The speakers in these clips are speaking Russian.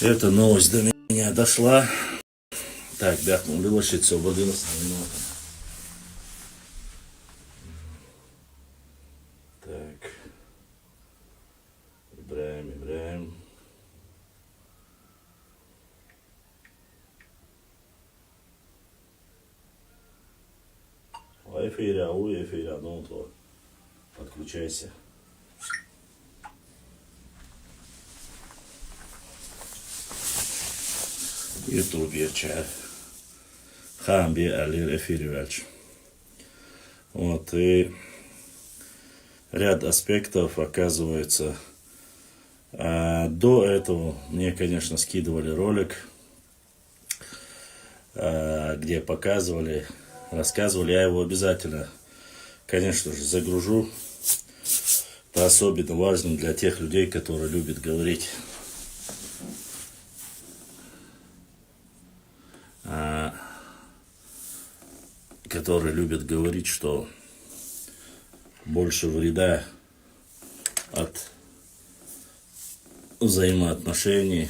Эта новость до меня дошла. Так, бяхнул вилочиться, ободился на минуту. Так. Ибраим. У эфире, ну то. Подключайся. YouTube Чар. Хамби Алир Эфиревич. Вот, и ряд аспектов, оказывается. До этого мне, конечно, скидывали ролик, где показывали, рассказывали. Я его обязательно, конечно же, загружу. Это особенно важно для тех людей, которые любят говорить. Которые любят говорить, что больше вреда от взаимоотношений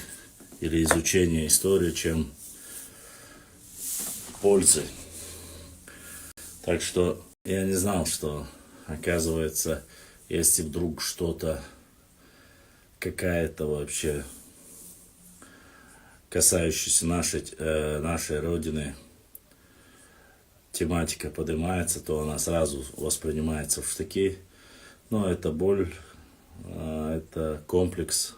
или изучения истории, чем пользы. Так что я не знал, что, оказывается, если вдруг что-то, какая-то вообще касающаяся нашей Родины тематика поднимается, то она сразу воспринимается в штыки. Но это боль, это комплекс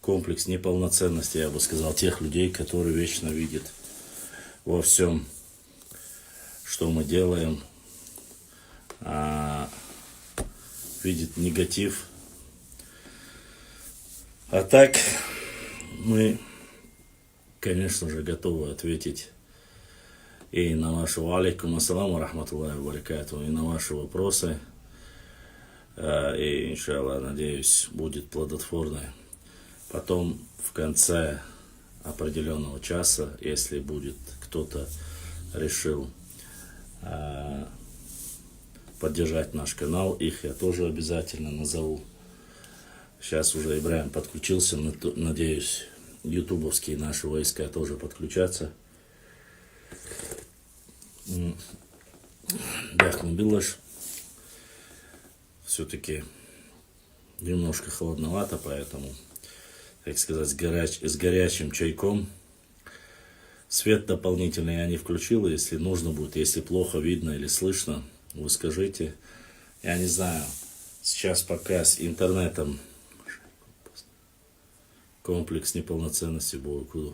неполноценности, я бы сказал, тех людей, которые вечно видят во всем, что мы делаем, видит негатив. А так мы, конечно же, готовы ответить и на ваши алейкум ассаламу рахматуллахи ва баракатуху, и на ваши вопросы. И, иншаллах, надеюсь, будет плодотворно. Потом в конце определенного часа, если будет кто-то решил поддержать наш канал, их я тоже обязательно назову. Сейчас уже Ибраим подключился, надеюсь, ютубовские наши войска тоже подключатся. Бяхнул Билаш. Все-таки немножко холодновато, поэтому, так сказать, с горячим чайком. Свет дополнительный я не включил, если нужно будет, если плохо видно или слышно, вы скажите. Я не знаю, сейчас пока с интернетом комплекс неполноценности будет.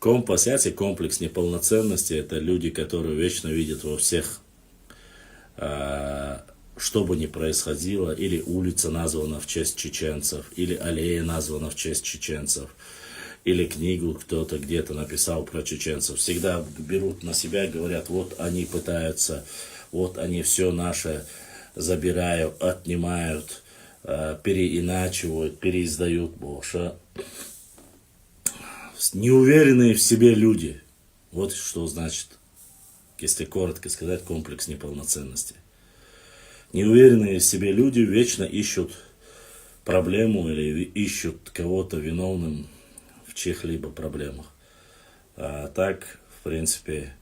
Комплекс неполноценности — это люди, которые вечно видят во всех, что бы ни происходило, или улица названа в честь чеченцев, или аллея названа в честь чеченцев, или книгу кто-то где-то написал про чеченцев. Всегда берут на себя, говорят, вот они пытаются, вот они все наше забирают, отнимают, переиначивают, переиздают. Боже. Неуверенные в себе люди. Вот что значит, если коротко сказать, комплекс неполноценности. Неуверенные в себе люди вечно ищут проблему или ищут кого-то виновным в чьих-либо проблемах. А так, в принципе,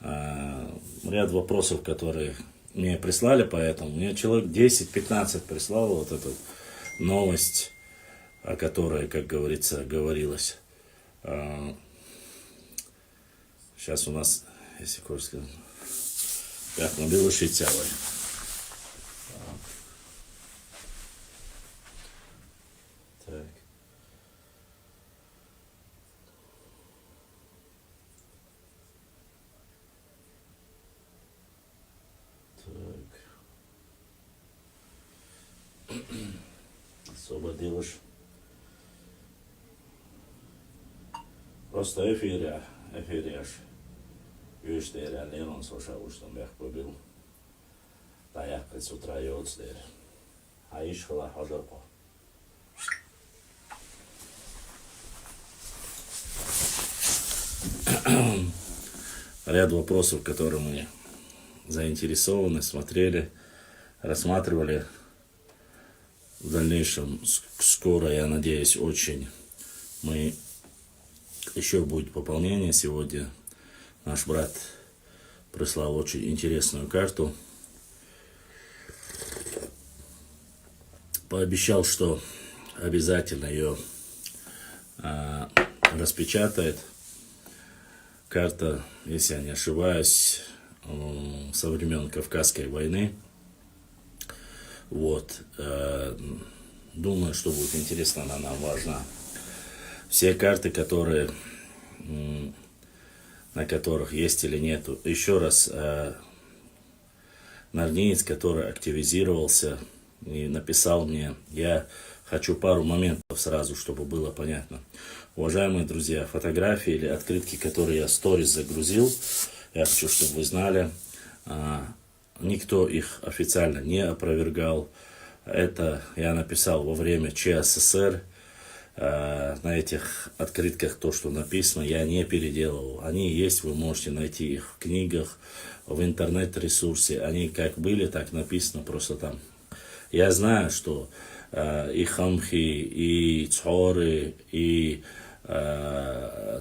ряд вопросов, которые мне прислали, поэтому мне человек 10-15 прислал вот эту новость, о которой, как говорится, говорилось. Сейчас у нас, если коротко, как набило шитявой. Так. Освободилась. Просто эфиряш. Yhdistää Nelonsosauston mehkobil. Tai ehkä sutra joutsder. Aishla hajako. Ряд вопросов, которые мы заинтересованы, смотрели, рассматривали. в дальнейшем, скоро, я надеюсь, очень, еще будет пополнение. Сегодня наш брат прислал очень интересную карту. Пообещал, что обязательно ее распечатает. Карта, если я не ошибаюсь, со времен Кавказской войны. Вот. Думаю, что будет интересно, она нам важна. Все карты, на которых есть или нету. Еще раз, нарниец, который активизировался и написал мне, я хочу пару моментов сразу, чтобы было понятно. Уважаемые друзья, фотографии или открытки, которые я в сторис загрузил, я хочу, чтобы вы знали, никто их официально не опровергал. Это я написал во время ЧССР. На этих открытках то, что написано, я не переделывал. Они есть, вы можете найти их в книгах, в интернет-ресурсе. Они как были, так написано просто там. Я знаю, что и хамхи, и цхоры, и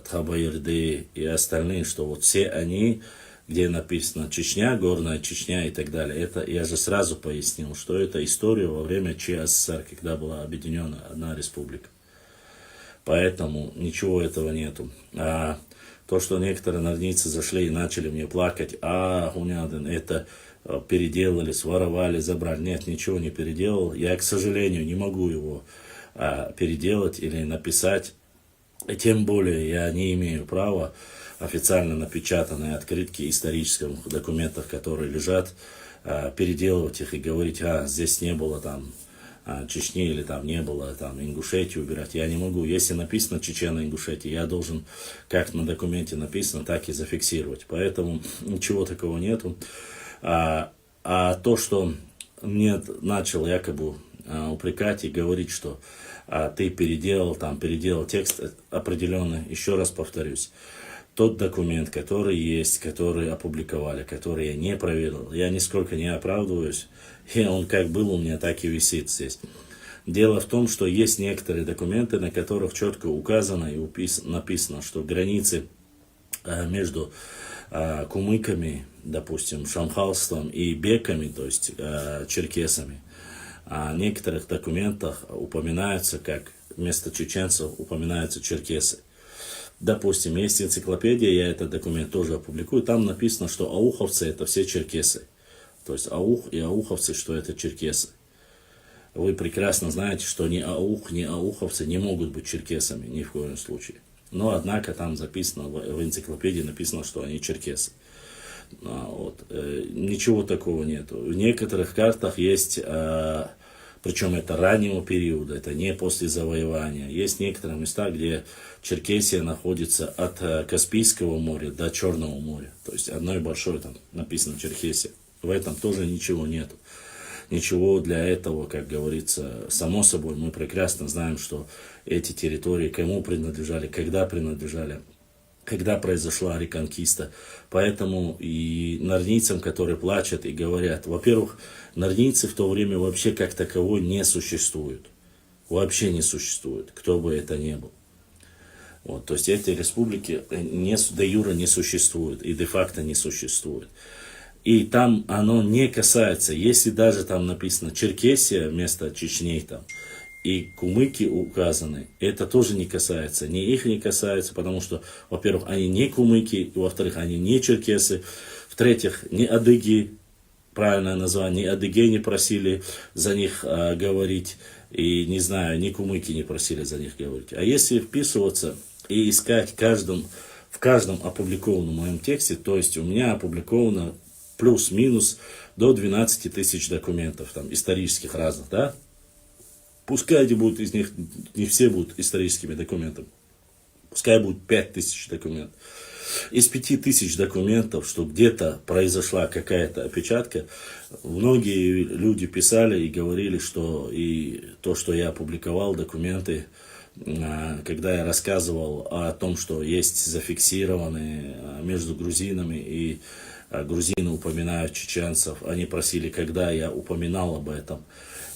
тхабаирды, и остальные, что вот все они, где написано Чечня, Горная Чечня и так далее, это я же сразу пояснил, что это история во время ЧССР, когда была объединена одна республика. Поэтому ничего этого нету. А то, что некоторые нарницы зашли и начали мне плакать, Гунядин, это переделали, своровали, забрали. Нет, ничего не переделал. Я, к сожалению, не могу его переделать или написать. И тем более я не имею права официально напечатанные открытки исторических документах, которые лежат, переделывать их и говорить, здесь не было там Чечни или там не было там Ингушетии убирать. Я не могу. Если написано Чечена-Ингушетия, я должен, как на документе написано, так и зафиксировать. Поэтому ничего такого нету. А то, что мне начал якобы упрекать и говорить, что ты переделал текст определенный, еще раз повторюсь. Тот документ, который есть, который опубликовали, который я не проверил, я нисколько не оправдываюсь, и он как был у меня, так и висит здесь. Дело в том, что есть некоторые документы, на которых четко указано и написано, что границы между кумыками, допустим, шамхалством и беками, то есть черкесами, в некоторых документах упоминаются, как вместо чеченцев упоминаются черкесы. Допустим, есть энциклопедия, я этот документ тоже опубликую, там написано, что ауховцы это все черкесы. То есть аух и ауховцы, что это черкесы. Вы прекрасно знаете, что ни аух, ни ауховцы не могут быть черкесами, ни в коем случае. Но, однако, там записано, в энциклопедии написано, что они черкесы. Ничего такого нету. В некоторых картах есть, причем это раннего периода, это не после завоевания. Есть некоторые места, где Черкесия находится от Каспийского моря до Черного моря. То есть одной большой там написано Черкесия. В этом тоже ничего нету. Ничего для этого, как говорится, само собой, мы прекрасно знаем, что эти территории кому принадлежали, когда произошла реконкиста. Поэтому и нарнийцам, которые плачут и говорят, во-первых, нарнийцы в то время вообще как таковой не существуют. Вообще не существует, кто бы это ни был. Вот, то есть эти республики де юре не существуют и де-факто не существуют. И там оно не касается, если даже там написано Черкесия вместо Чечни там, и кумыки указаны, это тоже не касается, их не касается, потому что, во-первых, они не кумыки, во-вторых, они не черкесы, в-третьих, не адыги, правильное название, ни адыгей не просили за них говорить, и, не знаю, ни кумыки не просили за них говорить. А если вписываться и искать в каждом опубликованном моем тексте, то есть у меня опубликовано плюс-минус до 12 тысяч документов, там, исторических разных, да? Пускай будут из них, не все будут историческими документами, пускай будет 5000 документов. Из 5000 документов, что где-то произошла какая-то опечатка, многие люди писали и говорили, что и то, что я опубликовал документы, когда я рассказывал о том, что есть зафиксированные между грузинами и грузины упоминают чеченцев, они просили, когда я упоминал об этом.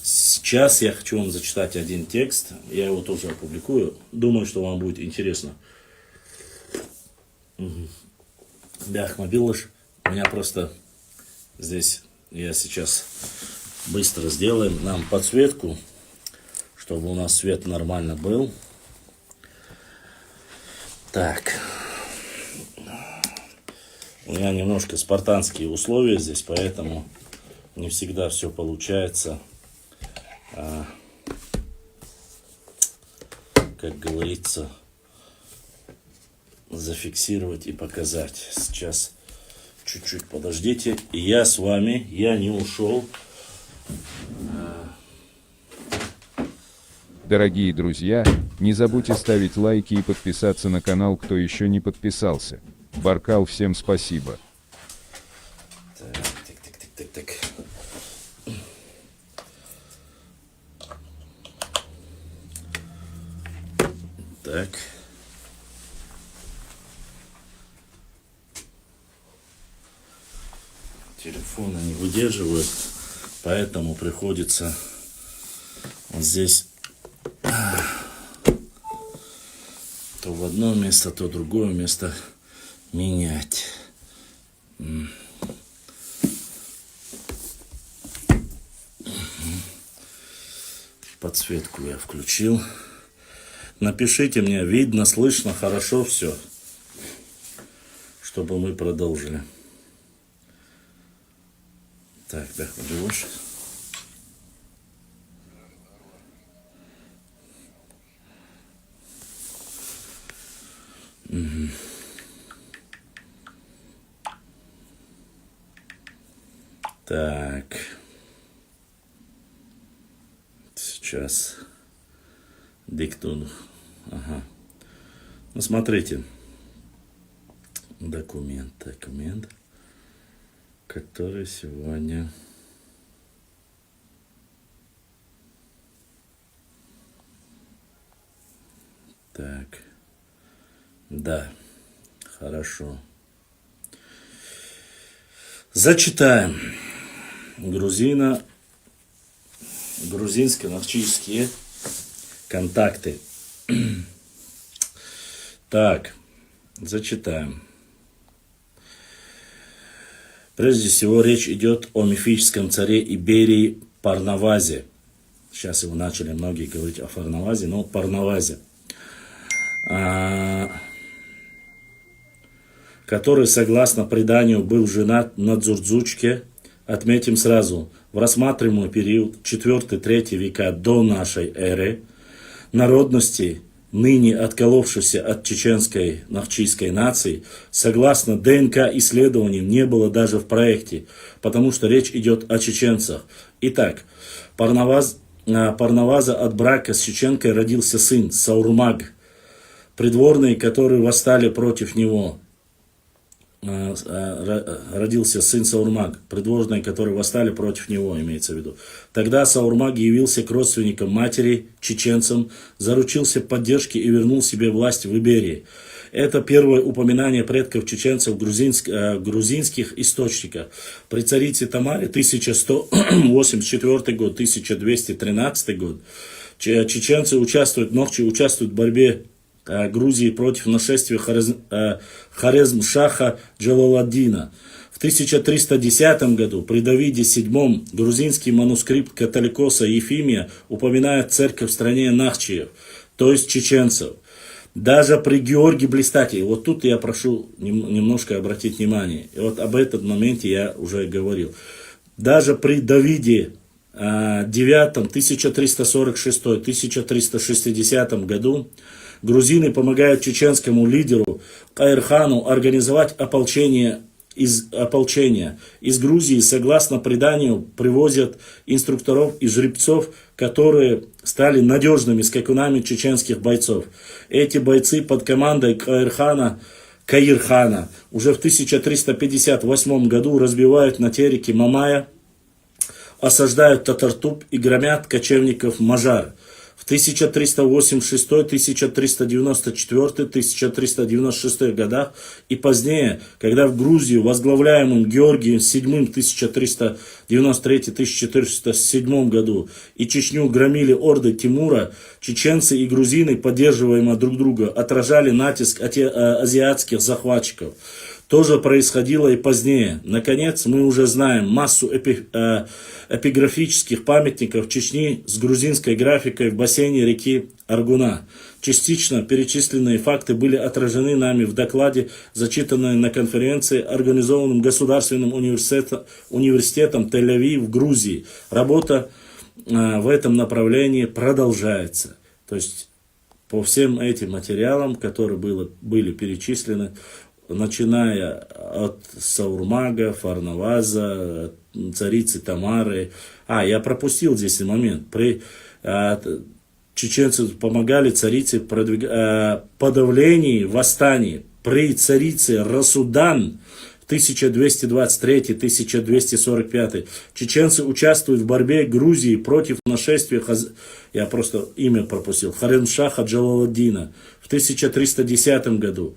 Сейчас я хочу вам зачитать один текст. Я его тоже опубликую. Думаю, что вам будет интересно. Бяхмабилыш. У меня просто здесь, я сейчас быстро сделаем нам подсветку, чтобы у нас свет нормально был. Так. У меня немножко спартанские условия здесь, поэтому не всегда все получается, как говорится, зафиксировать и показать. Сейчас чуть-чуть подождите. И я с вами, я не ушел. Дорогие друзья, не забудьте ставить лайки и подписаться на канал, кто еще не подписался. Баркал, всем спасибо. Так. Так. Телефоны не выдерживают, поэтому приходится вот здесь то в одно место, то в другое место менять. Подсветку я включил. Напишите мне, видно, слышно, хорошо все, чтобы мы продолжили. Так, Бяхмабилыш. Так. Сейчас диктую. Ага. Ну, смотрите. Документ, который сегодня... Так. Да. Хорошо. Зачитаем. Грузинско-нахчийские контакты. Так, зачитаем. Прежде всего, речь идет о мифическом царе Иберии Парнавазе. Сейчас его начали многие говорить о Фарнавазе, но Парнавазе. Который, согласно преданию, был женат на Дзурдзучке. Отметим сразу, в рассматриваемый период 4-3 века до нашей эры народности, ныне отколовшейся от чеченской нахчийской нации, согласно ДНК-исследованиям, не было даже в проекте, потому что речь идет о чеченцах. Итак, Парнаваза от брака с чеченкой родился сын Саурмаг, придворные, которые восстали против него. Родился сын Саурмаг, придворные, которые восстали против него, имеется в виду. Тогда Саурмаг явился к родственникам матери, чеченцам, заручился поддержкой и вернул себе власть в Иберии. Это первое упоминание предков чеченцев в грузинских источниках. При царице Тамаре 1184 год, 1213 год. Чеченцы участвуют в борьбе Грузии против нашествия Хорезм-Шаха Джалаладдина. В 1310 году при Давиде VII грузинский манускрипт католикоса Ефимия упоминает церковь в стране нахчиев, то есть чеченцев. Даже при Георгии Блистателе, вот тут я прошу немножко обратить внимание, и вот об этом моменте я уже говорил. Даже при Давиде IX 1346-1360 году грузины помогают чеченскому лидеру Каирхану организовать ополчение. Из Грузии, согласно преданию, привозят инструкторов и жребцов, которые стали надежными скакунами чеченских бойцов. Эти бойцы под командой Каирхана уже в 1358 году разбивают на Тереке Мамая, осаждают Татартуб и громят кочевников Мажар. В 1386, 1394, 1396 годах и позднее, когда в Грузию, возглавляемым Георгием VII в 1393-1407 году, и Чечню громили орды Тимура, чеченцы и грузины, поддерживаемые друг друга, отражали натиск азиатских захватчиков. То же происходило и позднее. Наконец, мы уже знаем массу эпиграфических памятников Чечни с грузинской графикой в бассейне реки Аргуна. Частично перечисленные факты были отражены нами в докладе, зачитанном на конференции, организованном Государственным университетом Тель-Авив в Грузии. Работа в этом направлении продолжается. То есть, по всем этим материалам, которые были перечислены, начиная от Саурмага, Фарнаваза, царицы Тамары. Я пропустил здесь момент. Чеченцы помогали царице подавлении восстаний. При царице Расудан 1223-1245 чеченцы участвуют в борьбе Грузии против нашествия, я просто имя пропустил, Харемшаха Джалаладдина в 1310 году.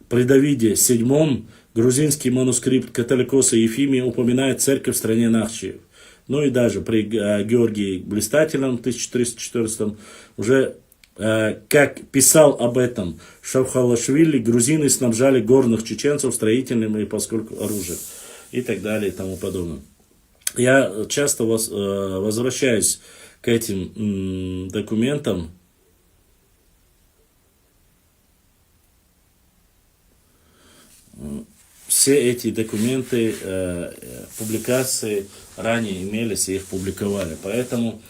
При Давиде VII грузинский манускрипт католикоса Ефимия упоминает церковь в стране Нахчиев. Ну и даже при Георгии Блистательном в 1414 уже, как писал об этом Шавхалашвили, грузины снабжали горных чеченцев строительным и поскольку оружием и так далее и тому подобное. Я часто возвращаюсь к этим документам. Все эти документы, публикации ранее имелись и их публиковали. Поэтому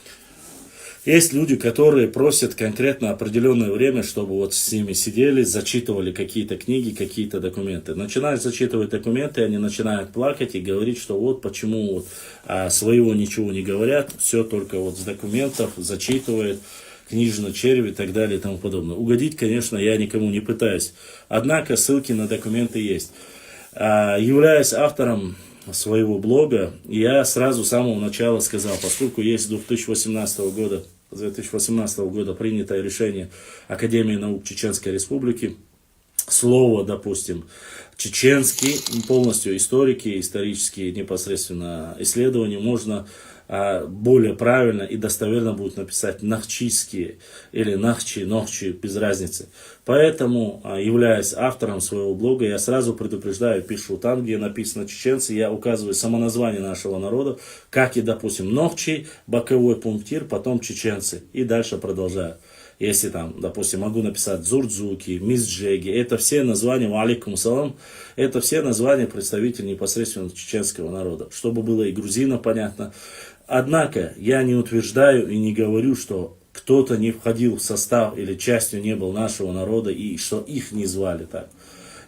есть люди, которые просят конкретно определенное время, чтобы вот с ними сидели, зачитывали какие-то книги, какие-то документы. Начинают зачитывать документы, они начинают плакать и говорить, что вот почему вот, своего ничего не говорят, все только вот с документов зачитывает. Книжный червь и так далее и тому подобное. Угодить, конечно, я никому не пытаюсь. Однако ссылки на документы есть. Являясь автором своего блога, я сразу с самого начала сказал, поскольку есть с 2018 года принятое решение Академии наук Чеченской Республики, слово, допустим, чеченский, полностью исторические непосредственно исследования можно более правильно и достоверно будет написать нахчийские или нохчи, без разницы. Поэтому, являясь автором своего блога, я сразу предупреждаю, пишу там, где написано чеченцы, я указываю самоназвание нашего народа, как и, допустим, нохчи, боковой пунктир, потом чеченцы. И дальше продолжаю. Если там, допустим, могу написать Дзурдзуки, Мизджеги, это все названия, валикум салам, это все названия представителей непосредственно чеченского народа, чтобы было и грузинам понятно. Однако я не утверждаю и не говорю, что кто-то не входил в состав или частью не был нашего народа и что их не звали так.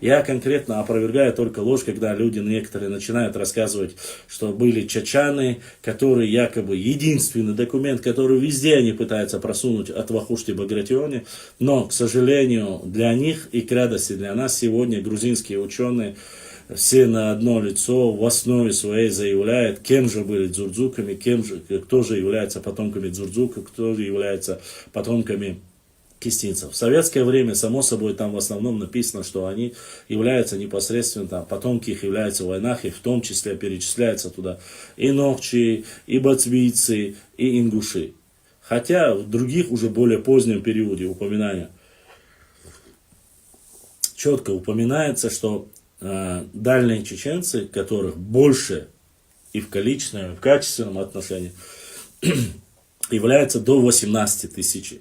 Я конкретно опровергаю только ложь, когда люди некоторые начинают рассказывать, что были чачаны, которые якобы единственный документ, который везде они пытаются просунуть от Вахушти Багратиони, но, к сожалению, для них и к радости для нас сегодня грузинские ученые все на одно лицо в основе своей заявляют, кем же были дзурдзуками, кто же является потомками дзурдзуков, кто же является потомками кистинцев. В советское время, само собой, там в основном написано, что они являются непосредственно, там, потомки их являются в войнах, и в том числе перечисляются туда и нохчи, и бацвийцы, и ингуши. Хотя в других уже более позднем периоде упоминания четко упоминается, что дальние чеченцы, которых больше и в количественном, и в качественном отношении, является до 18 тысяч.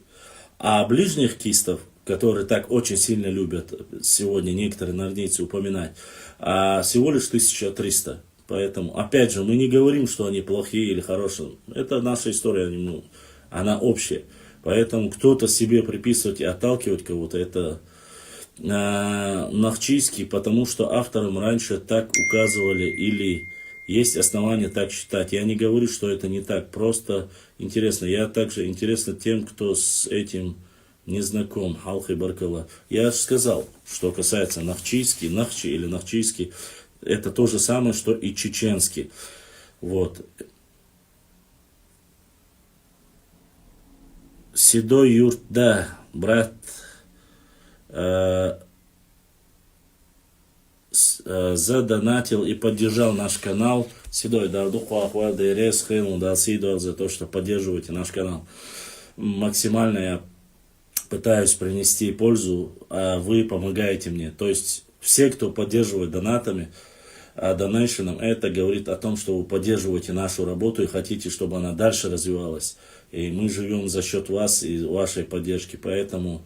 А ближних кистов, которые так очень сильно любят сегодня некоторые нордейцы упоминать, всего лишь 1300. Поэтому, опять же, мы не говорим, что они плохие или хорошие. Это наша история, она общая. Поэтому кто-то себе приписывать и отталкивать кого-то, это нахчийский, потому что авторам раньше так указывали или есть основания так считать. Я не говорю, что это не так, просто интересно. Я также интересно тем, кто с этим не знаком. Халхи Баркала. Я сказал, что касается нахчийский, нахчи или нахчийский, это то же самое, что и чеченский. Вот. Седой Юрт, да, брат, задонатил и поддержал наш канал. Седой, да, за то, что поддерживаете наш канал. Максимально я пытаюсь принести пользу, а вы помогаете мне. То есть все, кто поддерживает донатами, донейшеном, это говорит о том, что вы поддерживаете нашу работу и хотите, чтобы она дальше развивалась. И мы живем за счет вас и вашей поддержки. Поэтому,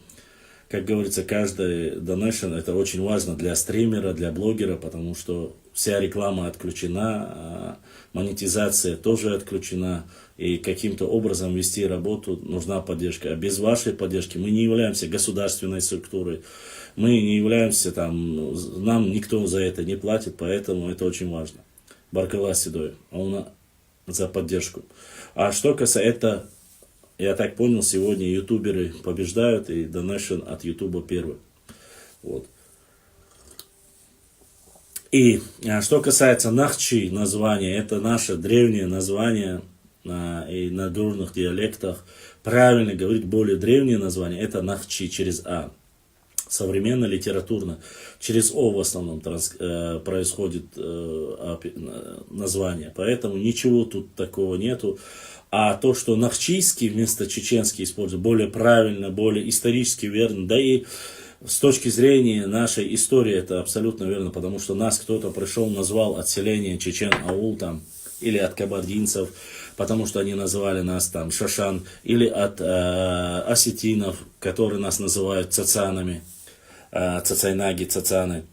как говорится, каждый донейшн это очень важно для стримера, для блогера, потому что вся реклама отключена, монетизация тоже отключена. И каким-то образом вести работу нужна поддержка. А без вашей поддержки мы не являемся государственной структурой. Мы не являемся там, нам никто за это не платит, поэтому это очень важно. Баркалла Седой, за поддержку. А что касается, я так понял, сегодня ютуберы побеждают и донейшн от ютуба первый. Вот. И что касается Нахчи названия, это наше древнее название, и на горных диалектах правильно говорить более древнее название, это Нахчи через А. Современно, литературно, через О в основном происходит название. Поэтому ничего тут такого нету. А то, что нахчийский вместо чеченский используют, более правильно, более исторически верно, да и с точки зрения нашей истории это абсолютно верно, потому что нас кто-то пришел, назвал от селения Чечен-Аул там, или от кабардинцев, потому что они называли нас там Шашан, или от осетинов, которые нас называют цацанами, цацайнаги, цацаны.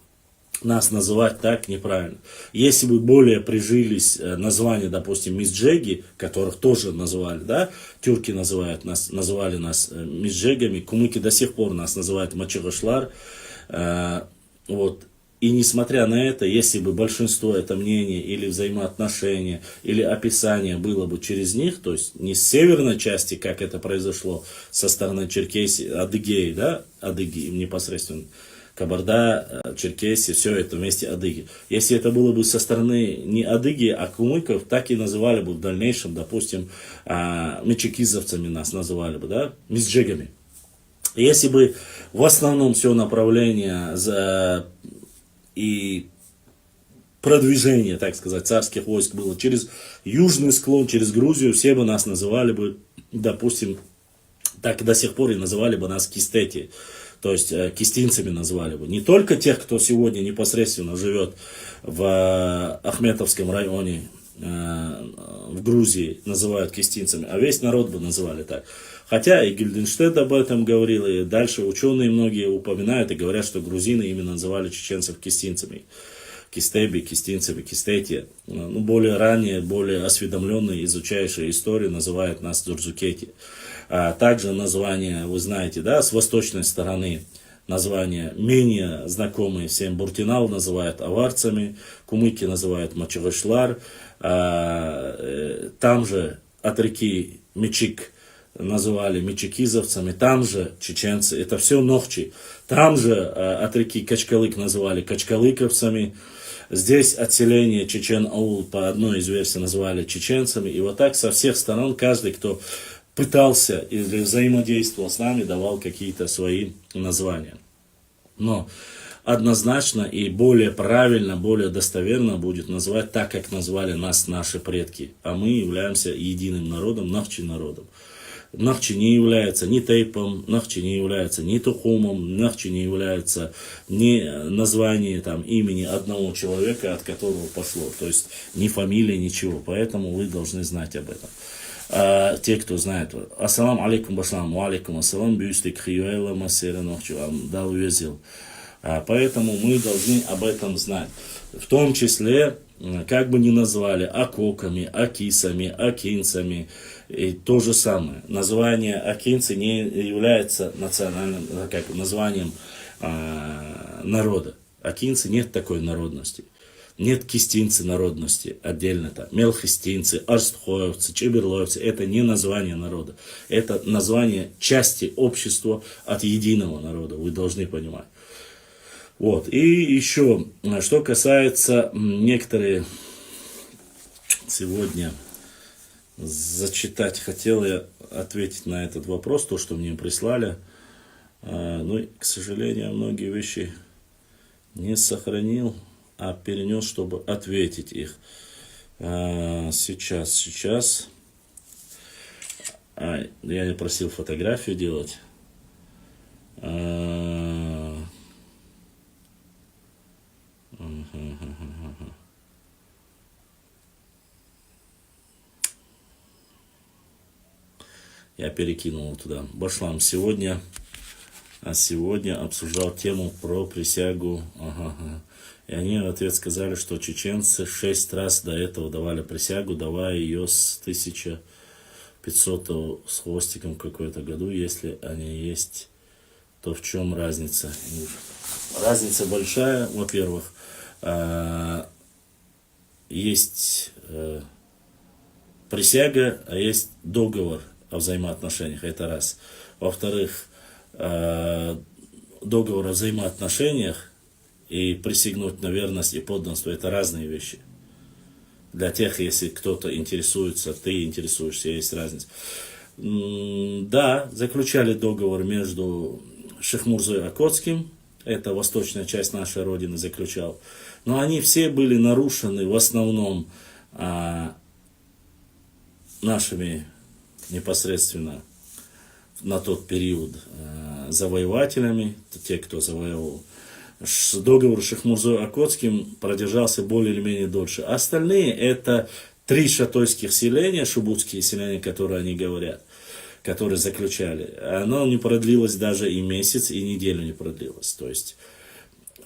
Нас называть так неправильно. Если бы более прижились названия, допустим, мизджеги, которых тоже называли, да, тюрки называли нас мизджегами, кумыки до сих пор нас называют мачыгашлар, вот. И несмотря на это, если бы большинство это мнение или взаимоотношения, или описание было бы через них, то есть не с северной части, как это произошло со стороны Черкесии, Адыгеи, да, Адыги непосредственно, Кабарда, Черкесия, все это вместе адыги. Если это было бы со стороны не адыги, а кумыков, так и называли бы в дальнейшем, допустим, мечекизовцами нас называли бы, да, мизджегами. Если бы в основном все направление и продвижение, так сказать, царских войск было через южный склон, через Грузию, все бы нас называли бы, допустим, так и до сих пор и называли бы нас кистети. То есть кистинцами назвали бы. Не только тех, кто сегодня непосредственно живет в Ахметовском районе, в Грузии, называют кистинцами, а весь народ бы называли так. Хотя и Гильденштейн об этом говорил, и дальше ученые многие упоминают и говорят, что грузины именно называли чеченцев кистинцами. Кистеби, кистинцами, кистети. Ну, более ранее, более осведомленные, изучающие историю называют нас дурзукети. А также название, вы знаете, да, с восточной стороны названия менее знакомые всем. Буртинал называют аварцами, кумыки называют мачыгашлар. Там же от реки Мечик называли мечекизовцами, там же чеченцы, это все нохчи. Там же от реки Качкалык называли качкалыковцами. Здесь отселение Чечен-Аул по одной из версий называли чеченцами. И вот так со всех сторон каждый, кто пытался или взаимодействовал с нами, давал какие-то свои названия. Но однозначно и более правильно, более достоверно будет назвать так, как назвали нас наши предки. А мы являемся единым народом, нахчи народом. Нахчи не является ни тейпом, Нахчи не является ни тухумом, Нахчи не является ни названием там, имени одного человека, от которого пошло. То есть ни фамилии, ничего. Поэтому вы должны знать об этом. Те, кто знает. Ассалам алейкум башлам, ва алейкум ассалам, бюстик хиюэла масера нохчу, да уезил. Поэтому мы должны об этом знать. В том числе, как бы ни назвали, акоками, акисами, акинцами, и то же самое. Название акинцы не является национальным, как названием народа. Акинцы нет такой народности. Нет кистинцы народности отдельно там. Мелхистинцы, арстхоевцы, чеберлоевцы. Это не название народа. Это название части общества от единого народа. Вы должны понимать. Вот. И еще, что касается некоторые сегодня зачитать хотел я ответить на этот вопрос, то, что мне прислали. Но, к сожалению, многие вещи не сохранил, а перенес, чтобы ответить их. Сейчас. Я не просил фотографию делать. Я перекинул туда. Башлам, сегодня обсуждал тему про присягу. И они в ответ сказали, что чеченцы 6 раз до этого давали присягу, давая ее с 1500 с хвостиком какой-то году. Если они есть, то в чем разница? Разница большая, во-первых. Есть присяга, а есть договор о взаимоотношениях. Это раз. Во-вторых, договор о взаимоотношениях и присягнуть на верность и подданство — это разные вещи. Для тех, если кто-то интересуется, ты интересуешься, есть разница. Да, заключали договор между Шахмурзой Окотским, это восточная часть нашей родины заключал, но они все были нарушены в основном нашими непосредственно на тот период завоевателями, те, кто завоевал. Договор с Шахмурзой Окотским продержался более или менее дольше. Остальные — это 3 шатойских селения, шубутские селения, которые они говорят, которые заключали. Оно не продлилось даже и месяц, и неделю не продлилось. То есть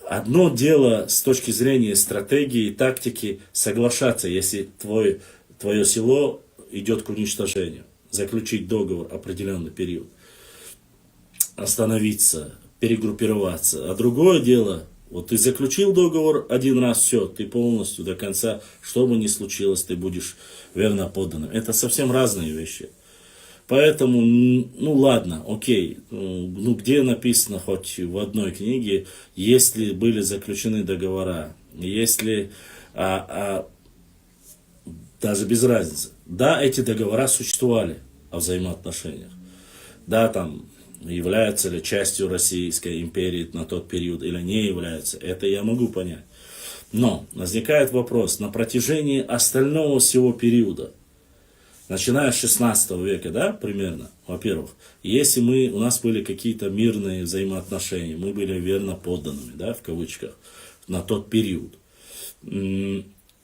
одно дело с точки зрения стратегии, тактики соглашаться, если твое село идет к уничтожению, заключить договор определенный период, остановиться, перегруппироваться. А другое дело, вот ты заключил договор один раз, все, ты полностью до конца, что бы ни случилось, ты будешь верно подданным. Это совсем разные вещи. Поэтому, ладно, окей, где написано хоть в одной книге, если были заключены договора, если, даже без разницы. Да, эти договора существовали о взаимоотношениях. Да, там, являются ли частью Российской империи на тот период или не являются, это я могу понять. Но возникает вопрос, на протяжении остального всего периода, начиная с 16 века, да, примерно, во-первых, если у нас были какие-то мирные взаимоотношения, мы были верно подданными, да, в кавычках, на тот период,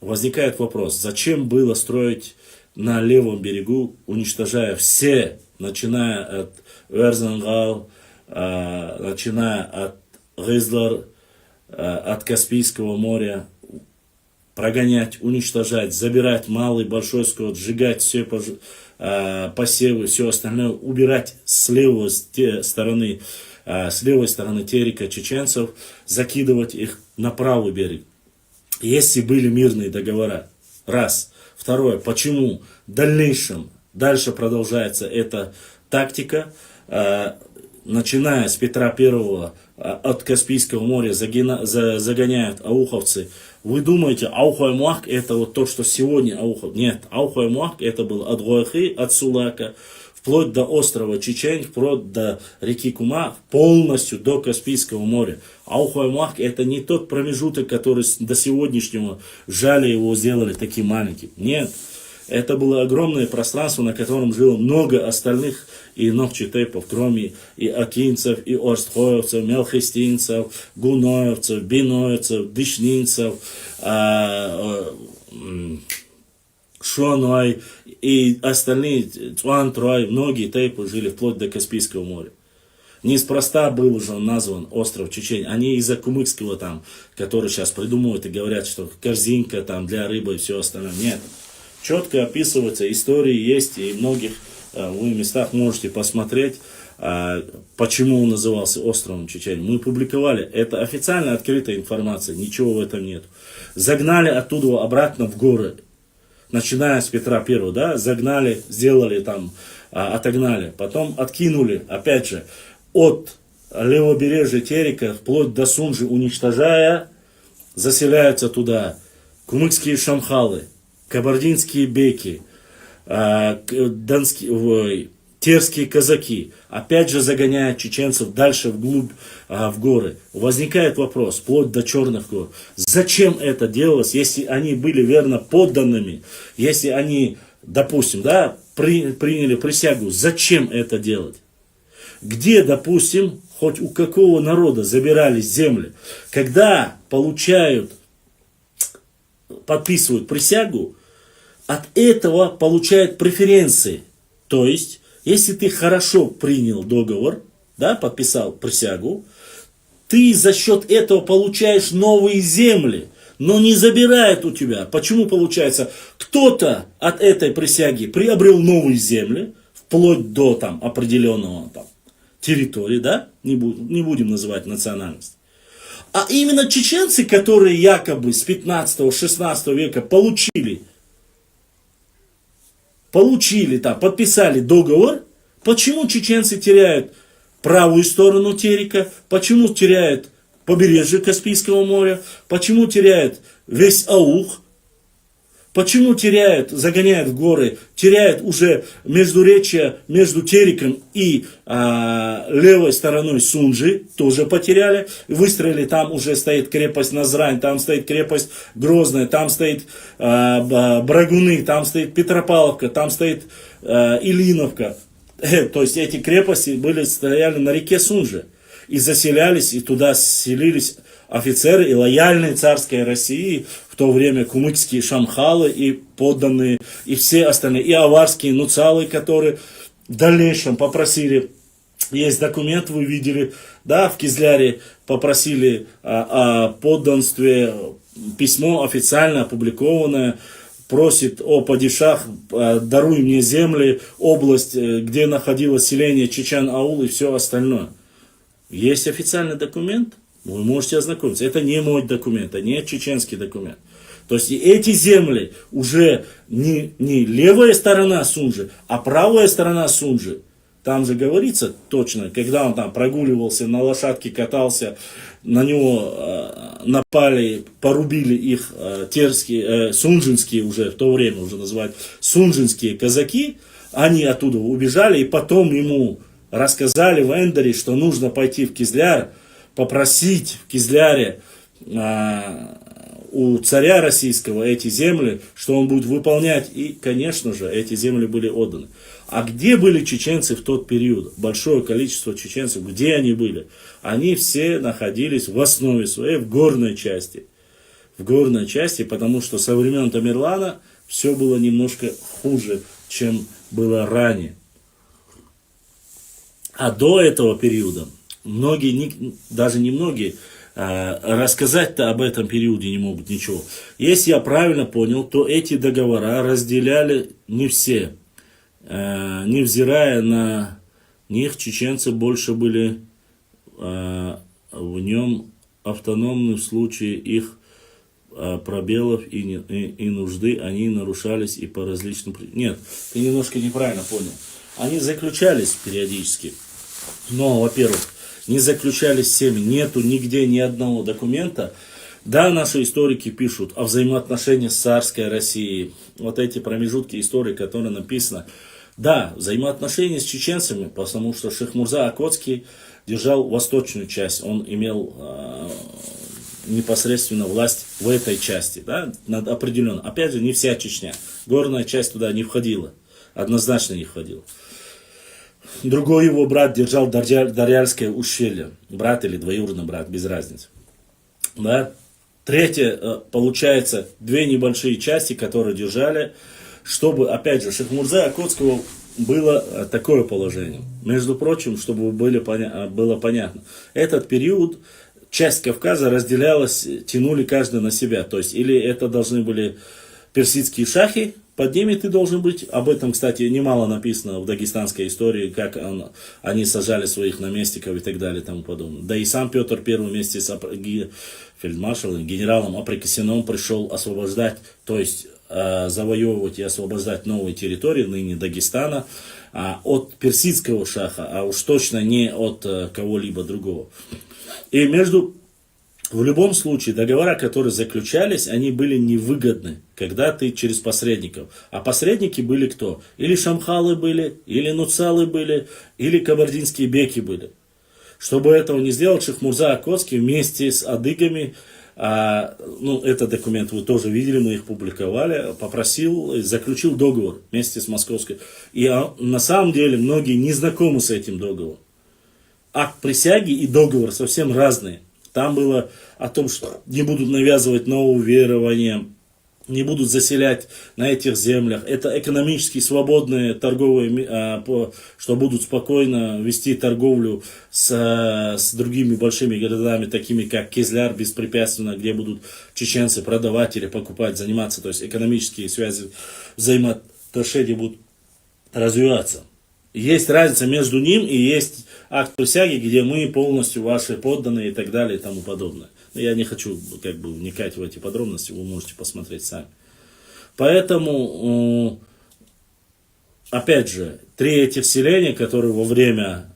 возникает вопрос, зачем было строить на левом берегу, уничтожая все, начиная от Верзангал, начиная от Гызлар, от Каспийского моря, прогонять, уничтожать, забирать малый, большой скот, сжигать все посевы, все остальное, убирать с левой стороны терека чеченцев, закидывать их на правый берег. Если были мирные договора, раз. Второе, почему в дальнейшем, дальше продолжается эта тактика, начиная с Петра Первого от Каспийского моря загоняют ауховцы. Вы думаете, Аухой-Муах — это вот то, что сегодня Аухов? Нет, Аухой-Муах — это был от Гойхи, от Сулака, вплоть до острова Чечень, вплоть до реки Кума, полностью до Каспийского моря. Аухой-Муах — это не тот промежуток, который до сегодняшнего жали его, сделали таким маленьким. Нет. Это было огромное пространство, на котором жило много остальных и ногчетепов, кроме и акинцев, и орстхоевцев, мелхистинцев, гуноевцев, биноевцев, дышнинцев, шоной и остальные, цуантрой, многие тейпы жили вплоть до Каспийского моря. Неспроста был уже назван остров Чечень. Они из-за кумыкского там, который сейчас придумывают и говорят, что корзинка там для рыбы и все остальное. Нет. Четко описывается, истории есть, и многих вы в местах можете посмотреть, почему он назывался островом Чечень. Мы публиковали, это официально открытая информация, ничего в этом нет. Загнали оттуда обратно в горы, начиная с Петра Первого, да, загнали, сделали там, отогнали, потом откинули, опять же, от левобережья терека вплоть до Сунжи уничтожая, заселяются туда кумыкские шамхалы, кабардинские беки, терские казаки, опять же загоняют чеченцев дальше вглубь, в горы. Возникает вопрос, вплоть до Черных гор, зачем это делалось, если они были верно подданными, если они, допустим, да, приняли присягу, зачем это делать? Где, допустим, хоть у какого народа забирались земли, когда подписывают присягу, от этого получают преференции. То есть, если ты хорошо принял договор, да, подписал присягу, ты за счет этого получаешь новые земли, но не забирают у тебя. Почему получается? Кто-то от этой присяги приобрел новые земли, вплоть до там, определенного там, территории, да, не будем называть национальность. А именно чеченцы, которые якобы с 15-16 века получили там, подписали договор, почему чеченцы теряют правую сторону Терека, почему теряют побережье Каспийского моря, почему теряют весь Аух, почему загоняют в горы, теряют уже междуречье между Тереком и левой стороной Сунжи, тоже потеряли, выстроили, там уже стоит крепость Назрань, там стоит крепость Грозная, там стоит Брагуны, там стоит Петропавловка, там стоит Ильиновка. То есть эти крепости стояли на реке Сунжи и заселялись, и туда селились офицеры и лояльные царской России, в то время кумыкские шамхалы и подданные, и все остальные, и аварские нуцалы, которые в дальнейшем попросили, есть документ, вы видели, да, в Кизляре попросили о подданстве, письмо официально опубликованное, просит о падишах, даруй мне земли, область, где находилось селение Чечен-Аул и все остальное. Есть официальный документ, вы можете ознакомиться. Это не мой документ, это не чеченский документ. То есть эти земли уже не левая сторона Сунжи, а правая сторона Сунжи. Там же говорится точно, когда он там прогуливался, на лошадке катался, на него напали, порубили их сунжинские уже, в то время уже называют сунжинские казаки, они оттуда убежали, и потом ему рассказали в Эндере, что нужно пойти в Кизляр, попросить в Кизляре у царя российского эти земли, что он будет выполнять. И, конечно же, эти земли были отданы. А где были чеченцы в тот период? Большое количество чеченцев, где они были? Они все находились в основе своей в горной части. В горной части, потому что со времен Тамерлана все было немножко хуже, чем было ранее. А до этого периода многие, даже не многие, рассказать-то об этом периоде не могут ничего. Если я правильно понял, то эти договора разделяли не все. Невзирая на них, чеченцы больше были в нем автономны в случае их пробелов и нужды, они нарушались и по различным... Нет, ты немножко неправильно понял. Они заключались периодически, но, во-первых, не заключались всеми, нету нигде ни одного документа. Да, наши историки пишут о взаимоотношениях с царской Россией, вот эти промежутки истории, которые написаны. Да, взаимоотношения с чеченцами, потому что Шейх-Мурза Окотский держал восточную часть, он имел непосредственно власть в этой части, да, над определенно. Опять же, не вся Чечня, горная часть туда не входила, однозначно не входила. Другой его брат держал Дарьяльское ущелье, брат или двоюродный брат, без разницы. Да? Третье, получается, две небольшие части, которые держали, чтобы, опять же, Шейх-Мурза Окотского было такое положение. Между прочим, чтобы было понятно, этот период, часть Кавказа разделялась, тянули каждый на себя. То есть, или это должны были персидские шахи, под ними ты должен быть. Об этом, кстати, немало написано в дагестанской истории, как они сажали своих наместников и так далее и тому подобное. Да и сам Петр I вместе с фельдмаршалом, генералом Апракасином пришел освобождать, то есть завоевывать и освобождать новые территории, ныне Дагестана, от персидского шаха, а уж точно не от кого-либо другого. И между В любом случае, договора, которые заключались, они были невыгодны, когда ты через посредников. А посредники были кто? Или шамхалы были, или нуцалы были, или кабардинские беки были. Чтобы этого не сделать, Шейх Мурза Окотский вместе с адыгами, этот документ вы тоже видели, мы их публиковали, заключил договор вместе с Московской. И на самом деле многие не знакомы с этим договором. Акт присяги и договор совсем разные. Там было о том, что не будут навязывать новые верования, не будут заселять на этих землях. Это экономически свободные торговые, что будут спокойно вести торговлю с другими большими городами, такими как Кизляр, беспрепятственно, где будут чеченцы продавать или покупать, заниматься. То есть экономические связи, взаимоотношения будут развиваться. Есть разница между ним и есть акт присяги, где мы полностью ваши подданные и так далее и тому подобное. Но я не хочу вникать в эти подробности, вы можете посмотреть сами. Поэтому, опять же, 3 этих селения, которые во время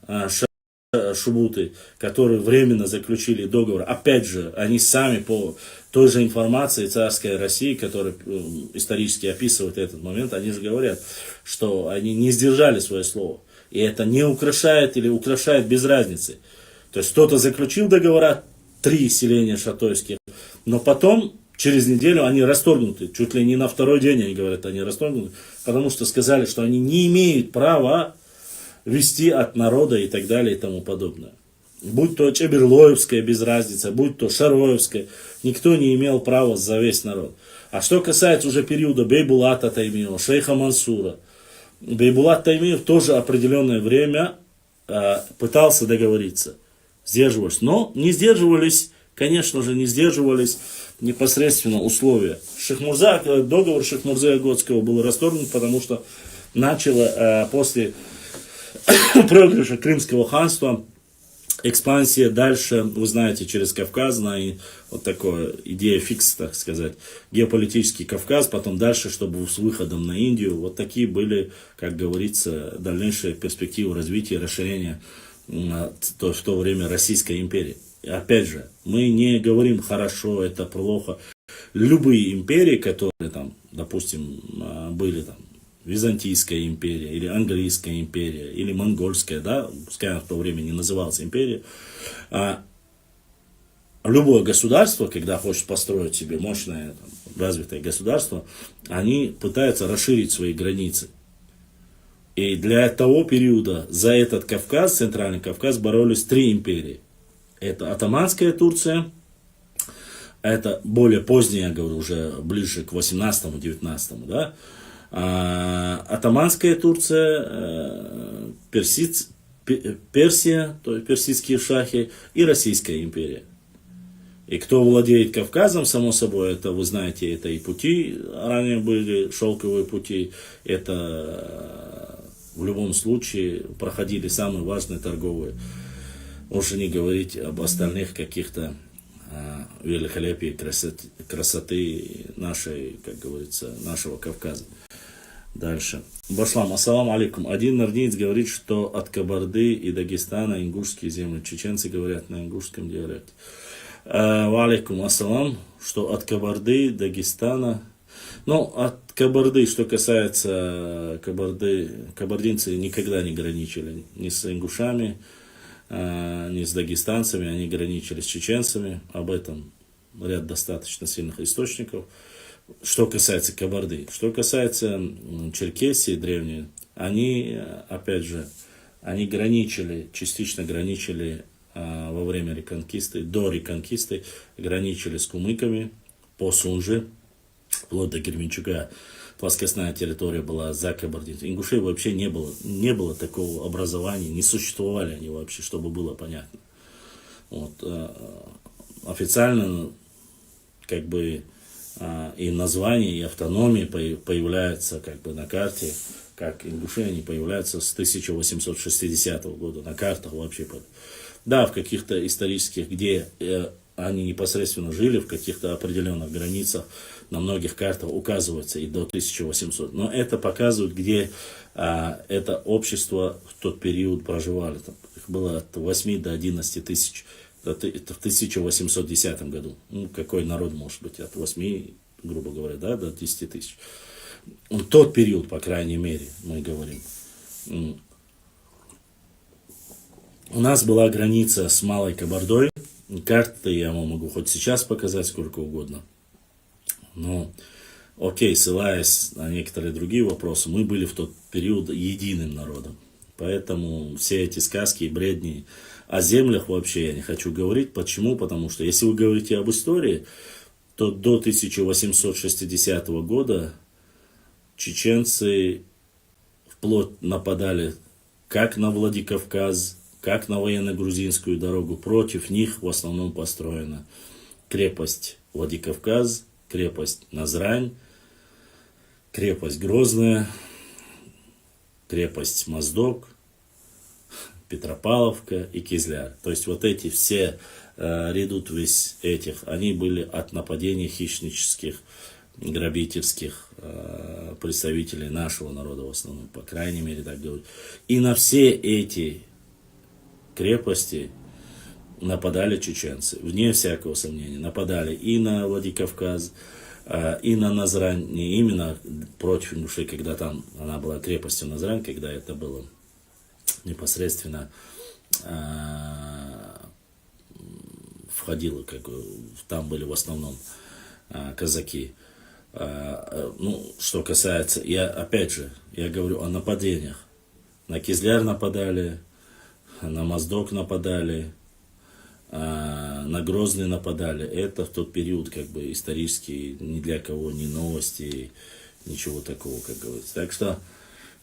Шубуты, которые временно заключили договор, опять же, они сами по той же информации царской России, которая исторически описывает этот момент, они же говорят, что они не сдержали свое слово. И это не украшает или украшает без разницы. То есть кто-то заключил договора, 3 селения шатойских, но потом, через неделю, они расторгнуты. Чуть ли не на второй день, они говорят, они расторгнуты, потому что сказали, что они не имеют права вести от народа и так далее и тому подобное. Будь то Чеберлоевская, без разницы, будь то Шароевская, никто не имел права за весь народ. А что касается уже периода Бейбулата Таймиева, шейха Мансура, Бейбулат Таймиев тоже определенное время пытался договориться, сдерживались, но не сдерживались, конечно же, не сдерживались непосредственно условия. Договор Шейх Мурзы Аготского был расторгнут, потому что начало после проигрыша Крымского ханства экспансия дальше, вы знаете, через Кавказ, и вот такая идея фикс, так сказать, геополитический Кавказ, потом дальше, чтобы с выходом на Индию, вот такие были, как говорится, дальнейшие перспективы развития и расширения в то время Российской империи. И опять же, мы не говорим хорошо, это плохо. Любые империи, которые там, допустим, были там, Византийская империя, или Английская империя, или Монгольская, да, пускай она в то время не называлась империей. Любое государство, когда хочет построить себе мощное, там, развитое государство, они пытаются расширить свои границы. И для того периода за этот Кавказ, Центральный Кавказ, боролись 3 империи. Это Отоманская Турция, это более поздняя, я говорю, уже ближе к 18-19, да, Отоманская Турция, Персия, то есть персидские шахи, и Российская империя. И кто владеет Кавказом, само собой, это, вы знаете, это и пути, ранее были шелковые пути, это в любом случае проходили самые важные торговые. Можно не говорить об остальных каких-то великолепии, красоты нашей, как говорится, нашего Кавказа. Дальше. Башлам, ассаламу алейкум. Один нордиец говорит, что от Кабарды и Дагестана ингушские земли. Чеченцы говорят на ингушском диалекте. Ва алейкум ассалам, что от Кабарды, Дагестана. Ну, от Кабарды, что касается Кабарды, кабардинцы никогда не граничили ни с ингушами, ни с дагестанцами, они граничили с чеченцами. Об этом ряд достаточно сильных источников. Что касается Кабарды. Что касается Черкесии древней, они, опять же, они граничили, частично граничили во время реконкисты, до реконкисты, граничили с кумыками по Сунже, вплоть до Герменчуга. Плоскостная территория была за Кабардинцем. Ингушей вообще не было такого образования, не существовали они вообще, чтобы было понятно. Вот, официально, как бы, и название, и автономия появляются как бы на карте, как ингуши, они появляются с 1860 года на картах вообще. Да, в каких-то исторических, где они непосредственно жили в каких-то определенных границах, на многих картах указывается и до 1800. Но это показывает, где это общество в тот период проживали. Там, их было от 8 до 11 тысяч. Это в 1810 году. Ну, какой народ может быть от 8, грубо говоря, да, до 10 тысяч. В тот период, по крайней мере, мы говорим. У нас была граница с Малой Кабардой. Карты я вам могу хоть сейчас показать сколько угодно. Но, окей, ссылаясь на некоторые другие вопросы, мы были в тот период единым народом. Поэтому все эти сказки и бредни о землях вообще я не хочу говорить. Почему? Потому что если вы говорите об истории, то до 1860 года чеченцы вплоть нападали как на Владикавказ, как на военно-грузинскую дорогу. Против них в основном построена крепость Владикавказ, крепость Назрань, крепость Грозная, крепость Моздок, Петропавловка и Кизляр. То есть вот эти все редут весь этих, они были от нападений хищнических, грабительских представителей нашего народа в основном, по крайней мере так говорю. И на все эти крепости нападали чеченцы, вне всякого сомнения. Нападали и на Владикавказ, и на Назрань, не именно против ингушей, когда там она была крепостью Назрань, когда это было непосредственно входило, как там были в основном казаки. Ну, что касается, опять же, я говорю о нападениях. На Кизляр нападали, на Моздок нападали, на Грозный нападали. Это в тот период как бы исторический, ни для кого не новости, ничего такого, как говорится. Так что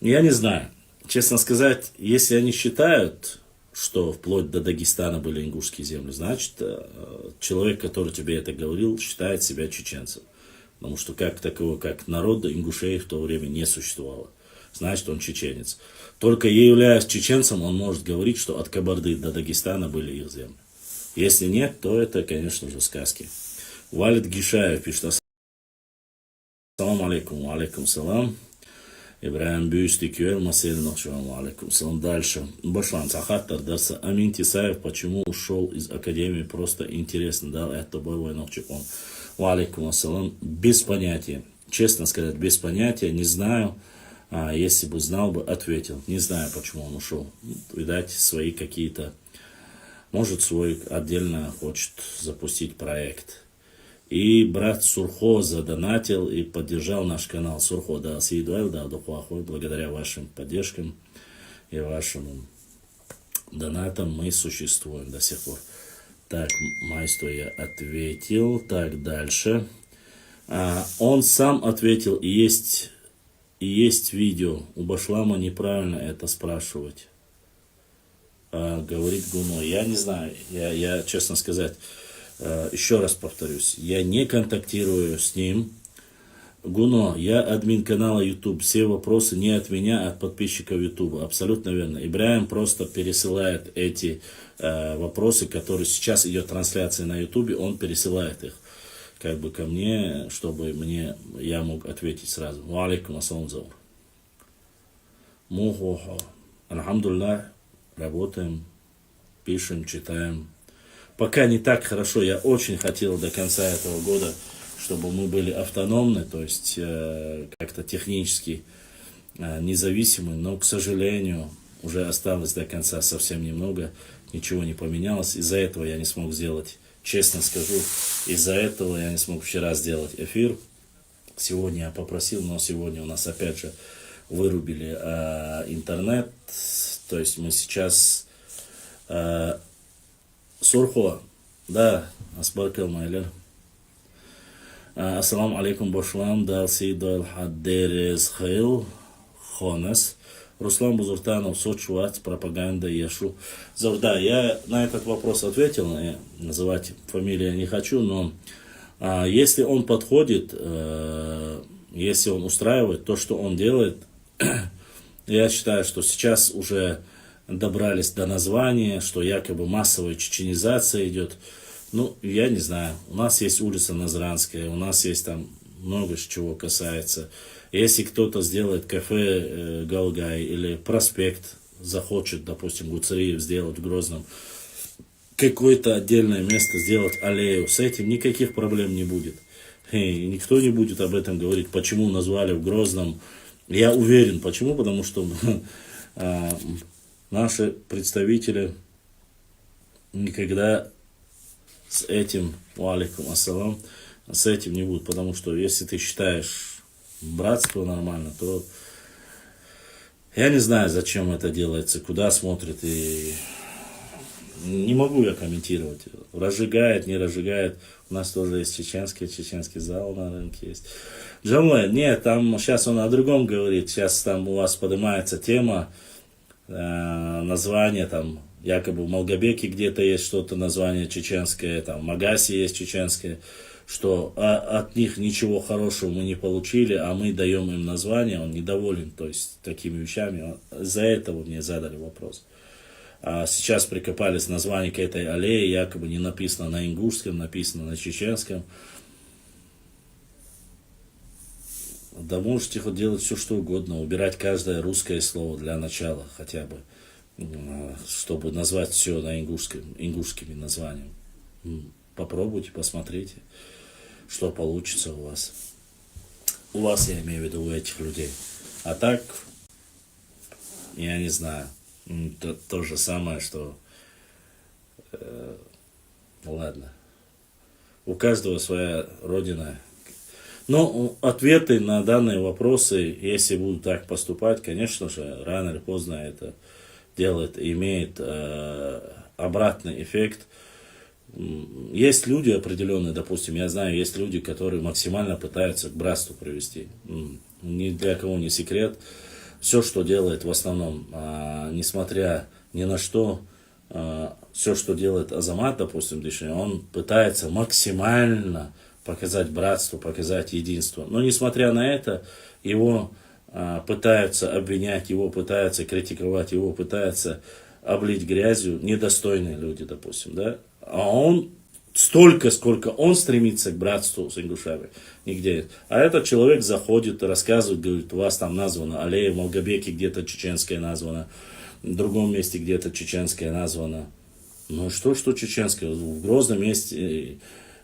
я не знаю. Честно сказать, если они считают, что вплоть до Дагестана были ингушские земли, значит, человек, который тебе это говорил, считает себя чеченцем. Потому что как такового, как народа, ингушей в то время не существовало. Значит, он чеченец. Только являясь чеченцем, он может говорить, что от Кабарды до Дагестана были их земли. Если нет, то это, конечно же, сказки. Валид Гишаев пишет: ассаламу алейкум, алейкум салам. Ибраим Бюсти Кюэль Масель Нахшевам алейкум салам. Дальше. Башлан Сахаттар Дарса. Амин Тисаев почему ушел из академии? Просто интересно, да, это боевой Нахчепон. Алейкум ассалам. Без понятия. Честно сказать, без понятия. Не знаю. Если бы знал бы, ответил. Не знаю, почему он ушел. Видать, свои какие-то... Может, свой отдельно хочет запустить проект. И брат Сурхо задонатил и поддержал наш канал. Сурхо, да, Сидуэль, да, Духуахой. Благодаря вашим поддержкам и вашим донатам мы существуем до сих пор. Так, Майсто я ответил. Так, дальше. Он сам ответил, и есть видео. У Башлама неправильно это спрашивать. Говорит Гуно. Я не знаю. Я честно сказать, еще раз повторюсь. Я не контактирую с ним. Гуно, я админ канала YouTube. Все вопросы не от меня, а от подписчиков YouTube. Абсолютно верно. Ибраим просто пересылает эти вопросы, которые сейчас идет трансляция на YouTube. Он пересылает их как бы ко мне, чтобы я мог ответить сразу. Ва алейкум ассалам заур. Мухо. Алхамдулилlah. Работаем, пишем, читаем. Пока не так хорошо. Я очень хотел до конца этого года, чтобы мы были автономны, то есть как-то технически независимы. Но, к сожалению, уже осталось до конца совсем немного. Ничего не поменялось. Из-за этого я не смог сделать, честно скажу, из-за этого я не смог вчера сделать эфир. Сегодня я попросил, но сегодня у нас опять же вырубили интернет. То есть мы сейчас... Сурхо, да, Асбаркал Майлер. Ассаламу алейкум Башлам, да, Сидуэль Хаддерез Хайл Хонес. Руслан Бузуртанов, Сочуват, пропаганда Яшу. Да, я на этот вопрос ответил, называть фамилию я не хочу, но если он подходит, если он устраивает то, что он делает, я считаю, что сейчас уже добрались до названия, что якобы массовая чеченизация идет. Ну, я не знаю. У нас есть улица Назранская, у нас есть там много чего касается. Если кто-то сделает кафе Галгай или проспект, захочет, допустим, Гуцериев сделать в Грозном, какое-то отдельное место, сделать аллею, с этим никаких проблем не будет. И никто не будет об этом говорить, почему назвали в Грозном. Я уверен, почему, потому что наши представители никогда с этим, валикум ассалам, с этим не будут, потому что если ты считаешь братство нормально, то я не знаю, зачем это делается, куда смотрят, и не могу я комментировать. Разжигает, не разжигает. У нас тоже есть чеченский зал на рынке есть. Джамле, нет, там сейчас он о другом говорит. Сейчас там у вас поднимается тема, название там, якобы в Малгобеке где-то есть что-то, название чеченское, там в Магасе есть чеченское, что от них ничего хорошего мы не получили, а мы даем им название, он недоволен, то есть такими вещами. Из-за этого мне задали вопрос. А сейчас прикопались название к этой аллее, якобы не написано на ингушском, написано на чеченском. Да можете хоть делать все, что угодно, убирать каждое русское слово для начала хотя бы, чтобы назвать все на ингушскими названиями. Попробуйте, посмотрите, что получится у вас. У вас, я имею в виду, у этих людей. А так, я не знаю. То же самое, что... ладно. У каждого своя родина. Но ответы на данные вопросы, если будут так поступать, конечно же, рано или поздно это делает, имеет обратный эффект. Есть люди определенные, допустим, я знаю, есть люди, которые максимально пытаются к братству привести. Ни для кого не секрет. Все, что делает в основном, несмотря ни на что, все, что делает Азамат, допустим, он пытается максимально показать братство, показать единство. Но несмотря на это, его пытаются обвинять, его пытаются критиковать, его пытаются облить грязью недостойные люди, допустим, да? А он столько, сколько он стремится к братству с ингушами, нигде нет. А этот человек заходит, рассказывает, говорит, у вас там названо аллея, в Малгобеке где-то чеченская названа, в другом месте где-то чеченская названа. Ну что чеченская? В Грозном месте,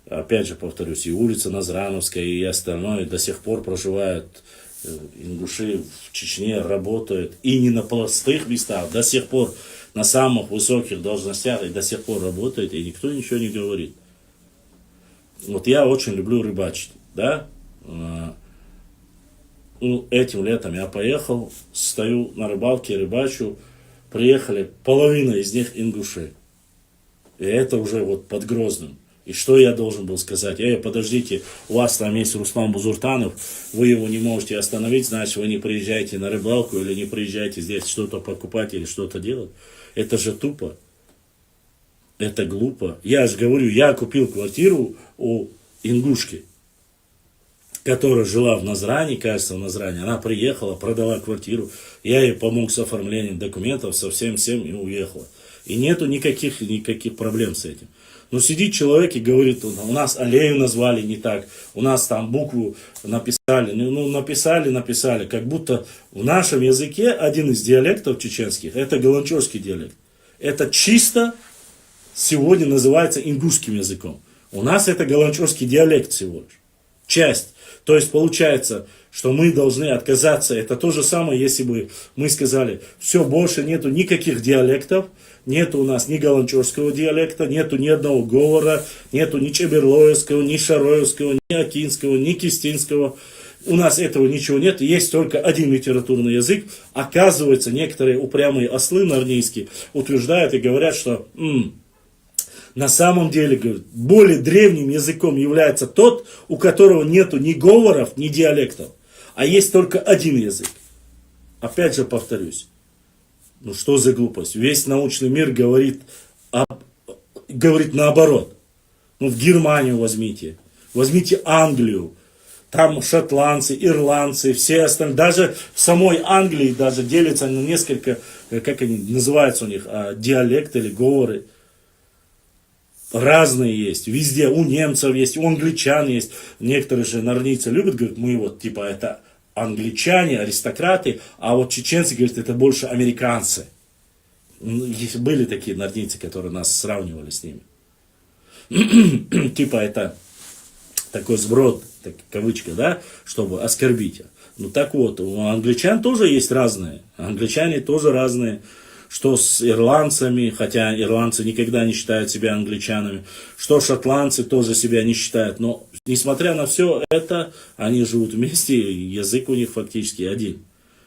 опять же повторюсь, и улица Назрановская, и остальное до сих пор проживают ингуши в Чечне, работают, и не на простых местах, до сих пор на самых высоких должностях, и до сих пор работает, и никто ничего не говорит. Вот я очень люблю рыбачить, да? Этим летом я поехал, стою на рыбалке, рыбачу, приехали, половина из них ингуши. И это уже вот под Грозным. И что я должен был сказать? Подождите, у вас там есть Руслан Бузуртанов, вы его не можете остановить, значит, вы не приезжаете на рыбалку или не приезжаете здесь что-то покупать или что-то делать. Это же тупо. Это глупо. Я же говорю, я купил квартиру у ингушки, которая жила в Назране, кажется, в Назране. Она приехала, продала квартиру. Я ей помог с оформлением документов, со всем и уехала. И нету никаких проблем с этим. Но сидит человек и говорит, у нас аллею назвали не так, у нас там букву написали. Написали, как будто в нашем языке один из диалектов чеченских, это галанчорский диалект. Это чисто сегодня называется ингушским языком. У нас это галанчорский диалект всего лишь. Часть. То есть получается, что мы должны отказаться. Это то же самое, если бы мы сказали, все, больше нету никаких диалектов, нету у нас ни галанчорского диалекта, нету ни одного говора, нету ни чеберлоевского, ни шароевского, ни акинского, ни кистинского. У нас этого ничего нет, есть только один литературный язык. Оказывается, некоторые упрямые ослы нарнийские утверждают и говорят, что на самом деле, говорят, более древним языком является тот, у которого нету ни говоров, ни диалектов, а есть только один язык. Опять же повторюсь, ну что за глупость? Весь научный мир говорит наоборот. Ну в Германию возьмите Англию, там шотландцы, ирландцы, все остальные, даже в самой Англии даже делятся на несколько, как они называются у них, диалекты или говоры. разные есть, везде, у немцев есть, у англичан есть. Некоторые же норвийцы любят, говорят, мы вот, типа, это англичане, аристократы, а вот чеченцы, говорят, это больше американцы. Были такие норвийцы, которые нас сравнивали с ними. Типа, это такой сброд, так, кавычка, да, чтобы оскорбить. Ну так вот, у англичан тоже есть разные. Англичане тоже разные. Что с ирландцами, хотя ирландцы никогда не считают себя англичанами. Что шотландцы тоже себя не считают. Но, несмотря на все это, они живут вместе, и язык у них фактически один.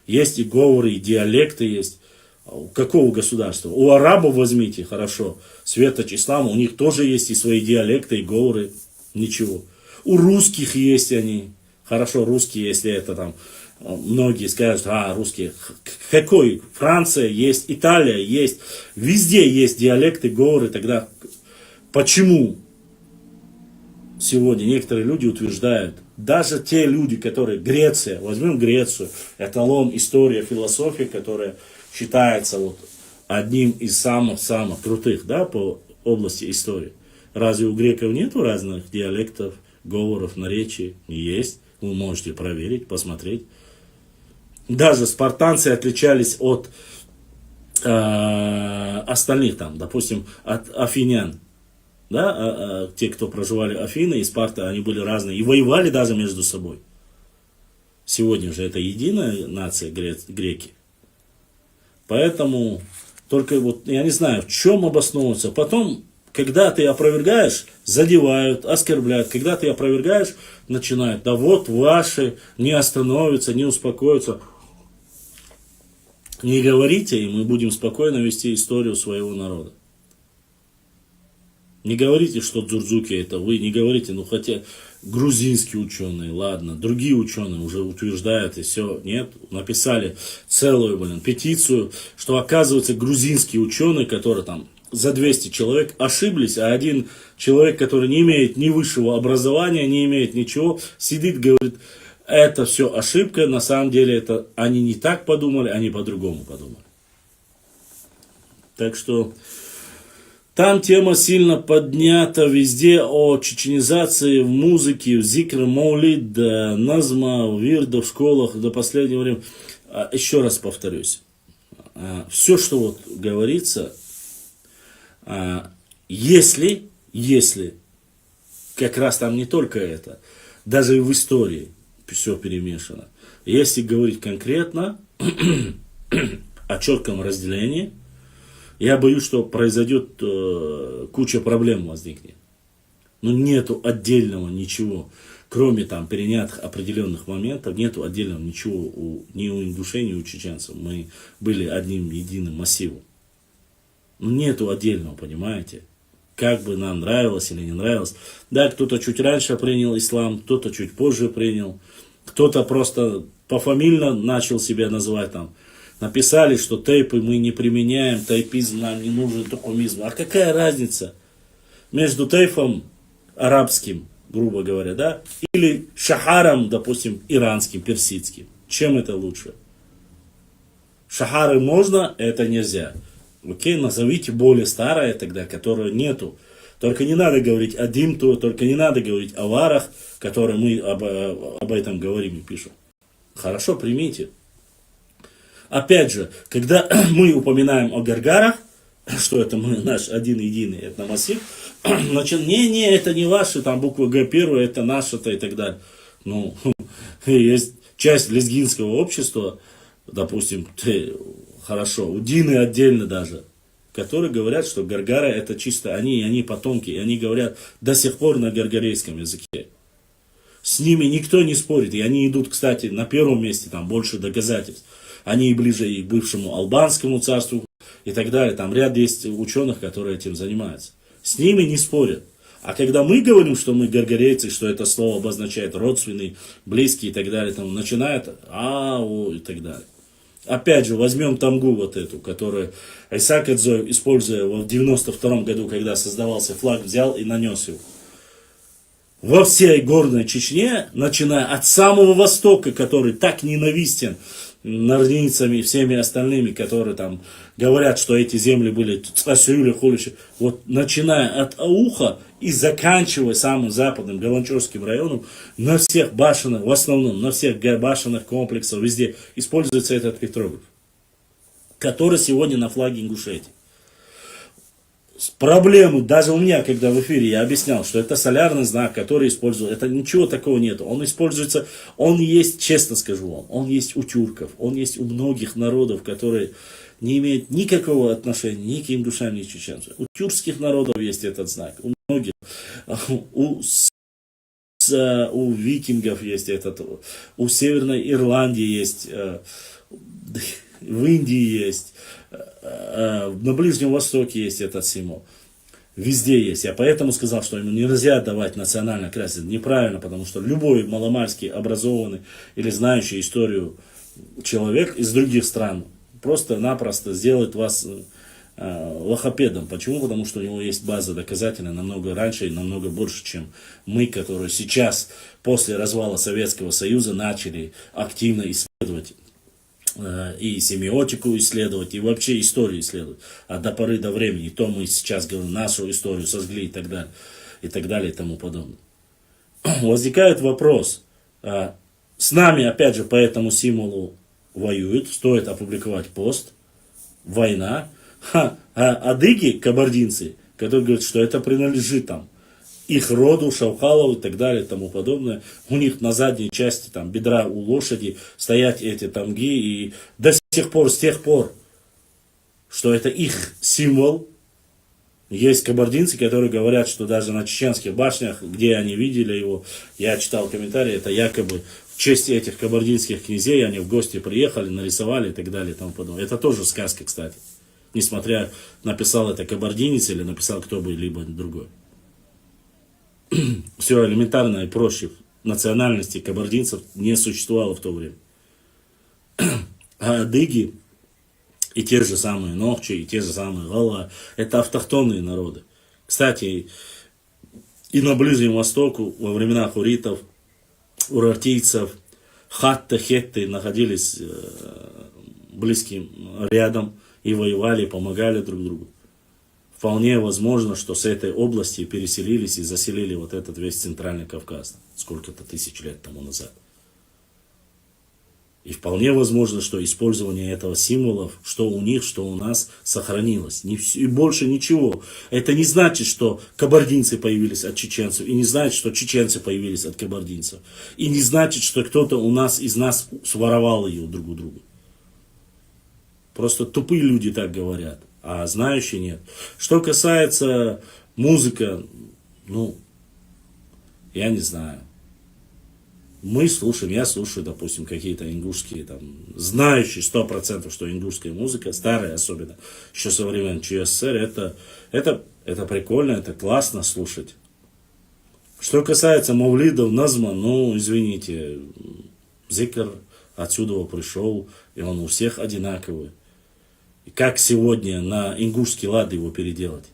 Есть и говоры, и диалекты есть. У какого государства? У арабов возьмите, хорошо, светоч ислама, у них тоже есть и свои диалекты, и говоры. Ничего. У русских есть они. Хорошо, русские, если это там, многие скажут, русские. Какой? Франция есть, Италия есть. Везде есть диалекты, говоры. Тогда почему сегодня некоторые люди утверждают, даже те люди, которые, Греция, возьмем Грецию, эталон, история, философия, которая считается вот одним из самых-самых крутых, да, по области истории. Разве у греков нету разных диалектов, говоров, наречий? Есть. Вы можете проверить, посмотреть. Даже спартанцы отличались от остальных, там, допустим, от афинян. Да? Те, кто проживали Афины и Спарта, они были разные. И воевали даже между собой. Сегодня же это единая нация, греки. Поэтому, только вот, я не знаю, в чем обосновываться. Потом, когда ты опровергаешь, задевают, оскорбляют. Когда ты опровергаешь, начинают, да вот ваши не остановятся, не успокоятся. Не говорите, и мы будем спокойно вести историю своего народа. Не говорите, что Дзурдзуки это вы, не говорите, ну хотя грузинские ученые, ладно, другие ученые уже утверждают и все, нет, написали целую, петицию, что оказывается грузинские ученые, которые там за 200 человек ошиблись, а один человек, который не имеет ни высшего образования, не имеет ничего, сидит, говорит, это все ошибка, на самом деле это они не так подумали, они по-другому подумали. Так что там тема сильно поднята везде о чеченизации в музыке, в зикр, маулид, назма, вирда в школах до последнего времени. Еще раз повторюсь. Все, что вот говорится, если, как раз там не только это, даже и в истории все перемешано. Если говорить конкретно о четком разделении, я боюсь, что произойдет куча проблем возникнет. Но нету отдельного ничего, кроме там перенятых определенных моментов, нету отдельного ничего ни у ингушей, ни у чеченцев. Мы были одним единым массивом. Но нету отдельного, понимаете? Как бы нам нравилось или не нравилось. Да, кто-то чуть раньше принял ислам, кто-то чуть позже принял. Кто-то просто пофамильно начал себя называть там. Написали, что тейпы мы не применяем, тайпизм нам не нужен, токумизм. А какая разница между тейфом арабским, грубо говоря, да, или шахаром, допустим, иранским, персидским? Чем это лучше? Шахары можно, это нельзя. Окей, назовите более старое тогда, которое нету. Только не надо говорить о димту, только не надо говорить о варах, которые мы об этом говорим и пишем. Хорошо, примите. Опять же, когда мы упоминаем о гаргарах, что это мы, наш один единый этномассив, значит, не, это не ваши, там буква Г первая, это наше-то и так далее. Ну, есть часть лезгинского общества, допустим, хорошо, удины отдельно даже, которые говорят, что гаргары это чисто они потомки, и они говорят до сих пор на гаргарейском языке. С ними никто не спорит, и они идут, кстати, на первом месте, там больше доказательств. Они и ближе и к бывшему албанскому царству и так далее. Там ряд есть ученых, которые этим занимаются. С ними не спорят. А когда мы говорим, что мы гаргарейцы, что это слово обозначает родственный, близкий и так далее, там начинает и так далее. Опять же, возьмем тамгу вот эту, которую Айсак Адзоев, используя в 92 году, когда создавался флаг, взял и нанес его. Во всей горной Чечне, начиная от самого востока, который так ненавистен нординцами и всеми остальными, которые там говорят, что эти земли были цасюли, хуличи, вот начиная от Ауха и заканчивая самым западным Галанчорским районом, на всех башенных, в основном на всех башенных комплексах, везде используется этот петрограф, который сегодня на флаге Ингушетии. Проблему, даже у меня, когда в эфире я объяснял, что это солярный знак, который используется, это ничего такого нет. Он используется, он есть, честно скажу вам, он есть у тюрков, он есть у многих народов, которые не имеют никакого отношения ни к ингушам, ни к чеченцам. У тюркских народов есть этот знак, у многих, у викингов есть этот, у Северной Ирландии есть, в Индии есть, на Ближнем Востоке есть этот символ. Везде есть. Я поэтому сказал, что ему нельзя давать национальный красный. Это неправильно, потому что любой маломальски образованный или знающий историю человек из других стран просто-напросто сделает вас лохопедом. Почему? Потому что у него есть база доказательная намного раньше и намного больше, чем мы, которые сейчас, после развала Советского Союза, начали активно исследовать и семиотику исследовать, и вообще историю исследовать. А до поры до времени, то мы сейчас говорим, нашу историю сожгли и так далее, и тому подобное. Возникает вопрос, с нами, опять же, по этому символу воюют, стоит опубликовать пост, война, а адыги, кабардинцы, которые говорят, что это принадлежит там их роду, Шаухалову и так далее и тому подобное. У них на задней части там бедра у лошади стоят эти тамги. И до сих пор, с тех пор, что это их символ, есть кабардинцы, которые говорят, что даже на чеченских башнях, где они видели его, я читал комментарии, это якобы в честь этих кабардинских князей, они в гости приехали, нарисовали и так далее и тому подобное. Это тоже сказка, кстати. Несмотря, написал это кабардинец или написал кто бы либо другой. Все элементарно и проще. Национальности кабардинцев не существовало в то время. А адыги и те же самые нохчи, и те же самые гала, это автохтонные народы. Кстати, и на Ближнем Востоке во времена хуритов, урартийцев, хатты, хетты находились близким рядом и воевали, и помогали друг другу. Вполне возможно, что с этой области переселились и заселили вот этот весь Центральный Кавказ, сколько-то тысяч лет тому назад. И вполне возможно, что использование этого символа, что у них, что у нас, сохранилось. И больше ничего. Это не значит, что кабардинцы появились от чеченцев, и не значит, что чеченцы появились от кабардинцев. И не значит, что кто-то из нас своровал ее друг у друга. Просто тупые люди так говорят. А знающие нет. Что касается музыки, я не знаю. Мы слушаем, я слушаю, допустим, какие-то ингушские, там, знающие 100%, что ингушская музыка, старая особенно, еще со времен ЧССР, это прикольно, это классно слушать. Что касается мавлидов, назма, извините, зикр отсюда пришел, и он у всех одинаковый. И как сегодня на ингушский лад его переделать?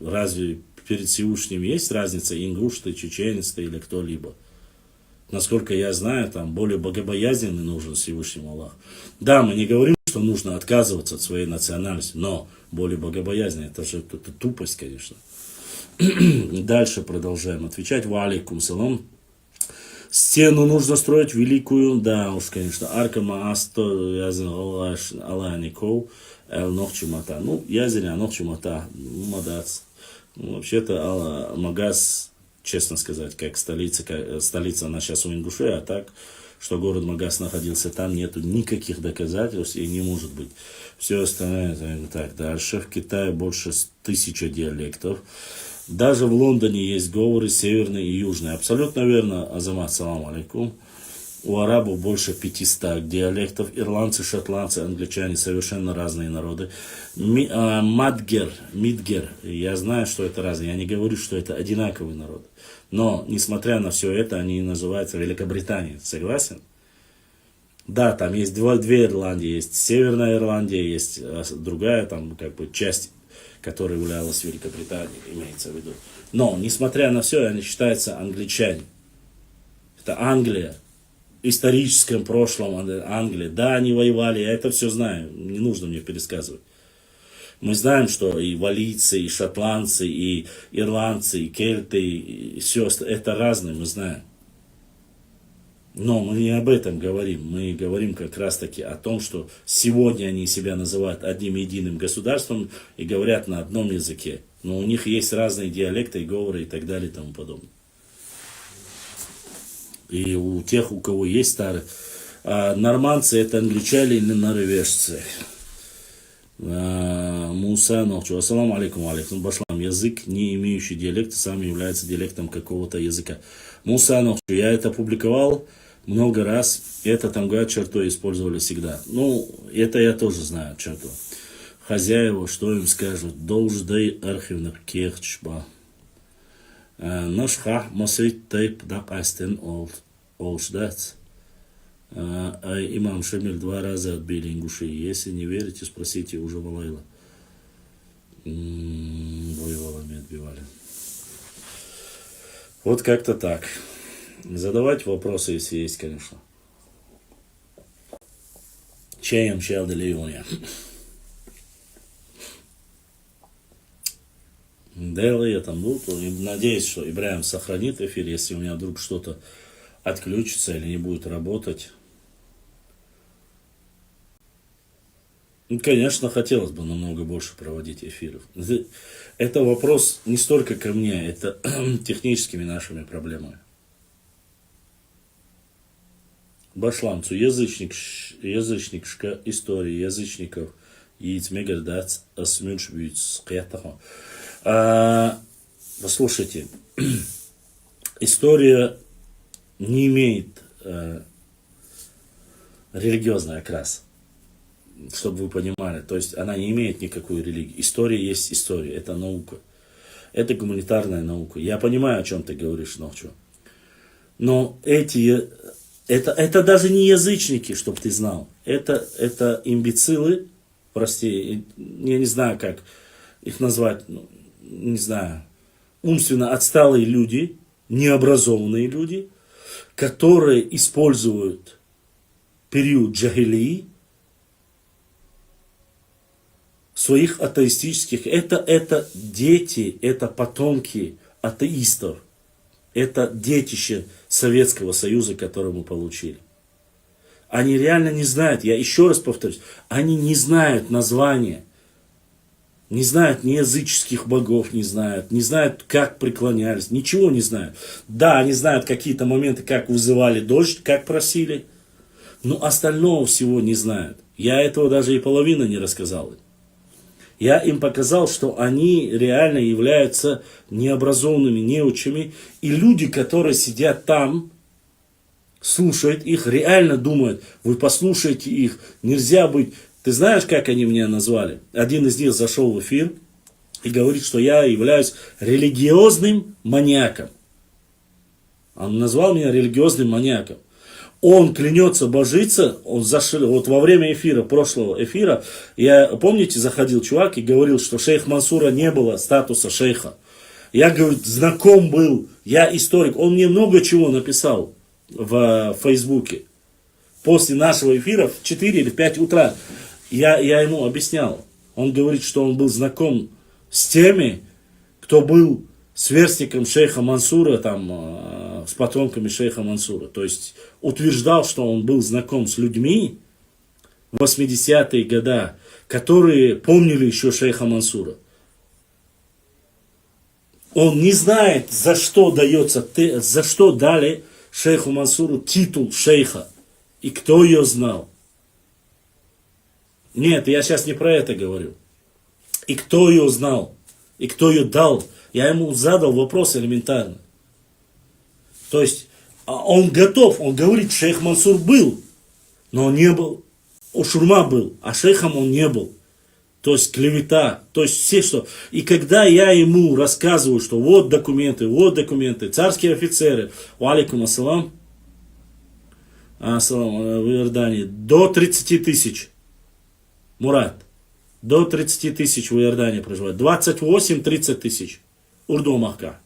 Разве перед Всевышним есть разница, ингуш ты, чеченец ты или кто-либо? Насколько я знаю, там более богобоязненный нужен Всевышнему Аллах. Да, мы не говорим, что нужно отказываться от своей национальности, но более богобоязненный, это же это тупость, конечно. Дальше продолжаем отвечать. Ва алейкум салам. Стену нужно строить великую, да уж, конечно, арка маасто, язен алаников, нохчумата. Язен нохчумата, мадац. Вообще-то Магаз, честно сказать, как столица она сейчас у Ингуши, а так, что город Магаз находился там, нету никаких доказательств и не может быть. Все остальное, так, дальше. В Китае больше 1000 диалектов. Даже в Лондоне есть говоры северные и южные. Абсолютно верно, Азамат, салам алейкум. У арабов больше 500 диалектов. Ирландцы, шотландцы, англичане совершенно разные народы. Мидгер, я знаю, что это разные. Я не говорю, что это одинаковый народ. Но, несмотря на все это, они называются Великобританией. Согласен? Да, там есть две Ирландии. Есть Северная Ирландия, есть другая там часть, которая являлась Великобританией, имеется в виду. Но, несмотря на все, они считаются англичане. Это Англия. историческом прошлом Англии. Да, они воевали, я это все знаю, не нужно мне пересказывать. Мы знаем, что и валийцы, и шотландцы, и ирландцы, и кельты, и все это разные, мы знаем. Но мы не об этом говорим. Мы говорим как раз таки о том, что сегодня они себя называют одним единым государством и говорят на одном языке. Но у них есть разные диалекты, говоры и так далее и тому подобное. И у тех, у кого есть старые. А нормандцы это англичане или норвежцы. Муса Нохчу. Ассаламу алейкум, алейкум. Башлам. Язык, не имеющий диалекта, сам является диалектом какого-то языка. Муса Нохчу. Я это публиковал много раз. Это там говорят, черту использовали всегда. Ну, это я тоже знаю, черту. Хозяева, что им скажут? Долждай архивных кехчба. Нашха масрит тайп дак астен олшдац. Имам Шамиль 2 раза отбили ингуши. Если не верите, спросите уже Валайла. Воевалами отбивали. Вот как-то так. Задавать вопросы, если есть, конечно. Чаем чал де Леония. Дело я там был, то надеюсь, что Ибраим сохранит эфир, если у меня вдруг что-то отключится или не будет работать. Ну, конечно, хотелось бы намного больше проводить эфиров. Это вопрос не столько ко мне, это техническими нашими проблемами. Башламцу, язычничка истории язычников, яйцмегардац, асмюншбюц, послушайте, история не имеет религиозный окрас, чтобы вы понимали. То есть она не имеет никакой религии. История есть история, это наука. Это гуманитарная наука. Я понимаю, о чем ты говоришь, Нохчу. Но это даже не язычники, чтобы ты знал. Это имбецилы, прости, я не знаю, как их назвать, не знаю, умственно отсталые люди, необразованные люди, которые используют период джахилии своих атеистических. Это дети, это потомки атеистов. Это детище Советского Союза, которое мы получили. Они реально не знают, я еще раз повторюсь, они не знают названия. Не знают ни языческих богов, не знают, как преклонялись, ничего не знают. Да, они знают какие-то моменты, как вызывали дождь, как просили, но остального всего не знают. Я этого даже и половины не рассказал. Я им показал, что они реально являются необразованными неучами, и люди, которые сидят там, слушают их, реально думают, вы послушайте их, нельзя быть... Ты знаешь, как они меня назвали? Один из них зашел в эфир и говорит, что я являюсь религиозным маньяком. Он назвал меня религиозным маньяком. Он клянется божиться, он зашел, вот во время эфира, прошлого эфира, помните, заходил чувак и говорил, что шейх Мансура не было статуса шейха. Я, говорит, знаком был, я историк. Он мне много чего написал в Фейсбуке. После нашего эфира в 4 или 5 утра я ему объяснял. Он говорит, что он был знаком с теми, кто был сверстником шейха Мансура, там, с потомками шейха Мансура. То есть утверждал, что он был знаком с людьми в 80-е годы, которые помнили еще шейха Мансура. Он не знает, за что дали шейху Мансуру титул шейха. И кто ее знал? Нет, я сейчас не про это говорю. И кто ее знал? И кто ее дал? Я ему задал вопрос элементарно. То есть, он готов, он говорит, шейх Мансур был, но он не был. Шурма был, а шейхом он не был. То есть, клевета, то есть, все что. И когда я ему рассказываю, что вот документы, царские офицеры, алейкум ассалам, в Иордании, до 30 тысяч. Мурат, до 30 тысяч в Иордании проживает. 28-30 тысяч. Урду Махка.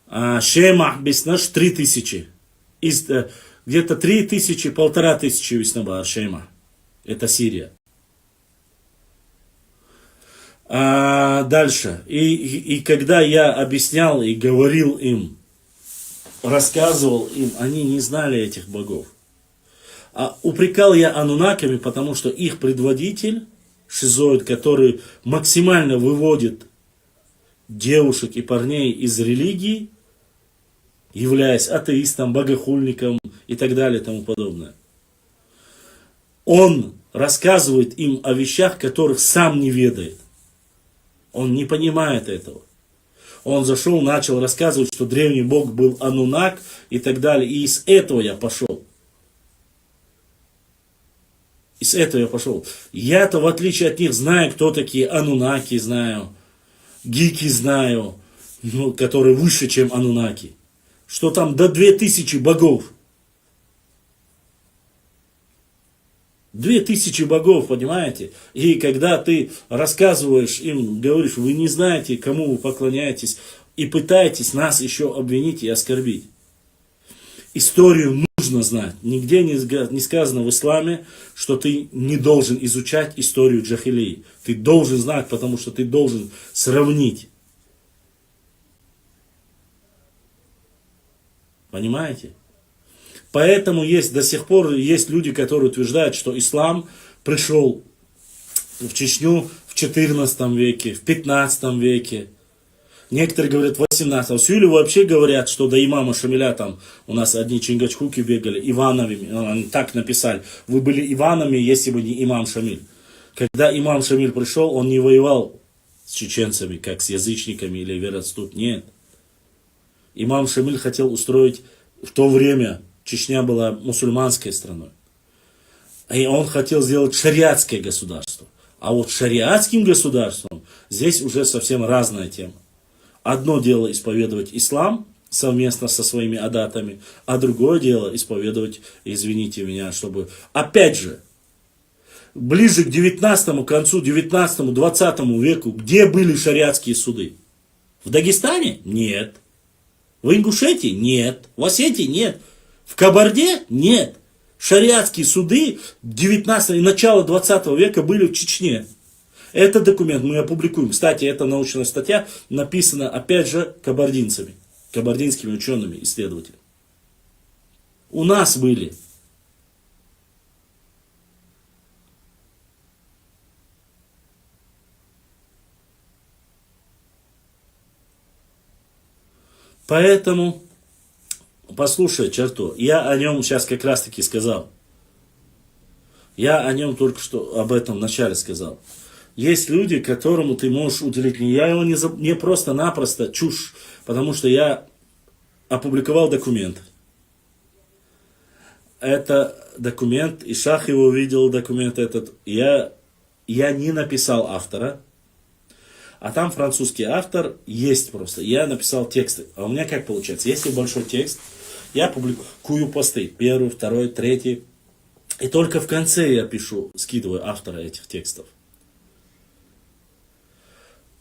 Шема беснаш 3000. Где-то 3000, 1500 веснова Шема. Это Сирия. Дальше. И когда я объяснял и говорил им, рассказывал им, они не знали этих богов. Упрекал я анунаками, потому что их предводитель, шизоид, который максимально выводит девушек и парней из религии, являясь атеистом, богохульником и так далее и тому подобное. Он рассказывает им о вещах, которых сам не ведает. Он не понимает этого. Он зашел, начал рассказывать, что древний бог был Анунак и так далее. И из этого я пошел. Из этого я пошел. Я-то, в отличие от них, знаю, кто такие Анунаки, знаю. Гики знаю, которые выше, чем Анунаки. Что там до 2000 богов. 2000 богов, понимаете? И когда ты рассказываешь им, говоришь, вы не знаете, кому вы поклоняетесь, и пытаетесь нас еще обвинить и оскорбить. Историю нужно знать. Нигде не сказано в исламе, что ты не должен изучать историю джахилии. Ты должен знать, потому что ты должен сравнить. Понимаете? Поэтому до сих пор есть люди, которые утверждают, что ислам пришел в Чечню в 14 веке, в 15 веке. Некоторые говорят в 18-м. Сюли вообще говорят, что до имама Шамиля там у нас одни чингачкуки бегали, Ивановыми. Они так написали. Вы были Иванами, если бы не имам Шамиль. Когда имам Шамиль пришел, он не воевал с чеченцами, как с язычниками или вероотступ. Нет. Имам Шамиль хотел устроить в то время, Чечня была мусульманской страной. И он хотел сделать шариатское государство. А вот шариатским государством здесь уже совсем разная тема. Одно дело исповедовать ислам совместно со своими адатами, а другое дело исповедовать, извините меня, чтобы, опять же, ближе к 19-му, к концу 19-му, 20 веку, где были шариатские суды? В Дагестане? Нет. В Ингушетии? Нет. В Осетии? Нет. В Кабарде? Нет. Шариатские суды 19 и начала 20 века были в Чечне. Этот документ мы опубликуем. Кстати, эта научная статья написана, опять же, кабардинцами, кабардинскими учеными, исследователями. У нас были. Поэтому, послушай, черту, я о нем сейчас как раз таки сказал. Я о нем только что об этом вначале сказал. Есть люди, которому ты можешь уделить. Я его не просто-напросто чушь, потому что я опубликовал документ. Это документ, и Шах его видел, документ этот. Я не написал автора, а там французский автор есть просто. Я написал тексты. А у меня как получается? Если большой текст, я публикую посты. Первый, второй, третий. И только в конце я пишу, скидываю автора этих текстов.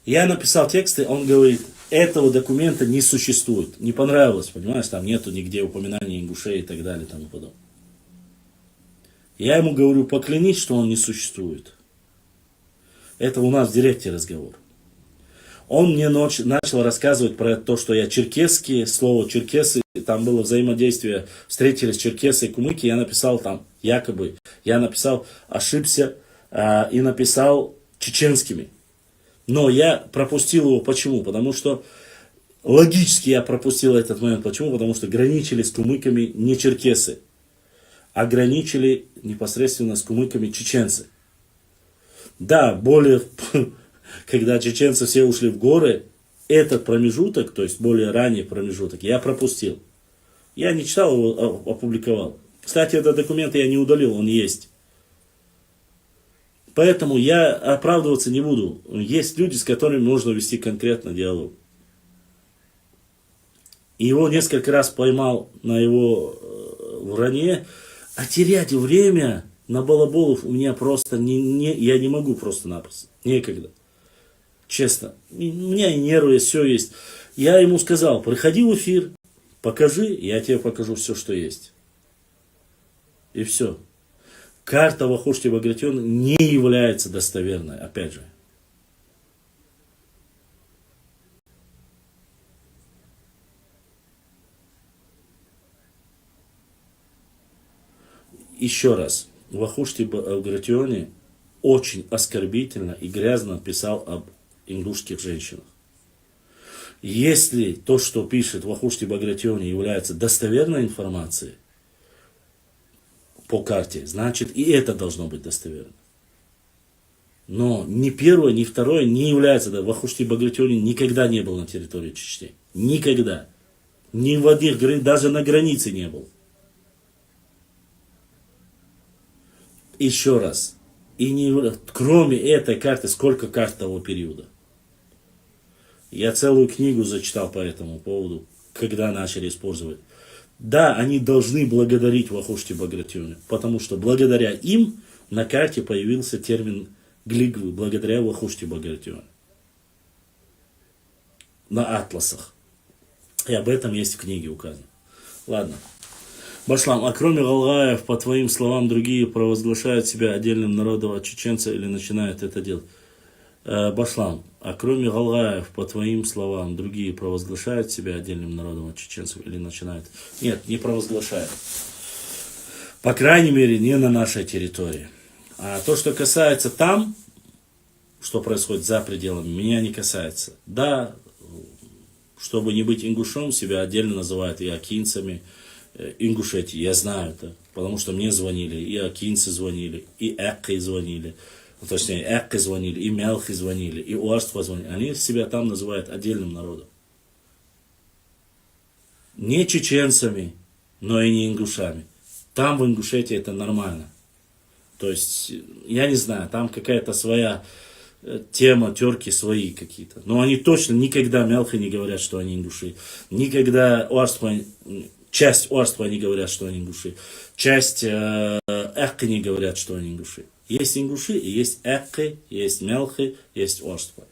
Я написал тексты, он говорит, этого документа не существует. Не понравилось, понимаешь, там нету нигде упоминания ингушей и так далее и тому подобное. Я ему говорю, поклянись, что он не существует. Это у нас в директе разговор. Он мне начал рассказывать про то, что я черкесский, слово черкесы, там было взаимодействие, встретились черкесы и кумыки, я написал там, якобы, ошибся и написал чеченскими. Но я пропустил его, почему? Потому что, логически я пропустил этот момент, почему? Потому что граничили с кумыками не черкесы, а граничили непосредственно с кумыками чеченцы. Да, когда чеченцы все ушли в горы, этот промежуток, то есть более ранний промежуток, я пропустил. Я не читал его, опубликовал. Кстати, этот документ я не удалил, он есть. Поэтому я оправдываться не буду. Есть люди, с которыми можно вести конкретно диалог. И его несколько раз поймал на его вранье. А терять время на балаболов у меня просто я не могу просто-напросто. Некогда. Честно. У меня и нервы, все есть. Я ему сказал, приходи в эфир, покажи, я тебе покажу все, что есть. И все. Карта Вахушти Багратиона не является достоверной, опять же. Еще раз, Вахушти Багратиони очень оскорбительно и грязно писал об ингушских женщинах. Если то, что пишет Вахушти Багратиони, является достоверной информацией по карте, значит и это должно быть достоверно. Но ни первое, ни второе не является. Да, Вахушти Багратиони никогда не был на территории Чечни. Никогда. Ни в одних, даже на границе не был. Еще раз. И не, кроме этой карты, сколько карт того периода? Я целую книгу зачитал по этому поводу, когда начали использовать. Да, они должны благодарить Вахушти Багратиони, потому что благодаря им на карте появился термин глигвы, благодаря Вахушти Багратиони. На атласах. И об этом есть в книге указано. Ладно. Башлам, а кроме Галгаев, по твоим словам, другие провозглашают себя отдельным народом от чеченца или начинают это делать? Башлам, а кроме Галгаев, по твоим словам, другие провозглашают себя отдельным народом от чеченцев или начинают? Нет, не провозглашают. По крайней мере, не на нашей территории. А то, что касается там, что происходит за пределами, меня не касается. Да, чтобы не быть ингушом, себя отдельно называют и акинцами, Ингушетии, я знаю это, потому что мне звонили, и акинцы звонили, и экки звонили, точнее, экки звонили, и мелхи звонили, и уарства звонили. Они себя там называют отдельным народом. Не чеченцами, но и не ингушами. Там в Ингушетии это нормально. То есть, я не знаю, там какая-то своя тема, терки свои какие-то. Но они точно никогда мелхи не говорят, что они ингуши. Никогда уарства... Часть орства они говорят, что они ингуши. Часть экки не говорят, что они ингуши. Есть ингуши, и есть экки, есть мелхи, есть орства.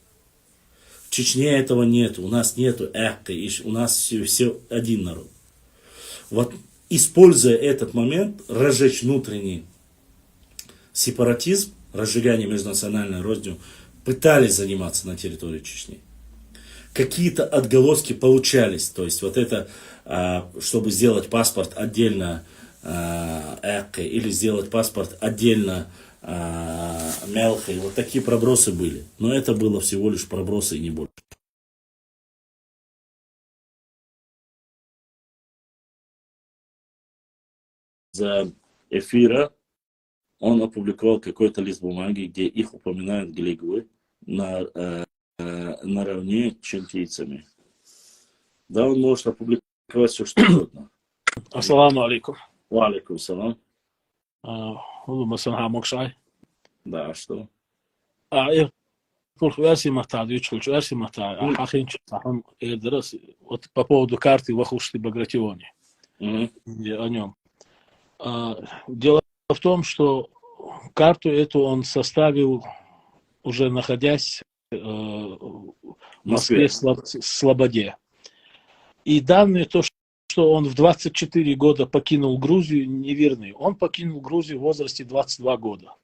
В Чечне этого нет. У нас нету экки. У нас все один народ. Вот используя этот момент, разжечь внутренний сепаратизм, разжигание межнациональной рознью, пытались заниматься на территории Чечни. Какие-то отголоски получались. То есть вот это, чтобы сделать паспорт отдельно экки или сделать паспорт отдельно мелхи, вот такие пробросы были. Но это было всего лишь пробросы и не больше. За эфира он опубликовал какой-то лист бумаги, где их упоминают глигвы наравне с чентийцами. Да, он может опубликовать все, что угодно. Ассаламу алейкум. Ва алейкум салам. Да, что? Вот по поводу карты Вахушти Багратиони. О нем. Дело в том, что карту эту он составил, уже находясь в Москве, Слободе. И данные, то, что он в 24 года покинул Грузию, неверны. Он покинул Грузию в возрасте 22 года.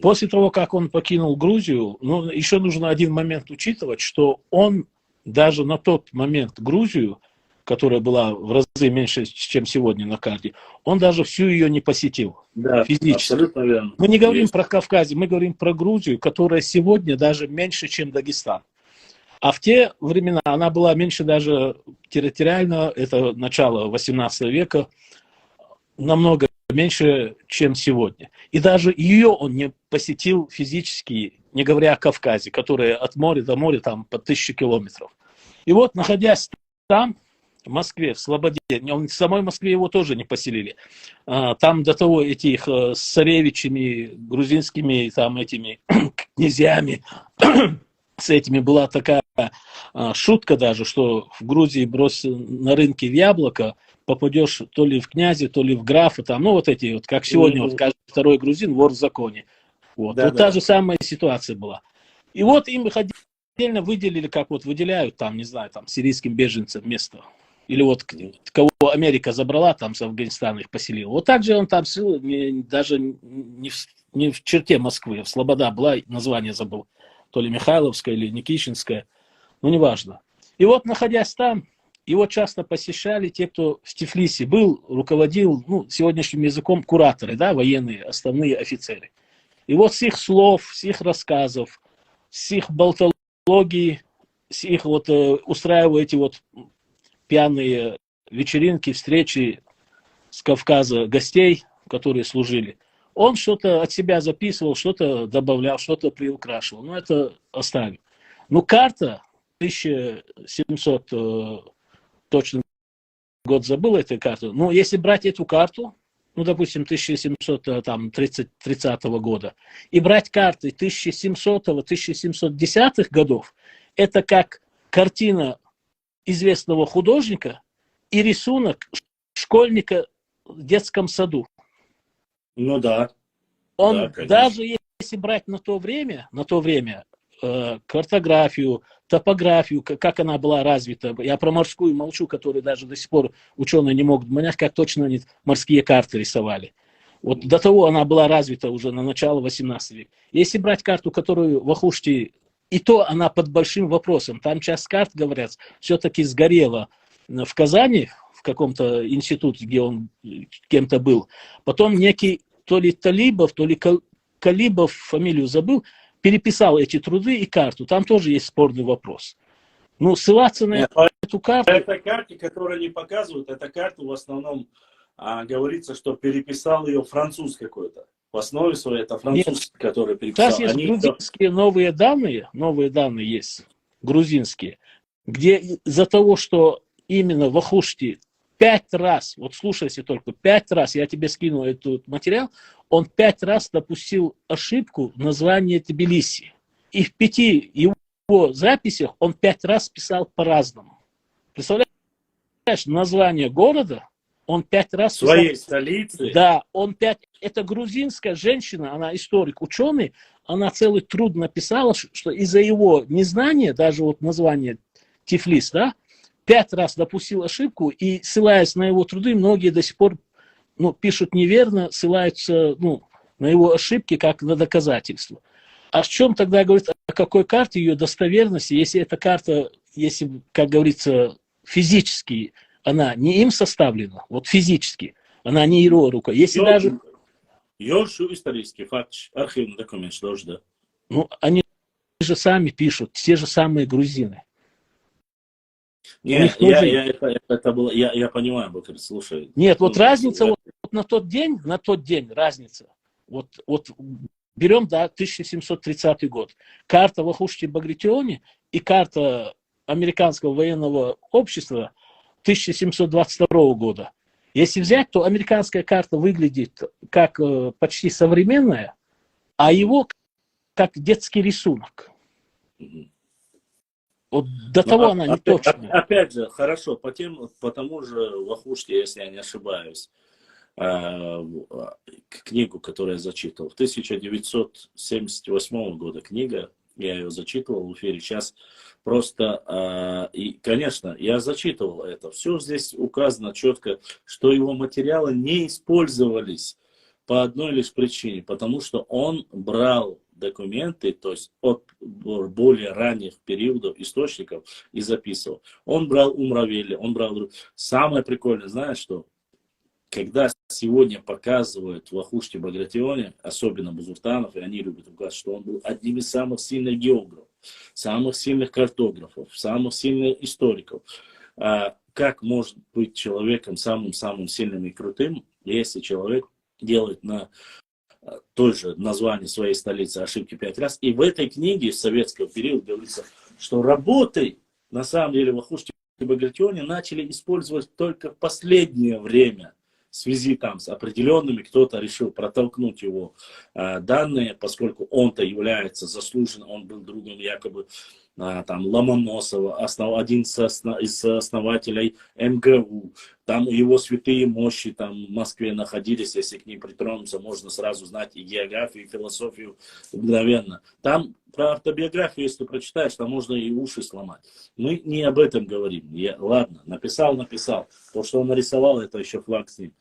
После того, как он покинул Грузию, ну, еще нужно один момент учитывать, что он даже на тот момент Грузию, которая была в разы меньше, чем сегодня на карте, он даже всю ее не посетил. Да, физически. Абсолютно верно. Мы не говорим про Кавказ, мы говорим про Грузию, которая сегодня даже меньше, чем Дагестан. А в те времена она была меньше даже территориально, это начало 18 века, намного меньше, чем сегодня. И даже ее он не посетил физически, не говоря о Кавказе, которая от моря до моря там по 1000 километров. И вот, находясь там, в Москве, в Слободе, в самой Москве его тоже не поселили. Там до того этих с царевичами, грузинскими там этими князьями, с этими была такая шутка даже, что в Грузии брось на рынке в яблоко, попадешь то ли в князя, то ли в графа, там, ну вот эти, вот, как сегодня, вот каждый второй грузин вор в законе. Вот, вот та же самая ситуация была. И вот им их отдельно выделили, как вот выделяют там, не знаю, там сирийским беженцам место. Или вот кого Америка забрала, там с Афганистана их поселила. Вот так же он там жил, даже не в черте Москвы, в Слобода была, название забыл. То ли Михайловская, или Никишинская, ну неважно. И вот, находясь там, его часто посещали те, кто в Тифлисе был, руководил, ну, сегодняшним языком кураторы, да, военные, основные офицеры. И вот с их слов, с их рассказов, с их болтологии, с их вот устраивая эти вот пьяные вечеринки, встречи с Кавказа гостей, которые служили, он что-то от себя записывал, что-то добавлял, что-то приукрашивал. Ну, это оставим. Ну, карта 1700, точно год забыл эту карту, но если брать эту карту, ну, допустим, 1730 года, и брать карты 1700-1710 годов, это как картина известного художника и рисунок школьника в детском саду. Ну да. Он Да, конечно. даже если брать на то время картографию, топографию, как она была развита. Я про морскую молчу, которую даже до сих пор ученые не могут понять, как точно они морские карты рисовали. Вот до того она была развита уже на начало 18 века. Если брать карту, которую Вахрушти, и то она под большим вопросом. Там часть карт, говорят, все-таки сгорела в Казани, в каком-то институте, где он кем-то был. Потом некий то ли Талибов, то ли Калибов, фамилию забыл, переписал эти труды и карту. Там тоже есть спорный вопрос. Ну, ссылаться на эту карту... Это карты, которые не показывают, это карту в основном говорится, что переписал ее француз какой-то. В основе своей это француз, который переписал. Сейчас есть грузинские новые данные есть, грузинские, где из-за того, что именно Вахрушти 5 раз, вот слушайся только, 5 раз, я тебе скину этот материал, он 5 раз допустил ошибку в названии Тбилиси. И в 5 его записях он 5 раз писал по-разному. Представляешь, название города он 5 раз писал. Своей столицы? Да, он 5... Это грузинская женщина, она историк, ученый, она целый труд написала, что из-за его незнания, даже вот название Тифлис, да, 5 раз допустил ошибку, и ссылаясь на его труды, многие до сих пор пишут неверно, ссылаются на его ошибки как на доказательство. А в чем тогда говорит, о какой карте, ее достоверности, если эта карта, если, как говорится, физически она не им составлена, вот физически, она не его рука. Если даже... Još исторический факт, архивный документ, что ж, да. Ну, они же сами пишут, те же самые грузины. Нет, я понимаю, Бакар, слушай. Нет, вот разница вот на тот день разница. Вот берем, да, 1730 год. Карта Вахрушти Багратиони и карта Американского военного общества 1722 года. Если взять, то американская карта выглядит как почти современная, а его как детский рисунок. Вот до того она не точная. Опять же, хорошо, по тому же Вахрушти, если я не ошибаюсь, книгу, которую я зачитывал, 1978 года книга, я ее зачитывал в эфире, сейчас просто, и, конечно, я зачитывал это, все здесь указано четко, что его материалы не использовались по одной лишь причине, потому что он брал документы, то есть от более ранних периодов, источников и записывал. Он брал Умравели, он брал... Самое прикольное, знаешь что? Когда сегодня показывают Вахрушти Багратиони, особенно Бузуртанов, и они любят указать, что он был одним из самых сильных географов, самых сильных картографов, самых сильных историков. Как может быть человеком самым-самым сильным и крутым, если человек делает на той же названии своей столицы ошибки 5 раз. И в этой книге советского периода говорится, что работы, на самом деле, Вахрушти Багратиони начали использовать только в последнее время. В связи там с определенными, кто-то решил протолкнуть его данные, поскольку он-то является заслуженным, он был другом якобы там Ломоносова, один из основателей МГУ, там его святые мощи там в Москве находились, если к ним притронуться, можно сразу знать и географию, и философию мгновенно. Там про автобиографию, если прочитаешь, там можно и уши сломать. Мы не об этом говорим. Ладно, написал. То, что он нарисовал, это еще флаг с ним.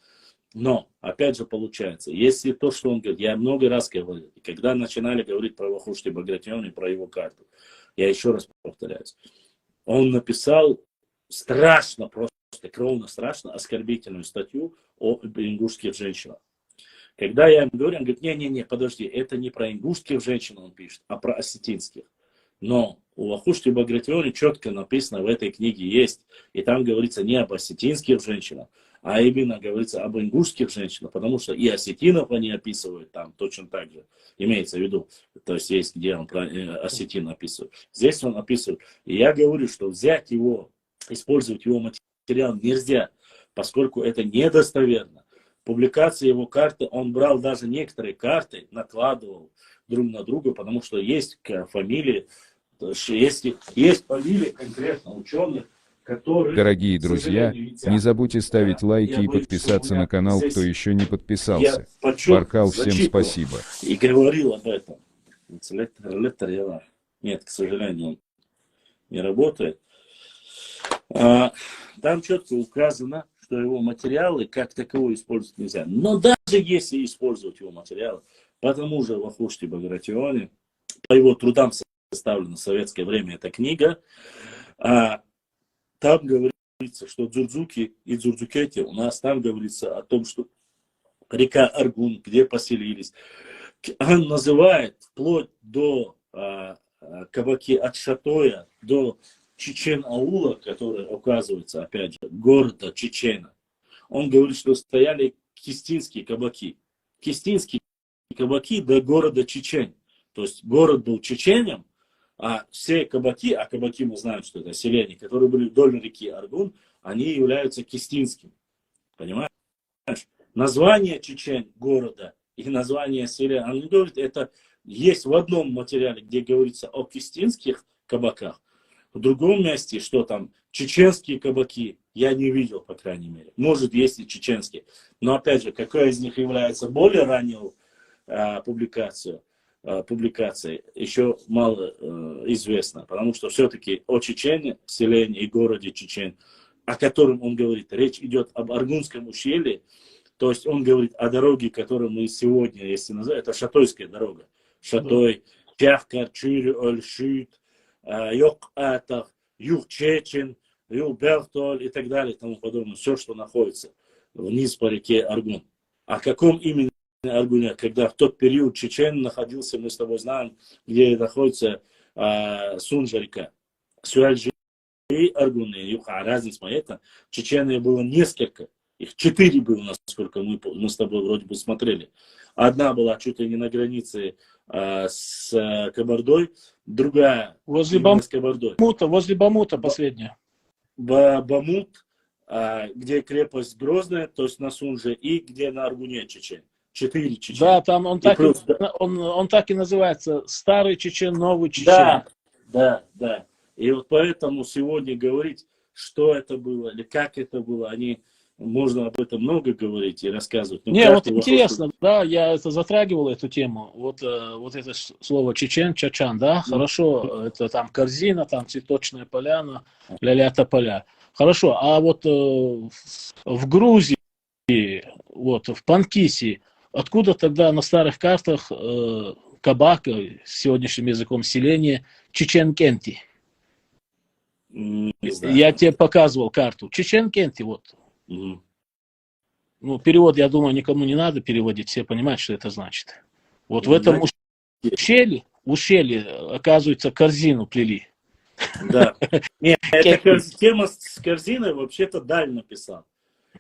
Но, опять же, получается, если то, что он говорит, я много раз говорил, когда начинали говорить про Вахрушти Багратион и про его карту, я еще раз повторяюсь, он написал страшно, просто кровно страшно оскорбительную статью о ингушских женщинах. Когда я им говорю, он говорит, не, подожди, это не про ингушских женщин он пишет, а про осетинских. Но у Вахрушти Багратионе четко написано в этой книге есть, и там говорится не об осетинских женщинах, а именно говорится об ингушских женщинах, потому что и осетинов они описывают там точно так же, имеется в виду, то есть есть где он про осетин описывает. Здесь он описывает. И я говорю, что взять его, использовать его материал нельзя, поскольку это недостоверно. Публикация его карты, он брал даже некоторые карты, накладывал друг на друга, потому что есть фамилии, есть фамилии конкретно ученых, которые... Дорогие друзья, не забудьте ставить лайки и подписаться на канал, кто еще не подписался. Баркал, всем спасибо. И говорил об этом. Нет, к сожалению, он не работает. Там четко указано, что его материалы как таковые использовать нельзя. Но даже если использовать его материалы, по тому же Вахрушти Багратионе, по его трудам составлена в советское время эта книга, там говорится, что Дзурдзуки и Дзурдзукети, у нас там говорится о том, что река Аргун, где поселились. Он называет вплоть до Кабаки от Шатоя, до Чечен-Аула, который оказывается, опять же, города Чечена. Он говорит, что стояли кистинские кабаки. Кистинские кабаки до города Чечень. То есть город был Чеченем, а все кабаки, а кабаки мы знаем, что это селения, которые были вдоль реки Аргун, они являются кистинскими. Понимаешь? Название Чечень города и название селения, он говорит, это есть в одном материале, где говорится о кистинских кабаках. В другом месте, что там, чеченские кабаки, я не видел, по крайней мере. Может, есть и чеченские. Но, опять же, какая из них является более ранней публикацией, еще мало известно. Потому что все-таки о Чечне, селении и городе Чечен, о котором он говорит, речь идет об Аргунском ущелье. То есть он говорит о дороге, которую мы сегодня, если называем, это Шатойская дорога. Шатой, Тяхкар, Чили, Ольшит, Йок-Атах, Юг-Чечен, Юг-Бертоль и так далее и тому подобное. Все, что находится вниз по реке Аргун. О каком именно Аргуне? Когда в тот период Чечен находился, мы с тобой знаем, где находится Сунжа река. Сюальджи и Аргуны. Разница это. Чечения было несколько. Их 4 было, насколько мы с тобой вроде бы смотрели. Одна была чуть ли не на границе с Кабардой, другая возле Бамута, возле Бамута последняя. Бамут, где крепость Грозная, то есть на Сунже, и где на Аргуне Чечен. 4 Чечен. Да, там он так и называется. Старый Чечен, новый Чечен. Да. И вот поэтому сегодня говорить, что это было или как это было, можно об этом много говорить и рассказывать. Не, вот интересно, да, я затрагивал эту тему. Вот это слово чечен, чачан, да, хорошо, это там корзина, там цветочная поляна, ля-ля тополя. Хорошо, а вот в Грузии, вот в Панкисе, откуда тогда на старых картах кабак, с сегодняшним языком селения, Чечен-Кенти? Я тебе показывал карту. Чечен-Кенти, вот. Ну, перевод, я думаю, никому не надо переводить, все понимают, что это значит. Вот в этом ушелье, оказывается, корзину плели. Да. Нет, эта тема с корзиной вообще-то Даль написал.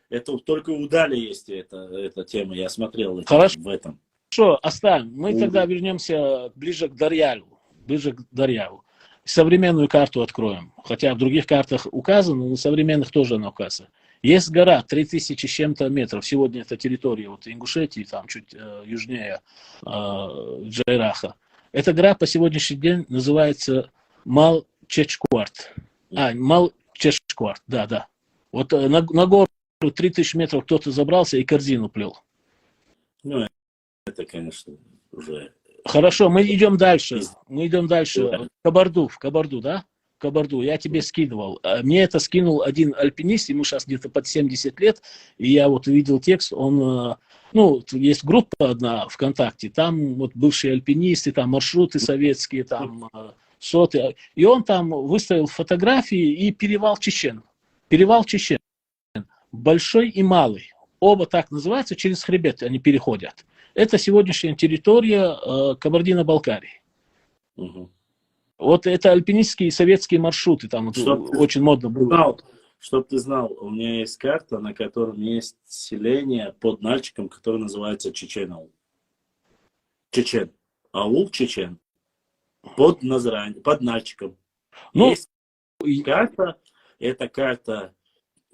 Это только у Дали есть эта тема, я смотрел в этом. Хорошо, оставим. Мы тогда вернемся ближе к Дарьяву. Современную карту откроем. Хотя в других картах указано, но в современных тоже она указана. Есть гора, 3000 с чем-то метров. Сегодня это территория вот, Ингушетии, там чуть южнее Джайраха. Эта гора по сегодняшний день называется Мал-Чечкуарт. Мал-Чечкуарт, да. Вот на гору 3000 метров кто-то забрался и корзину плел. Ну, это, конечно, уже Хорошо, мы идем дальше. Из- Мы идем дальше. Да. В Кабарду, да? В Кабарду. Я тебе скидывал. Мне это скинул один альпинист, ему сейчас где-то под 70 лет, и я вот увидел текст, он, ну, есть группа одна ВКонтакте, там вот бывшие альпинисты, там маршруты советские, там соты, и он там выставил фотографии и перевал Чечен. Перевал Чечен. Большой и малый. Оба так называются, через хребет они переходят. Это сегодняшняя территория Кабардино-Балкарии. Мгм. Вот это альпинистские советские маршруты, там вот Чтоб ты очень модно было. Чтоб ты знал, у меня есть карта, на котором есть селение под Нальчиком, которое называется Чечен-Аул. Чечен. Аул Чечен. Под под Нальчиком. Ну, Есть карта, это карта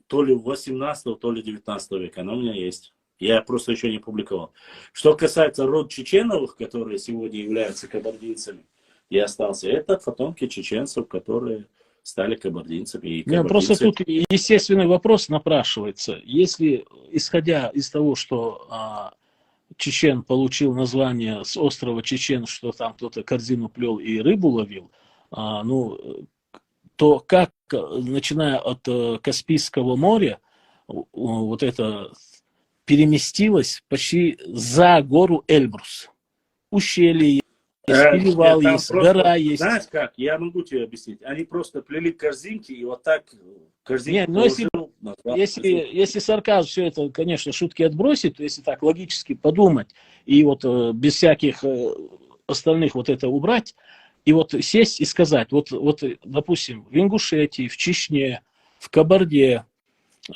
то ли 18 то ли 19 века, она у меня есть. Я просто еще не публиковал. Что касается род чеченовых, которые сегодня являются кабардинцами, я остался, это потомки чеченцев, которые стали кабардинцами. И не, просто кабардинцы... тут естественный вопрос напрашивается. Если, исходя из того, что Чечен получил название с острова Чечен, что там кто-то корзину плел и рыбу ловил, ну, то как, начиная от Каспийского моря, вот это переместилось почти за гору Эльбрус. Ущелье есть, перевал Там есть, просто, гора есть. знаешь как, я могу тебе объяснить. Они просто плели корзинки и вот так корзинку Не, ну если, положил, назвал если, корзинку. если сарказм все это, конечно, шутки отбросит, то если так логически подумать и вот без всяких остальных вот это убрать, и вот сесть и сказать, вот, допустим, в Ингушетии, в Чечне, в Кабарде,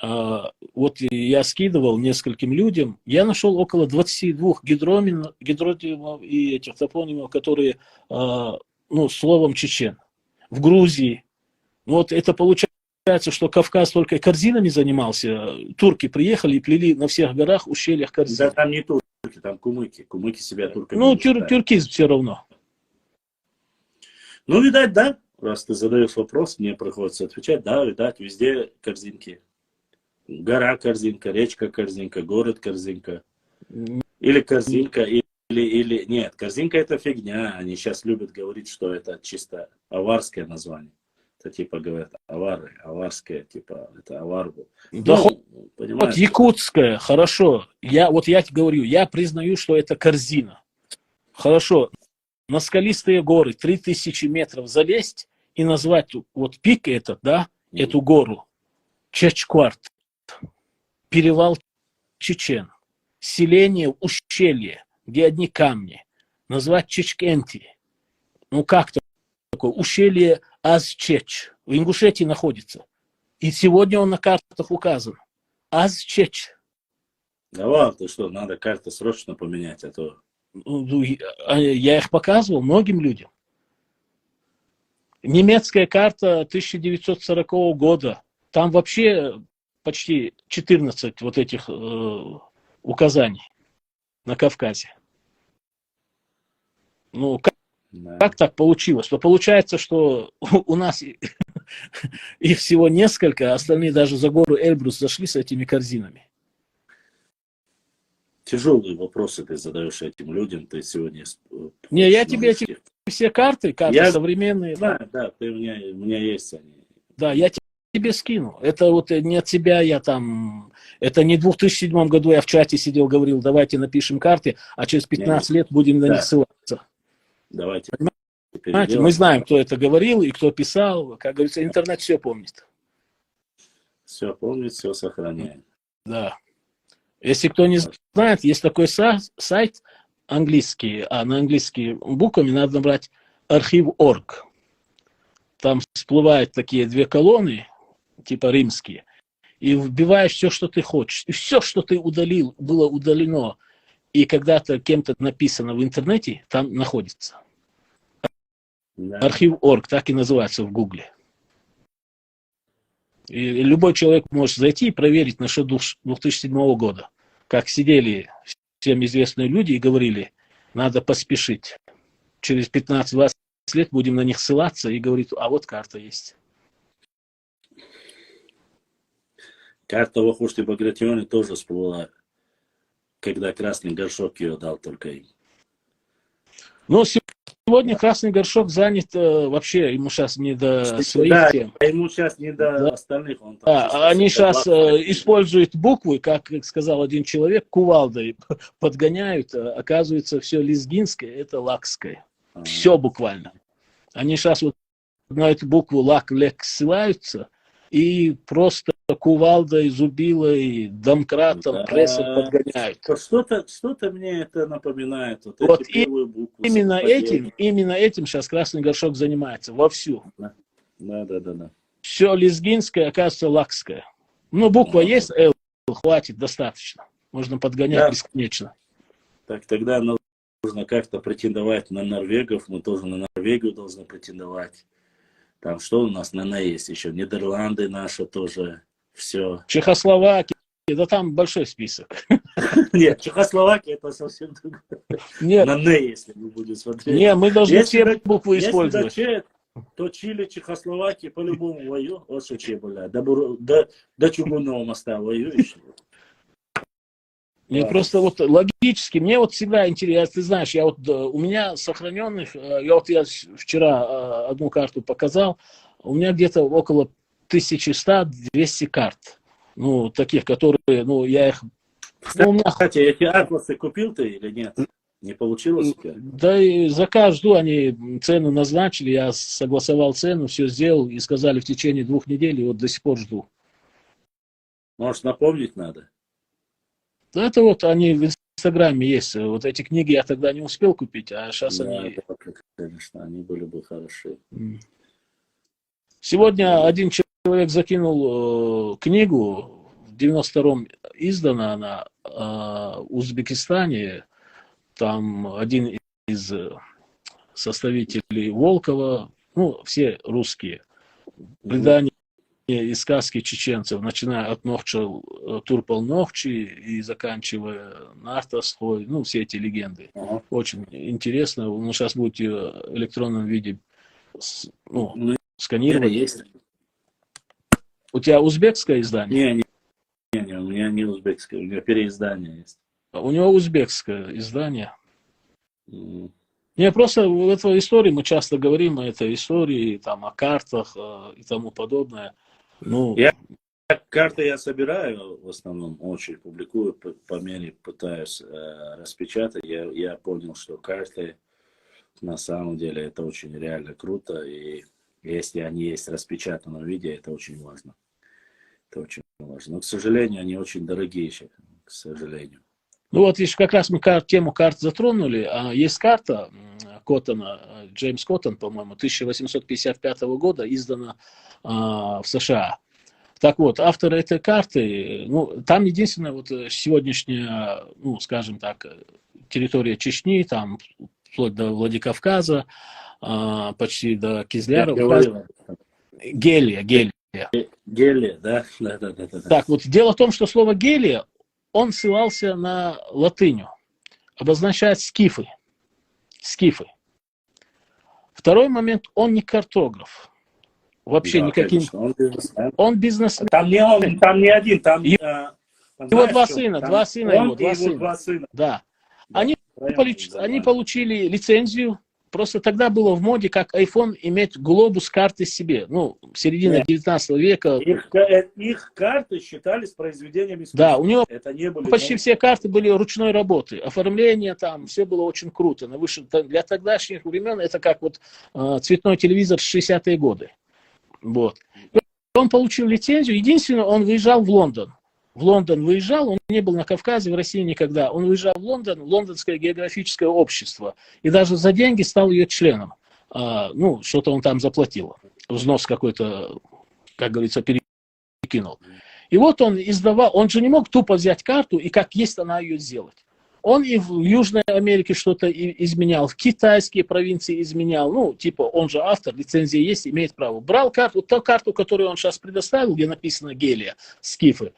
вот я скидывал нескольким людям, я нашел около 22 гидронимов и этих топонимов, которые, ну, словом чечен. В Грузии. Вот это получается, что Кавказ только корзинами занимался. Турки приехали и плели на всех горах, ущельях Да корзины. там не турки, там кумыки. Кумыки себя турками Ну, не считают. тюркизм все равно. Ну, видать, да. Раз ты задаешь вопрос, мне приходится отвечать. Да, видать, везде корзинки. Гора корзинка, речка корзинка, город корзинка. Или корзинка, или... Нет, корзинка это фигня. Они сейчас любят говорить, что это чисто аварское название. Это типа говорят авары, аварское, типа это аваргу. Да Ну, хоть понимаешь? якутская, хорошо. Вот я тебе говорю, я признаю, что это корзина. Хорошо. На скалистые горы 3000 метров залезть и назвать вот пик этот, да, эту гору, Чечкварт, перевал Чечен, селение ущелье, где одни камни, назвать Чечкенти. Ну как такое? Ущелье Азчеч в Ингушетии находится. И сегодня он на картах указан. Азчеч. Давай, ты что, надо карты срочно поменять, а то... Ну, я их показывал многим людям. Немецкая карта 1940 года. Там вообще почти 14 вот этих указаний на Кавказе. Ну, Да. как так получилось? То получается, что у нас их всего несколько, а остальные даже за гору Эльбрус зашли с этими корзинами. Тяжелые вопросы ты задаешь этим людям, ты сегодня... Не, я тебе эти все карты Я современные. знаю, да, ты у меня есть они. Да, я тебе скину. Это вот не от себя я там... Это не в 2007 году я в чате сидел, говорил, давайте напишем карты, а через 15 лет будем на них ссылаться. Давайте. Понимаете, мы знаем, кто это говорил и кто писал. Как говорится, интернет все помнит. Все помнит, все сохраняет. Да. Если кто не знает, есть такой сайт английский, а на английские буквами надо набрать архив.орг. Там всплывают такие две колонны, типа римские, и вбиваешь все, что ты хочешь. И все, что ты удалил, было удалено, и когда-то кем-то написано в интернете, там находится. Да. Архив.орг, так и называется в Гугле. И любой человек может зайти и проверить насчет 2007 года. Как сидели всем известные люди и говорили, надо поспешить. Через 15-20 лет будем на них ссылаться и говорить, а вот карта есть. Карта в Охуште Багратионе тоже всплыла, когда Красный Горшок ее дал только им. Но сегодня красный горшок занят вообще, ему сейчас не до своих Да, тем. ему сейчас не до Да. остальных. Он там чувствует Они себя сейчас главным. используют буквы, как сказал один человек, кувалдой подгоняют. Оказывается, все лезгинское, это лакское. Все буквально. Они сейчас вот на эту букву лак-лек ссылаются и просто кувалдой, зубилой, домкратом, Да. прессом подгоняют. Что-то мне это напоминает. Вот Вот эти первые буквы. именно совпадения. этим сейчас красный горшок занимается вовсю. Да. Все лезгинское, оказывается, лакское. Ну, буква есть, L, хватит, достаточно. Можно подгонять Да. бесконечно. Так тогда нужно как-то претендовать на норвегов. Мы тоже на Норвегию должны претендовать. Там что у нас на есть еще? Нидерланды наши тоже. Все. Чехословакия, да там большой список. Нет, Чехословакия это совсем другое. Нет, На «не», если мы будем смотреть. не, мы должны Если все на- буквы если использовать. на «че», то Чили, Чехословакия по-любому воюют. Вот что че, бля. До Чугунного моста воюешь. Мне Да. просто вот логически, мне вот всегда интересно, ты знаешь, я вот, у меня сохраненных, я вчера одну карту показал, у меня где-то около 1100-200 карт. Ну, таких, которые, ну, я их... Ну, у меня, Кстати, эти атласы купил ты или нет? Не получилось у тебя? да и заказ жду, они цену назначили, я согласовал цену, все сделал, и сказали в течение 2 недель, и вот до сих пор жду. Может, напомнить надо? Это вот они в Инстаграме есть, вот эти книги я тогда не успел купить, а сейчас Да, они... да, конечно, они были бы хороши. Сегодня один человек закинул книгу, в 92-м издана она, в Узбекистане, там один из составителей Волкова, ну, все русские, предания и сказки чеченцев, начиная от Нохча Турпал Нохчи и заканчивая Нартасхой, ну, все эти легенды. Ага. Очень интересно, ну, сейчас будет в электронном виде ну, Ну, сканировать. есть. У тебя узбекское издание? Не, у меня не узбекское, у меня переиздание есть. У него узбекское издание. М. Не, просто в этой истории мы часто говорим о этой истории, там, о картах и тому подобное. Ну, Карты я собираю, в основном очень публикую, по мере пытаюсь распечатать. Я понял, что карты на самом деле это очень реально круто. И если они есть в распечатанном виде, это очень важно. Это очень важно. Но, к сожалению, они очень дорогие еще, к сожалению. ну вот еще как раз мы тему карт затронули. Есть карта Коттона, Джеймс Коттон, по-моему, 1855 года, издана в США. Так вот, авторы этой карты, ну, там единственная вот сегодняшняя, ну, скажем так, территория Чечни, там вплоть до Владикавказа, почти до Я Кизляров. говорил. Гелия. Гелия, да? Да. Так, вот дело в том, что слово гелия, он ссылался на латыню, обозначает скифы. Скифы. Второй момент, он не картограф. Вообще Да, никаким. конечно, он бизнесмен. Он бизнесмен. Там не один, там... Его знаешь, два что? сына, Там два сына он его, и два его сына. два сына. Да. Да, Они вдвоем получили лицензию. Просто тогда было в моде, как iPhone, иметь глобус карты себе. Ну, середина Нет. 19 века. Их карты считались произведениями искусства. Да, у него Это не были... почти все карты были ручной работы. Оформление там, все было очень круто. Для тогдашних времен это как вот цветной телевизор в 60-е годы. Вот. Он получил лицензию. Единственное, он выезжал в Лондон. В Лондон выезжал, он не был на Кавказе, в России никогда. Он выезжал в Лондон, в Лондонское географическое общество. И даже за деньги стал ее членом. Ну, что-то он там заплатил. Взнос какой-то, как говорится, перекинул. И вот он издавал, он же не мог тупо взять карту и как есть она ее сделать. Он и в Южной Америке что-то изменял, в китайские провинции изменял. Ну, типа, он же автор, лицензия есть, имеет право. Брал карту, вот ту карту, которую он сейчас предоставил, где написано Гелия, скифы.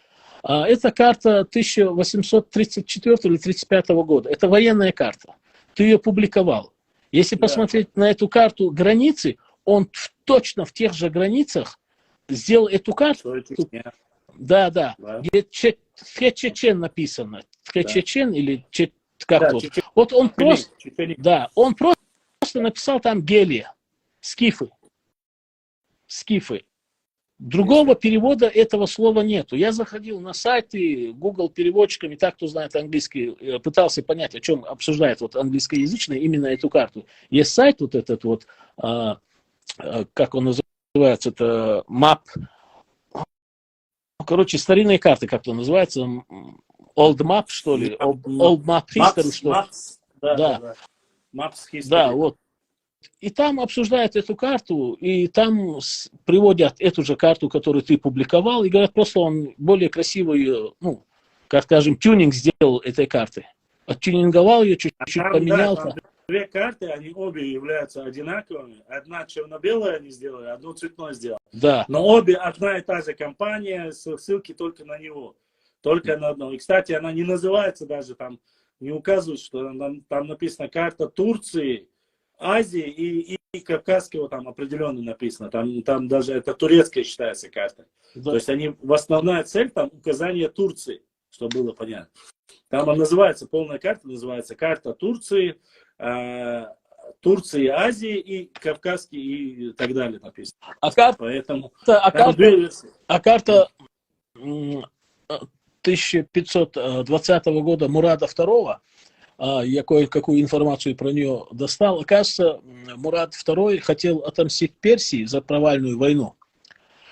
Это карта 1834 или 1835 года. Это военная карта. Ты ее публиковал. Если посмотреть на эту карту границы, он точно в тех же границах сделал эту карту. Да. Где Тхечечен написано. Тхечечен или как-то. Вот он просто... Да, он просто просто написал там Гелия, скифы. Скифы. Другого перевода этого слова нету. Я заходил на сайты Google переводчиками, так кто знает английский, пытался понять, о чем обсуждает вот английскоязычный именно эту карту. Есть сайт вот этот вот, как он называется, это Map. Короче, старинные карты, как то называется, Old Map, что ли, Old Map History, что ли. Да. Maps History. Да, вот. И там обсуждают эту карту, и там приводят эту же карту, которую ты публиковал, и говорят, просто он более красивый, ну, как скажем, тюнинг сделал этой карты. Оттюнинговал ее, чуть-чуть поменял. Да, там две карты, они обе являются одинаковыми. Одна черно-белая они сделали, одну цветной сделали. Да. Но обе одна и та же компания, ссылки только на него. Только на одного. И, кстати, она не называется даже там, не указывает, что там написано карта Турции, Азии и Кавказского там определенно написано. Там даже это турецкая считается карта. Да. То есть они, в основная цель там указание Турции, чтобы было понятно. Там она называется, полная карта называется карта Турции, Турции, Азии и Кавказский и так далее написано. Поэтому карта 1520 года Мурада II, я кое-какую информацию про нее достал. Оказывается, Мурад II хотел отомстить Персии за провальную войну.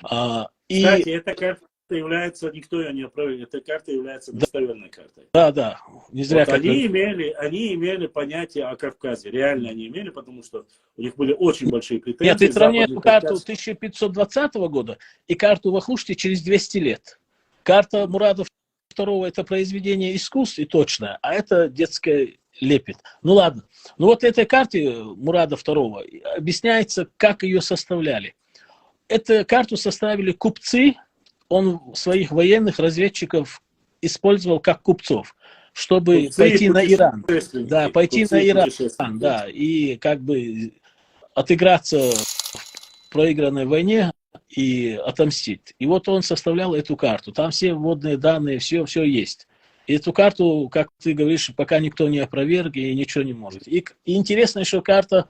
Кстати, эта карта является, никто ее не опровергнет, эта карта является достоверной картой. Да. Не зря вот они имели понятие о Кавказе. Реально они имели, потому что у них были очень большие претензии. Нет, ты сравни эту карту 1520 года и карту Вахрушти через 200 лет. Карта Мурада II это произведение искусств и точно, а это детское лепет. Ну ладно. Ну вот этой карте Мурада II объясняется, как ее составляли. Эту карту составили купцы, он своих военных разведчиков использовал как купцов, чтобы пойти на Иран. Да, пойти на Иран, да, и как бы отыграться в проигранной войне и отомстить. И вот он составлял эту карту. Там все вводные данные, все есть. И эту карту, как ты говоришь, пока никто не опроверг и ничего не может. И интересно еще карта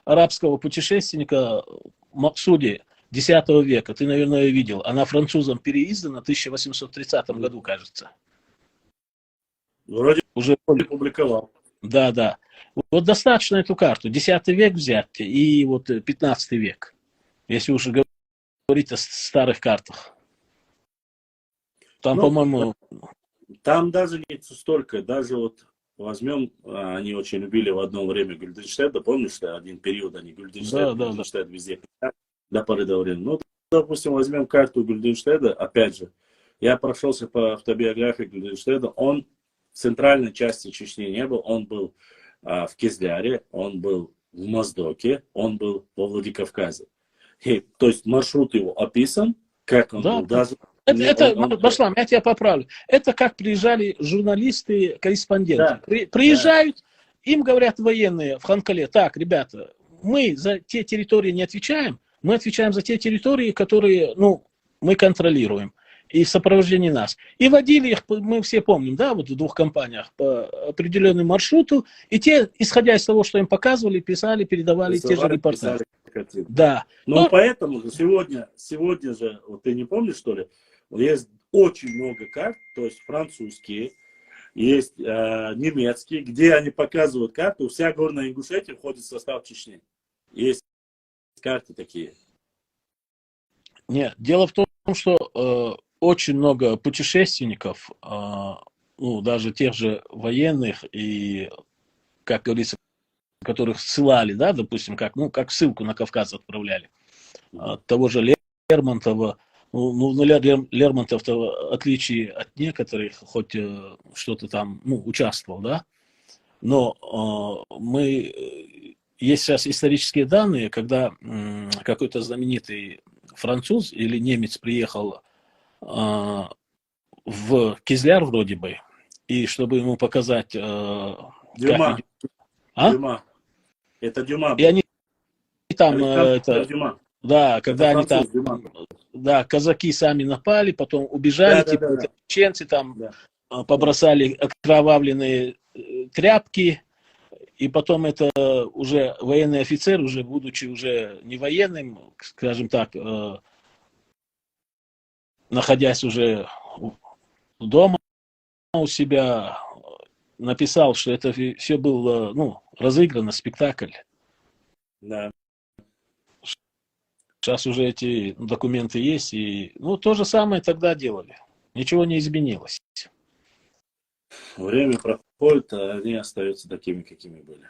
арабского путешественника Максуди X века. Ты, наверное, ее видел. Она французам переиздана в 1830 году, кажется. Вроде уже публиковал. Да. Вот достаточно эту карту. X век взять и вот 15 век. Если уже говорить о старых картах. Там, по-моему... Там даже не столько. Даже вот возьмем, они очень любили в одно время Гюльденштейна. Помнишь, что один период они Гюльденштейн везде до поры до времени. Ну, допустим, возьмем карту Гюльденштейна. Опять же, я прошелся по автобиографии Гюльденштейна. Он в центральной части Чечни не был. Он был в Кизляре, он был в Моздоке, он был во Владикавказе. То есть маршрут его описан, как он был. Даже Башлам, я тебя поправлю. Это как приезжали журналисты, корреспонденты. Да. Приезжают, им говорят военные в Ханкале: так, ребята, мы за те территории не отвечаем, мы отвечаем за те территории, которые, мы контролируем. И в сопровождении нас. И водили их, мы все помним, да, вот в двух компаниях по определенному маршруту. И те, исходя из того, что им показывали, писали, передавали те же репортажи. Да. Но поэтому сегодня же, вот ты не помнишь, что ли, есть очень много карт, то есть французские, есть немецкие, где они показывают карту, вся Горная Ингушетия входит в состав Чечни. Есть карты такие. Нет, дело в том, что очень много путешественников, даже тех же военных, и, как говорится, которых ссылали, да, допустим, как ссылку на Кавказ отправляли. Того же Лермонтова, Лермонтов-то, в отличие от некоторых, хоть что-то там, участвовал, да, но есть сейчас исторические данные, когда какой-то знаменитый француз или немец приехал в Кизляр вроде бы, и чтобы ему показать... Дюма. Дюма. Это Дюма. И они там... Дюма. Да, когда они там... Дюма. Да, казаки сами напали, потом убежали, чеченцы там побросали окровавленные тряпки, и потом это уже военный офицер, уже будучи уже не военным, скажем так, находясь уже дома у себя, написал, что это все было, ну, разыграно, спектакль. Да. Сейчас уже эти документы есть, и, ну, то же самое тогда делали. Ничего не изменилось. Время проходит, а они остаются такими, какими были.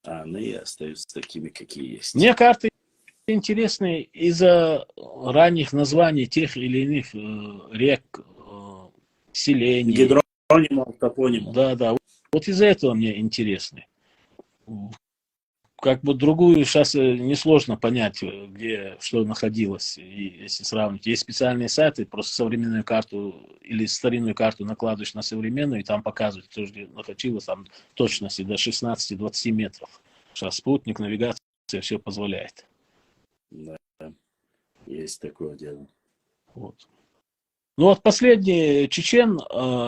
А они остаются такими, какие есть. Мне карты интересны из-за ранних названий тех или иных рек, селений. Гидронимов, топонимов. Да, да. Вот из-за этого мне интересны. Как бы другую сейчас несложно понять, где что находилось, и если сравнить. Есть специальные сайты, просто современную карту или старинную карту накладываешь на современную, и там показывают, что где находилось, там точности до 16-20 метров. Сейчас спутник, навигация все позволяет. Да, есть такое дело. Вот. Ну вот последний чечен,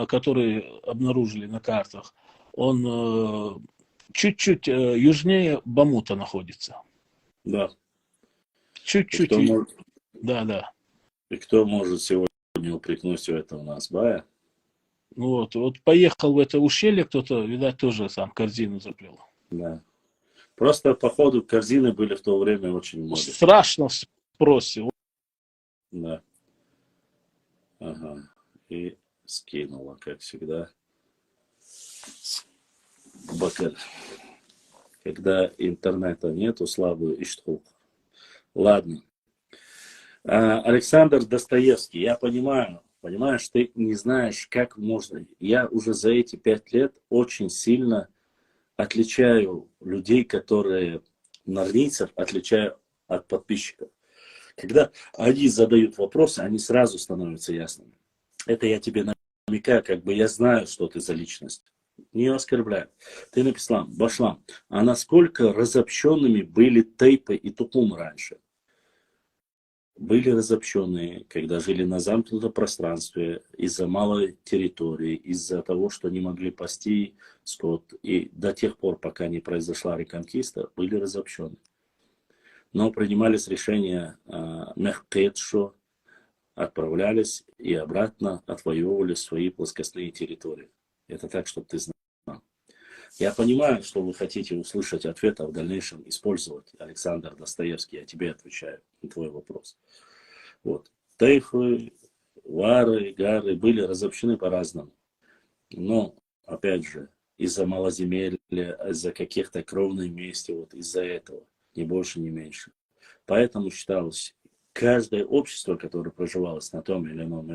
который обнаружили на картах, он чуть-чуть южнее Бамута находится. Да. Чуть-чуть. Да, да. И кто может сегодня упрекнуть в этом нас, Бая? Вот поехал в это ущелье, кто-то, видать, тоже сам корзину заплел. Да. Просто, походу, корзины были в то время очень много. Страшно в спросе. Да. Ага. И скинула, как всегда. Бакаль. Когда интернета нету, слабую иштук. Ладно. Александр Достоевский, я понимаю, понимаешь, ты не знаешь, как можно. Я уже за эти 5 лет очень сильно отличаю людей, которые норвийцев, отличаю от подписчиков. Когда они задают вопросы, они сразу становятся ясными. Это я тебе намекаю, как бы я знаю, что ты за личность. Не оскорбляю. Ты написал, Башлам, а насколько разобщенными были Тейпы и Тукум раньше? Были разобщенные, когда жили на замкнутом пространстве, из-за малой территории, из-за того, что не могли пасти скот. И до тех пор, пока не произошла реконкиста, были разобщены. Но принимались решения мехкетшо, отправлялись и обратно отвоевывали свои плоскостные территории. Это так, чтобы ты знал. Я понимаю, что вы хотите услышать ответ, а в дальнейшем использовать. Александр Достоевский, я тебе отвечаю на твой вопрос. Вот. Тейфы, вары, гары были разобщены по-разному. Но, опять же, из-за малоземелья, из-за каких-то кровных местей, вот из-за этого, ни больше, ни меньше. Поэтому считалось, каждое общество, которое проживалось на том или ином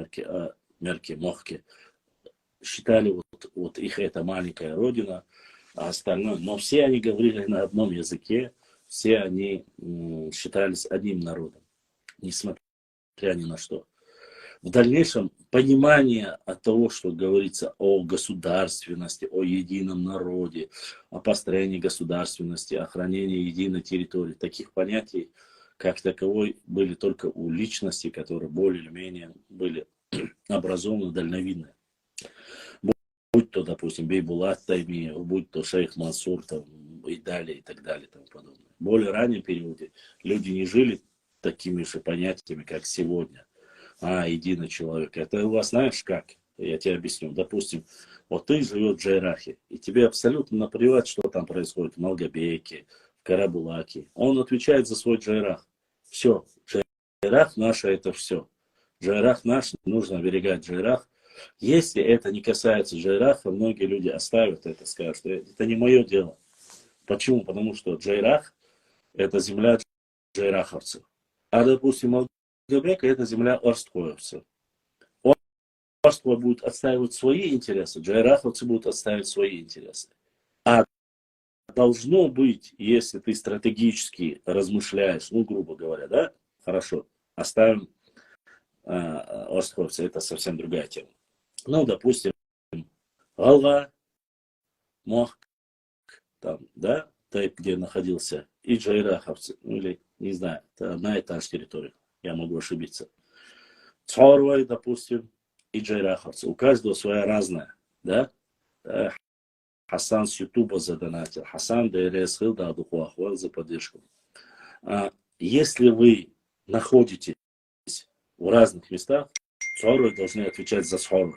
мерке, мохке, считали вот их это маленькая родина, а остальное, но все они говорили на одном языке, все они считались одним народом, несмотря ни на что. В дальнейшем понимание от того, что говорится о государственности, о едином народе, о построении государственности, о хранении единой территории, таких понятий, как таковой, были только у личностей, которые более или менее были образованы, дальновидны. Будь то, допустим, Бейбулат Таймиев, будь то шейх Мансур там, и далее, и так далее, и тому подобное. В более раннем периоде люди не жили такими же понятиями, как сегодня. Единый человек. Это у вас знаешь как? Я тебе объясню. Допустим, вот ты живешь в Джайрахе, и тебе абсолютно наплевать, что там происходит в Малгобеке, в Карабулаке. Он отвечает за свой Джайрах. Все. Джайрах наше это все. Джайрах наш, нужно оберегать Джайрах. Если это не касается Джайраха, многие люди оставят это, скажут, что это не мое дело. Почему? Потому что Джайрах это земля джайраховцев. А, допустим, Малгобека это земля орстхоевцев. Орство будет отстаивать свои интересы, джайраховцы будут отстаивать свои интересы. А должно быть, если ты стратегически размышляешь, ну, грубо говоря, да, хорошо, оставим орстхоевцы, это совсем другая тема. Ну, допустим, Галва, Мох, там, да, тайп, где находился, и джайраховцы, ну, или, не знаю, это одна и та же территория, я могу ошибиться. Цорвай, допустим, и джайраховцы, у каждого своя разная, да, Хасан с Ютуба задонатил. Хасан ДРСХ да Духуахвал за поддержку. Если вы находитесь в разных местах, Схоры должны отвечать за Схоры.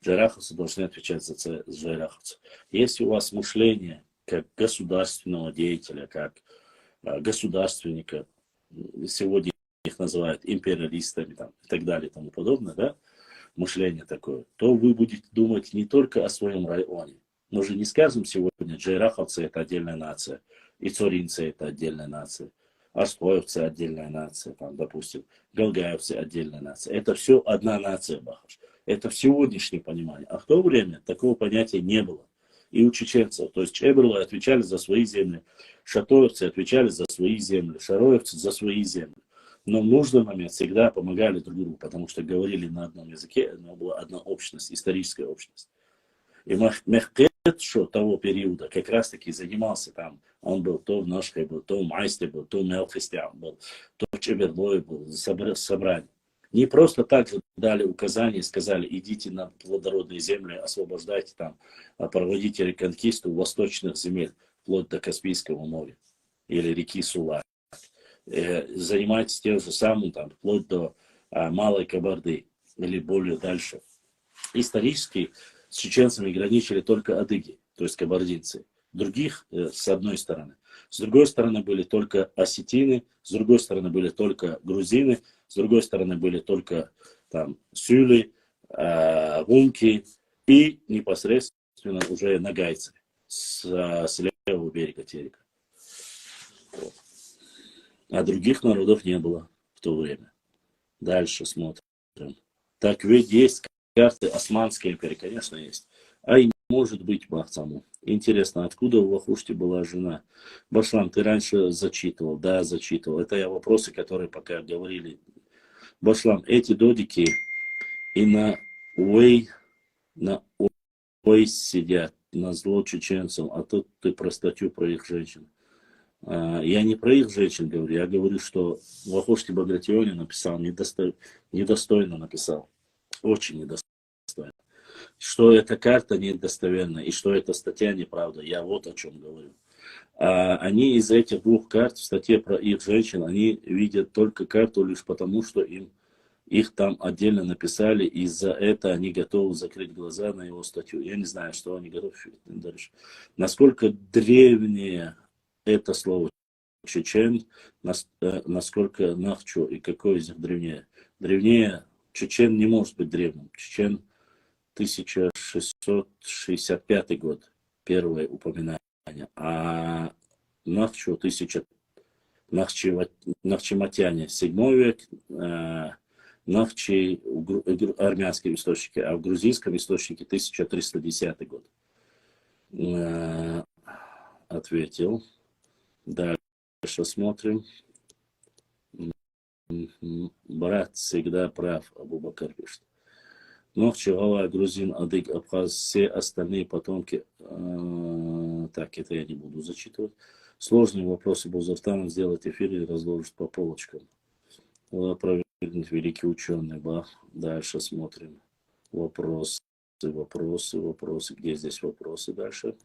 Джайраховцы должны отвечать за джайраховцев. Если у вас мышление как государственного деятеля, как государственника, сегодня их называют империалистами там, и так далее и тому подобное, да, мышление такое, то вы будете думать не только о своем районе. Мы же не скажем сегодня, джайраховцы это отдельная нация, и цоринцы это отдельная нация, астоевцы отдельная нация, там, допустим, галгаевцы отдельная нация. Это все одна нация, Бахаш. Это в сегодняшнем понимании. А в то время такого понятия не было. И у чеченцев, то есть чебрлы отвечали за свои земли, шатоевцы отвечали за свои земли, шароевцы за свои земли. Но в нужный момент всегда помогали друг другу, потому что говорили на одном языке, но была одна общность, историческая общность. И Мехкет, что того периода, как раз таки занимался там. Он был то в Ношхе, был то в Майсте, был то в Мелхистян, был то в Чеберлое, был собрание. Не просто так же дали указания, сказали, идите на плодородные земли, освобождайте там, проводите реконкисту восточных земель, вплоть до Каспийского моря или реки Сула. Занимайтесь тем же самым, там, вплоть до Малой Кабарды или более дальше. Исторически с чеченцами граничили только адыги, то есть кабардинцы. Других с одной стороны. С другой стороны были только осетины, с другой стороны были только грузины, с другой стороны были только там сюли, гунки и непосредственно уже нагайцы с левого берега Терека. Вот. А других народов не было в то время. Дальше смотрим. Так ведь есть карты Османской империи, конечно, есть. А и может быть Бахцаму. Интересно, откуда у Вахушти была жена? Башлам, ты раньше зачитывал? Да, зачитывал. Это я вопросы, которые пока говорили. Башлам, эти додики и на Уэй сидят, на зло чеченцам, а тут ты про статью про их женщин. Я не про их женщин говорю, я говорю, что Вахушти Багратиони написал, недостойно написал. Очень недостойно. Что эта карта недостоверна и что эта статья неправда. Я вот о чем говорю. Они из этих двух карт в статье про их женщин, они видят только карту лишь потому, что их там отдельно написали, и за это они готовы закрыть глаза на его статью. Я не знаю, что они готовы дальше. Насколько древнее это слово чечен, насколько нахчу и какой из них древнее. Древнее чечен не может быть древним. Чечен 1665 год, первое упоминание, а Нахчу Нахчиматяне 7 век, Нахчи армянские источники, а в грузинском источнике 1310 год. Ответил. Дальше смотрим. Брат всегда прав, Абу-Бакр пишет. Нохчи, Гала, грузин, адык, абхаз, все остальные потомки. Так, это я не буду зачитывать. Сложные вопросы Бузартаном сделать эфир и разложить по полочкам. Опровергнуть великий ученый. Бах. Дальше смотрим. Вопросы. Где здесь вопросы дальше?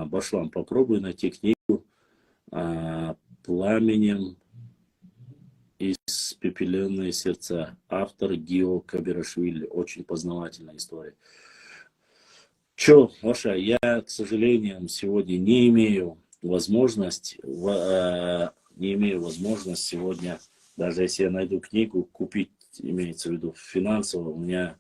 Башлам, попробуй найти книгу «Пламенем испепеленные сердца». Автор Гио Кабирашвили. Очень познавательная история. Маша, я, к сожалению, сегодня не имею возможность сегодня, даже если я найду книгу, купить, имеется в виду финансово, у меня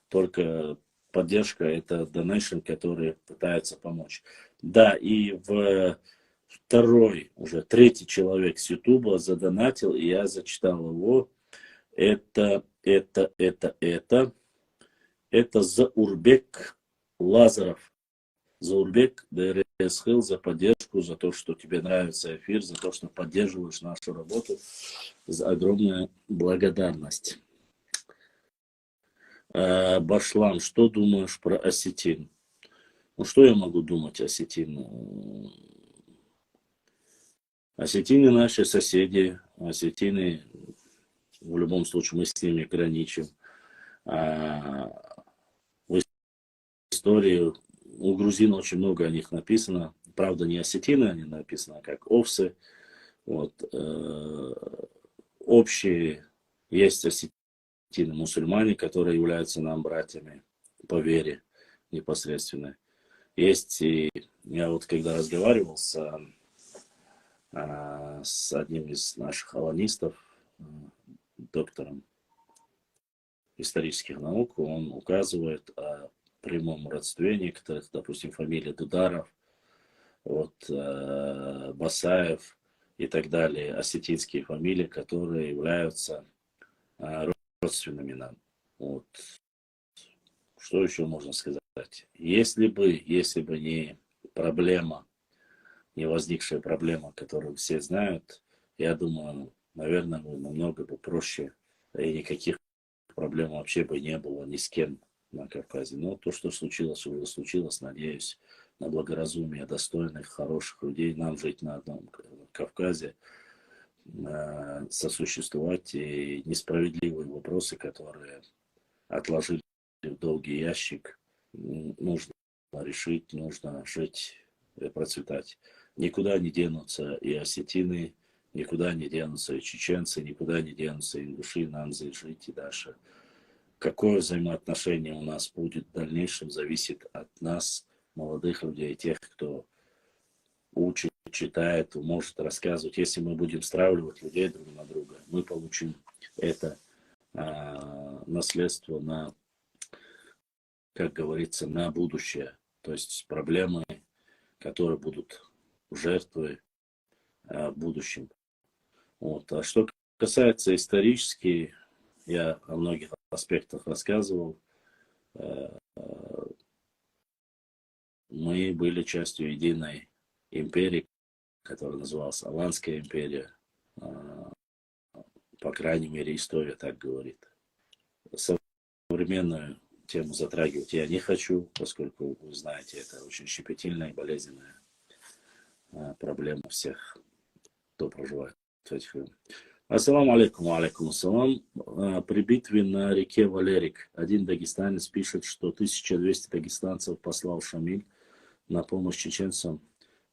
только поддержка, это donation, который пытается помочь. Да, и третий человек с Ютуба задонатил, и я зачитал его. Это Заурбек Лазаров. Заурбек, ДРСХ, за поддержку, за то, что тебе нравится эфир, за то, что поддерживаешь нашу работу. За огромная благодарность. Башлам, что думаешь про осетин? Ну, что я могу думать о осетин? Осетины наши соседи. Осетины, в любом случае, мы с ними граничим. Вы истории. У грузин очень много о них написано. Правда, не осетины они написаны, а как овсы. Вот. Общие есть осетины, мусульмане, которые являются нам братьями по вере непосредственно. Есть и я вот когда разговаривал с одним из наших аланистов, доктором исторических наук, он указывает о прямом родстве некоторых, допустим, фамилия Дударов, вот, Басаев и так далее, осетинские фамилии, которые являются родственными нам. Вот. Что еще можно сказать? Если бы не проблема, не возникшая проблема, которую все знают, я думаю, наверное, намного бы проще, и никаких проблем вообще бы не было ни с кем на Кавказе. Но то, что случилось, уже случилось. Надеюсь на благоразумие достойных, хороших людей нам жить на одном Кавказе, сосуществовать, и несправедливые вопросы, которые отложили в долгий ящик, нужно решить, нужно жить и процветать. Никуда не денутся и осетины, никуда не денутся и чеченцы, никуда не денутся и ингуши, нанзы, жить и дальше. Какое взаимоотношение у нас будет в дальнейшем, зависит от нас, молодых людей, тех, кто учит, читает, может рассказывать. Если мы будем стравливать людей друг на друга, мы получим это наследство на, как говорится, на будущее. То есть проблемы, которые будут жертвы в будущем. Вот. А что касается исторически, я о многих аспектах рассказывал. Мы были частью единой империи, которая называлась Аланская империя. По крайней мере, история так говорит. Современную тему затрагивать я не хочу, поскольку, вы знаете, это очень щепетильная и болезненная проблема всех, кто проживает в этих районах. Ассаламу алейкум, алейкум ассалам. При битве на реке Валерик один дагестанец пишет, что 1200 дагестанцев послал Шамиль на помощь чеченцам.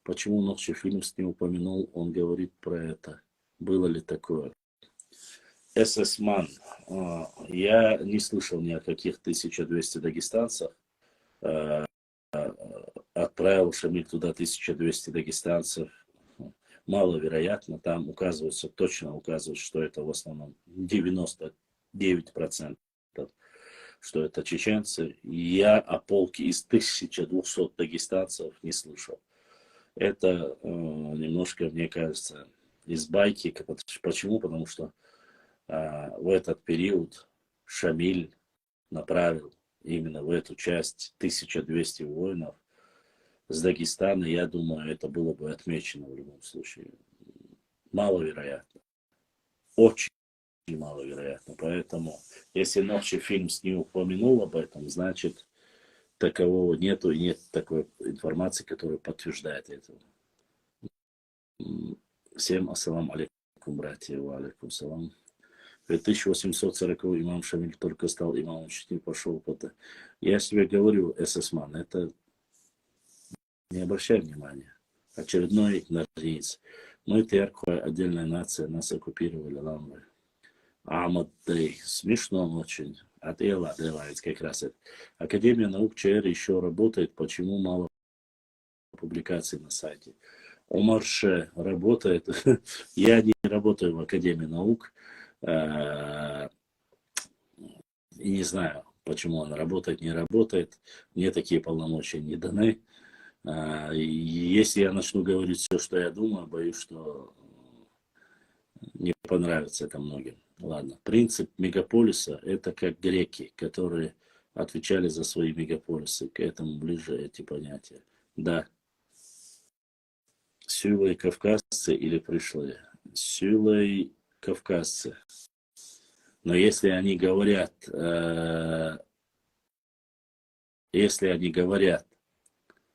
Почему Нохчи Фильмс не упомянул, он говорит про это. Было ли такое? ССМан. Я не слышал ни о каких 1200 дагестанцах. Отправил Шамиль туда 1200 дагестанцев. Маловероятно, там указывается, точно указывается, что это в основном 99%, что это чеченцы. Я о полке из 1200 дагестанцев не слышал. Это немножко, мне кажется, из байки. Почему? Потому что в этот период Шамиль направил именно в эту часть 1200 воинов с Дагестана. Я думаю, это было бы отмечено в любом случае. Маловероятно. Очень маловероятно. Поэтому, если Нохчи Фильмс не упомянул об этом, значит, такового нету и нет такой информации, которая подтверждает это. Всем ассалам алейкум, братья, ва алейкум салам. В 1840 имам Шамиль только стал имамом, чуть не пошел под... Я себе говорю, ССМан, это не обращай внимания. Очередной игнориец. Мы Терква, отдельная нация, нас оккупировали ламбы. Ахмад Дэй. Смешно очень. Отела делает как раз это. Академия наук ЧР еще работает. Почему мало публикаций на сайте? Омарше работает. Я не работаю в Академии наук. И не знаю, почему она работает, не работает. Мне такие полномочия не даны. Если я начну говорить все, что я думаю, боюсь, что не понравится это многим. Ладно. Принцип мегаполиса – это как греки, которые отвечали за свои мегаполисы. К этому ближе эти понятия. Да. Сюлые кавказцы или пришлые? Сюлые кавказцы. Но если они говорят,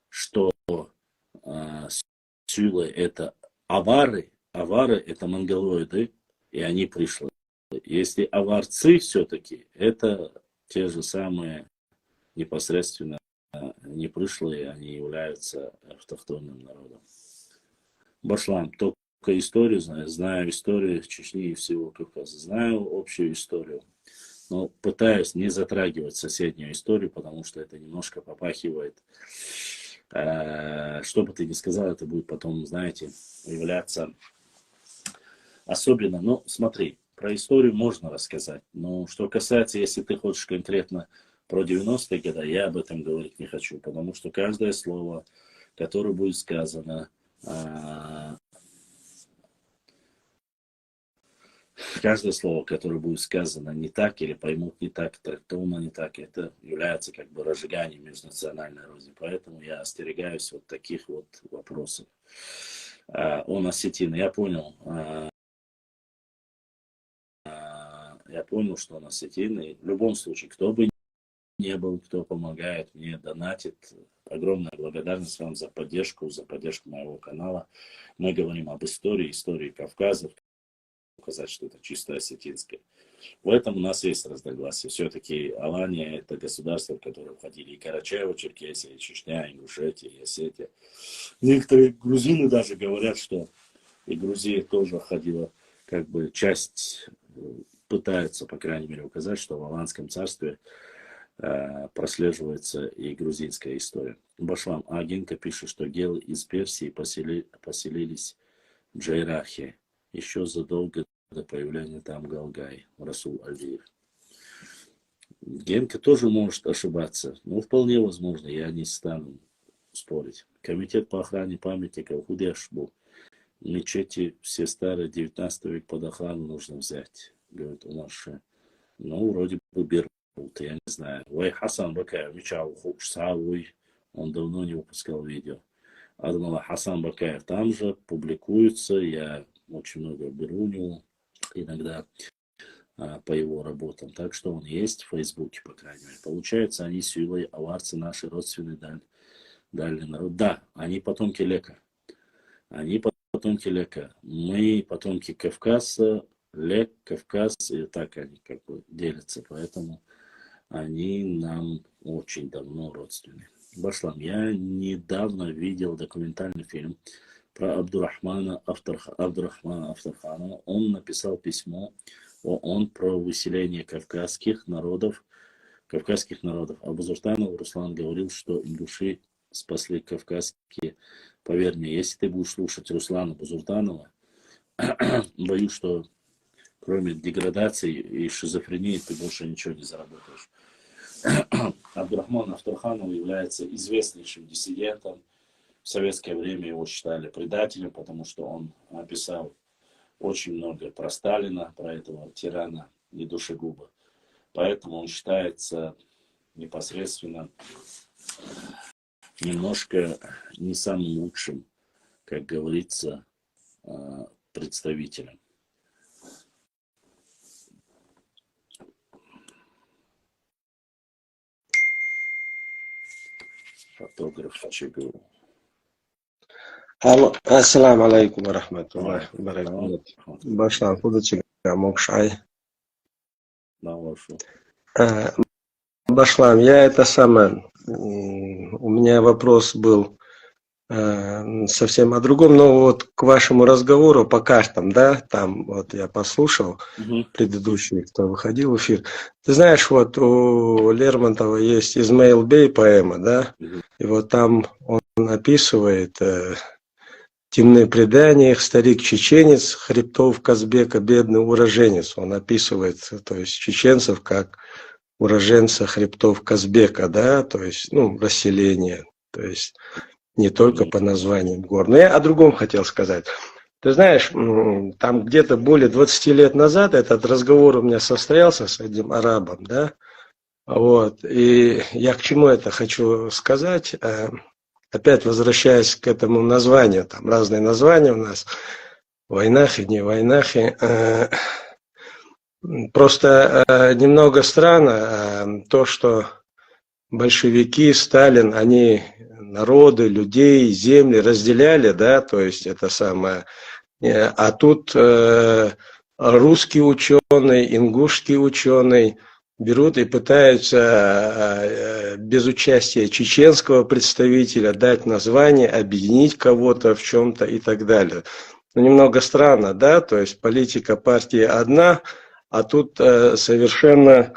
что сюлы это авары это монголоиды, и они пришли. Если аварцы все-таки, это те же самые непосредственно не пришлые, они являются автохтонным народом. Башлам, только историю знаю историю Чечни и всего Кавказа, знаю общую историю, но пытаюсь не затрагивать соседнюю историю, потому что это немножко попахивает. Что бы ты ни сказал, это будет потом, знаете, являться особенно. Ну, смотри, про историю можно рассказать, но что касается, если ты хочешь конкретно про 90-е годы, я об этом говорить не хочу, потому что каждое слово, которое будет сказано, каждое слово, которое будет сказано не так или поймут не так, трактовано не так, это является как бы разжиганием межнациональной розни. Поэтому я остерегаюсь вот таких вот вопросов. Он осетин. Я понял, что он осетин. И в любом случае, кто бы не был, кто помогает мне, донатит. Огромная благодарность вам за поддержку моего канала. Мы говорим об истории Кавказа, указать, что это чисто осетинское. В этом у нас есть разногласия. Все-таки Алания — это государство, в которое входили и Карачаево, Черкесия, и Чечня, и Ингушетия, и Осетия. Некоторые грузины даже говорят, что и Грузия тоже входила, как бы часть, пытаются, по крайней мере, указать, что в Аланском царстве прослеживается и грузинская история. Башлам Агенка пишет, что гелы из Персии поселились в Джайрахе еще задолго до появления там Галгай, Расул Алиев. Генка тоже может ошибаться, но вполне возможно, я не стану спорить. Комитет по охране памятников Худешбу. Мечети все старые, 19 век под охрану нужно взять, говорит Умарше. Ну, вроде бы берут, я не знаю. Вай Хасан Бакаев, Мичал Савуй, он давно не выпускал видео. Адмала Хасан Бакаев там же публикуется, я очень много беру у него иногда по его работам. Так что он есть в Фейсбуке, по крайней мере. Получается, они силой аварцы, наши родственные дальний народ. Да, они потомки Лека. Мы потомки Кавказа, Лек, Кавказ, и так они как бы делятся. Поэтому они нам очень давно родственны. Башлам, я недавно видел документальный фильм про Абдурахмана Афтарханова. Он написал письмо ООН про выселение кавказских народов. А Бузуртанов Руслан говорил, что ингуши спасли кавказские. Поверь мне, если ты будешь слушать Руслана Бузуртанова, боюсь, что кроме деградации и шизофрении ты больше ничего не заработаешь. Абдурахман Афтарханов является известнейшим диссидентом. В советское время его считали предателем, потому что он написал очень много про Сталина, про этого тирана и душегуба. Поэтому он считается непосредственно немножко не самым лучшим, как говорится, представителем. Фотограф ЧГУ. Ассаламу алейкум ва рахматуллахи ва баракатуху. Башлам, худачи мокшай. Башлам, я это самое. У меня вопрос был совсем о другом, но вот к вашему разговору по картам, да, там вот я послушал предыдущий, кто выходил в эфир. Ты знаешь, вот у Лермонтова есть Измаил Бей поэма, да, и вот там он описывает темные предания, их старик-чеченец, хребтов Казбека, бедный уроженец. Он описывает, то есть, чеченцев как уроженца хребтов Казбека, да, то есть, ну, расселение, то есть, не только по названиям гор. Но я о другом хотел сказать. Ты знаешь, там где-то более 20 лет назад этот разговор у меня состоялся с одним арабом, да, вот, и я к чему это хочу сказать. Опять возвращаясь к этому названию, там разные названия у нас, войнахи, не войнахи. Просто немного странно то, что большевики, Сталин, они народы, людей, земли разделяли, да, то есть это самое. А тут русский ученый, ингушский ученый, берут и пытаются без участия чеченского представителя дать название, объединить кого-то в чем-то и так далее. Ну, немного странно, да, то есть политика партии одна, а тут совершенно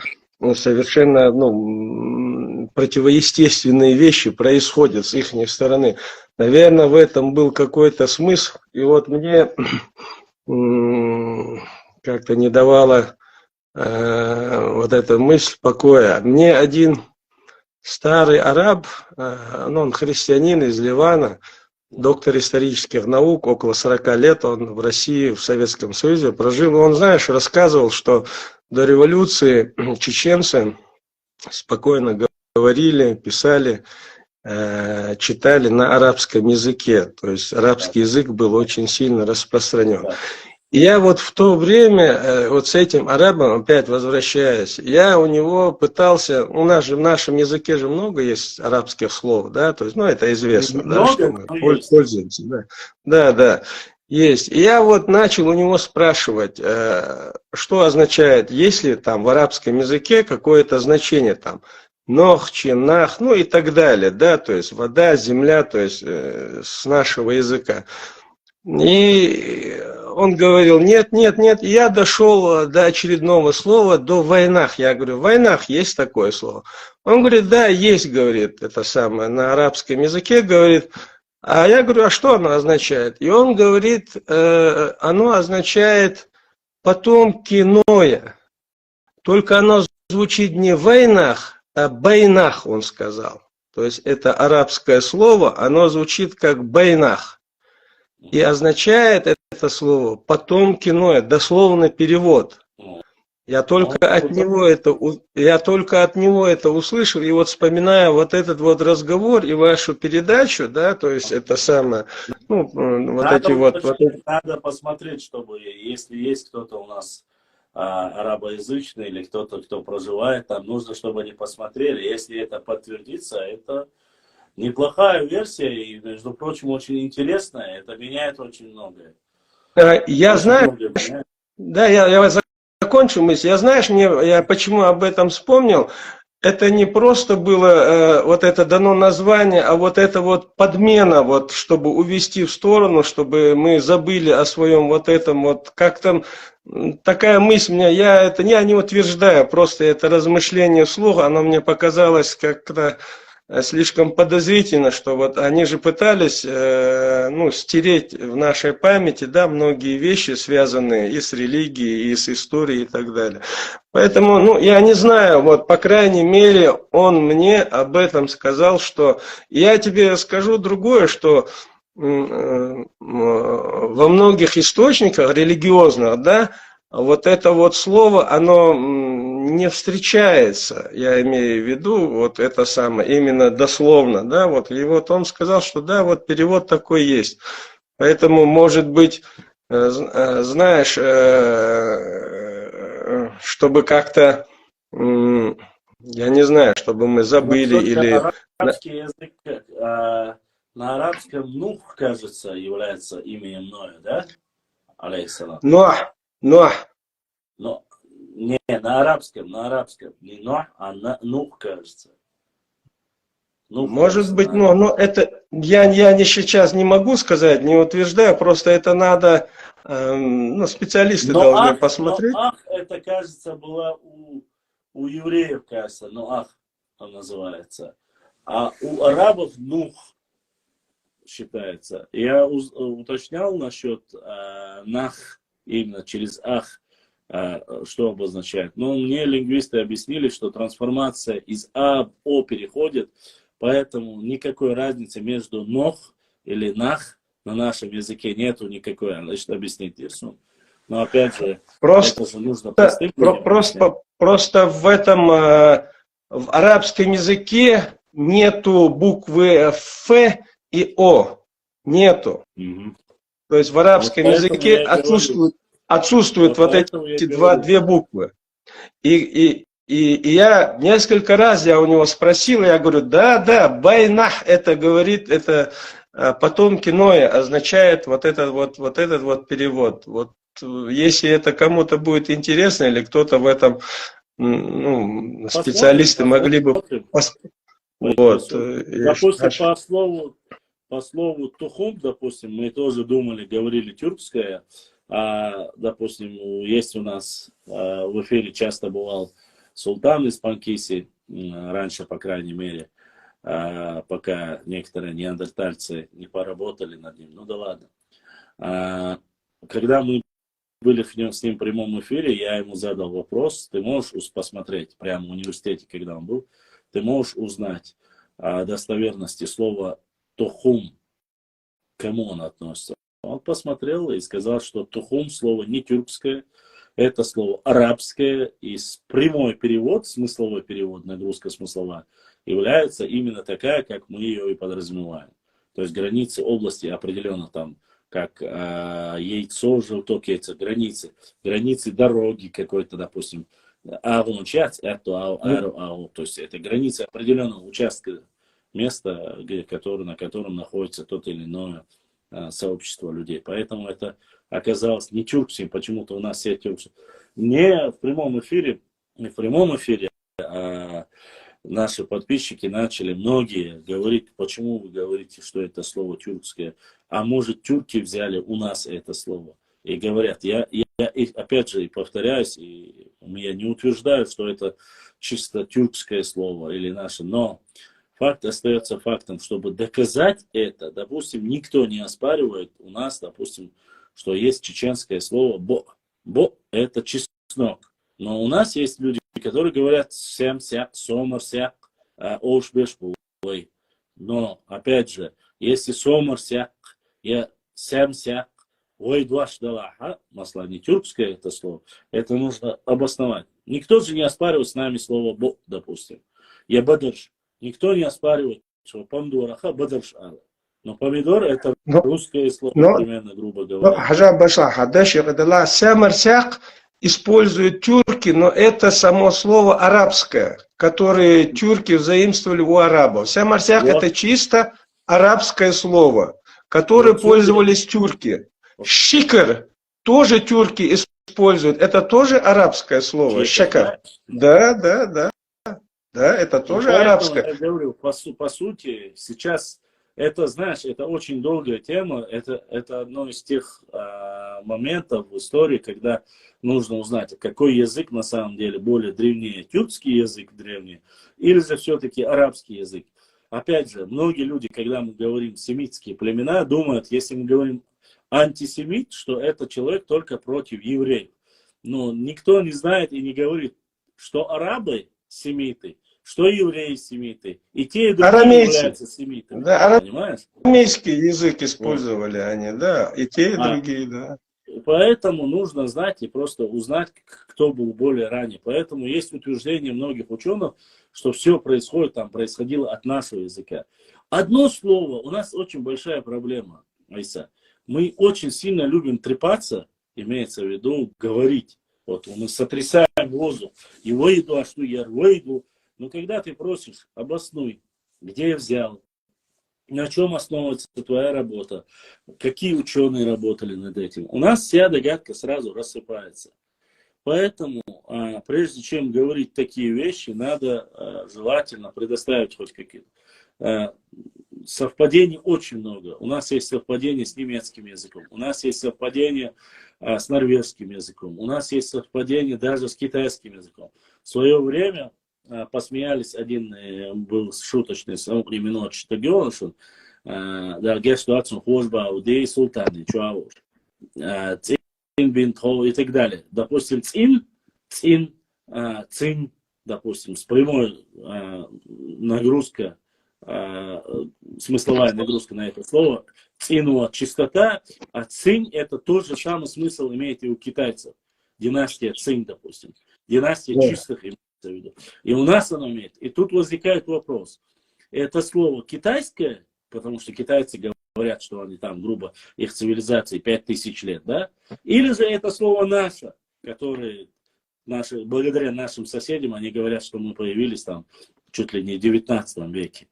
противоестественные вещи происходят с их стороны. Наверное, в этом был какой-то смысл, и вот мне как-то не давала вот эта мысль покоя. Мне один старый араб, он христианин из Ливана, доктор исторических наук, около 40 лет, он в России, в Советском Союзе прожил. Он, знаешь, рассказывал, что до революции чеченцы спокойно говорили, писали, читали на арабском языке. То есть арабский язык был очень сильно распространен. И я вот в то время, вот с этим арабом, опять возвращаясь, я у него пытался, у нас же в нашем языке же много есть арабских слов, да, то есть, ну, это известно, да, что мы пользуемся, да, есть. И я вот начал у него спрашивать, что означает, есть ли там в арабском языке какое-то значение там, нох, чинах, ну и так далее, да, то есть вода, земля, то есть с нашего языка. И он говорил, нет. И я дошел до очередного слова, до войнах. Я говорю, в войнах есть такое слово? Он говорит, да, есть, говорит, это самое, на арабском языке, говорит. А я говорю, а что оно означает? И он говорит, оно означает потомки Ноя. Только оно звучит не в войнах, а байнах, он сказал. То есть это арабское слово, оно звучит как байнах. И означает это слово потомки Ноя, дословный перевод. Я только от него это услышал, и вот вспоминая вот этот вот разговор и вашу передачу, да, то есть это самое, ну, вот Надо эти вот... Надо посмотреть, чтобы, если есть кто-то у нас арабоязычный или кто-то, кто проживает там, нужно, чтобы они посмотрели. Если это подтвердится, это неплохая версия и, между прочим, очень интересная. Это меняет очень многое. Я знаю, да, я закончу мысль. Я почему об этом вспомнил. Это не просто было вот это дано название, а вот это вот подмена, вот, чтобы увести в сторону, чтобы мы забыли о своем вот этом вот, как там, такая мысль у меня, я не утверждаю, просто это размышление вслух, оно мне показалось как-то слишком подозрительно, что вот они же пытались стереть в нашей памяти, да, многие вещи, связанные и с религией, и с историей и так далее. Поэтому, я не знаю, вот, по крайней мере, он мне об этом сказал, что я тебе скажу другое, что во многих источниках религиозных, да, вот это вот слово, оно не встречается, я имею в виду, вот это самое, именно дословно, да, вот, и вот он сказал, что да, вот перевод такой есть. Поэтому, может быть, знаешь, чтобы как-то, я не знаю, чтобы мы забыли или... Арабский язык, на арабском Нух, кажется, является именем Ноя, да? Алейхиссалам. Нуах. Но не, на арабском, не Нух, а Нух, кажется. Нух, может кажется, быть, но это я сейчас не могу сказать, не утверждаю, просто это надо, специалисты должны посмотреть. Но Ах, это, кажется, была у евреев, кажется, Ах, он называется. А у арабов Нух считается. Я уточнял насчет Нах, именно через Ах, что обозначает. Но мне лингвисты объяснили, что трансформация из А в О переходит, поэтому никакой разницы между Нох или Нах на нашем языке нету никакой. Значит, объяснить Дирсун. Но опять же, это же нужно просто в этом, в арабском языке нету буквы Ф и О. Нету. Угу. То есть в арабском языке отсутствуют вот эти две буквы. И я несколько раз у него спросил, я говорю, да, байнах, это говорит, это потомки Ноя, означает вот этот вот перевод. Вот если это кому-то будет интересно, или кто-то в этом ну, специалисты могли бы... Вот. Допустим, по слову тухум, допустим, мы тоже думали, говорили тюркское, допустим, есть у нас в эфире часто бывал Султан из Панкиси, раньше, по крайней мере, пока некоторые неандертальцы не поработали над ним. Ну да ладно. Когда мы были с ним в прямом эфире, я ему задал вопрос, ты можешь посмотреть, прямо в университете, когда он был, ты можешь узнать о достоверности слова тухум, к кому он относится. Он посмотрел и сказал, что тухум слово не тюркское, это слово арабское, и прямой перевод, смысловой перевод, нагрузка смысловая, является именно такая, как мы ее и подразумеваем. То есть границы области определенно там, как яйцо, желток яйца, границы дороги какой-то, допустим, то есть это границы определенного участка места, на котором находится тот или иное сообщество людей. Поэтому это оказалось не тюркским, почему-то у нас все тюркские. Не в прямом эфире, наши подписчики начали многие говорить, почему вы говорите, что это слово тюркское, а может тюрки взяли у нас это слово. И говорят, я опять же и повторяюсь, и я не утверждаю, что это чисто тюркское слово или наше, но факт остается фактом. Чтобы доказать это, допустим, никто не оспаривает у нас, допустим, что есть чеченское слово «бо». «Бо» — это чеснок. Но у нас есть люди, которые говорят «семсяк», «сомарсяк», «ошбешбулой». Но, опять же, если «сомарсяк», я «семсяк», «ой, двашдалаха», масла не тюркское это слово, это нужно обосновать. Никто же не оспаривает с нами слово «бо», допустим. Я бадарш. Никто не оспаривает, что помидораха бадарш ала. Но помидор это русское слово, примерно, грубо говоря. Хаджа Башлаха, «семарсяк» используют тюрки, но это само слово арабское, которое тюрки взаимствовали у арабов. «Семарсяк» это чисто арабское слово, которое пользовались тюрки. «Шикр» тоже тюрки используют, это тоже арабское слово. «Шикр». Да, это тоже арабское. Я говорю, по сути, сейчас это, знаешь, это очень долгая тема, это одно из тех моментов в истории, когда нужно узнать, какой язык на самом деле более древнее, тюркский язык древний, или же все-таки арабский язык. Опять же, многие люди, когда мы говорим семитские племена, думают, если мы говорим антисемит, что это человек только против евреев. Но никто не знает и не говорит, что арабы семиты, что евреи семиты, и те, и другие являются семитами. Да, понимаешь? Арамейский язык использовали они, да, и те, и другие, да. Поэтому нужно знать и просто узнать, кто был более ранее. Поэтому есть утверждение многих ученых, что все происходило от нашего языка. Одно слово, у нас очень большая проблема, Айса. Мы очень сильно любим трепаться, имеется в виду говорить. Вот мы сотрясаем воздух, его еду, а что я иду. Но когда ты просишь, обоснуй, где я взял, на чем основывается твоя работа, какие ученые работали над этим, у нас вся догадка сразу рассыпается. Поэтому, прежде чем говорить такие вещи, надо желательно предоставить хоть какие-то. Совпадений очень много. У нас есть совпадение с немецким языком, у нас есть совпадение с норвежским языком, у нас есть совпадение даже с китайским языком. В свое время посмеялись, один был шуточный, именной Читагионшин, да, гестуацию хожба, удей, султаны, чуауш, цин, бинтхо и так далее. Допустим, цин, цин, допустим, с прямой нагрузка, смысловая нагрузка на это слово, цинуа чистота, а цинь это тот же самый смысл имеет и у китайцев. Династия Цинь, допустим. Династия чистых имеется в виду. И у нас оно имеет. И тут возникает вопрос. Это слово китайское, потому что китайцы говорят, что они там, грубо, их цивилизации 5000 лет, да? Или же это слово наше, которое благодаря нашим соседям, они говорят, что мы появились там чуть ли не в 19 веке.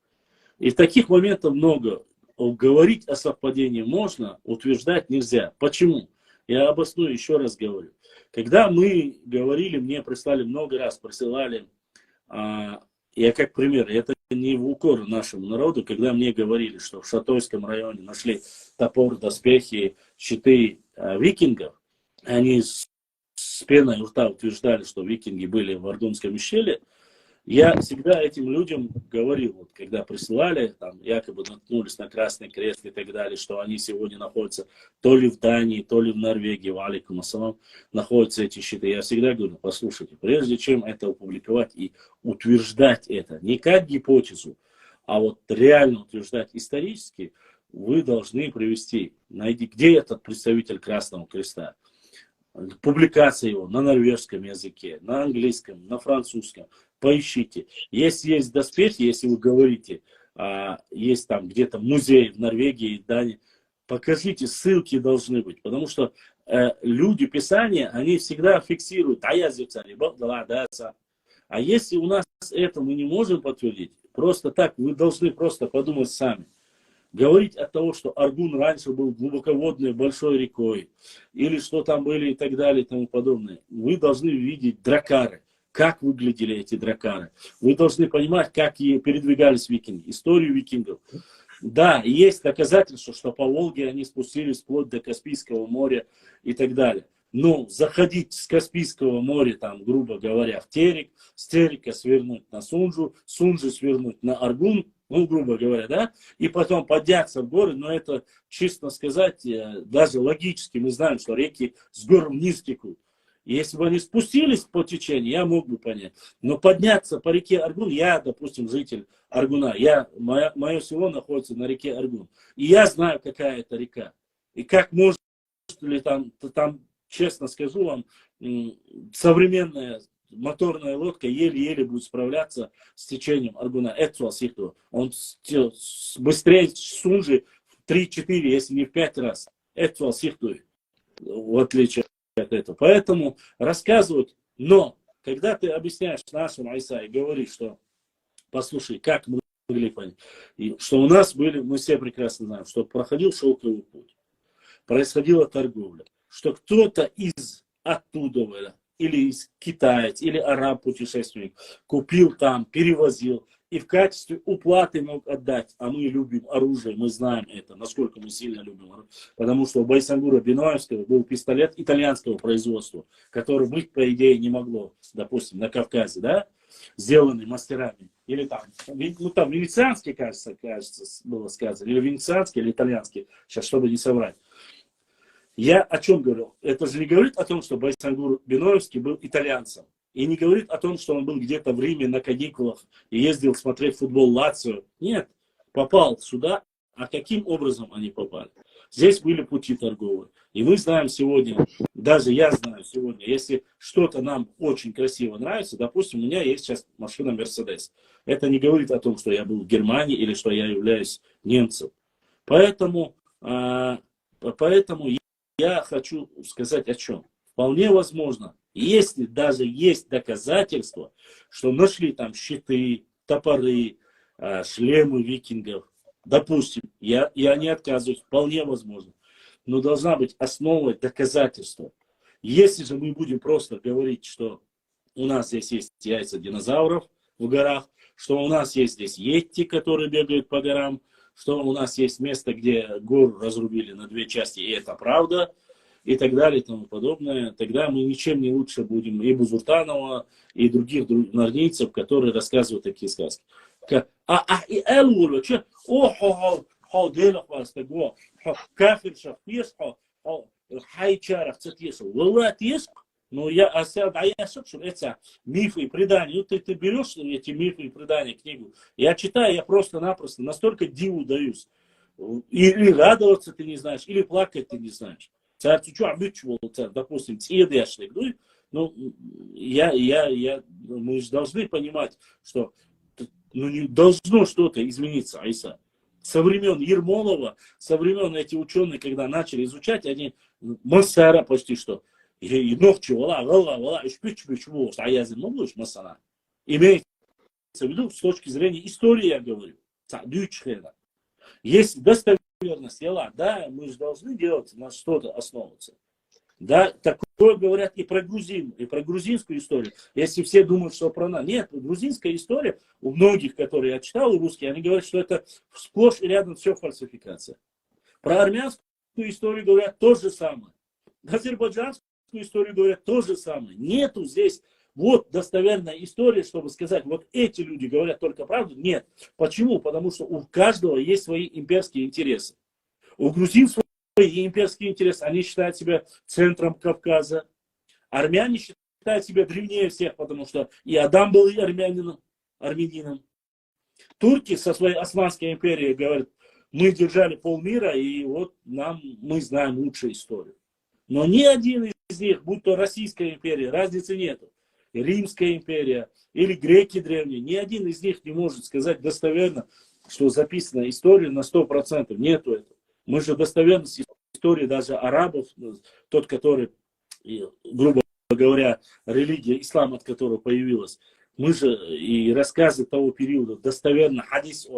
И таких моментов много. Говорить о совпадении можно, утверждать нельзя. Почему? Я обосную, еще раз говорю. Когда мы говорили, мне прислали много раз, присылали, я как пример, это не в укор нашему народу, когда мне говорили, что в Шатойском районе нашли топор, доспехи, щиты викингов, они с пеной у рта утверждали, что викинги были в Аргунском ущелье. Я всегда этим людям говорил, вот, когда присылали, там, якобы наткнулись на Красный Крест и так далее, что они сегодня находятся то ли в Дании, то ли в Норвегии, в алейкум ассалам, находятся эти щиты. Я всегда говорю, послушайте, прежде чем это опубликовать и утверждать это, не как гипотезу, а вот реально утверждать исторически, вы должны привести, найди, где этот представитель Красного Креста, публикация его на норвежском языке, на английском, на французском. Поищите. Если есть доспехи, если вы говорите, есть там где-то музей в Норвегии и Дании, покажите, ссылки должны быть. Потому что люди Писания, они всегда фиксируют. А если у нас это мы не можем подтвердить, просто так, вы должны просто подумать сами. Говорить от того, что Аргун раньше был глубоководной большой рекой, или что там были и так далее и тому подобное. Вы должны видеть дракары. Как выглядели эти дракары. Вы должны понимать, как и передвигались викинги, историю викингов. Да, есть доказательства, что по Волге они спустились вплоть до Каспийского моря и так далее. Но заходить с Каспийского моря, там, грубо говоря, в Терек, с Терека свернуть на Сунжу, Сунжи свернуть на Аргун, ну, грубо говоря, да, и потом подняться в горы, но это, честно сказать, даже логически мы знаем, что реки с гор вниз текут. Если бы они спустились по течению, я мог бы понять. Но подняться по реке Аргун, я, допустим, житель Аргуна, мое село находится на реке Аргун. И я знаю, какая это река. И как может ли там, честно скажу вам, современная моторная лодка еле-еле будет справляться с течением Аргуна. Он быстрее Сунжи в 3-4, если не в 5 раз. В отличие от этого. Поэтому рассказывают, но когда ты объясняешь нашим Айса и говоришь, что послушай, как мы могли понять, и что у нас были, мы все прекрасно знаем, что проходил шелковый путь, происходила торговля, что кто-то из оттуда, или из китаец, или араб-путешественник купил там, перевозил, и в качестве уплаты мог отдать. А мы любим оружие, мы знаем это, насколько мы сильно любим оружие. Потому что у Байсангура Биноевского был пистолет итальянского производства, который быть, по идее, не могло, допустим, на Кавказе, да, сделанный мастерами. Или там, ну там венецианский, кажется, было сказано, или венецианский, или итальянский, сейчас, чтобы не соврать. Я о чем говорю? Это же не говорит о том, что Байсангур Биноевский был итальянцем. И не говорит о том, что он был где-то в Риме на каникулах и ездил смотреть футбол Лацио. Нет, попал сюда. А каким образом они попали? Здесь были пути торговые. И мы знаем сегодня, даже я знаю сегодня, если что-то нам очень красиво нравится, допустим, у меня есть сейчас машина Mercedes. Это не говорит о том, что я был в Германии или что я являюсь немцем. Поэтому я хочу сказать о чем. Вполне возможно, если даже есть доказательства, что нашли там щиты, топоры, шлемы викингов, допустим, я не отказываюсь, вполне возможно. Но должна быть основа доказательства. Если же мы будем просто говорить, что у нас здесь есть яйца динозавров в горах, что у нас есть здесь йетти, которые бегают по горам, что у нас есть место, где гору разрубили на 2 части, и это правда, и так далее, и тому подобное, тогда мы ничем не лучше будем и Бузуртанова, и других норвийцев, которые рассказывают такие сказки. И Элвула, что, делах вас того, кафир шахтес, хайчарах цатесов, валат есть, но я собственно, это мифы и предания. Ну, ты берешь эти мифы и предания, книгу, я читаю, я просто-напросто настолько диву даюсь. Или радоваться ты не знаешь, или плакать ты не знаешь. Допустим, ну, мы же должны понимать, что не должно что-то измениться, Айса. Со времен Ермолова, со времен эти ученые, когда начали изучать, они массара почти что. Имеется в виду с точки зрения истории, я говорю. Есть достоверность, да, мы же должны делать на что-то основываться. Да, такое говорят и про грузин, и про грузинскую историю. Если все думают, что про нас. Нет, грузинская история, у многих, которые я читал, русские, они говорят, что это сплошь и рядом все фальсификация. Про армянскую историю говорят то же самое. Азербайджанскую историю говорят то же самое. Нету здесь вот достоверная история, чтобы сказать, вот эти люди говорят только правду. Нет. Почему? Потому что у каждого есть свои имперские интересы. У грузин свои имперские интересы. Они считают себя центром Кавказа. Армяне считают себя древнее всех, потому что и Адам был и армянином. Турки со своей Османской империей говорят, мы держали полмира, и вот мы знаем лучшую историю. Но ни один из них, будь то Российская империя, разницы нету. Римская империя или греки древние, ни один из них не может сказать достоверно, что записана история на 100%. Нету этого. Мы же достоверность истории даже арабов, тот, который, грубо говоря, религия, ислам, от которого появилась, мы же и рассказы того периода, достоверно хадис,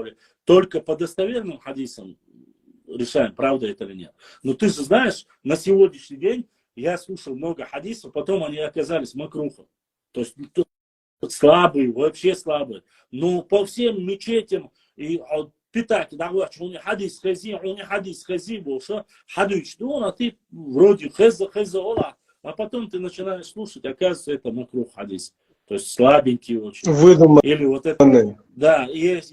только по достоверным хадисам решаем, правда это или нет. Но ты же знаешь, на сегодняшний день я слушал много хадисов, потом они оказались макрухом. То есть слабые, вообще слабые. Но по всем мечетям и питать, да, у них хадис хази, больше хадис, а ты вроде хеза, а потом ты начинаешь слушать, оказывается, это макрух хадис. То есть слабенький очень. Выдуманный. Или вот это, да, есть,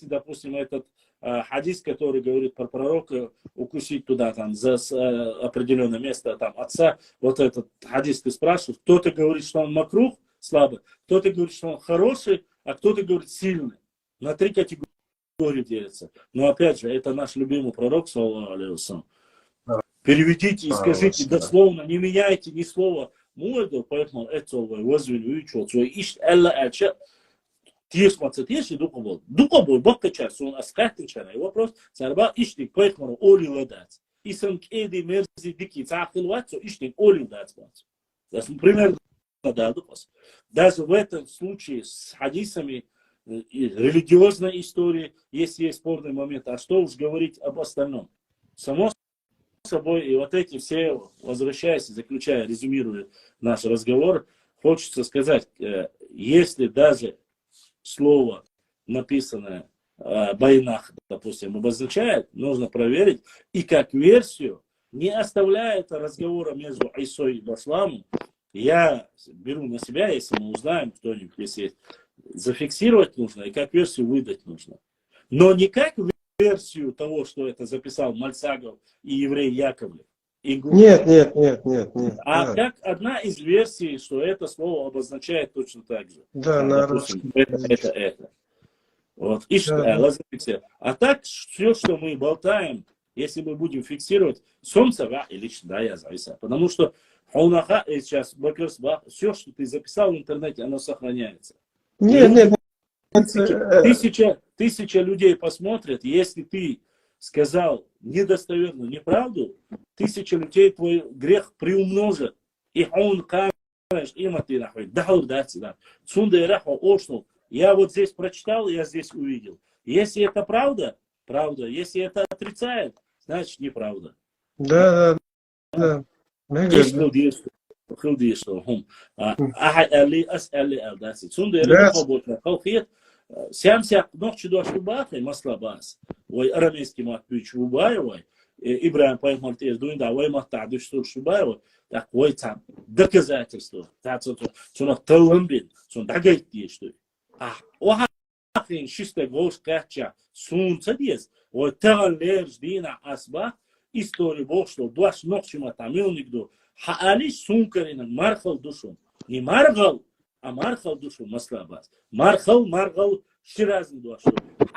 допустим, этот хадис, который говорит про пророка, укусить туда, там, за определенное место, там, отца. Вот этот хадис ты спрашиваешь, кто-то говорит, что он макрух, слабый, кто-то говорит, что он хороший, а кто-то говорит сильный. На 3 категории делится. Но опять же, это наш любимый пророк, саллаллаху алейхи ва саллям. Переведите и скажите дословно, не меняйте ни слова. Муэдо, поэтому это возвелю и чё, свой ищ элла ача. Тиешмаца тиеши дукобол. Дукобол бакка час, он аскатин чана. И вопрос, царба ищник, поэтому оли ладац. И сан кеди мерзи дики цахил вацу, ищник оли ладац. Примерно, да, дукос. Даже в этом случае с хадисами религиозной истории, если есть спорный момент, а что уж говорить об остальном? Само собой, и вот эти все, возвращаясь, заключая, резюмируя наш разговор, хочется сказать, если даже слово, написанное в байнах, допустим, обозначает, нужно проверить, и как версию, не оставляя это разговора между Исой и Басламом, я беру на себя, если мы узнаем кто-нибудь, если зафиксировать нужно, и как версию выдать нужно. Но не как версию того, что это записал Мальцагов и еврей Яковлев. Нет. А как одна из версий, что это слово обозначает точно так же. Да, на русском. Это. Вот. И что, а так, все, что мы болтаем, если мы будем фиксировать, солнце или да, я зависаю. Потому что сейчас, все, что ты записал в интернете, оно сохраняется. Нет. Тысяча людей посмотрят, если ты сказал недостоверную неправду, 1000 людей твой грех приумножит. И он кажет, я вот здесь прочитал, я здесь увидел. Если это правда, правда. Если это отрицает, значит неправда. Да. Сямсяк ночью до Шубахи, Маслабас, ой, арамейский матпич Убаевой, Ибраим Паймартир Дуинда, ой, Махтаду Шубаева, такое там доказательство. Сона Таламбин, сон дагайти, что. Охахин, чистая гош, кача, солнце дес, ой, талер ждина асба, история Бог, что дуаш ночью матамил никто, хаали сункарина, мархал душу. Не маргал, а мархал душу Маслабас. Мархал, ширазный душу.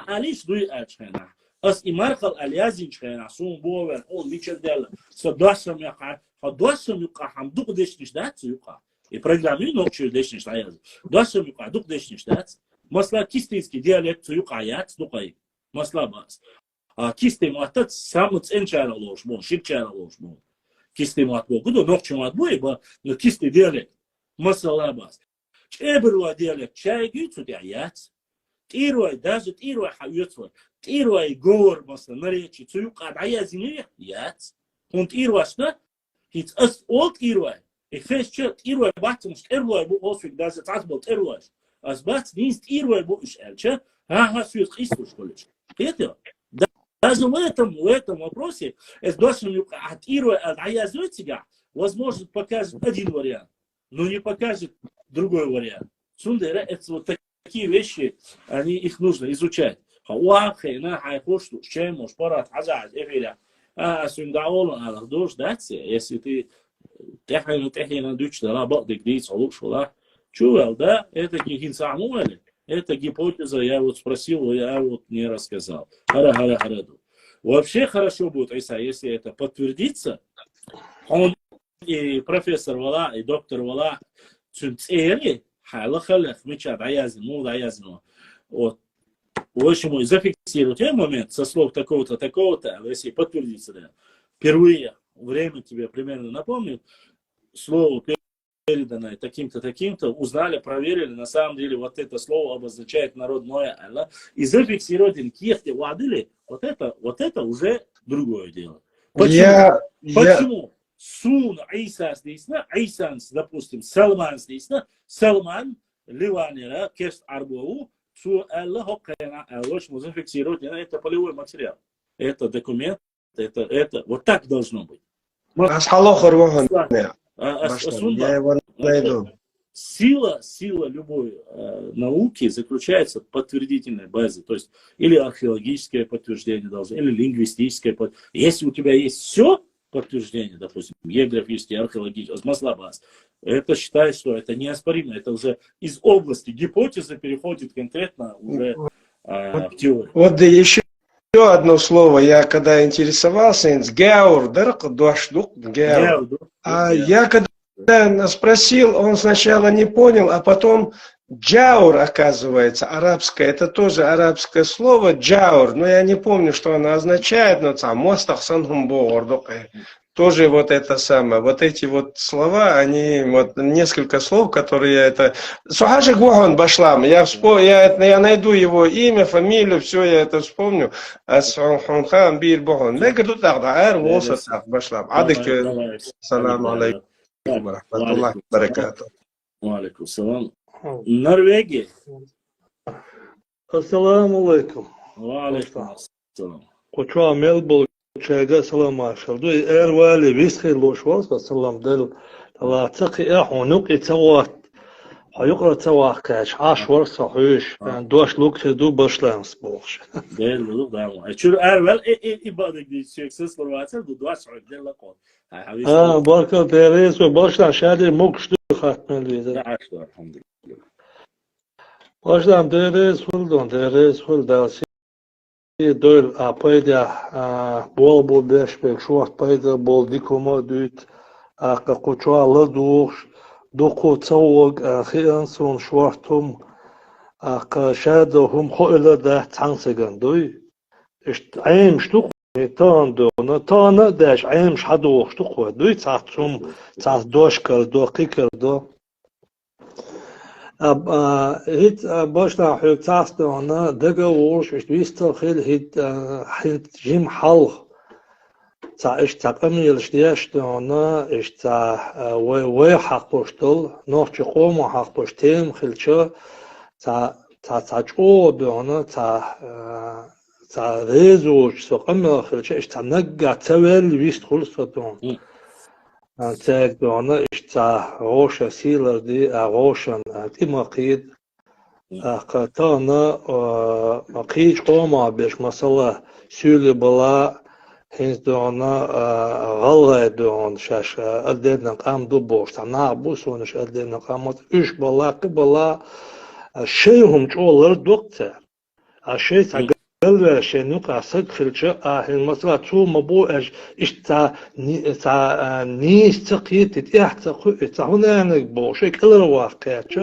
Алиш дуй ачхена. Ас и мархал алязин чхена. Сун бовер, он личер дела. Со дуашам яха. Ха дуашам юка хам дук дешниш дацу юка. И программы ночью дешниш дацу. Дуашам юка дук дешниш дацу. Масла кистинский диалект юка яц дукай. Маслабас. А кистин матат самыц энчара ложь мон, шикчара ложь мон. Кистин матбо. Гудо ночью матбо, но кистин диалект. Маслабас. Чебруа диалект, чай гюцу яц. Тируай, даже тируай хаюцу. Тируай говор масла на речи, цуюка даязине яц. Он тируа что? Hit as old irwe. Ik feest je irwe batums irwe bu oswik dat het asbelt irwe. As bat winst irwe bu is elche. Ага, свет Христос колешь. Это даже в этом вопросе, с дошным от Иры, от Аязотига, возможно, покажет один вариант, но не покажет другой вариант. Сундера, это вот такие вещи, их нужно изучать. Хауахина, хайхошту, чемош, парат, азаз, эфиля. Сундаолан, аладош, датся, если ты техина дучта, работник, дейц, лучшего, чувал, да, это кихин самуэли. Эта гипотеза, я вот спросил, я вот не рассказал. Хара-хара-хараду. Вообще хорошо будет, Иса, если это подтвердится, он и профессор Вала, и доктор Вала, цунцери, халахалах, мечат, аязин, мул аязин. Вот. В общем, зафиксировать этот момент со слов такого-то, такого-то, если подтвердится, да. Впервые, время тебе примерно напомню, слово переданное таким-то, таким-то, узнали, проверили, на самом деле вот это слово обозначает народное Аллах, и зафиксировать инкехте вадили, вот это уже другое дело. Почему? Почему? Сун Иса здесь, Исан, допустим, Салман здесь, Салман, Ливанера, Кест Арбоу, Су Аллах, Хоккайна, Аллах, зафиксировать, это полевой материал. Это документ, это вот так должно быть. Я его найду. Сила любой науки заключается в подтвердительной базе. То есть или археологическое подтверждение должно, или лингвистическое подтверждение. Если у тебя есть все подтверждение, допустим, географические, археологические, маслабаз, это считается, что это неоспоримо. Это уже из области гипотезы переходит конкретно уже в теорию. Вот да еще одно слово. Я когда интересовался, гаур, я когда спросил, он сначала не понял, а потом джаур, оказывается, арабское, это тоже арабское слово, джаур, но я не помню, что оно означает, но там тоже вот это самое, вот эти вот слова, они, вот несколько слов, которые я это... Сухашик Вахан Башлам, я найду его имя, фамилию, все, я это вспомню. Асханхан Бир Бохан. Некоторые так, да, Волсатах Башлам. Адык, салам алейкум, рахматуллах, баракату. Алейкум салам. Норвегия. Ассаламу алейкум. Алейкум салам. Куча Мелбург. شايقة سلام عشر دو والي بيسخي لوشواس سلام دل لا تقي حنوق يتوات حيقرا تواق كاش عاشور صحيش دوش لوك دو باشلان سبوخش دل لو دام شو اول يبادك دي سكسس لواتر دو دوش دل لقون بارك ديريس وباشلان شادي موكش دو خاتم ليزا عاشور الحمد لله باشلان ديريس ول داسي دول апайда бол бешбек шуат пайда бол дикома дут какуча ладуш доку цауг хиансон шуартум кашадохум хоила да цансаган дой ишт айм штук тан дона тана даш айм шадох штук дой цацум цас дошкар до кикер до هيت باشنا حيوتاست أنا دقة ورش إيش بيستر خيل هيت جيم حلق تا إيش تقمي الشديش أنا إيش تا وي حق بشتل نوح قوم حق بشتيم خيل شو تا جو بأنا تا ريزوش سقمي خيل شو إيش تا نجع تويل بيست خلص بأنا تاج بأنا إشتا روشة سيلر دي روشن تيماقيد قطانا مقيج قوما بيش مسألة سولي بلا هنز دونا غلغة دون شاش أدينا قام دوبوش تانا بوسونش أدينا قامت إش بلا قبلا شيهم جولر دوكتر الشيء قلبه شيء نقع سكخلشة المسألة تو مبوش إشتا نيس تقيت تحت هنا نقبوش كل الواقعات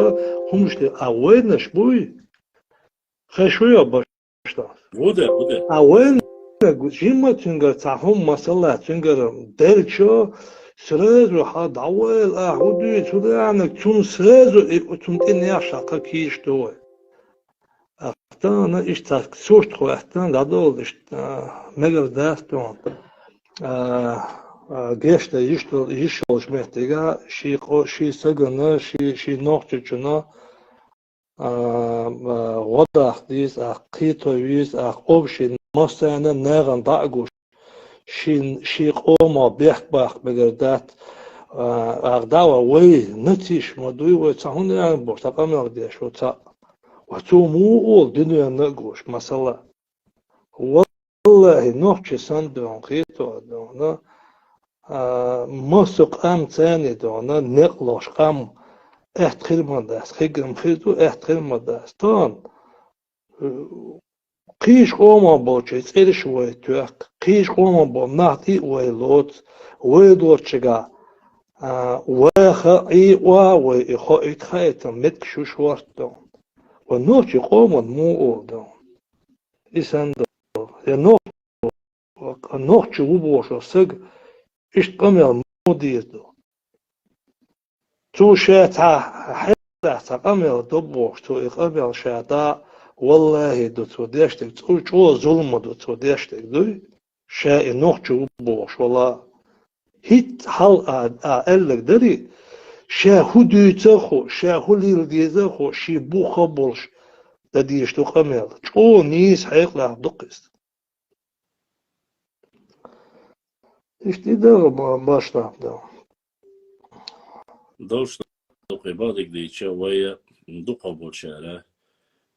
هم شلي أوينش بوي خشوية باشتا بوده أوين جيما تنقر تاهم مسألة تنقر دلشو سرزو حد أول أهودي تلعنك تون سرزو تون تنيا شاقا كيش دوي أنا إشتاق سوشت خو أحتان دادول إشت مجر داستون Gesta ishol shmehtiga shi sagana shi nochchuna wadachtis a qitovis a obshin mostana nagan dagush shi qoma behbach begerdat agdawa way natish madui wa tsahuna bortaqamar de shota wa tumu ol dunya nagush masala wallahi nochchi sandon qito dona مسق أم ثاني دونا نقلش أم احتخير مدرس خيجم خيدو احتخير مدرس تان قيش قوما بوچيس إير شوي توك قيش قوما بو نحتي ويلوت ويدور شجع وخي وي خي تخيتم متك شو شورتون ونوشي قوما مو دون إسان دو نوشي وبوشو سج إيش قمل موديردو تو شاتا حتى قمل دبوش تو قمل شاتا والله دو تو ديشتك تو ظلم دو تو ديشتك دوي شاء نوحش وبوش والله هيت حال أقلك دري شا هدو تخو شا هليل ديزخو شي بو خبرش دا ديشتو قمل تو نيس حيقلع دقست İşte başladı. Došlo do pribody, gdy čoveja duha bočara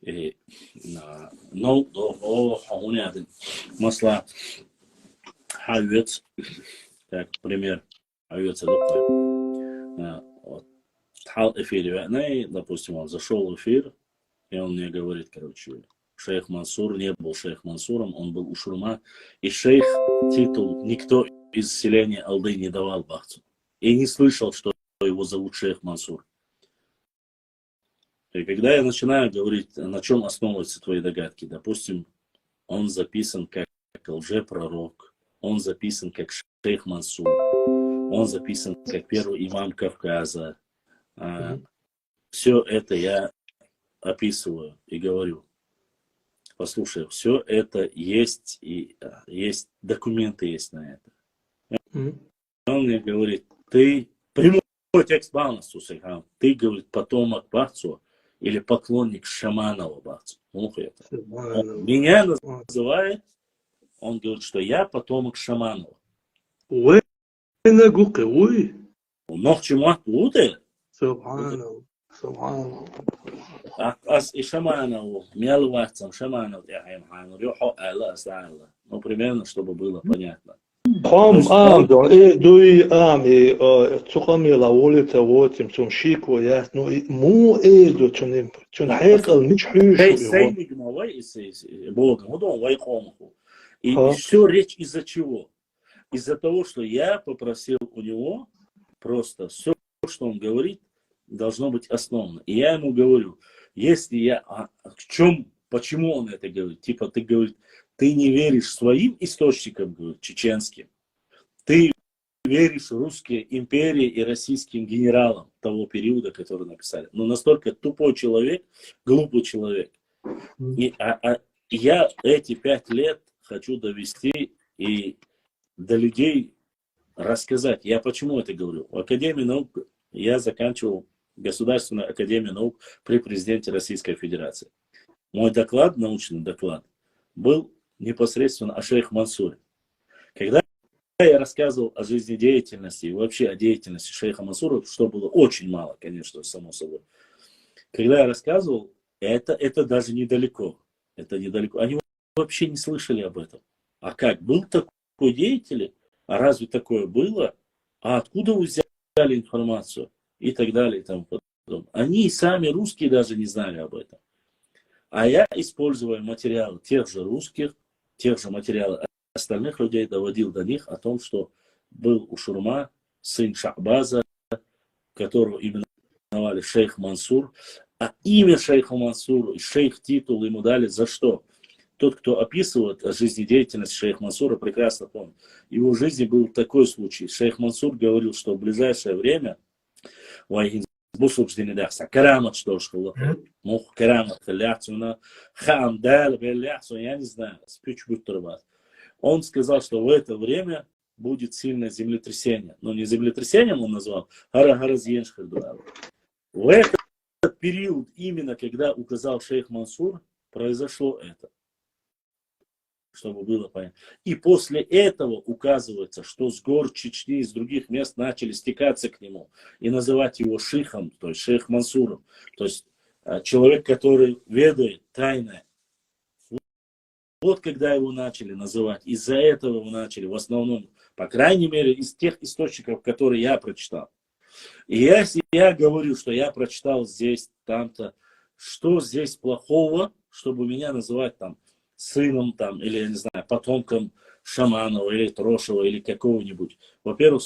i no do honjadin masla hayvet, как пример hayvet духа. Тхал эфире, допустим, он зашел в эфир, и он мне говорит, короче, шейх Мансур не был шейх Мансуром, он был у Шурма, и шейх титул никто из селения Алды не давал бахцу. И не слышал, что его зовут шейх Мансур. И когда я начинаю говорить, на чем основываются твои догадки, допустим, он записан как лжепророк, он записан как шейх Мансур, он записан как первый имам Кавказа. Все это я описываю и говорю. Послушай, все это есть, и есть документы есть на это. Он мне говорит, ты, прямой текст Балнасу, ты, говорит, потомок Бахцу или поклонник Шаманова Бахцу. Он меня называет, он говорит, что я потомок Шаманова. Нохчи Махтуды? Ас и Шаманову, Мелвахцам, Шаманов, ну, примерно, чтобы было понятно. Хом амдо, дуй ами, цукамила улица вотим, цум шику яс, ну му эду чуним, чун хайкал мич хюшу. И все речь из-за чего? Из-за того, что я попросил у него просто все, что он говорит, должно быть основано. И я ему говорю, если я, почему он это говорит? Типа ты, говорит, ты не веришь своим источникам, говорит, чеченским. Ты веришь русской империи и российским генералам того периода, который написали. Но настолько тупой человек, глупый человек. И, я эти 5 лет хочу довести и до людей рассказать. Я почему это говорю? В Академии наук я заканчивал Государственную академию наук при президенте Российской Федерации. Мой доклад, научный доклад, был непосредственно о шейх Мансуре. Когда я рассказывал о жизнедеятельности и вообще о деятельности шейха Мансура, что было очень мало, конечно, само собой. Когда я рассказывал, это даже недалеко. Это недалеко. Они вообще не слышали об этом. А как? Был такой деятель? А разве такое было? А откуда вы взяли информацию? И так далее, и тому подобное. Они сами русские даже не знали об этом. А я, используя материалы тех же русских, тех же материалов остальных людей, доводил до них о том, что был у Шурма сын Шахбаза, которого именовали шейх Мансур. А имя шейха Мансура и шейх титул ему дали за что? Тот, кто описывает жизнедеятельность шейха Мансура, прекрасно помнит. В его жизни был такой случай. Шейх Мансур говорил, что в ближайшее время карамат, что ж, карамат, я не знаю, он сказал, что в это время будет сильное землетрясение. Но не землетрясением он назвал, в этот период, именно когда указал шейх Мансур, произошло это. Чтобы было понятно. И после этого указывается, что с гор Чечни, из других мест начали стекаться к нему и называть его шейхом, то есть шейх Мансуром. То есть человек, который ведает тайное. Вот когда его начали называть. Из-за этого его начали в основном, по крайней мере, из тех источников, которые я прочитал. И если я говорю, что я прочитал здесь, там-то, что здесь плохого, чтобы меня называть там сыном, там, или, я не знаю, потомком Шаманова, или Трошева, или какого-нибудь. Во-первых,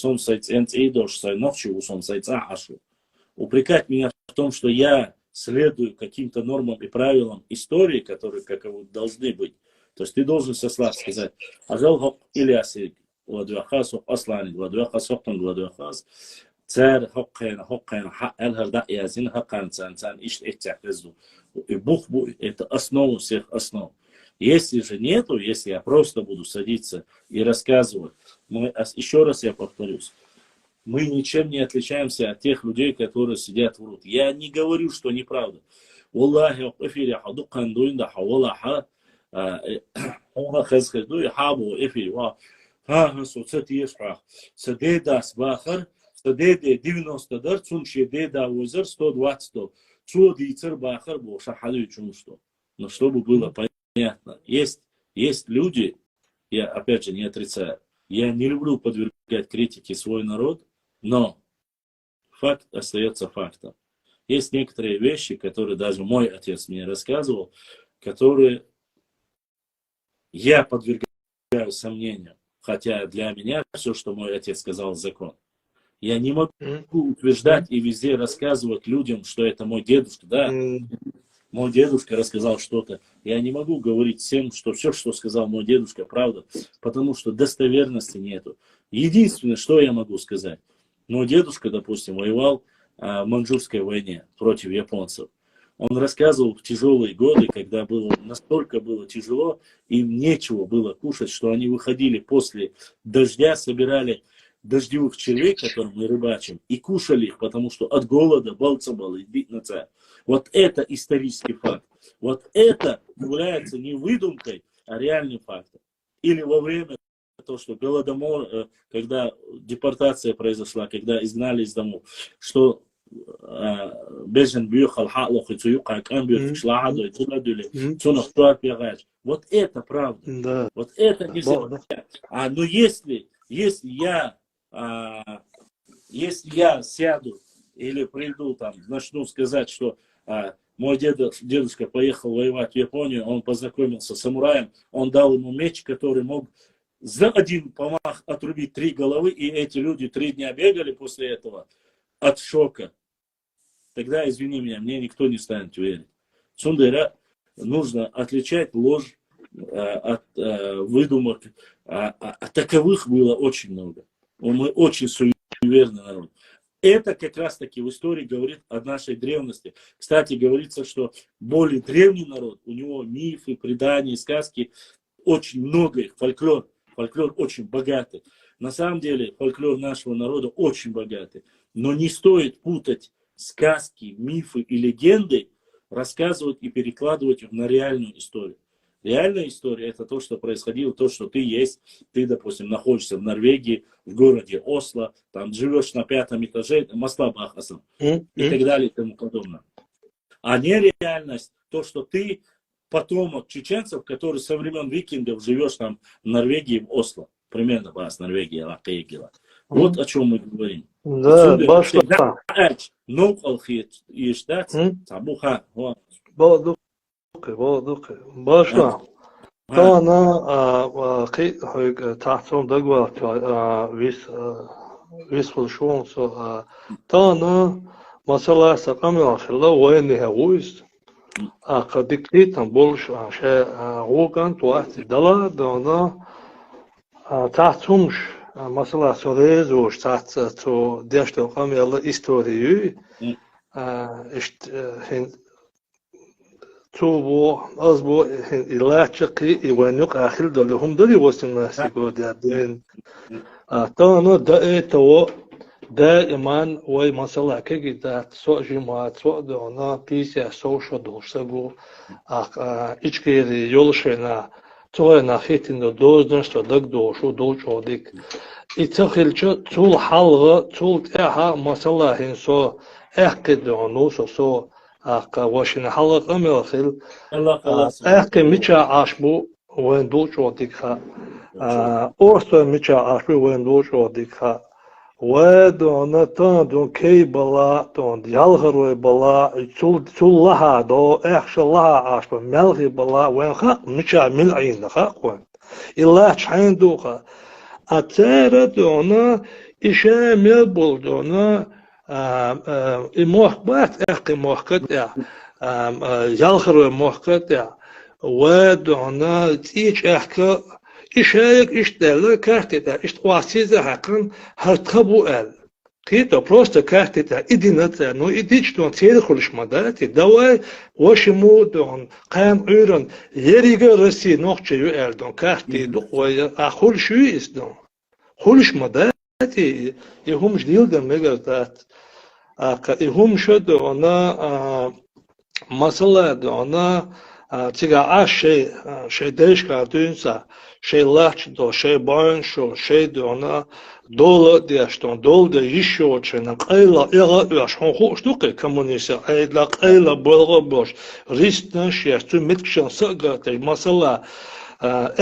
упрекать меня в том, что я следую каким-то нормам и правилам истории, которые каковы должны быть. То есть ты должен со слов сказать, ажал Ильясик, Гладуахас, Аслани, Гладуахас, Гладуахас, Царь Хоккайна, Эльгарда Язин, Хакан, Цан, Ишт Эттякрезу. И Бог будет, это основа всех основ. Если же нету, если я просто буду садиться и рассказывать, еще раз я повторюсь, мы ничем не отличаемся от тех людей, которые сидят врут. Я не говорю, что неправда. Аллахи, но чтобы было понятно, есть люди, я опять же не отрицаю, я не люблю подвергать критике свой народ, но факт остается фактом. Есть некоторые вещи, которые даже мой отец мне рассказывал, которые я подвергаю сомнению. Хотя для меня все, что мой отец сказал, закон. Я не могу утверждать и везде рассказывать людям, что это мой дедушка. Да, мой дедушка рассказал что-то. Я не могу говорить всем, что все, что сказал мой дедушка, правда, потому что достоверности нету. Единственное, что я могу сказать. Мой дедушка, допустим, воевал в Маньчжурской войне против японцев. Он рассказывал в тяжелые годы, когда настолько было тяжело, им нечего было кушать, что они выходили после дождя, собирали дождевых червей, которых мы рыбачим, и кушали их, потому что от голода балцабал и бить на цель. Вот это исторический факт. Вот это является не выдумкой, а реальным фактом. Или во время того, что голодомор, когда депортация произошла, когда изгнали из домов, что Бежен бьюхал хатлох и цуюка камбир шлагаду и туладули цунах туапигач. Вот это правда. Да. Вот это нельзя. Но если я сяду или приду там, начну сказать, что мой дедушка поехал воевать в Японию, он познакомился с самураем, он дал ему меч, который мог за один помах отрубить 3 головы, и эти люди 3 дня бегали после этого от шока. Тогда, извини меня, мне никто не станет верить. Сундыра, нужно отличать ложь от выдумок. Таковых было очень много. Мы очень суеверный народ. Это как раз таки в истории говорит о нашей древности. Кстати, говорится, что более древний народ, у него мифы, предания, сказки, очень много их, фольклор очень богатый. На самом деле фольклор нашего народа очень богатый. Но не стоит путать сказки, мифы и легенды, рассказывать и перекладывать их на реальную историю. Реальная история — это то, что происходило, то, что ты есть. Ты, допустим, находишься в Норвегии, в городе Осло, там живешь на 5-м этаже, Маслабахасом и так далее и тому подобное. А не реальность, то, что ты потомок чеченцев, которые со времен викингов живешь там в Норвегии, в Осло. Примерно с Норвегии, Лакейгила. Вот о чем мы говорим. Да, башла. Башла. Тана тахтом дагва вис фулшон со тана масала сакамил хилла войне хуист قدكتي تنبولش عشان وكان توقت دلا دانا تحتمش مثلا سوريز وش تحت تو داشت قام يلا استوريو اشت هن توبو أصبو إلاچقي إيوانيق آخر دولهم دولي وسناس يقول دين تانا تو دائما وي مثلا كي دا سو جماعة سو دونا بيسيا سوشو دوشسغو إچكيري يولشينا تونا خيتين دوزدن شو دك دوشو دوشو ديك إتخيلچو تول حلغة تول تاها مثلا هنسو احكي سو واشين حلقة ملخيل احكي ميشا عاشبو وين دوشو ديكها أورسو ميشا عاشبو وين دوشو ديكها ودون دون كي بلا دون يالغروي بلا تول لها دو احش لها عاشبو ملغي بلا وين خاق ميشا ملعين خاق وين إلا تشحين دوخا أتارة دونا إشا ملبول دونا الموحبات احكي موحكت يالخر موحكت ودونا تيج احكي إشايك إشتغل كارتتا إشتواسيزة حقن هرتخبو كيتو بروستا كارتتا إدينتا نو إديش دون تيرخلش مداتي دواي وشمو دون قام عيرن يريغا رسي نوخشي يو دون كارتي دوخويا أخول شو إس دون خلش مداتي يهمش ديلدن ميغردات هم شد أنا مثلا أنا تيجا شيء ديش كاردينسا شيء لاتش دو شيء بانشو شيء أنا دولة ديشتون دولة يشوا شنا قيلا إيغا يشون خوش دوكي كمونيسا أيد لا قيلا بلغة بوش ريستنش يستو متكشن سقطي مثلا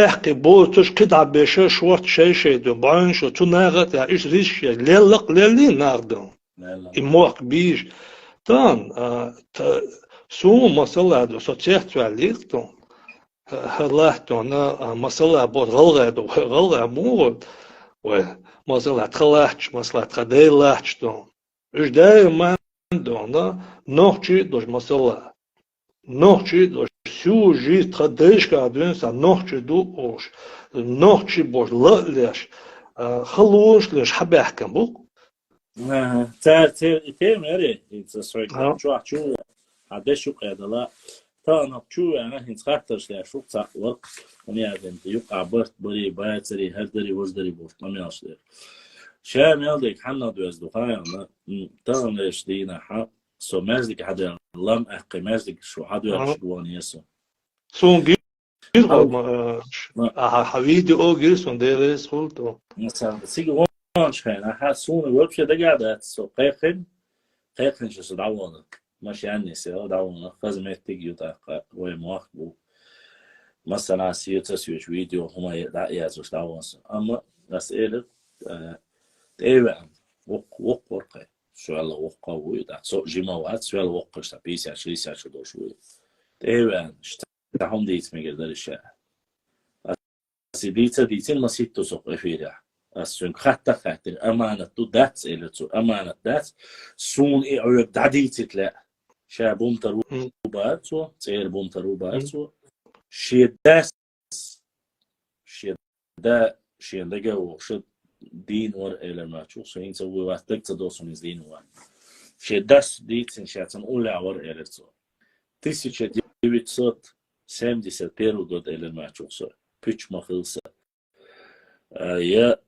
احكي بوتش كده بيشة شوات شيء دو بانشو تو ناغت يا إيش ريش ليلق ليلين ناغدون إموق بيش تان سو مسألة دو سوتشيت واليكتون هلاحتون مسألة بود غلغة مود ومسألة تخلاحش مسألة تخديلاحش دون إيش دايما دونا نوحشي دوش مسألة نوحشي دوش سو جي تخديش كادوين سا نوحشي دو اوش نوحشي بوش لأليش خلوش ليش حبي أحكم بوك تير مري يتصوير شو هذا شو قاعد لا تانا شو أنا هنتخطرش لا شو تصور وني أدم يقع برت بري بايتري هدري وزدري بوش ما يصير شام يلدك حنا دوز دخايا أنا تانا ليش دينا حق سو مازدك حدا لم أحكي مازدك شو حدا يشوفون يسو سون جير حويدي أو جير سون ديرس فولتو مثلا سيجي شخين أحسون الوبش ده قاعد سو قيقن شو صدعونا ماشي عني سير دعونا خزمة تيجي وتاق ويمواخبو مثلا سيوتس فيديو هما يعزوش دعونا أما أسئلة تيبان وق ورقة سؤال وقة ويدا سو جماعات سؤال وقة شتبيس عشرين ساعة دوش ويد تيبان شتاهم ديت مقدر الشيء ديتين ما سيتو سوق فيها السون خاتر أمانة دات إلى تو أمانة دات سون إعوب دعديت لا شا بومتر وبارتو تير بومتر وبارتو شيداس شيدا شيدا وشد دين ور إلى ما تشوف سوين سوي وقتك تدوسون دين ور شيداس ديتين شاتن أولى ور إلى تو 1971 год إلى ما تشوف سو بيتش ما خلص يا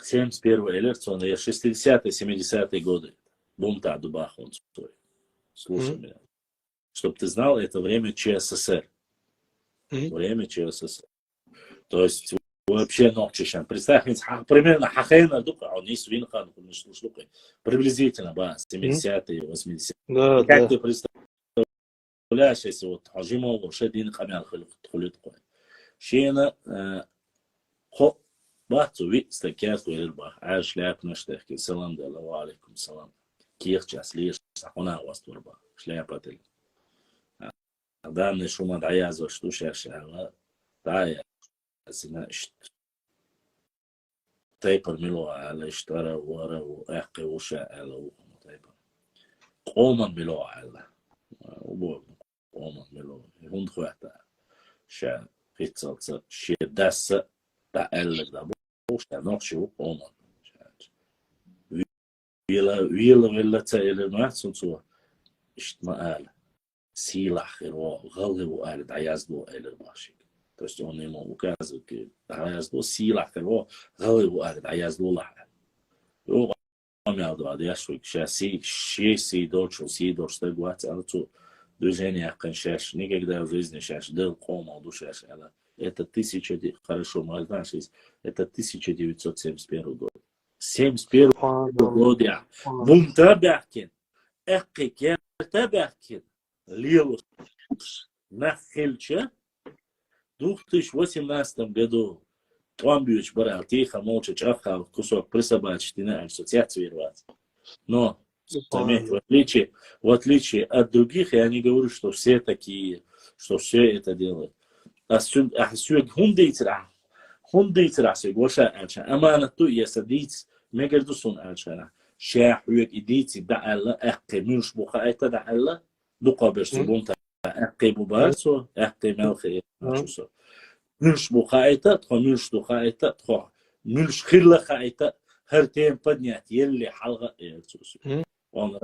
71 электron, я 60-70-е годы. Бум-та дубах он стоит. Слушай меня. Чтоб ты знал, это время ЧССР. Время ЧССР. То есть вообще ночью. Представь, примерно хахейна дука, а он не свинхан, приблизительно, 70-е, 80-е. Как ты представляешь, если вот Хажимов, Шедин, Хамян, Хулитко. Шейна, باتو وي استكيات ويربح عاش لاك نشتكي سلام دلا وعليكم السلام كيف جاس ليش هنا وسط وربا شلون باتل دام شو ما دعياز وشتو شاشة دعيا سنا اشت تايبر ملو على اشترى ورا واحقي وشا على تايبر قوما ملو على وبو قوما ملو هند خوحتا شا قيتصل شي داس تقلق ده بوش نقشي وقوما ويلا تايل ما تنسوا اشت ما قال силах его голову аль даязду эль башик. То есть он ему указывает, даязду силах его голову аль даязду лаха. Я сейчас сидор, что говорит, а то движение кончаешь, никогда в жизни сейчас дел кома душа. Это хорошо, мы знаем, это 1971 год. 71 год я. Бунтабякин, эккекертабякин, лилус на хельче. В 2018 году Томбич брал тихо, молча чахал кусок присобачить на ассоциацию рвать. Но, заметь, в отличие от других, я не говорю, что все такие, что все это делают. Хундейтера, сигоша альча. Амана ту ясадиц, мегардусон альчана. Шахуек идите да алла, эхке мюш бухайта да алла, дукабер субунта, эхке бубарцо, эхке мелхе начусо. Мюш бухайта, тхо мюш духайта, тхо мюш хилла хайта, хер тем поднять, еле халга эльцусу. Он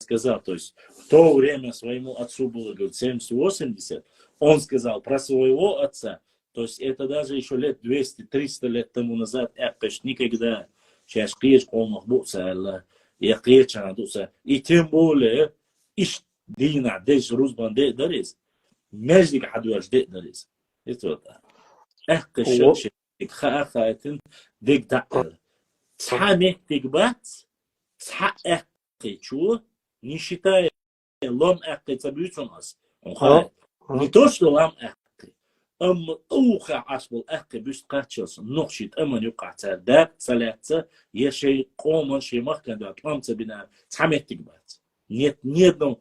сказал, то есть в то время своему отцу было, говорит, 70-80, он сказал про своего отца, то есть это даже еще лет 200-300 лет тому назад, никогда сейчас и тем более, иш дина, деш рузбан де дарис, междик хадуаш де дарис. Это вот так. Хахатин дик дакал. Цхамек дикбат, цхаэккичу, не считая лом эккий цабьют у нас. Не то, что лом эккий. Уха ашбал эккий бюст качался, нохшит аман юкатар, дак салятся, ешей коман шеймах кандат, лом цабина, цхамек дикбат. Нет, ни одного.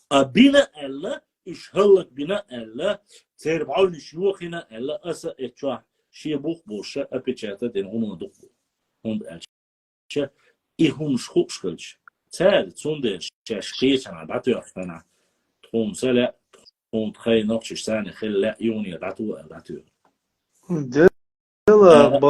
А бина элла, ишхаллак бина элла, цербауль шьюхина элла, аса этчуа, шейбух боша, опечата ден уман духу. Он элча, и хум шхупшхальч. Царь, цунде, шашкечана, батуяхтана, тхум саля, тхум тхай нокчиш сани, хилля, юния, датуя. Дело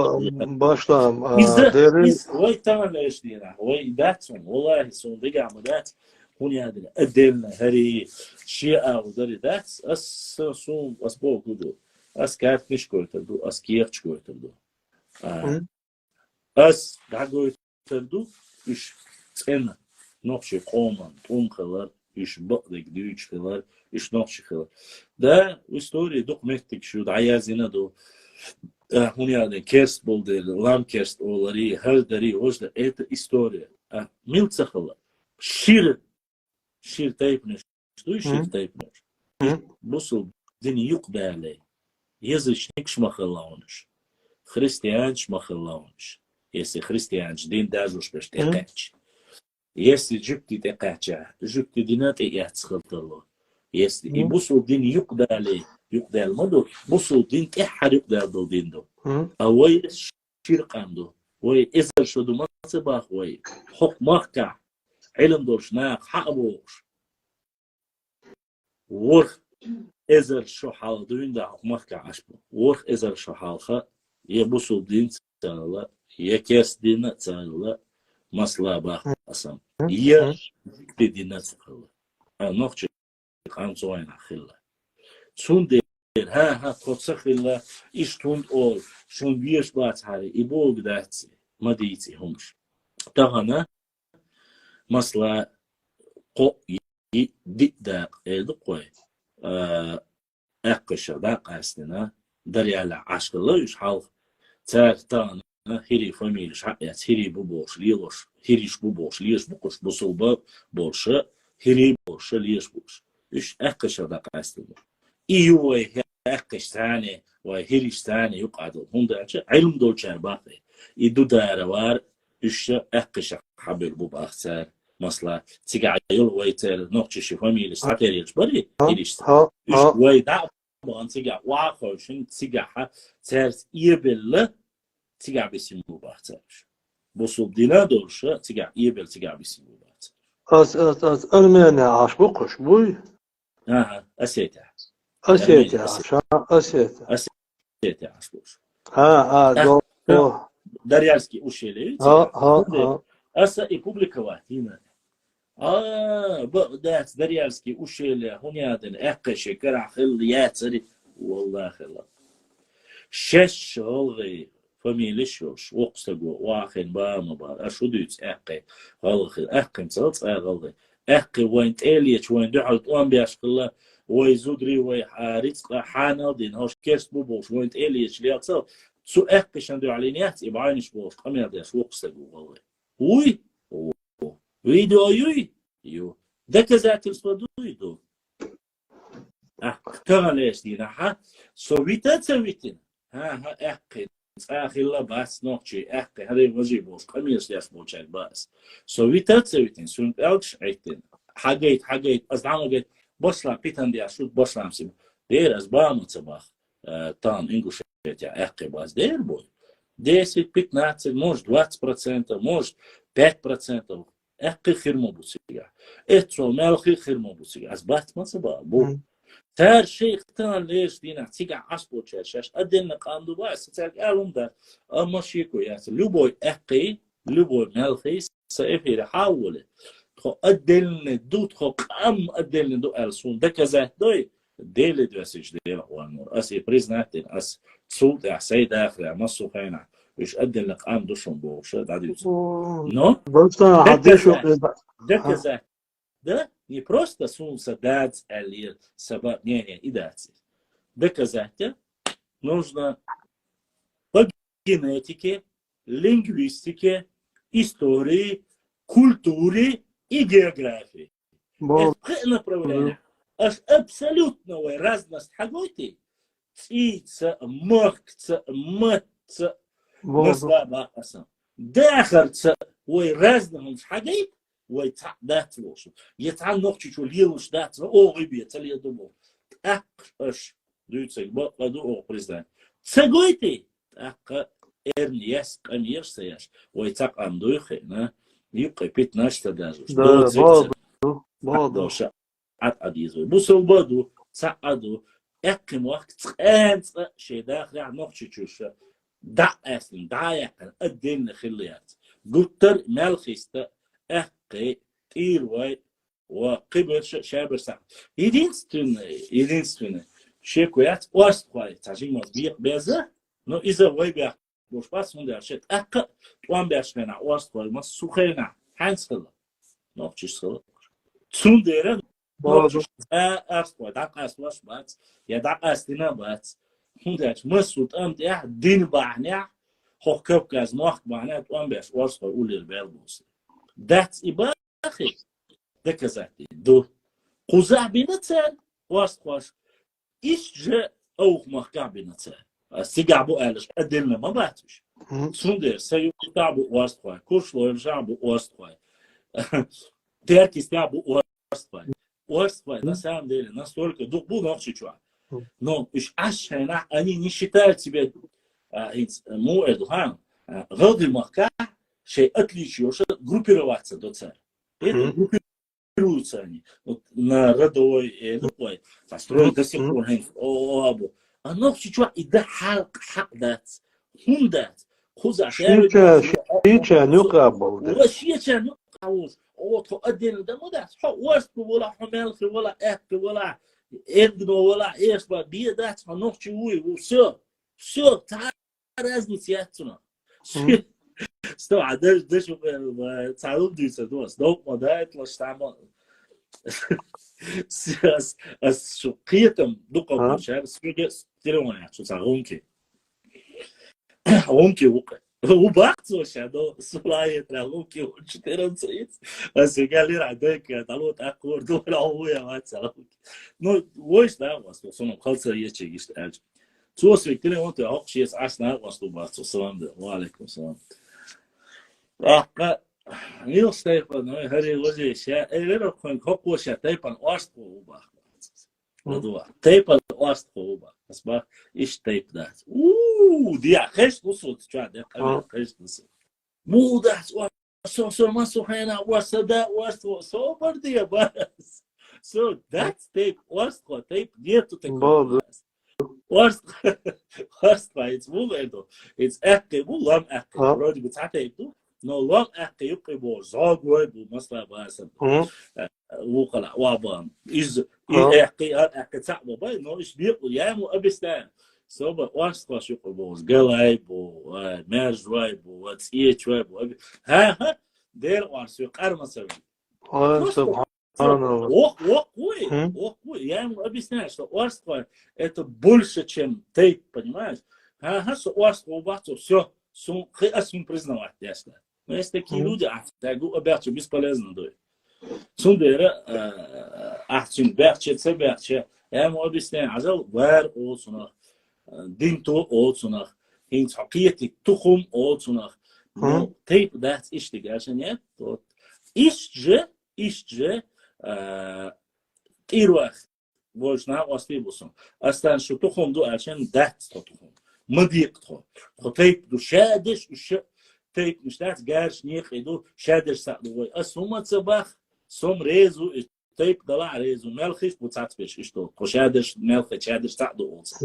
башлам. Ой, там лишнина, ой, датсон, والله сон дигам дат, хуни адля, адельна, хари, шиа, удари дат, ас сум, ас богуду, ас картнишко это ду, ас киевчко это ду. Ас дагой это ду, иш цена. Нокши коман, тунхалар, иш бадлик дючхалар, иш нокшихалар. Да, в истории документик шуд, аязина до, хуняды, керст болдер, ламкерст олари, хардари, ожда, это история. А милцахала, шир тайпнеш, что шир тайпнеш? Бусул, дени юк далей, язычник шмахалаунеш, христиан шмахалаунеш. Если христиан, дин дажуш пештекач. Если جبتي تقاچا جبتي دينات ياتسخلتلو если и бусул дин юкдали юкдал моду бусул дин эхар юкдал дол диндо а вой ширкандо вой эзер шуду мацбах вой хукмахка علم دورشنا حقبوش ورخ эзер шохал дуинда хукмахка ашбу ورخ эзер шохалха ебусул дин цала якес дин цала маслаба асам я динат хилла а нохчи ханцоина хилла цунде ха коцхилла иштунд ол шун биеш бацари ибог датси мадити хумш тагана масла ко дидда эдкой аккашада қастина даряла ашқылы үш халық цартан хири фамилия шақят хири бубош лилош хириш бубош лиш букош бусулба больше хири больше лиш буш үш аккашада қастина июй аккаш тани ва хириш тани юқаду хундача علم долчар бақи иду даравар үш аккаша хабир бубахсар масла тига айыл вайтер нокчиши фамилия сатериш бари хириш үш вай да بان تيجا واقعشون تيجا ترس يبل تيجا بسيمو بحثش بوسوب دينا دورشة تيجا يبل تيجا بسيمو بحث از ألمانيا عاش بقش بوي أسيتا أسيتا عاش بقش دو Дарьярский ушели, أسا и публиковать, بقدات دريالسكي وشيلة هنيادن اقشي كرع خل ياتري والله خلا شش هلغي فميلشوش وقسقو واخن بام بار اشوديت اقي هلغي اقن تصلت هلغي اقي وين تاليش وين دعوت وان بياش خلا ويزودري ويحاريت حانالدين هوش كيرس بوبوش وين تاليش لياتصل سو اقش ندو علينيات يبعينش بوش قمير ديش وقسقو والله وي ويدو يو دك ذات الصدويدو تغليش دينا ها سويتا تسويتين ها احقي اخي الله باس نوتشي احقي هذا وجيبوش قميص ياسبوش باس سويتا تسويتين سون اوتش عيتين حاجيت ازعما جيت بوشلا بيتان دي اشوت بوشلا مسيم دير از بام تصباح تان انجلش يا احقي باس دير بوي 10, 15, может 20%, может 5%. احقي خير مو بوسيا اترو مالخي خير مو بوسيا ازبات ما صبا بو تار شيخ تان ليش دينا تيجا عصبو تشاش ادن قاندو باس تاك الوم ده اما شيكو ياس لوبوي احقي لوبوي مالخي سيفي حاول خو ادن دوت خو قام ادن دو السون دكزا دوي ديل دوسج ديل وانور اسي بريزناتين اس صوت يا سيد اخر مصو خينا مش ادن لك قام دوشون بوش دادي نو دكزا да не просто солнце дать или собак, не идать. Доказать нужно по генетике, лингвистике, истории, культуре и географии. Это направление. Аж абсолютно разность хаготи. Птица, махца, матца, наслабакаса. Дахарца, ой, разным хаготи. ويتعدات لوش يتعن نقطة شو ليلوش دات أو غبية تلي دومو أقش دوتسك بقى دو أو بريزدان سجويتي أق إرنياس أمير سياش ويتق عن دوخنا يبقى بيت ناشتا دازوش دوش عديزو بوسو بدو تعدو أقم وقت أنت شيء داخل نقطة شوش دع أسلم دعايا الدين خليات قلتر مالخيستا احقي طير واي وقبر شابر سعد единственное شيكويات واست خواي تاجين مزبيق بيزا نو إذا واي بيح بوش باس من دارشت احقا توان بيشمنا واست خواي مس سوخينا حانس خلا نوكشش خلا تون ديرن نوكشش أست خواي داق أست واش بات يا داق أستنا بات هون دارش مسود أمت إح دين باعنيح حقوق كاز موخ باعنيح توان بيش واست خواي أولي البيل بوسي That's إباخي دكزاتي دو قزع بنتسال واستخواش إيش جاء أوخ مخكع بنتسال سيقعبو قالش أدلنا ما باتش سندر سيقعبو واستخواش كوش لو يرجعبو واستخواش تركي استعبو واستخواش نسام ديلي настолько духбу нахчи чуа но إيش عشان они не считают себя مو إدهان غض المخكع شيء отличие, группироваться до царя. Это группируются они. Вот на родовой такой. Построят до сих пор. А но чуть-чуть и да халк дать. Хун дать. Хуза. شيء نقابل. ولا شيء نقابل. أو تقدم ده مو ده. واسط ولا حمل ولا أكل ولا إبن ولا إيش بيا ده. هنوح شوي وسو تعال разница. Стоп, даже царун дюйся дос. Доп модает лишь там. С шукитом дука получает среди стилёния, что царунки. Лунки ука. Убахцо шадо сулает на лунки 14. А сега лира дека талот аккорд лауя вацалунки. Ну, вось да, вас соно калца ече гишт. Цос виктеле вот ак шес асна вас тубацо салам. Ва алейкум салам. Нил Стефан, Хари Лозиша, Эверокон, Кокоша, Тайпан, Остхоуба. Тайпан, Остхоуба. Асба, иш тайп дат. Дия, хэш нусут, чад, я хэш нусут. Мудат, so Masuhana, Wasada, so дия бас. So that's tape, Ostho, tape, нету такого. Ostho, it's мулэдо. It's экке, мулам экке. Вроде бы цатайп, نو لام أحكي يبقي بو زاق ويبو مثلا باسم وقلا وابام إز أحكي تعبوا باي نو إيش بيقو يامو أبستان سوبر واسطة شو بوز قلاي بو مارج وايبو واتسيتش وايبو ها دير وارسو قرمة سوي سبحان الله. Ох, я ему объясняю, что орство это больше, чем ты, понимаешь? Орство у вас все, сум признавать, ясно. Но есть такие люди, я говорю, обязательно бесполезно, да. Сундера, я ему объясняю, азал вар олсунах, динто олсунах, хинц хакиятик тухум олсунах. Ну, ты дать иштиг, عشان нет, вот. Иштже, إيروخ وجنا واستيبوسون أستان شو تخون دو عشان دات تخون مديق تخون خطيب دو شادش وش تيب مش دات جارش نيخ يدو شادش سألوي أسوما تصباخ سوم ريزو تيب دلع ريزو ملخيش بوتاتبش إشتو خشادش ملخ شادش سألو أوص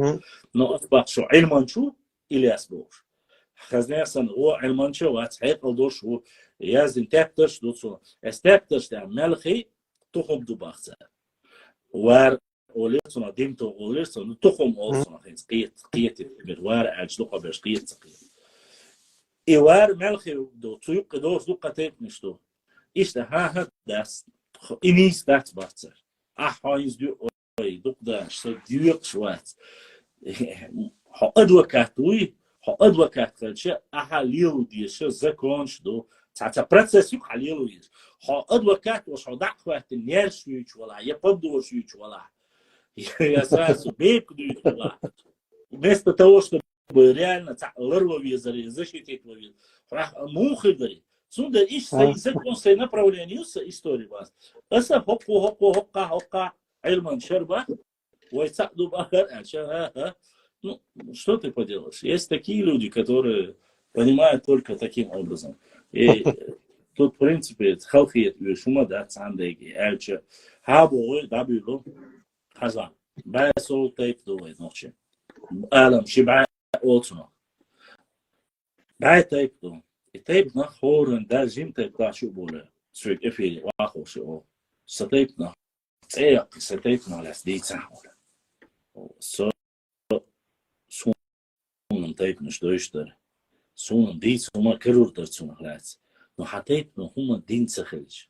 نو أصبح شو علمان شو إلي أسبوش خزني أصلا هو علمان شو واتحيق الدوش هو يازن تابتش دوتسو استابتش دا ملخي تخم دو باخته وار اوليرسون ديمتو اوليرسون تخم اولسون خينس قيت بالوار اجدو قبش قيت ايوار ملخي دو تيق دوس دو قتيب نشتو ايش ها داس انيس دات باتر هاينز دو اي دوق دا شو ديوق شوات ادوكات خلشه احاليو ديش زكونش دو تعتا процесс يق حليلو يش ادوكات وش دعك وقت النير شويش ولا يبدو شويش ولا يا اساس بيك دو ولا вместо того чтобы реально лырлови защитить лови راح مو خبري سوند ايش سيكون سي направление истории вас اسا هوقا علما شربه ويساعدوا باخر عشان ну что ты поделаешь есть такие люди которые понимают только таким образом и тут в принципе халхиет шума да цандеги элче хабо дабило хаза басол тайп دوي نوچه عالم شبع اوتنا باي تايب دو تايب نا خورن دا جيم تايب دا شو بوله سويك افيلي واخو شو ستايب نا تايق ستايب نا لاس دي تاحول سو سونن تايب نش دوشتر سونن دي سوما كرور در سونا خلاص نو حتايب نو هما دين تخلج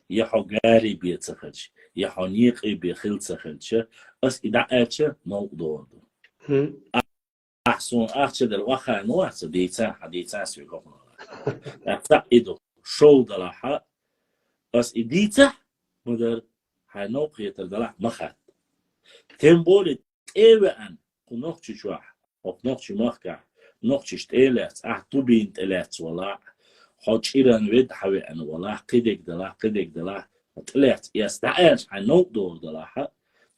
يا حقاري بي تخلج يا حنيقي بي خل تخلج اس ادعاچه موضوع دو احسن اخچه در واخا نو احس ديتا حديتا سوي كوفنا اعتقد شو دلها بس ديتا مدر حنوقي تدلع مخات تمبول ايوان كنوخشي شو نوخشي مخكع نوخشي تيلات تو بنت الات ولا حوشيران ود حوي ان ولا قدك دلا طلعت يستعاش حنوق دور دلها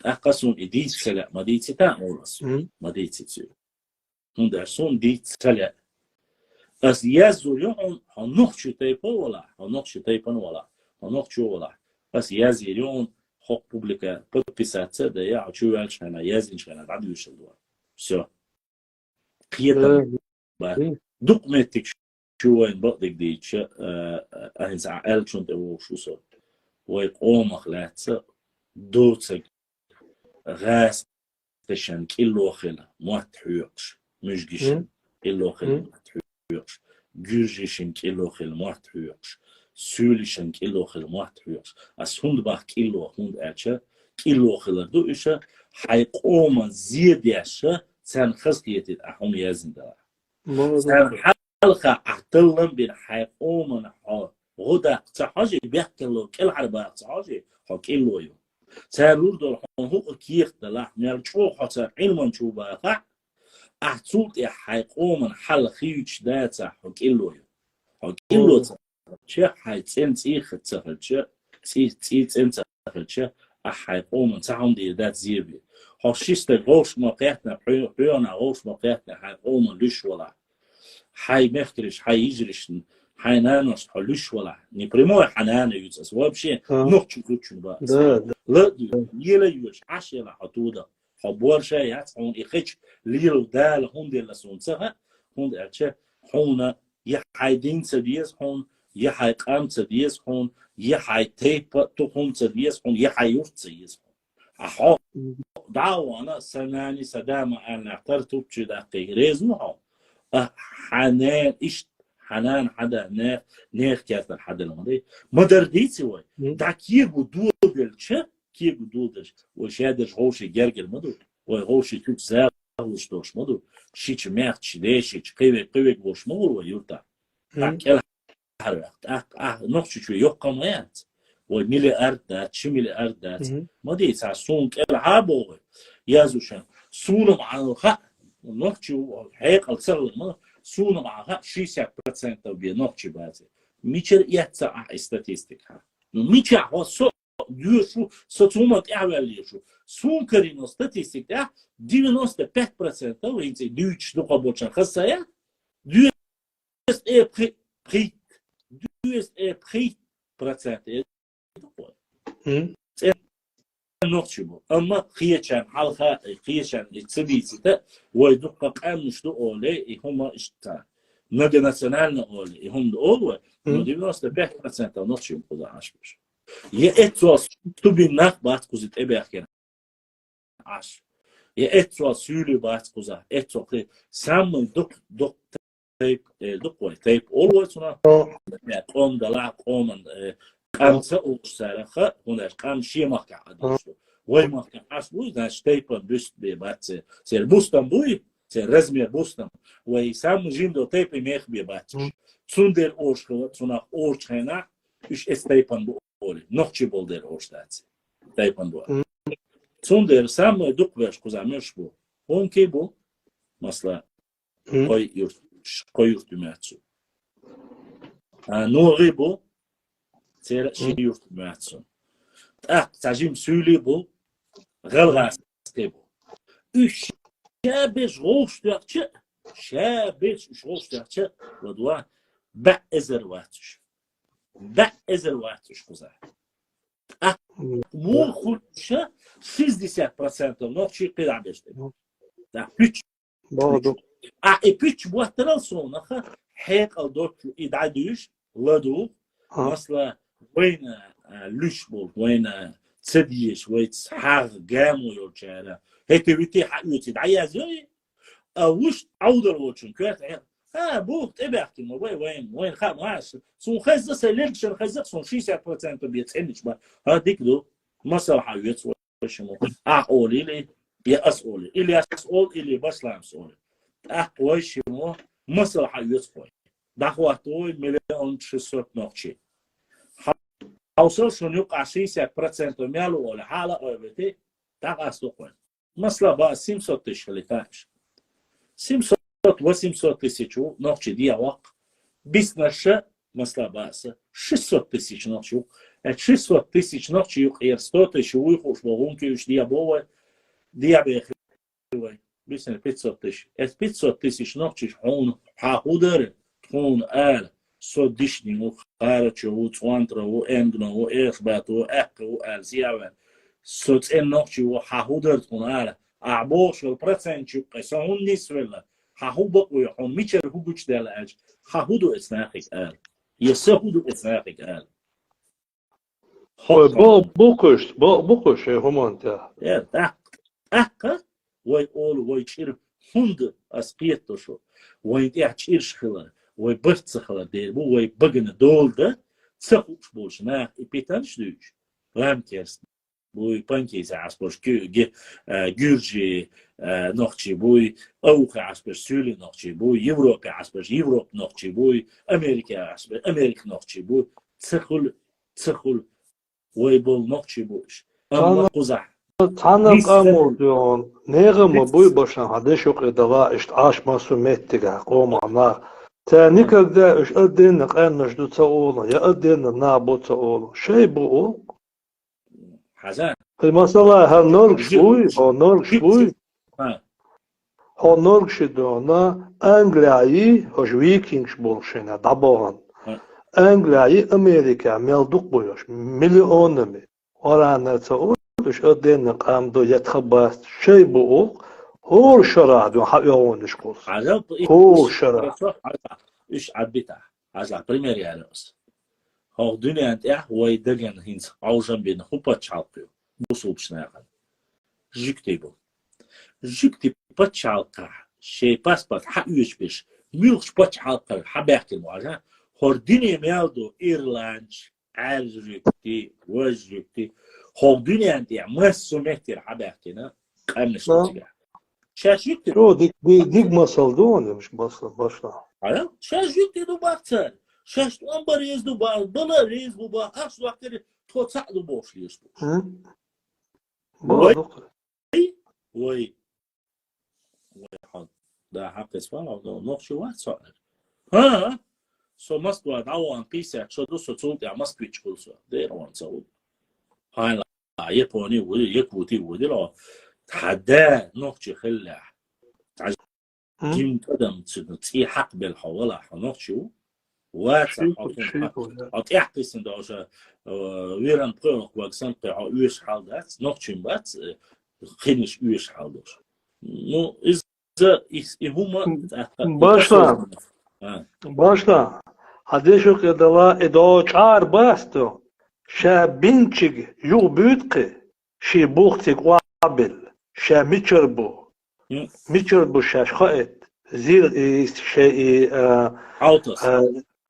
أقصون إديت سلا ما ديت تا أولس ما ديت تسي هندرسون ديت سلا أس يزوريون هنخش تيبا ولا هنخش ولا أس يزوريون حق بوبليكا بودبيسات ده يا شو يالش أنا يزين شغنا بعد يوصلوا سو قيادة دوكمنتك شو وين بعدك ديتش أهين ساعة شون تقول شو ويقوم خلاتة دوتك غاس تشن كيلو خلا ما تحيقش مش جيشن كيلو خلا ما تحيقش جيشن كيلو خلا ما تحيقش سوليشن كيلو خلا ما تحيقش as هند باه كيلو هند أشة كيلو خلا دو إشة حيقوم زيادة أشة سان خصية الأحوم يزن ده سان حلقة أحتلم بين حيقوم نحا غدا تحاجي بيحكلو كل عربة تحاجي حكيلو يوم سارور دور هو كيخ دلع نرجو حتى علما شو بقى أحسوت حيقوم حل خيوش داتا حكيلو شيء حيتين تيخ تسهل شيء تنت تسهل حيقوم تعهم دي دات زيبي هالشيست غوش موقعتنا حيونا غوش موقعتنا حيقوم ليش ولا حي مخترش حي يجرش حي نانوش حلوش ولا نبرمو حنانة يوتس وابشي نوخش كوتشن بقى لا يلا يوش عشرة حطودا حبور شيء هون إخش ليلو دال هون دي لسون سها هون أرشة هون يحي دينسا ديز هون يحي قامسا ديز هون يحي تيبا تقومسا ديز هون يحي يورتسا ديز هون أحو دعوانا سناني سداما أن اعترتو بشداقي ريزنو هون حنان حنان حدا نيخ كاتر حدا الماضي مدر ديتي وي دا كيغو دودلش كيغو دودلش وشادش غوشي جرجر مدو وغوشي توت زاوش دوش مدو شيش ميخش ديشيش قيوي غوش مور ويورتا اكل حرق نوخش شو يوقمات وميلي أردات شميلي أردات مدي تا سون كل عابو يازوشان سون معانو خا نوخش حيق السر سون معها 60% بيه نوخش بازي ميچر يتسع استاتيستيكا ميچا هو سو ديوشو سوتومات اوليشو سون كرينو статистика 95% وينتي دوتش دوقا بوچن خصايا دوست بري процент نوخشبو اما خيچن حلقه خيچن تسبيته ويدقق قامش دو اولي هما اشتا نادي ناسيونال اولي هم دو اول 95% نوخشبو خدا عاشبش يأتواس تبي نخ بعد كوزيت إبيحكين عاش يأتواس سولي بعد كوزا أتوقع سام دق تيب always هنا قوم دلع قوم قامسة أوسارخة هنا قام شيء مكع عدوشو وين مكع عاش بوي ناش تيبن بست ببعض سير بوستم بوي سير رزمي بوستم ويسام جيندو تيب ميخ ببعض سندر أوشخو سنا أوشخنا إيش استيبن بو نوخشي بولدر أوشتاتي تيبن بو سندر سام دقبش كوزامش بو هون كي بو مثلا قوي يرتماتسو نوغي بو سير شي يرتماتسو تعجيم سولي بو غلغاس بو üç şabeş roştakçı şabeş roştakçı ودوا بعزر واتش كوزا مو خلشة 60% نوتشي قيد بيشتي دا بيتش بعضو بيتش بواترال صونخة حيق الدوت إدعادوش لدو مثلا وين لشبول وين تسديش ويت حاغ جامو يوجالا هيك بيتي حقوتي دعيا زي وش عودر وشن كوات بوت إبعتي ما وين خام عاش سون خزة سلكشن خزة سون 60% بيتحنش ما هاديك دو مثلا حيوت وشمو أقولي لي يأسولي إلي أسول إلي بسلام سولي وشمو مثلا حيوت خوي دعواتوي 1,600,000 نوتشي أوصل سنوق 60% ميالو ولا حالة أوبتي تقاس خوي مثلا بقى 700 تشليتاش 700 800 тысяч نوتشي دي وق بيسنش مثلا بقى 600 тысяч نوتشي 600 тысяч نوتشي يق 100 тысяч ويخوش بغون كيوش دي بوه دي بيخوي بيسن 500 тысяч 500 тысяч نوتشي حون حاودر تكون آل صدشني وخارج وتوانتر وإنجنا وإخبات وأق وألزياوان صوت النوتشي وحاودر تكون آل أعبوش والبرسنت يقيسون نسولا حاوبق ويحون ميشر هوجوش دالاج حاودو إسناخك آل يسهودو إسناخك آل بوكش همان تا يا أق وي أول وي تشير هند أسقيتوشو وي تشير شخلا وي برتسخلا دير بو وي بغن دول ده تسخوش بولش نا إبيتانش دوش رامكيرس بوي بانكيز عسبوش جورجي نوخشي بوي أوخي عسبوش سولي نوخشي بوي يوروب عسبوش يوروب نوخشي بوي أمريكا عسبوش أمريكا نوخشي بوي تسخل وي بول نوخشي بوش أما قزح تانق أموديون نيغم بوي باشن هدش يقدوا إشت عاش مسومتيغا قوم عنا تانيك ده إش أدين قان نجدو تقول يا أدين نابو تقول شيء بقول حزان المسألة هالنورش بوي هالنورش دونا أنجلياي هش ويكينش بولشينا دابوغان أنجلياي أمريكا ميلدوك بويش مليونمي ورانا تقول إش أدين قام دو يتخباست شيء بقول هو شرع دو حقيقون نشكوز هو شرع إيش عدبتها عشان بريمير يالوس هو الدنيا أنت ويدرين هنس عوجن بين خوبة تشالقيو بوصوب شناقل جيكتيبو جيكتي بتشالقا شيء باسبات حقيش بيش ميلش بتشالقا حبيحكي المواجهة هو الدنيا ميالدو إيرلانش عالجيكتي وجيكتي هو الدنيا أنت مسو مهتر حبيحكينا قامنش نتيجة شاشيكتي Yo, dik masalda o demiş başla. Hala şaşıktı do baktı. Şaştı ambar yazdı ba, bana rez bu ba, as vakti totsaklı boşluyoruz. Hı? Vay. Bakın. Vay. Da hakes var o noch şu var sonra. Ha? So must do an pisa, so do so tut ya must switch also. They don't want so. Hala Yaponi ولا يكوتي ولا لا تحدى نقطة خلا جيم قدم تي حق بالحوالة حنقشو واتس أطيح قسم داشة ويران برق وقسم قاع ويش حال دات نقطين بات خنش ويش حال داش نو إذا هما Başla. Hadi şu kadar edo çağır bastı. شابينشج يو بيتقي شي بوختك وابل شا ميتشربو شاش خائت زير شي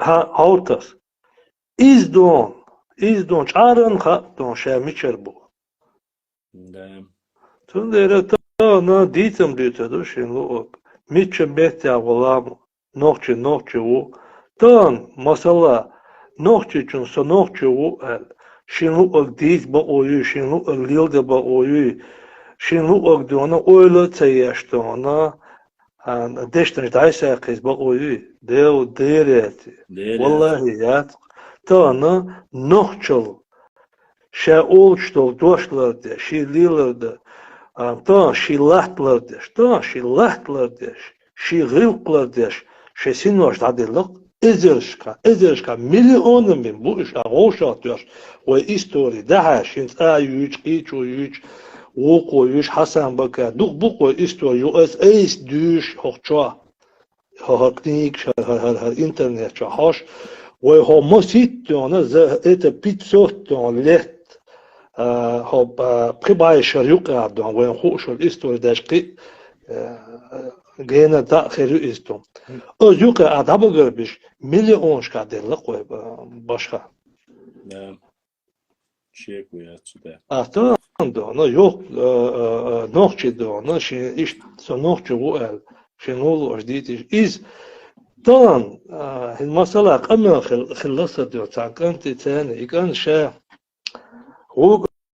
هاوتس إزدون شعرن خاتون شا ميتشربو تندير تانا ديتم ديتو شين لوك ميتشم بيتيا غلام نوخشي و تان مثلا نوخشي چون سو نوخشي و شنو أقديس بقوي شنو أقليل ده بقوي شنو أقدونا أولا تياشتونا دشتن دايسا قيس بقوي ديو ديريتي والله يات تانا نوخشل شا أولشتل دوشلر ده شي ليلر ده تان شي لحتلر دش تان شي لحتلر دش شي غيلقلر دش شي سينوش دادلق إزرشكا مليون من bu iş ağuşatıyor ve istori daha şimdi ayuç kiçoyuç okoyuç Hasan Bakar duk bu koy istori USA düş hoçça haknik her internet hoş ve homosit ona это 500 лет hop прибай шарюка don ve hoşul istori daşki gene taxiru istom. Öz yuqi adabı görmüş milyon şkaderlik koy başka. Şey koyuyorsun da. After ona yok nokçi de ona şey iş so nokçi bu el şey olur diyet is dan المسألة قمنا خلصت diyor sanki tane ikan şey o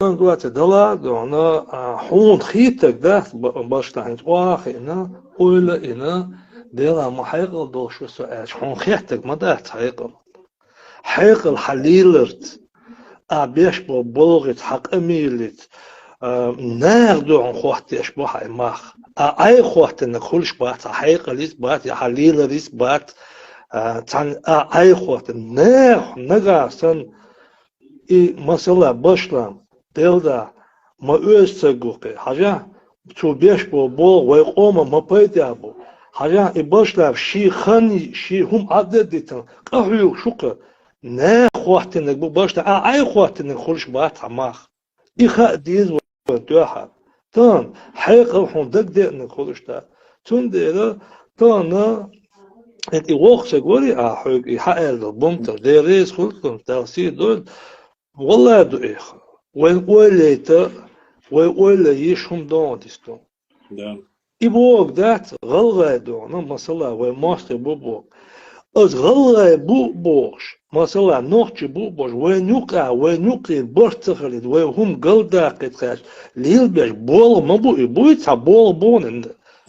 دلوقتي دلا دونا حون خيتك ده باشتاين واخينا ولا إنا دلا ما حيقل دوشو سؤال حون خيتك ما ده حيقل حيقل حليلرت أبيش ببلغت حق أميلت ناخدو عن خوحتيش بوحي ماخ أي خوحتنا كلش بات حيقل إس بات حليلر إس بات تان أي خوحتنا ناخ نغاسن إي مسألة باشلام Devda ma özse guqi haja tu beş bol ve qoma ma payda bu haja başlav şi khani şi hum adeditan qahu shuqa na xohtine bu başta ay xohtine xulş bat hamaq ikha diz ve tuha tan hayqa hum dagde ne xulşta tundera tana et iwaqsa gori ahug ihal bumta deris xulkum tawsid والله do ikh ولا يشهم دون ديستون يبوك دات غلغة دون مثلا وماستر بوبوك از غلغة بوبوش مثلا نوخش بوبوش ونوقع برتخلد وهم قلدا قتخاش ليل بيش بول ما بو يبويتها بول بونن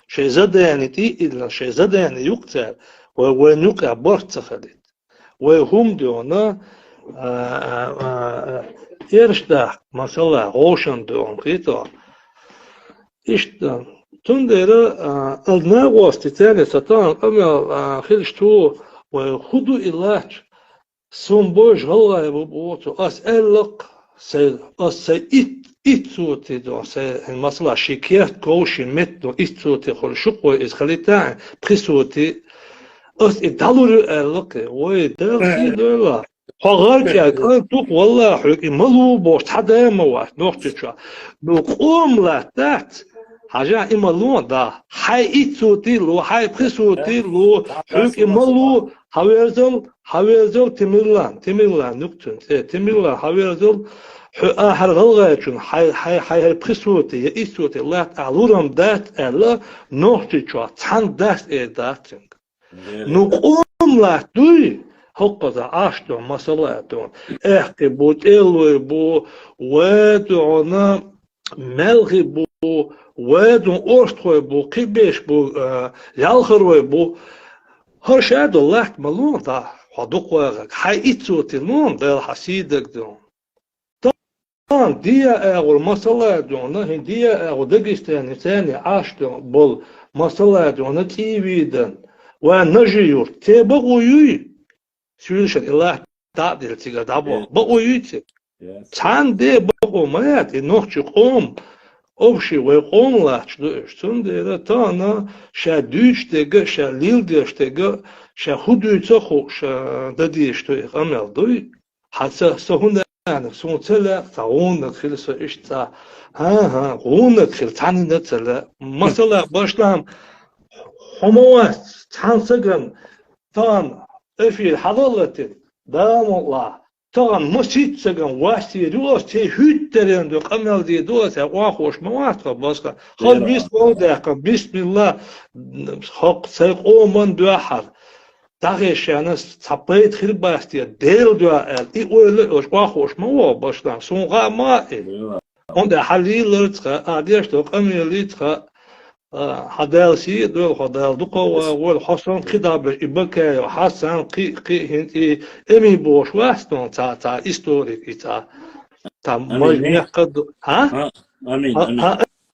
شي زداني تي إلا شي زداني يقتل ونوقع برتخلد وهم دونا Erşte mesela ocean diyorum kito. İşte tundere alna gosti tane satan ama hilştu ve hudu ilaç son boş vallahi bu as ellik se it suti do se mesela şikayet koşin metto it suti خلشق و إز خليتا بريسوتي أس إدلوا الألقى ويدل دولا حقاقة كان توق والله حق ملو بوش حدا ما واحد نقطة نقوم لا تحت حاجة إمالون دا حي إتسوتي لو حي بخسوتي لو حق إمالو هاويرزل تميلان نقطة تميلان هاويرزل آخر غلطون حي بخسوتي إتسوتي لا تعلورم دات ألا نقطة تان دات داتين نقوم لا دوي هقذا عشتون مسألتون احكي بود إلوي بو وادونا ملغي بو وادون أرستوي بو قبيش بو يالخروي بو هرشادو لحت ملون دا حدوق واغك حي إتسوتي لون ديل حسيدك دون طان ديا اغو مسألتون هنديا اغو دقستاني ثاني عشتون بول مسألتون تيويدن ونجيور تبغوي سويلشن الله تعدل تيجا دابو بغويتي تان دي بغو مايات نوخشي قوم أبشي ويقوم لاتش دوش تندير تانا شا دوش تيجا شا ليل ديش تيجا شا خدوي تخو شا داديش توي غمل دوي حتى سهونا يعني سون تلا تعون خيل سو إشتا ها غون خيل تاني نتلا مثلا باشلام حموات تانسجن تان افي حضلت دام الله تان مسيت سجن واسي دوس تي هütterен دو قمل دي دوس واخوش موات باسكا خل بسم الله حق سيقومن دوحر داغش يعني صبيت خير باستي ديل دو اي اول واخوش مو باشلام سونغا ما und der Halil اديش تو قمل حدالسي دول حدال دقوا والحسن خداب إبكى حسن قي هنتي إمي بوش واستون تا إستوريك تا مجمع قد ها أمين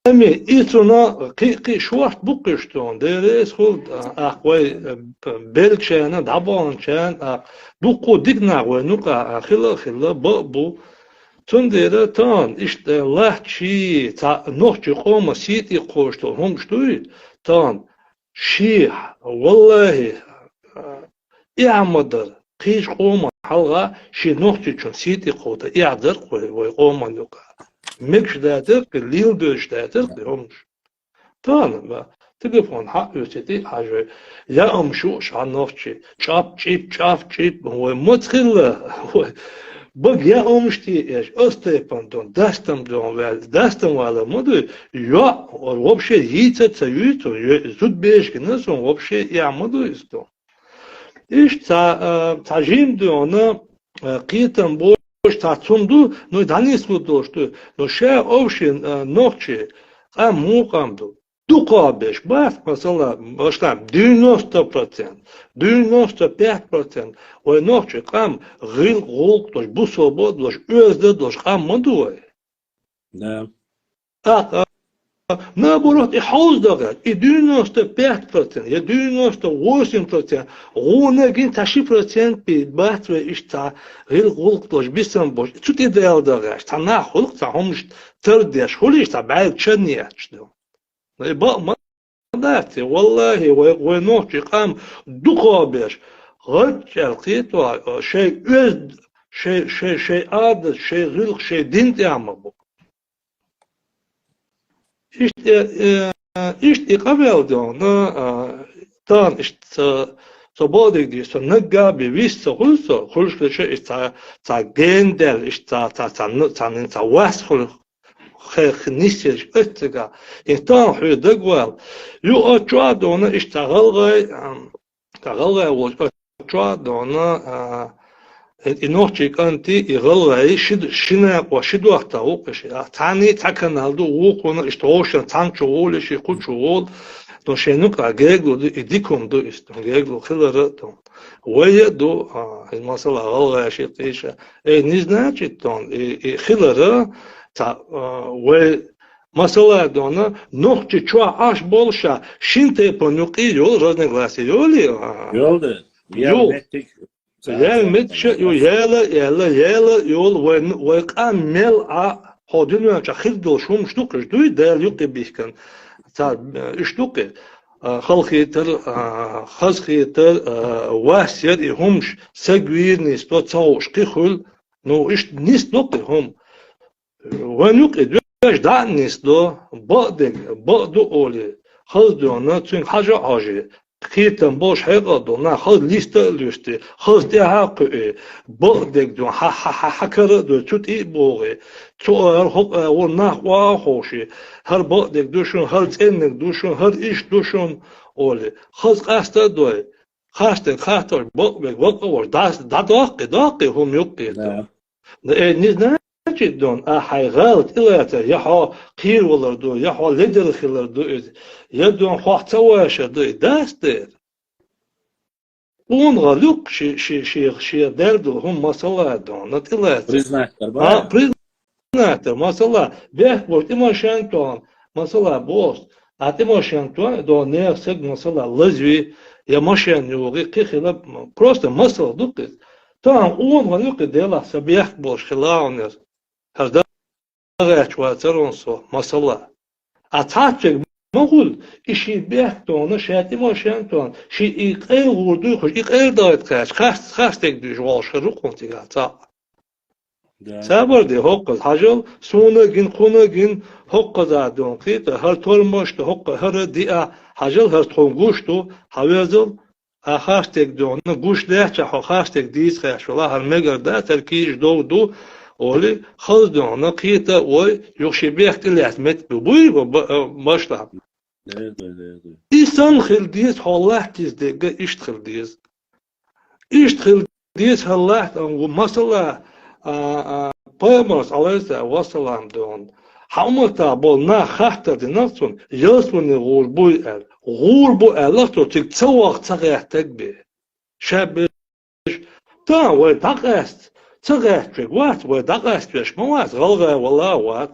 أمي إيتونا قي شوات بقشتون ديريس خلد أخوي بلشانا دابون شان دقوا دقنا ونقع خلا بو تندير تان إشت لحشي تا نوحشي قوم سيتي قوشتو هم شتوي تان شيح والله إعمدر قيش قوم حلقة شي نوحشي چون سيتي قوتا إعدر قوي ويقوم نوكا مكش داتر ليل دوش داتر همش تان ما تقفون حق يوسيتي حاجة يا أمشوش عن نوحشي شاب شيب هو مدخل Bak ya olmuştu eş, Остепан дастам дон вел, дастам вала моду, я вообще яйца цаюют, зуд бешки, насон вообще я моду исто. Иш цажим дона китам бош цацунду, но данис буду что, но ше вообще ночи, мукамду. Дукабеш, бас, масала, баштам 90%, 95%. Ой, ночи, кам гил гулк, тош бу свобод, тош özde, тош кам мадуай. Да. Наоборот, и хауздаgat, и 95%, и 98%, гунагин таши процент пи батве ишта гил гулк, тош бисам бош. Чут идеал дагаш, та нахулк, та хомш тырдеш, хулиш, та байл чадният, что. ما داتي والله ونوحي قام دقابش غرج القيت شيء أزد شيء عادة شيء غلق شيء دين تعمل إشت قبل دونا تان إشت صبادك دي سنجا بيست خلص شيء تا جندل إشت تا واس خيخ نيسيش اتجا يتان حي دقوال يو اتشوا دونا اشتغل غاي واتشوا دونا انوحشي كانتي يغل غاي شنا وشد وقتا وقشي تاني تاكنالدو وقونا اشتغوشن تانشو ولشي قوشو ول دون شنوكا جيغلو ديكم دو استون جيغلو خلرتون ويدو المسألة غل غاي شيطيشا نيزناچي تون خلرة تا و مسئله دونه نوخچه چوا آش bolša šinte ponuki yol raznoglasi yoli Yolda mettik yela yol ve kamel a hodinu cha khildol shum shtuq jdu del yuqi bihkan ta shtuqi خلقيتر خزقيتر واسير همش سجوير نستو تاوش قيخل نو إشت نستو هم ونوك إدواش دع نستو بقدو أولي خزدونا تون حاجة خيتن باش حيقادو نا خز ليستا لوستي خز دي حقي بقدك دون حكر دو توت إي بوغي تو هق ورنا واخوشي هر بقدك دوشون هر تنك دوشون هر إيش دوشون أولي خز قاستا دوي خاستر بقور داقي هم يقي نيز نجدون أحي غلط إلاتا يحو قير ولردو يحو لدر خلردو يدون خواه تواش دو داستر اون غلوك شي دردو هم مسألة دون نتلاتا признать مسألة بيح بوش إما شانتون مسألة بوست إما شانتون دو نيرسك مسألة لزوي يا ماشان يوغي قيخلا просто مسألة دوكت تان اون غلوك ديلا سبيح بوش خلاونيس هذا غير واترونسو مسألة أتاچك مقول إشي بيحتونه شاتي ما شانتون شي إيقير وردو خوش إيقير دايت خاستك دوش والش رو كنتي غاتا سابر دي حقز حاجل سونا جن حقز عدون قيتا هر طول ماشت حق هر ديا حاجل هر تخونگوشتو حوازل خاستك دون گوش لحچه خاستك ديز خاش والله هر مگر دا تركيش دو أولي خلدونا قيتا وي يخشي بيحت اللي عتمت بوي باشلا إيسان خلديز حالاتيز ديگه إشت خلديز حالات مثلا بامرس عليسا وصلام دون حمتا بولنا خاطر دي نفسون يسون غوربو ألختو تكتسوق تغيحتك بي شابش تا وي تقست تغيرتك وات ودقستش موات غلغة والله وات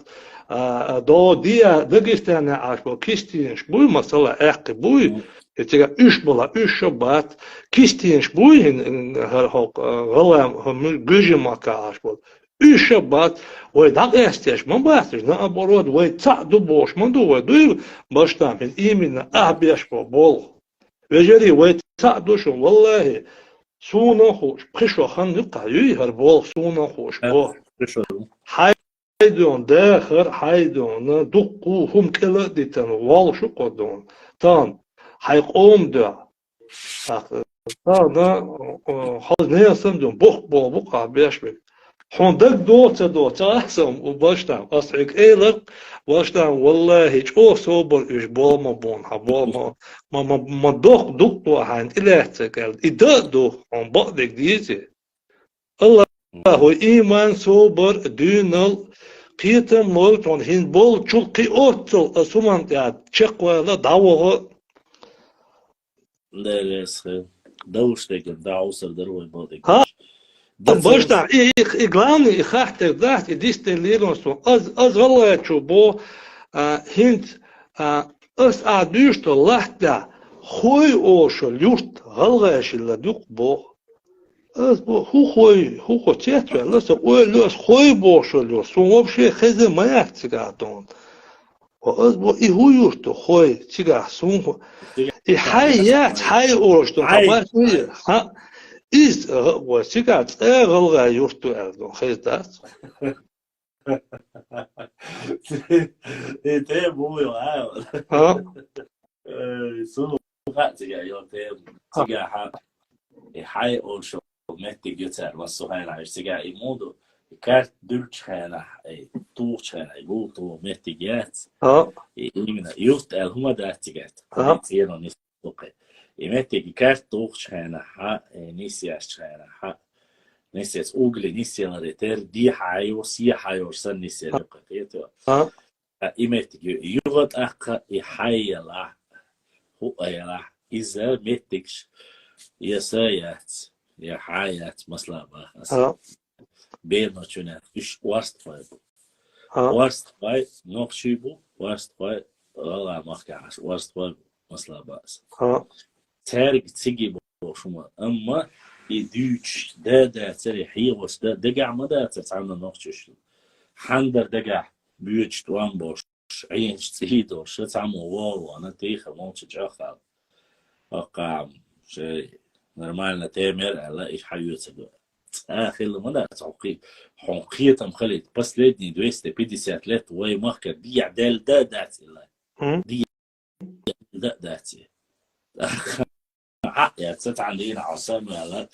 دو ديا دقستاني عاشبو كيستينش بوي مسألة احقي بوي يتيجا اش بلا اش شبات كيستينش بوي هر حق غلام هم جوجي ماكا عاشبو اش شبات ودقستش مواتش نا برود ويتصعدو بوش من دو ودو باشتام من ايمنا احبيش بول وجري ويتصعدوش والله سونا خوش بخشوا خان نقعي هربول سونا خوش بو حيدون داخر حيدون دقو هم كلا ديتن والشو قدون تان حيقوم دا تانا خاز نياسم دون بقع بيش بك حوندك دوتا أحسن وباشتام أصعق إيلق باشتام والله جو صوبر إش بول ما بون حبول ما دق عن إلهتك إدا دوخ عن بعضك ديزي الله هو إيمان صوبر دونال قيتم مولت عن هين بول شلقي أوتل أسومان تشقوا لا دعوه لا لا دوشتك دعوسر دروي بعضك باشتام إغلاني إخاحتك ذات إديستن ليرونسون أز والله تشوبو هنت أس أدوشتو لحتا خوي أوشو ليوشت غلغاش اللي دوق بو أز بو هو تيتر لسا لوس خوي بوشو ليوس سون وبشي خزي ما يحتقا دون وأز بو هو يوشتو خوي تيقا سون حيات حي أوشتو ها إيز وسيقات غلغا يوشتو أردون خيزدات تيم هو يوعاو سنو تيقا يوم تيقا حي أوشو مهتي جتر وصوهين عايش تيقا إيمودو كارت دولش خانا توش خانا يقولتو مهتي جات إيمنا يوت هما دات تيقات تيقا نستوقي إيمتي كارت توش خانا نسياش خانا نسيس أوغلي نسيان ريتر دي حايو سي حايو سن نسيان قطيتو إيمتي يغط أقا إحايلا هو أيلا إذا متكش يسايات يا حيات مصلابة بيرنا شنات إيش وارست فاي نقشيبو وارست فاي والله ما كعش وارست فاي مصلابة تارك تيجي بوشما أما يدوش دا تري حيوس دا دقع ما دا تتعامل نقشش حندر دقع بيوتش توان بوش دوش عين تهيدوش تعمو واو أنا تيخ موت جاخل أقام شيء نورمالنا تامر على إيش حيوتك آخر لما تعقي حنقية مخليت بس لدني 250 لت وي مخك دي عدال دا داتي الله دي دا داتي يا تسات عندنا عصام على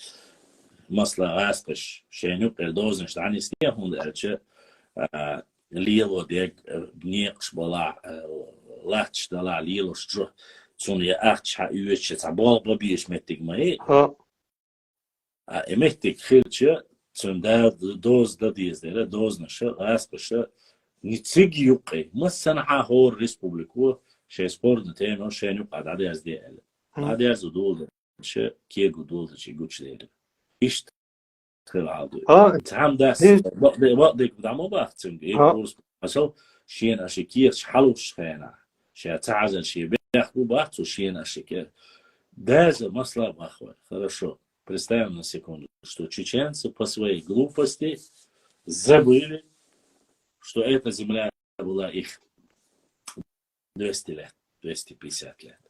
مصلا غاسقش شينو قردوزن شتعني ستيهم دارتش ليلو ديك بنيقش بلا لاتش دلا ليلو شجو تون يا أختش حيوتش تعبال ببيش متك ماي متك خيرتش تون دا دوز دا ديز دير دوز نش غاسقش نتسجي يقي مسنا هو الريسبوبليكو شي سبورت نتينو شينو قاعد عادي از دي ال عادي از دول شي كي دول شي جوتش دير إيش خلعادو تعم داس وقتك بدعمو باختن كورس مثلا شين اشكير حلوش خينا شي تعزل شي بياخدو باختو شين اشكير даже масла бахва. Хорошо. Представим на секунду, что чеченцы по своей глупости забыли, что эта земля была их 200 лет, 250 лет.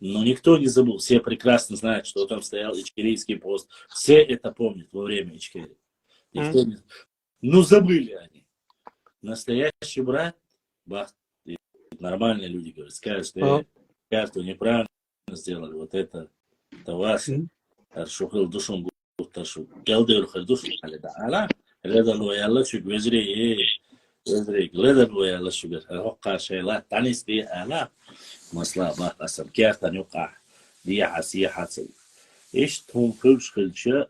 Но никто не забыл. Все прекрасно знают, что там стоял Ичкерийский пост. Все это помнят во время Ичкерии. Никто не... Ну, забыли они. Настоящий брат, бах, нормальные люди говорят, скажут, что карту неправильно сделали. Вот это ваше. Хорошо, хил душом гуташу. Гелдер хил душом. Ала, леда лояла шуг везри, леда лояла шугар. Хока шейла, танис ди ала. مسلا ما قسم كارتا يوقع ديعة سياحة إيش هم كلش خلشة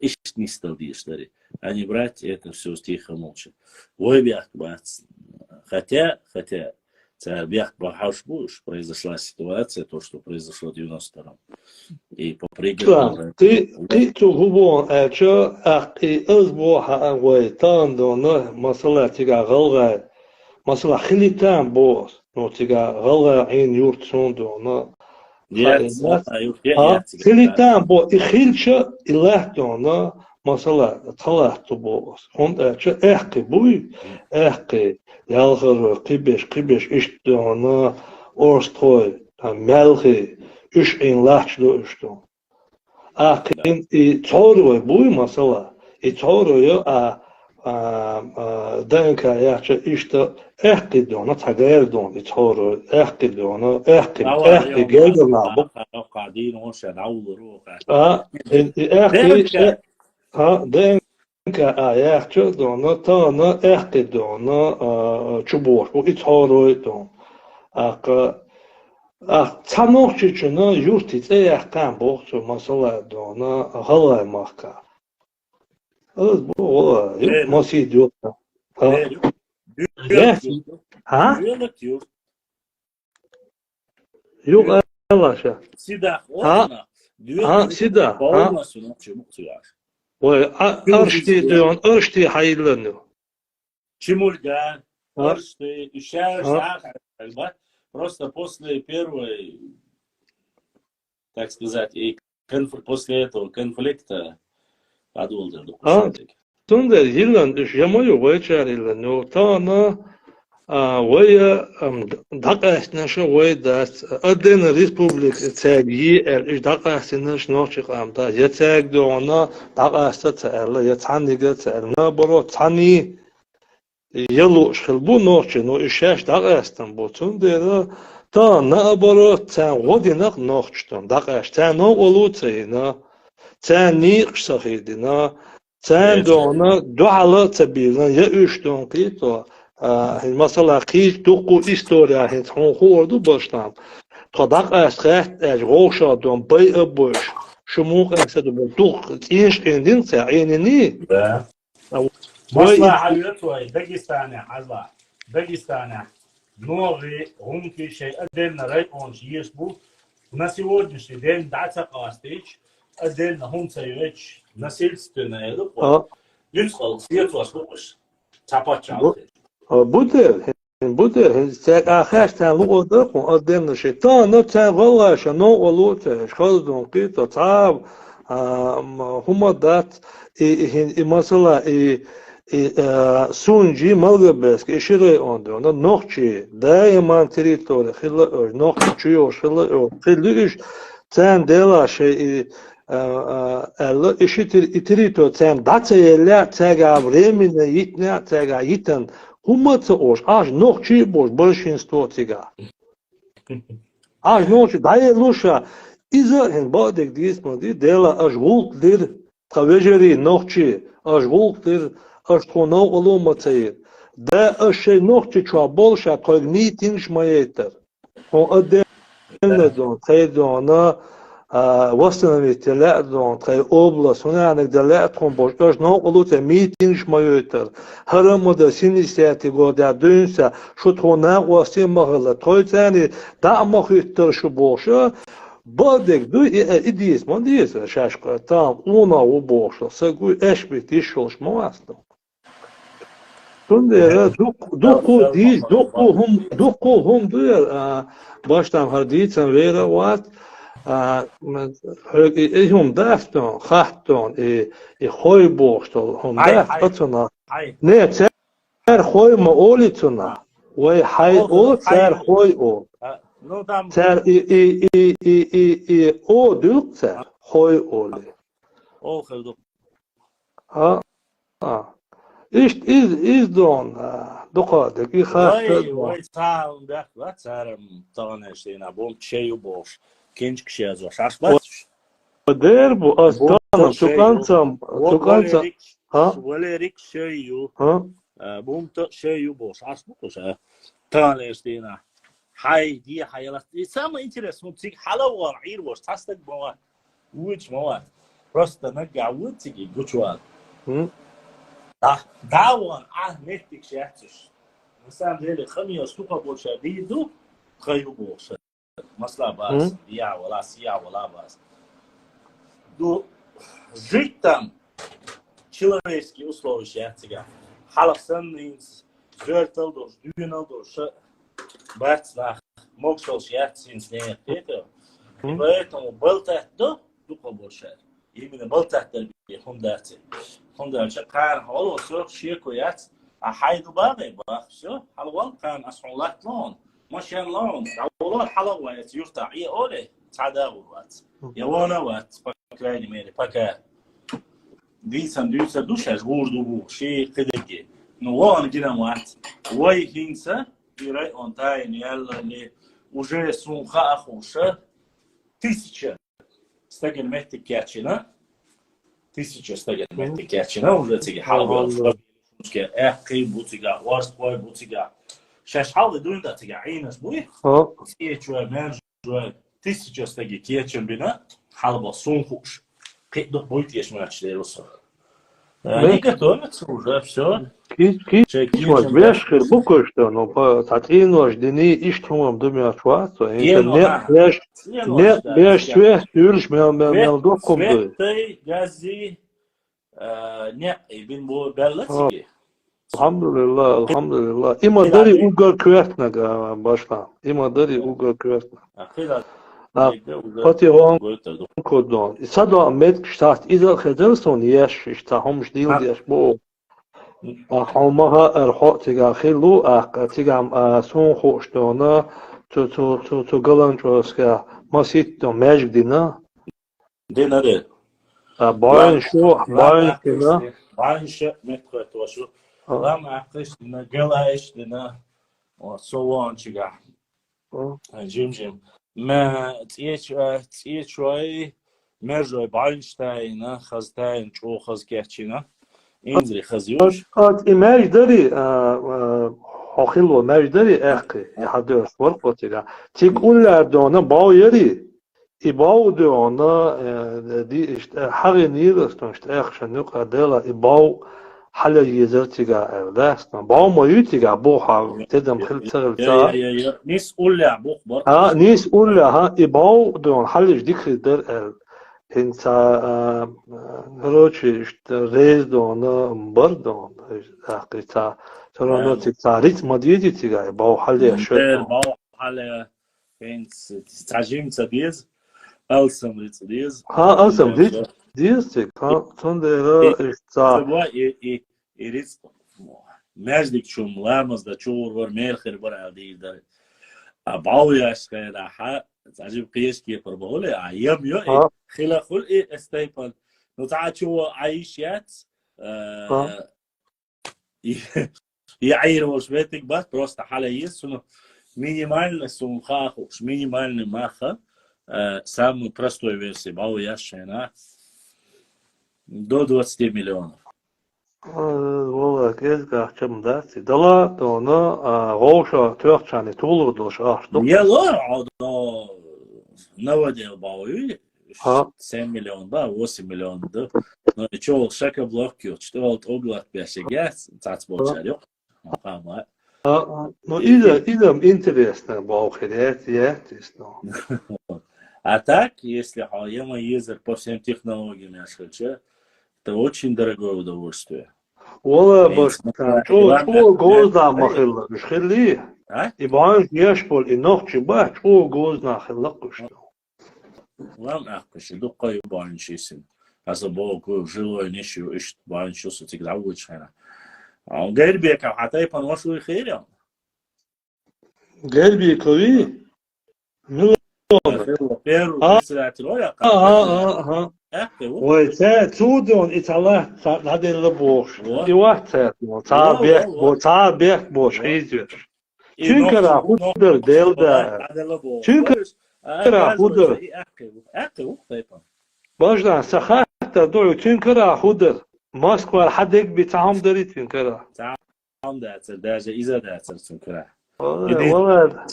إيش نستل ديش داري أني брать это все тихо молча войбях бац хотя бях бахаш будешь произошла ситуация то что произошло в 92-м и по пригоду ты tuhubon эчо ахи özboha вайтан дона масала тига галга масала хилитан бос но тига галга ин юртсон дона хилитан бо ихилча илах дона масала талахту бос он эчо эхки буй эхки ялгыр кибеш иш дона орстой мелхи үш ин лахчло үштон ахин и цорой буй масала и цорой دانكا يحكي إشتا إحكي دونا تغير دون يتحورو إحكي دونا إحكي جيدا نعبو قاعدين وش نعول روح إحكي دانكا يحكي دونا تانا إحكي دونا تشبوش ويتحورو دون تانوخ چيچنا يورتي تيحكام بوخشو مسلا دونا غلاي مخكا Bu masih diyor. Ha? Yok Allah. Sida. Ha sida. Olmasın çabuk tuyar. Vay arşti diyor. Arşti hayırlanıyor. Чемульга, аршты, ищаешь сахар, просто после первой, так сказать, и после этого конфликта Tunda yıllan düş yamayı vayçar yıllan o tana vaya dakasna şu vay da adın republik tagi iş dakasna şunu çıkamda yetek de ona dakasta tağla yetanıga tağla boro tani yılı şıl bu noçu no işaş dakastan bu tunda ta na boro tan godinak noçtan dakastan no olutayna تاني قصخيدنا تان دونا دوحلا تبينا يا اشتون قيتو مثلا قيت دوقو استوريا هيت هون خوردو باشتام تدق اسخت اج غوشا دون باي ابوش شموق اسد دوق ايش اندين تعينني مصلحة حيوتوي داغستاني حزا داغستاني новые гумки شيء отдельно район يسبو на сегодняшний день дата кастич отдельно хунцаевич насильственное людское светло слушаешь тапачал буде так ахаштан луода хун отдельно шита но тавалаша но олуте школдон кито тав хумадат и масала и سونجي ملغبس كشري عندنا نوخشي دائما تريتوري خلا نوخشي وشلا خليش تان دلا شيء الله إشتري تريتو تان داتي لا تاجا بريمنا يتنا تاجا يتن هم تأوش عاش نوخشي بوش большинство تاجا عاش نوخشي داي لوشا إذا هن بعدك ديس ما دي دلا أشغول دير تواجري نوخشي أشغول دير أشتونو علومتين ده الشيء نوخشي تشابول شا كوغنيتينش مايتر هو أدنى دون تيدونا восстановить телетрон, трей область, унянек телетрон, бош, аж но улуте митинг шмаютер. Харамода 70 года дünse, что тона уаси махала, той цени да махитер шу боша, бадек ду идис, мон дис, шашка там уна у боша, сагу эшбит ишол шмаастно. Тунде дуку дис, дуку хум дуер, баштам хардицам вера ват. هم دافتون خاطون خوی بوشتل هم دافتون نه تر خوی ما اولیتونا وی های او تر خوی او تر او دوک تر خوی اولی ها ایش دون دقادق ای خاطر وی تاون ده و ترم تانشت اینا بوم چیو بوش Genç kişi yazıyor. Şaşmaz. Der bu aslanım tukansam ha Valerik şeyu. ha Bum da şeyu bu. Şaşmaz bu şey. Tanıştığına. Hay diye hayalat. Sama interes mutsik hala var. İr var. Tasdik var. Uç var. Просто нагавut тиги гучвал. Да вон нефтик шахтиш. На самом деле хмия ступа больше виду. Хаю больше. Масла бас, я вала, сия вала бас. Жить там человеческие условия шахтига. Халасаннинс, жертвалдош, дюйналдош, бацнах, мокшал шахтинс не это. И поэтому балтахто тупо больше. Именно балтахтер бе хундати. Хундати кар холо сок шекоят, а хайду багы баг все. Халвал кан асулат лон. ماشين لون والله حلوة يرتع إيه أولي تعداول وات يوانا وات بكراني ميري بكا ديسان دوشاش غوردو بو شيء قدرجي نوان جنا وات وي هينسا يراي أون تاين يلا اللي وجه سون خاخوشة تيسيتشا استجن مهتك كاتشنا تيسيتشا استجن مهتك كاتشنا وجه تيجي حلوة مشكلة قيب بوتيجا وارس بوي بوتيجا شاش حاول يدون ده تجعينس بوي تيجي مانج تيجي استجي كيتشن بنا حلبة صنخوش قيد بوي تيجي ماتش ليروسا نيجا تومت سوجا все كيش واش خير بوكو что но по татину ждени иштумам думячвато интернет беш све юрш мел докумду свет гази не ибн бо беллатиги Alhamdulillah. Ima dari ugar kvetna ga başla. Ima dari ugar kvetna. Pati on kodon. Sada med shtat izal khadelson yesh ishtahom shdil yesh bo. Ahmaha erho tiga khilu tigam son khoshtona to galanchoska masit to mejdina. Denare. Bain shu bain kina. Bain shu metro shu. Lam akıştına, gelaştına, o soğan çıga. Jim. Ma tiyetşoy merjoy Einstein'a, Hazdayn çoğu hazgerçina. İnzri hazıyorş. At imaj dari hakhilo majdari aqi yahadur var qotiga. Tik ular dona bawyari ibaw dona di işte hagin yiraston işte akhshan qadala ibaw حالا یزر تیگا دست با مایوتیگا بو ها تدم خیلی تغل تا نیس اوله بو بار ها نیس اوله ها ایباو دون حالش دیگه در هنسا هروچی ریز دون بر دون اقیتا ترانو تیگا ریت مدیدی تیگا ایباو حالی شد ایباو حالی هنس تاجیم تدیز السم ریت ها السم ریت دیز تیگ ها تون دیگه ایستا и риск. Междик чум ламаз да чур вар мерхер бар алдидар. А бауяш кайда ха عجيب قياس كيف بقول عيام يو خلا خلق استيبل نتاع شو عايشات يعير مش بيتك بس بروست حالة يسون مينيمال سون خاخوش مينيمال ماخا سام простой версии бауяш هنا до 20 миллионов. والله كيف كم داتي دلا دونا غوشة تيوخشاني تولو دوش أشتو يلا عدا نودي باوي 7 مليون да 8 مليون да но ничего шака блокио что вот оглад бешегас цацболчарё фама ну идем интересно баухидет есть но а так если хаема езер по всем технологиям яшкача это очень дорогое удовольствие. والله بس شو جوزنا مخلق مش خليه يبغى يشبل إنه شبه شو جوزنا خلق وشتو Lam akkuši, duqai baanšisin. Asa boku жилой нищу ишт baanšusu tik daudz. Un gerbie, ka hatai pan vasu khairam. قلبي كوي Peru, sratloja. وتا تودون إتلا هذا اللبوش يوقت تعبير بوش حيزر تنكر خودر دل ده تنكر خودر باجنا سخات دعو تنكر خودر ماسكو حدك بتعام داري تنكر تعام ده درجة إذا ده تنكر والله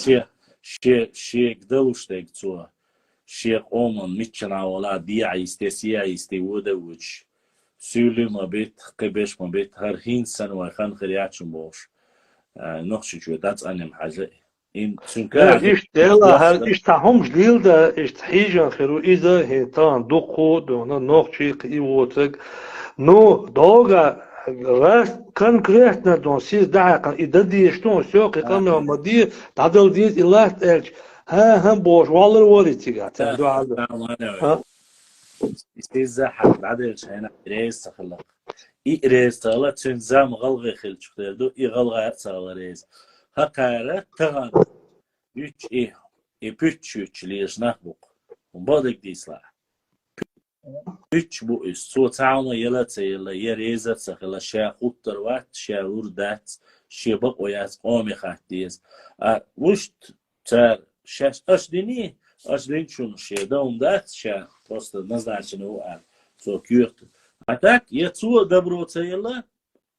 شيء قدلوش تيجتوا شيخ أومن متشنا ولا ديع يستسيا يستودوش سولي ما بيت قبش ما بيت هرهين سنة وخان خرياتشون بوش نخش جو دات أنم حاجة إن سنكر إيش دلا هل إيش تعهم جليل ده إيش تحيجان خيرو إذا هيتان دقو دونا نخشي قيوتك نو دوغا راس конкретно دون سيز دعاقا إذا ديشتون سوقي قمنا ومدير تعدل ديز إله تألج ها هم بوش والله وريتي قاعد تعدو عدو ها إذا حد عدل شينا ريس تخلق إي ريس تغلق تنزام غلغي خلچك تردو إي غلغي تغلق ريس هكارة تغان üç üç ليش نخبق ومبادك ديسلا üç bu üst so تعاونا يلا تيلا يريزة تخلق شا خطر وقت شا وردات شا بق ويات قومي خاتيز وشت تار شاش أشديني أشدين شون شيء دوم دات شيء просто назначено у so кюрт а так я цу добро цела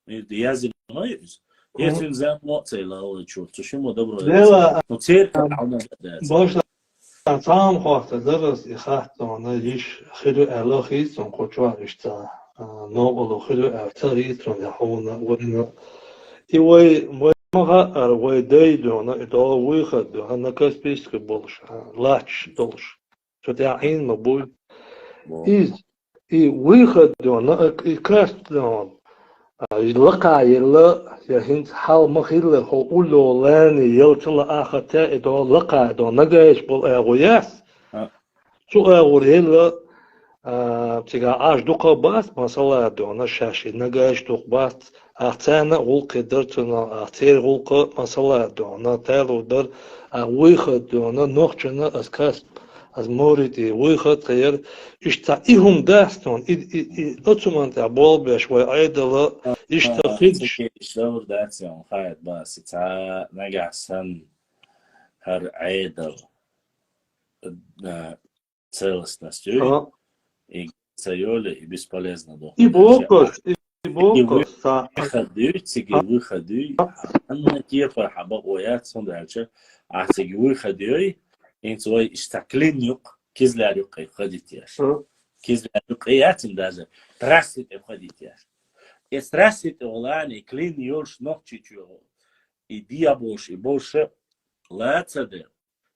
я зимаюсь я тюнзам моцела о чёрт шумо добро ну церковь она باش تعام خاطر درس إخاطة أنا ليش خير ألاخي تون قطوع إشتا نوغلو خير أفتري تون يحونا ورنا إيوي مغا أروي داي دونا إدوا ويخد دونا نكاس بيسك بولش لاتش دولش شو تعين مبوي إي ويخد دونا إكاس دونا يلقى يلا يهند حال مخيل هو أولو لاني يلتلا آخرتا إدوا لقى دونا نجاش بول أغوياس شو أغوريلا تيجا عاش دوقة باس مثلا دونا شاشي نجاش دوق باس أحتانا غلق درتنا أحتير غلق مثلا دونا تالو در ويخد دونا نوخشنا أسكاس از موردي ويخد خير إشتاقهم داستون أتمنى تعبول بيش وعيدلا إشتاقيدش إشتاور داتيون خايد باس تا نجح سن هر عيدل целостностью и цаёле и бесполезно до. И бокос выходы, أنا كيف حبق ويات صندوق عتيجي выходы إن سوي استقلين يق كيزلار يق خديتياش كيزلار يق ياتم دازه تراسيت خديتياش استراسيت ولاني كلين يورش نوتشيچو и диабош и больше лацаде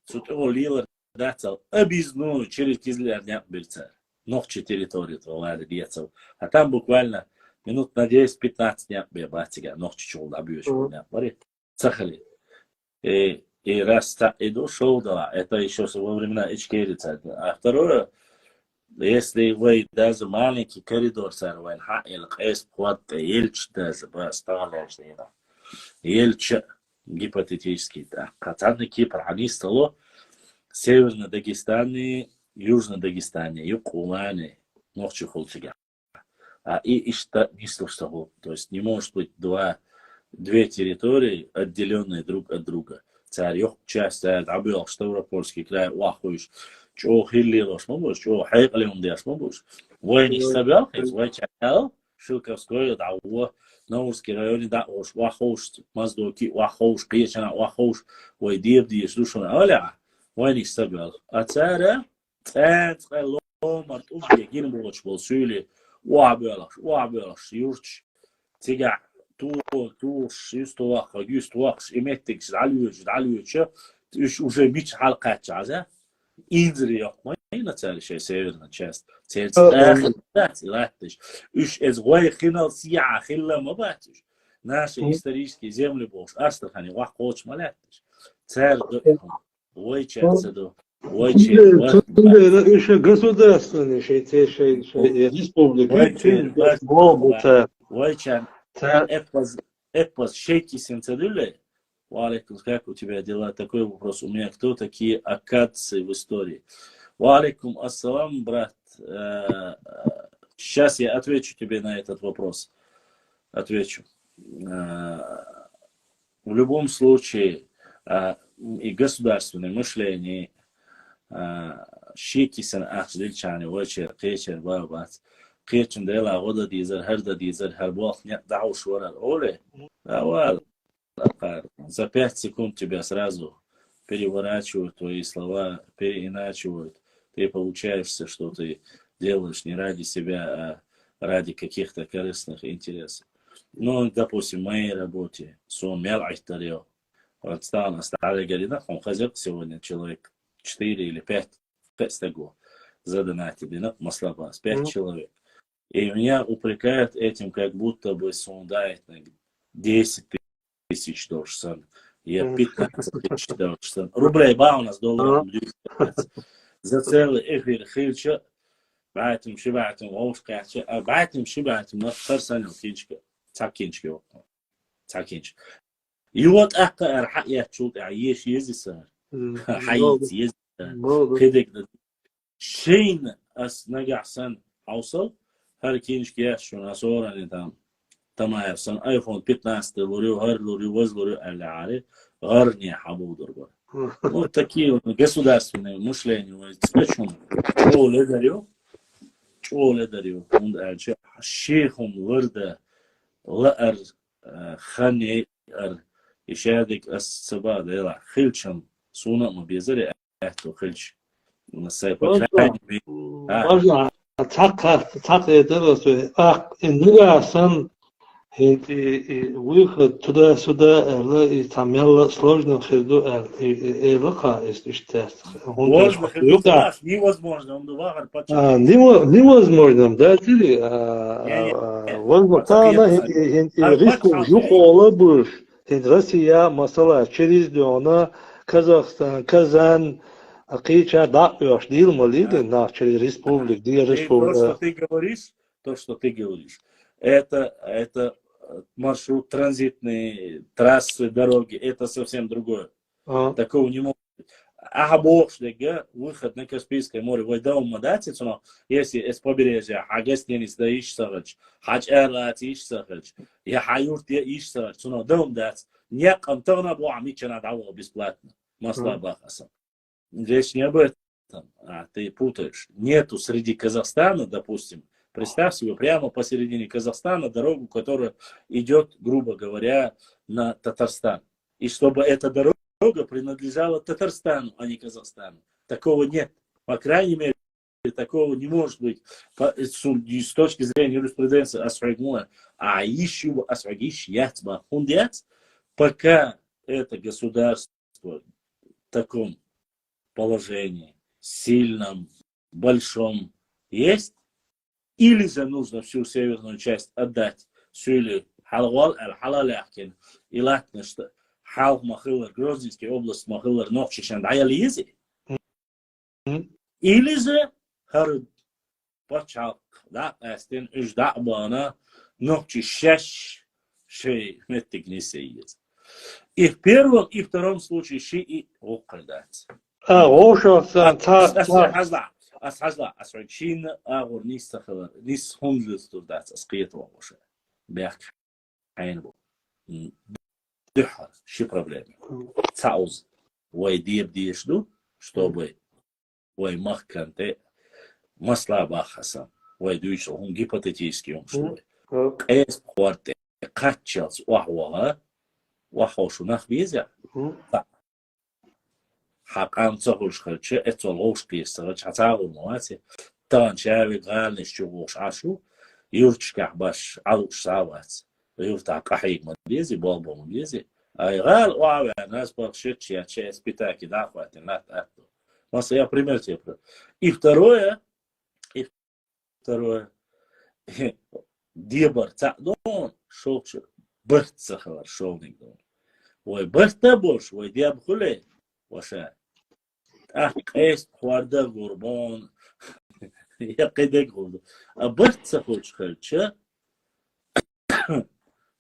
сутолилар дацал объездную через Кизляр Бельцар. Ногчи территории твоя диецов. А там буквально минут на 10-15 дня батига ногчи чул добьешь меня. Смотри, цахали. И раз так и дошел, да, это еще во времена Эчкерица. А второе, если вы даже маленький коридор сарвайн, или кэс хват ельч даже сталаш дина. Ельч гипотетически, да. Катарный Кипр, они стало Северный Дагестане, Южный Дагестане, Юкулане, ночью холтига. И что не слушал. То есть не может быть две территории, отделенные друг от друга. Царь ёх часть, Абил, Ставропольский край, Уахуиш, чего хиллилос, мобуш, чего хайклиум дес, мобуш. Войни стабил, войчал, Шилковской, да, Наурский районе, да, Уахуш, Маздоки, Уахуш, Киечана, Уахуш, Войдир, Диеш, Душана, Аля, войни стабил. А царь, Ломарт, Убегин, Болоч, Болсюли, Уабелаш, Юрч, Тига, توش يستوخ يستوخ إمتى علوج уже бич حلقات جازة إنزري يوم ما ينتظر شيء سيرنا часть تيرت آخر لاتش إيش إزواي خلال سياعة خلال ما باتش наши исторические земли бош Астрахани вах коч малятш царь дом войчаться до еще государственный республика. Войчан Эпос шейки сенцедуле. Валикум, как у тебя дела? Такой вопрос у меня. Кто такие акадцы в истории? Валикум ассалам, брат. Сейчас я отвечу тебе на этот вопрос. Отвечу. В любом случае, и государственное мышление, шейки сен ахдильчани, войчер, кечер, бабац. Кечен дела года дизер, херда дизер, хербох, нет, дауш вора, оле, за 5 секунд тебя сразу переворачивают, твои слова переиначивают, ты получаешься, что ты делаешь не ради себя, а ради каких-то корыстных интересов. Ну, допустим, в моей работе, сумел айтарел, вот стал говорит, он хозяин сегодня человек 4 или 5 стегу задонатили, на маслабас, 5 человек. И меня упрекают этим, как будто бы сундает 10 тысяч долларов. Я 15 тысяч долларов. Рублей, ба у нас долларов. За целый эфир хильча. Байтим, шибайтим, овшкача. А байтим, шибайтим, на харсанил кинчка. Цакинчки. Цакинч. И вот ахка я чулт, а ешь ездится. Хаит ездится. Хидик. Шейн ас нагахсан аусал. هر کینش که شون اصورا نیتام تمایم سن آیفون 15 لوریو هر لوریو وز لوریو العاره غرني حبو دربار вот такие государственные мышления зачем чоле дарю он альче шейхум лырда лар хани ар ишадик as-саба дела хилчам суна мабезари ахту хилч насайпа можно так это интеграция выход туда-сюда и там сложно херду лока есть невозможно он два невозможно да ты возможно риск юхола буш Россия масала через Дона Казахстан Казань Акича да ёш дил молиды на через республик то что ты говоришь это маршрут транзитные трассы дороги это совсем другое такого не может быть бог выход на Каспийское море войдам мадатец но если с побережья агестенис да ишсагач хач эрлати ишсагач я хаюрт я ишсагач но дом дац не кантона бу амичана дало бесплатно масла бахаса. Речь не об этом, ты путаешь. Нету среди Казахстана, допустим, представь себе прямо посередине Казахстана дорогу, которая идет, грубо говоря, на Татарстан. И чтобы эта дорога принадлежала Татарстану, а не Казахстану. Такого нет. По крайней мере, такого не может быть с точки зрения юриспруденции Асфагмуа. А еще Асфагиш Яцба Хундяц, пока это государство в таком положении, сильном, большом есть, или же нужно всю северную часть отдать, или халвал аль-халаляхкин, и латно, что халв махылар, Грозненский область махылар, нохчишан, даялизи, или же بچه دا استن اجدع بانا نقطه 6 شيء متكنيسيز. И в первом, и втором случае شيء وقلدات. غوشو أسحزلا أسرعين أغور نيس خبر نيس هندلس تودات أسقيت وغوشة بيحك عين بو دحر شي проблемы. تعوز ويدير ديشدو чтобы ويمخكنت масла бахасан ويدويش هم гипотетически هم شوي. قيس قوارت قاتشلس وحوها وحوشو نخ بيزا. حقام تقولش خلشة اتولوش قيسة حتى مواتي طبعا شاوي غالنش شوش عشو يورتش كعباش عروش ساوات يورتع قحيق مديزي بالبو مديزي اي غال واوي ناس بخشتش يا تشيس بتاكي داخوات النات اتو مثلا я пример тебе. И второе дебар تعدون شوكش برت سخر شونيك دون وي برت بوش وي دياب خلي وشا قيس خوارده قربان يقيدك غلو برت سخوش خلشة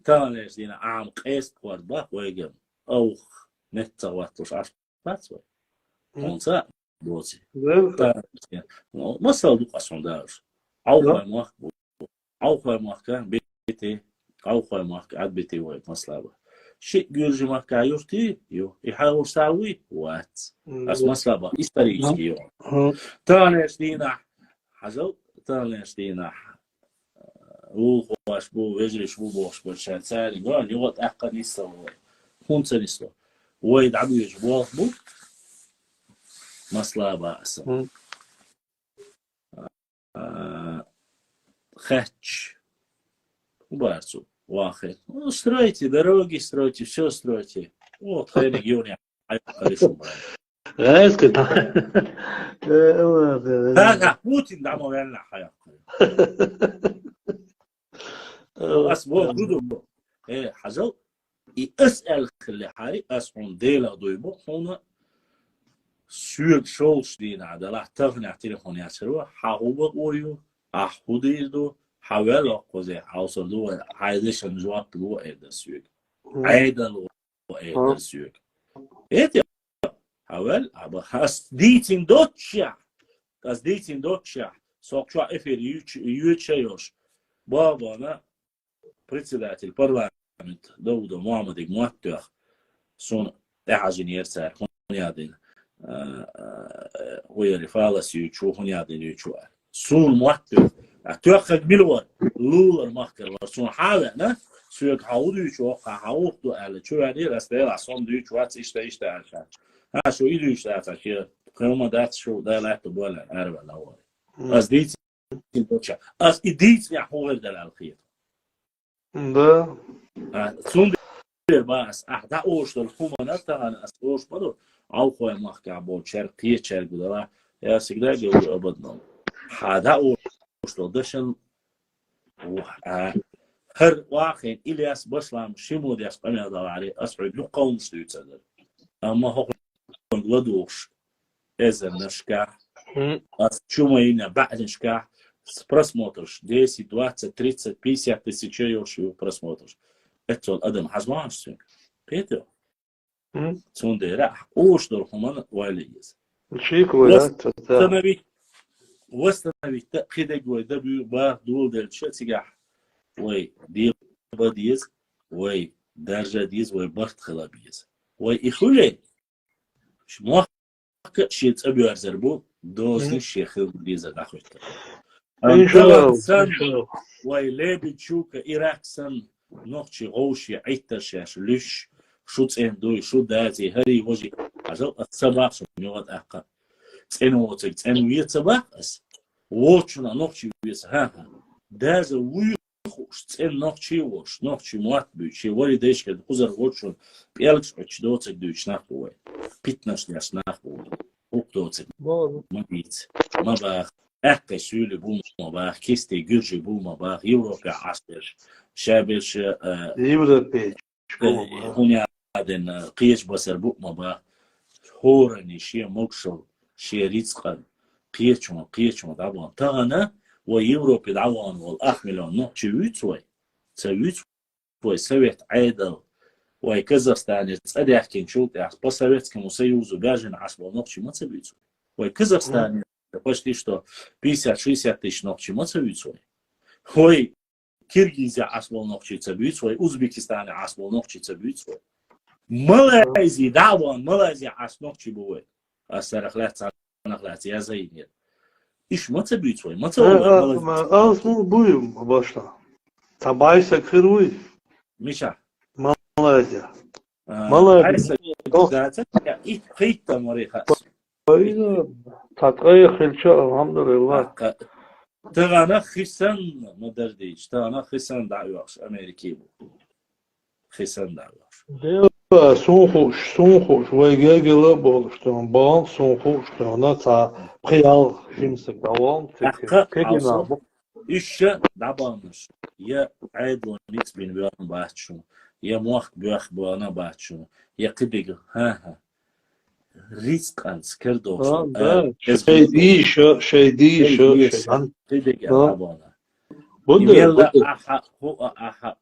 تانيش دينا عام قيس خوارده ويجم اوخ نتواتوش عش باتوي اونسا بوزي ما صادق اسونداش عوفا موخ بيتي عوفا موخ عاد بيتي وي مصلابه شيء جورجي موخ يورتي يو يحاول ساوي وات اس مصلابه исторически تانيش دينا حزو تانيش دينا وخواش بو وجريش بو بوش برشان ساري قال يغط احقا نيسا خونسا نيسا ويد عبو يجبوه بو مصلابه اسم خاتش وبارцу واخد стройте дороги стройте все стройте вот в регионе хорошо غاز لا بوتين دعموا لنا حياة اسمه جدو ايه حزو اسال خلي حالي اسون ديلا دويبو هنا سوق شولش دين عدلا تغني تليفون ياسرو حاوبه قويو احوديدو حاول قوزي حاوصدو عايزشن جواب لو ايد سوق عيدل ايد سوق ايه حاول ابا has ديتين دوتشا as ديتين دوتشا سوقشو افير يوتشيوش بابانا председатель парламент Дауда Мухаммад Муаттах сон احاجنير سار هونيادين ويري فالس يوتشو هونيادين يوتشو سون مواتر اتوخك بلور لولر مخكر سون حاله سوق حاودو يوتشو حاودو على شو يعني راستيلا سون يوتشو işte عشان ها شو يدو يشتغل كده كلمه دات شو ده لا تبولا اربع الاول از ديت البوتشا از ديت يا حول ده الخير ده سون باس احدا اوش الحكومه نتاعنا اسوش بدو او خو مخكع بو شرقيه شرق يا سيغدا جو ابدنا حدا اوش دشن هر واخين الياس بسلام شمود يسقم هذا عليه اسعد لقوم ستوتسدر اما هو гладуш эзер нашка ас чумаина ба'диншка просмотришь 10, 20, 30, 50 тысяч ёшу просмотришь это адам хазманшин это цундера оштор хуман валиез شيكو واستنبي تأخذ ويدا با دول دلشة سجاح وي دي بديز وي درجة ديز وي بخت خلابيز وي إخولي شموخ شيت أبي أرزربو دوسني الشيخ ديز الأخوت إن شاء الله وي لابي تشوك إراكسن نوخشي غوشي عيتشاش لش شو تسندوي شو دازي هري وجي عجل الصباح شو نيوات أحقا تسنوتك تسنوية صباح أس ووتشنا نوخشي ويس ها دازا ويخوش تسن نوخشي وش نوخشي موات بيشي ولي دايش كده خزر ووتشون بيالكش بتشدوتك دويش ناخوي بيتناش ناس ناخوي وقتوتك ما بيت ما باخ أحكي سولي بوما باخ كيستي جرجي بوما باخ يوروبي عصر شابش يوروبي هوني عادن قيش بسر بوما باخ هورني شي مكشل شي ريتقل قيشما طبعا تانا ويوروبي دعوان والأخ مليون نقطة ويتوي وي سويت عادل وي كازاخستان تسأدي أحكي شوت أحس بسويتскому союзу бяжен асбол ногчи мацевицу وي كازاخستان почти что 50-60 тысяч ногчи мацевицу وي كيرغيزيا асбол ногчи цевицу وي Узбекистан асбол ногчи цевицу Малайзия دعوان Малайзия ас ногчи بوي أسرخلات سنخلات يا زين إيش مацевицу مацевицу اسمه بويم باشا تبعيسة كروي ميشا مالازيا مالازيا إيه خيطة مريخة تتغير خلشة الحمد لله تغانا خيسان مدرديش تغانا خيسان دعوش أمريكي بو خيسان دعوش سونخوش ويجاجي لابولش تون بان سونخوش تون تا بريال جيمسك دوان تكينا إيش دعبانش يا عيد ونيكس بين بيان باتشون يا موخ بيخ بوانا باتشون يا قبيق ها ريسك أنس كردوش شي دي قبيق دعبانا يميلا أحا هو أحا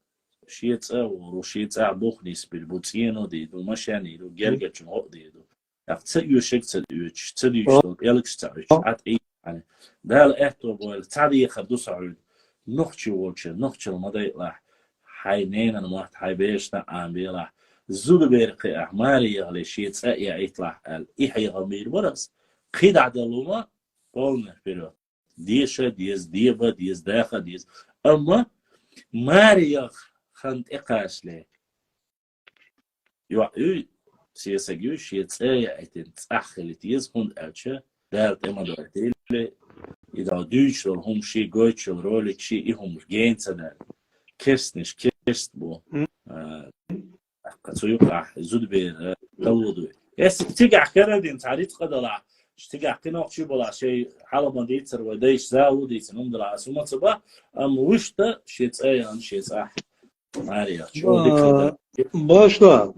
شيت أو وشيت أعبوخ نسبيل بوتينو ديدو مشاني دو جرجتشن هو ديدو أفتسيو شيك تديوش تديوش يلكش تعيش عاد إيه يعني ده الأهتو بوال تعدي يخدو سعود نخشي وجه نخشي المضي لاح حينين أنا واحد حيبيشنا عم بيلاح زود بيرقي أحماري يغلي شيت أي يطلع قال إيه حيغمير برس خيد عدلوما قولنا بيرو ديشة ديز ديبا ديز داخل ديز أما ماري خند إقاش لي يوعي سياسة شيت أي أيتين تأخلي تيز هند ألشة دارت إما دوارتين إذا دوشل هم شيء قوتشل رولك شيء إهم جينت هذا كرسنش كرست بو قد يقع زود بين تلودو يس تيجع كردين تعريت قدلا تيجع قناع شيء بلا شيء حالا ما ديتر وديش زاو ديت نمدر عسومة صبا أم وشتا شيء أي عن شيء صح ماريا شو ذكر باشا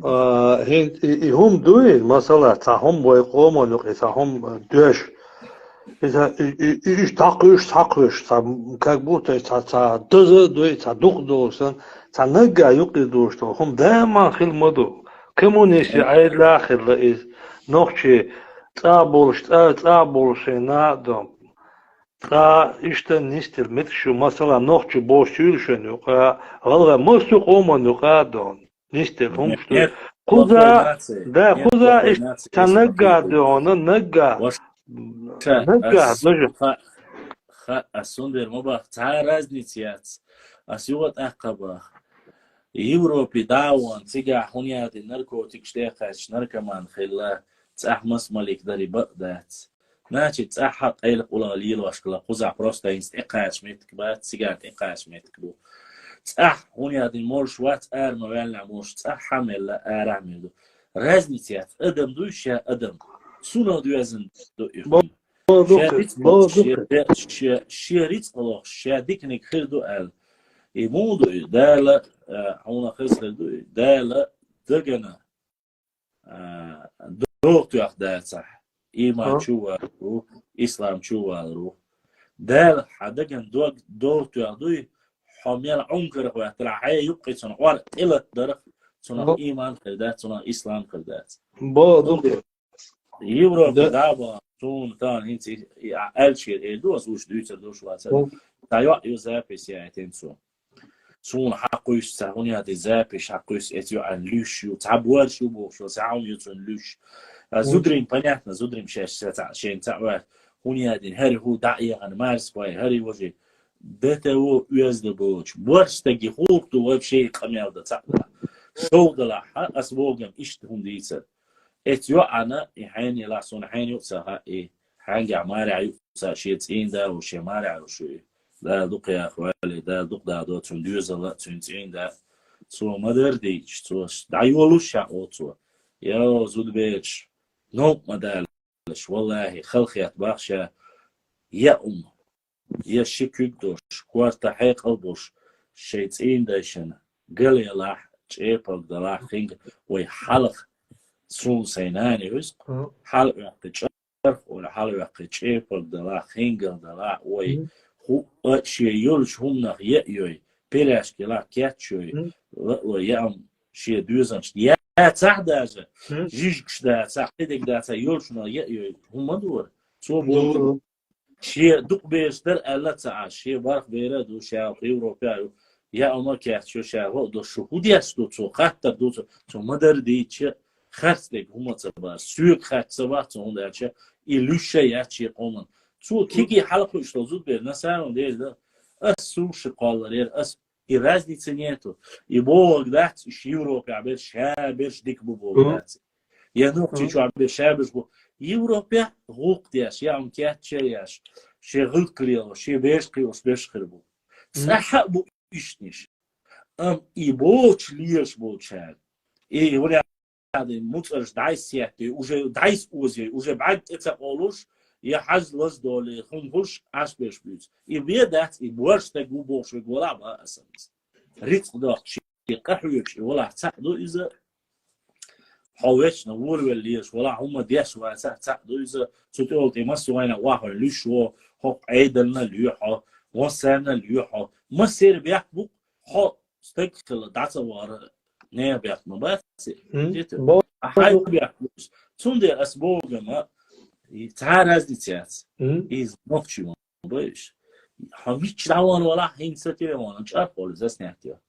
هم دوين مثلا تهم ويقومون تهم دوش ich takish, как будто доза дует, дух должен, нага юки должен, хум дайма хилмаду. Коммунисти айдлахил из ночи табулш надом. İşte nistir mitşu mesela nokçu boş yürüşün yok. Vallahi musluk olman yok adon. Nistir humştu. Kuza işte nega diyorsun nega. السندر مباح تعرض نتيات أسيوت أقبا يوروبي داون تيجا حنيات النركوتيك شتاقش نركمان خلا تأحمس ملك داري بقدات ناتي تأحق أيلق ولا ليل واشكلا قزع بروستا ينستقاش ميتك بات سيجات إقاش ميتك بو تأح حنيات المورش وات مبالنا موش تأح حمل لا أرعمل رازنتيات أدم دوشا أدم سونا دوازن دوئهم شيريت الله شاديكنك خيردو ال يمودو دالا عونا خسر دالا دغنا دوغتو اخدا صح ايمان شو رو اسلام شو رو دالا حدغن دوغتو اخدو حميل عنكر وترى هي يبقي صنوار الى درخ صنع ايمان خدات صنع اسلام خدات يوروبا دابا تون تان هنتي ألشير دوس وش دوتر دوش واتر تايوا يوزابيس يا تنسو تون حقوش سهوني هذا زابيش حقوش اتيو عن لوشيو تعبوال شو بوشو ساعون يوتون لوش زودرين بنياتنا زودرين شين تعوال هوني هذا هري هو داعي عن مارس باي هري وجه دتو يوزد بوش بورستجي خوكتو وبشيء قميل ده تعبلا شودلا أسبوعهم إشتهم ديتر اتيو انا يحيني لا صون حين يوسها ايه حاجه عماري عيوسا شيتين ده وشي ماري وشو ده دوق يا اخوالي ده دوق ده دو تندوز لا تنتين ده سو مدر ديش تو دايولوش اوتو يا زود بيتش نو مدالش والله خلخيات باخشه يا يا شكوك دوش كوارتا حيق البوش شيتين داشن قال يا لاح تشيبك ده لاح خينج وي حلق سون سيناني حلقة تشرف ولا حلقة تشيبر دلا خينجر دلا وي هو شيء يولش هم نخ يأيوي بيلاش كلا كات شوي ويام شيء دوزنش يا تعداجة جيجكش دا تعدك دا يولش نا يأيوي هم دور شو بقول شيء دق بيشتر ألا تعاش شيء بارك بيرد وشاو في أوروبا يا أمر كات شو شاو دو شو هودي أستو شو خاطر دو شو مدر ديتش خاطر هم تبار سوق خاطر تبار شو هم دارش إلوشة ياتشي قومن شو كيكي حلقة إشتوزود بير نسألهم ده أسو شقالر أس إرازنيцы нету и Бог дать ش Европа бер шаберш дик бу болат я нухчи чу бер шаберш бу Европа гук дяш я ам кятча яш шегыл клио ше беш клиос беш хрбу саха бу ишниш и боч лиеш болчад и вот هذا مطرش دايس ياتي уже دايس اوزي уже بعد اتقولوش يا حز لز دولي خنفوش عش بيش بيوت يبيدات يبورش تقو بوش ويقولا با اسمس ريت داق شي قحويش ولا تعدو إذا حويش نور وليش ولا هم ديش ولا تعدو إذا تقول تمس وين واحد ليشو حق عيدلنا ليحة وسنا ليحة ما سير بيحبو حق استقل داتا وار نه بيحبو بس هاي بيحبو تندي أسبوع ما تعال ديتيات إز نقشي باش همیچ روان ولا هین ستیره وانم چه خالص است نهتیا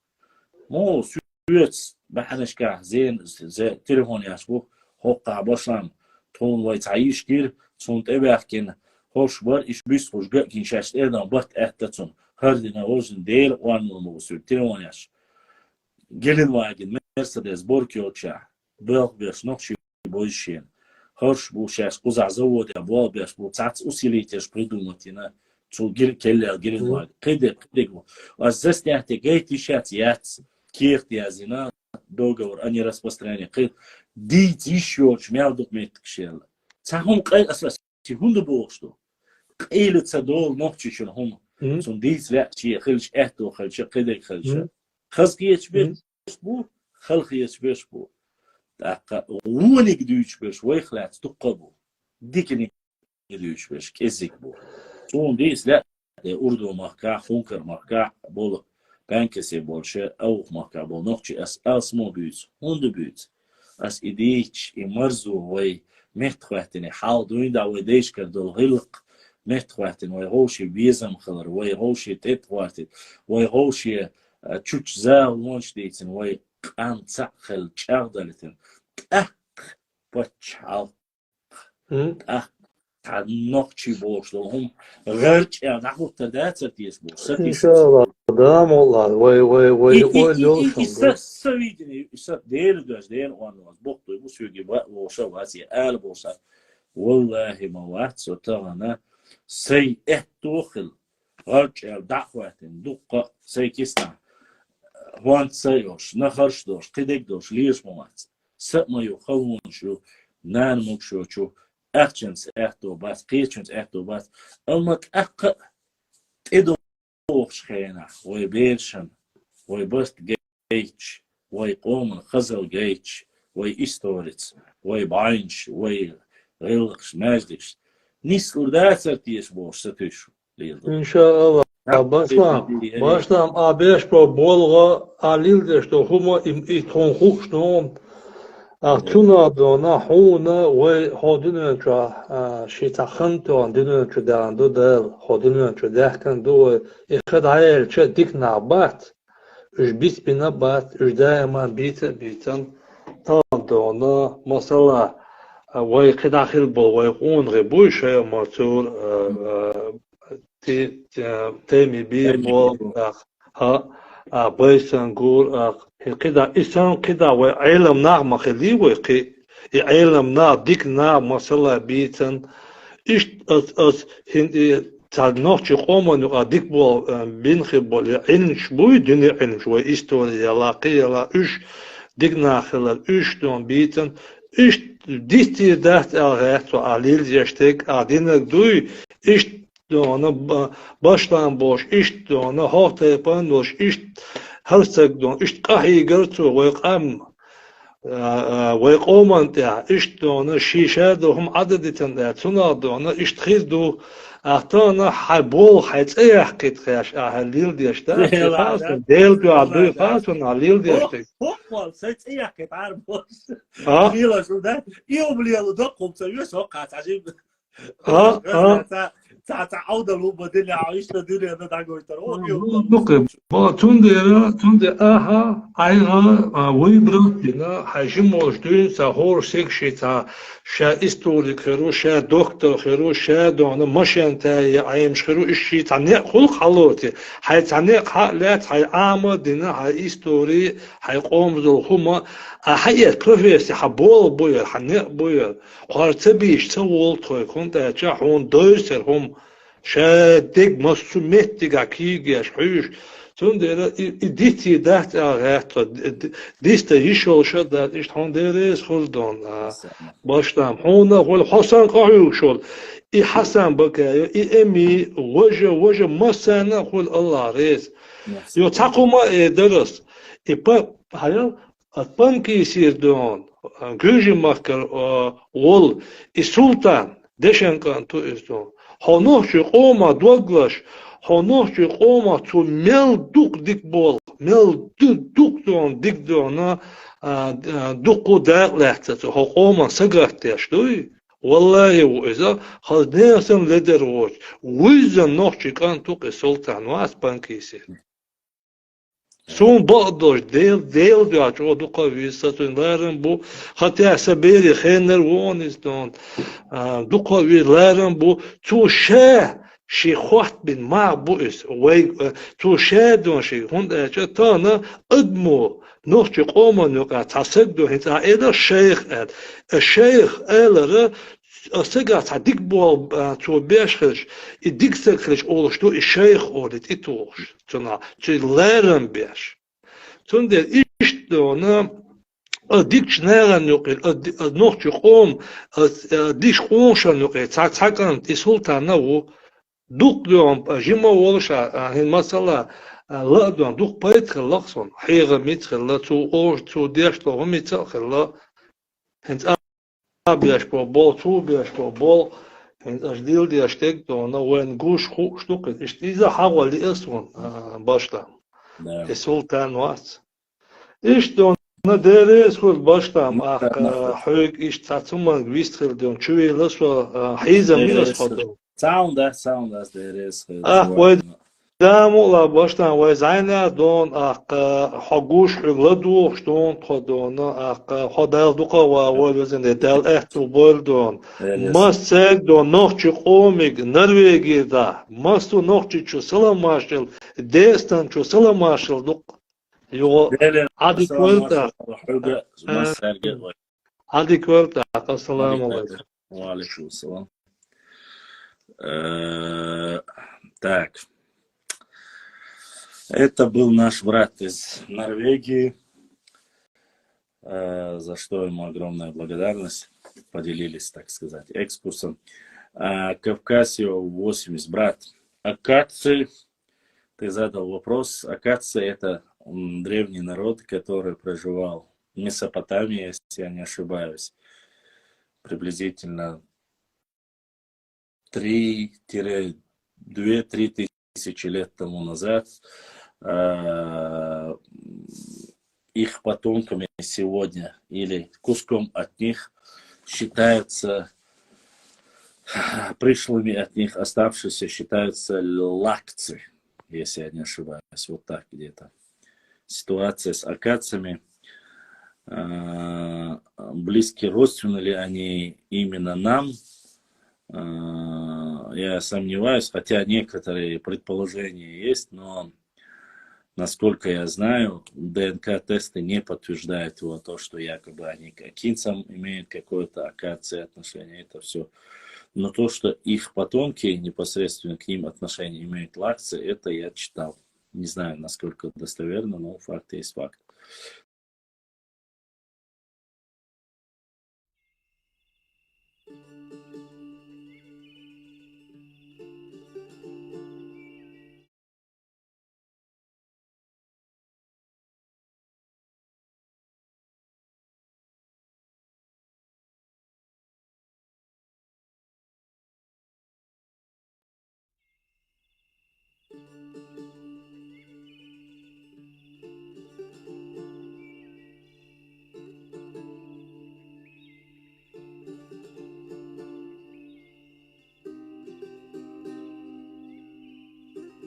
مو سویت بحنش که زين تلفوني أسبوع حق باشم تون وای تعیش گیر تون تبعه کن خوش بار إيش بيست خوش جا کن شش ایدان بات احتتون هر دینه وزن دیل وان مو سویت تلفونی أش گلین واجد مرسدس بورکیو چه باق بیش نقشی باشین هرش بوشش قزع زود یا بال بیش بو تعت أسیلیتش پردومتینه شو كل جيل واحد قدق از دست احتیاجی شاتیات کیخت یازینا دوغور انی распространение قد دیتی شوچ میاد دکمت کشیل تهم قید اساسی هند بوشتو قیل تصدول نقطشون هم چون دیت وقتی خلش احتو خلش قدق خلش خزقیش بیش بو خلقیش بیش بو دقیق ونیک دیوچ بیش ویخلات تقبو دیکنی دیوچ بیش کزیک بو تون ديس لا أردو مكا خونكر مكا بول بانكسي بولشة أو مكا بول نقطة أس مو بيت هند بيت أس إديش إمرزو وي مختواتني حال دوين دا ويديش كردو غلق مختواتن وي هوشي بيزم خلر وي هوشي تتواتن وي هوشي تشوش زال ونش ديتن وي قام تسخل تشاغدلتن بتشال نقطی باشد هم غرق نخود تداعی تیز بود. İnşallah devam olar. Vay yolsun. İstemidini değil göz değil olmaz. Boktu bu sürekli boşa vaziyet el boşa. Vallahi mevcut sotağına say ehtuğul غرق دعوتن دقة سيكسنا وان سيوش نخرش دوش قدك دوش ليش موات سما يخون شو نان مكشو شو أخشنس أختو بس قيشنس أختو بس أمك إدوش خينا ويبيرشن ويبست جيتش ويقومن خزل جيتش ويستوريتس ويبعينش ويغلقش ماجدش نيسكور داترتيش بوش ستيشو İnşallah. Başlam A5 pro bolga alilde što humo i ton huxton tuna dona huna ve hodun tra shitakhant dun tra dando del hodun tra dahkan do ikhdail che dik nabat üç bis bina bat üç daima bitan tam dona masala ve ikhdakhil bol ve hun rebu şey matur تيمي بي بول ها بيسان قول كده إنسان كده وعلم نعم خلي وقي علم نا ديك نا مثلا بيتن إيش أس هندي تنوش قومن ديك بول بين خبول علم شوي دنيا علم شوي إستوري يلاقي يلا إيش ديك نا خلال إيش دون بيتن إيش ديستي دهت الغيث وعليل يشتك عدينك دوي إيش دونه baştan boş iş donu hafta yapan boş iş her sekdon iş kahi gerço ve qam ويقومن تاع اشتون شيشادو هم عددتن تاع تنادون اشتخيدو اعطانا حبول حيث ايه حكيت خياش اهليل ديشتا في خاصن ديل تو عبدو خاصن اهليل ديشتا Pô, você tinha que estar bom. ها Lila ajudar. E o Lila do como você viu só casa, a gente ها tá عودة لوبا دي اللي عايشنا دي اللي انا داعي قلت له نقب تندي اها ايها ويبرتنا حجمو شتين سهور سيكشي تا شا استولي خيرو شا دكتور خيرو شا دون مشان تا عيمش خيرو اشي تعني خلق حلوتي حي تعني حالات حي عامة دينا حي استوري حي قوم ذو هما حي بروفيسي حبول بوير حنيق بوير قارتبيش تول توي كنت اجا هون دوسر هم شادق مسومتك عكيجي حوش تندر ديتي دات اغات ديست يشول شدات ايش هون ديريس خلدون باشتام هون هو حسن قاعو شول اي حسن بكايو اي امي وجه مسانا قول الله ريس يو تاقو ما درس اي با هايل البنكي يصير دون جوجي ماكر وول اي سلطان دشن كان تو اسدون هنوش قوما دوغلاش هنوش قوما تو مل دوك ديك بول مل دوك دون ديك دون دوكو داق لحتة هو قوما سقرتيش دوي والله وإذا خلدنيسن لدر ووش وإذا نوش كان توق السلطان واس بانكيسي سون بقدر ديل بيعج او دوقا ويستون لارن بو حتى سبيري خينر وونيز دون دوقا وي لارن بو تو شا شي خوات بن ما بوس وي تو شا دون شي هون تانا ادمو نوش قوما نوقع تصدو هتا ايدا الشيخ اد الشيخ الره سجات هديك بو تو بيشخش يديك سكرش اولش تو الشيخ اولت اتوش تنا تي لارن بيش تندر اشتونا ديك شنارن يقل نوخ قوم ديش قوشن يقل تاكن تسلطان نو دوك دوم جيما ولشا هن مثلا لا دوم دوك بايت خلقسون حيغ ميتخلا تو اوش تو ديش تو ميتخلا هنت بيش بول تو بيش بول هنت أجديل دي أشتك دونا وين جوش خو شتوك إشت إذا حاول لإسون باشتا السلطان وات إيش دونا ديريس خود باشتا أخ حوك إيش تاتوما جويستخل دون شوي لسوا حيزة ميلس خدو Sound ديريس ويد دامو لا باشتا ويزعينا دون حقوش حغلدو شتون خدونا خدال دوقا ووزن دال احتو بولدون ماسك دون نوخچي قوميك نرويجي دا ماستو نوخچي چو سلام ماشل ديستان چو سلام ماشل دوق يو عادي كولتا عادي كولتا السلام عليكم وعليكم السلام. Так, это был наш брат из Норвегии, за что ему огромная благодарность. Поделились, так сказать, экскурсом. Кавказио 80, брат. Акадцы, ты задал вопрос. Акадцы — это древний народ, который проживал в Месопотамии, если я не ошибаюсь, приблизительно 3-2-3 тысячи лет тому назад. Их потомками сегодня или куском от них считаются, пришлыми от них оставшиеся считаются лакцы, если я не ошибаюсь. Вот так где-то. Ситуация с акадцами. Близкие родственны ли они именно нам? Я сомневаюсь, хотя некоторые предположения есть, но насколько я знаю, ДНК-тесты не подтверждают его то, что якобы они к акинцам имеют какое-то акация отношение, это все. Но то, что их потомки непосредственно к ним отношение имеют лакцы, это я читал. Не знаю, насколько достоверно, но факт есть факт.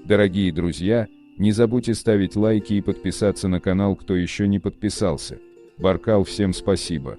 Дорогие друзья, не забудьте ставить лайки и подписаться на канал, кто еще не подписался. Баркал, всем спасибо.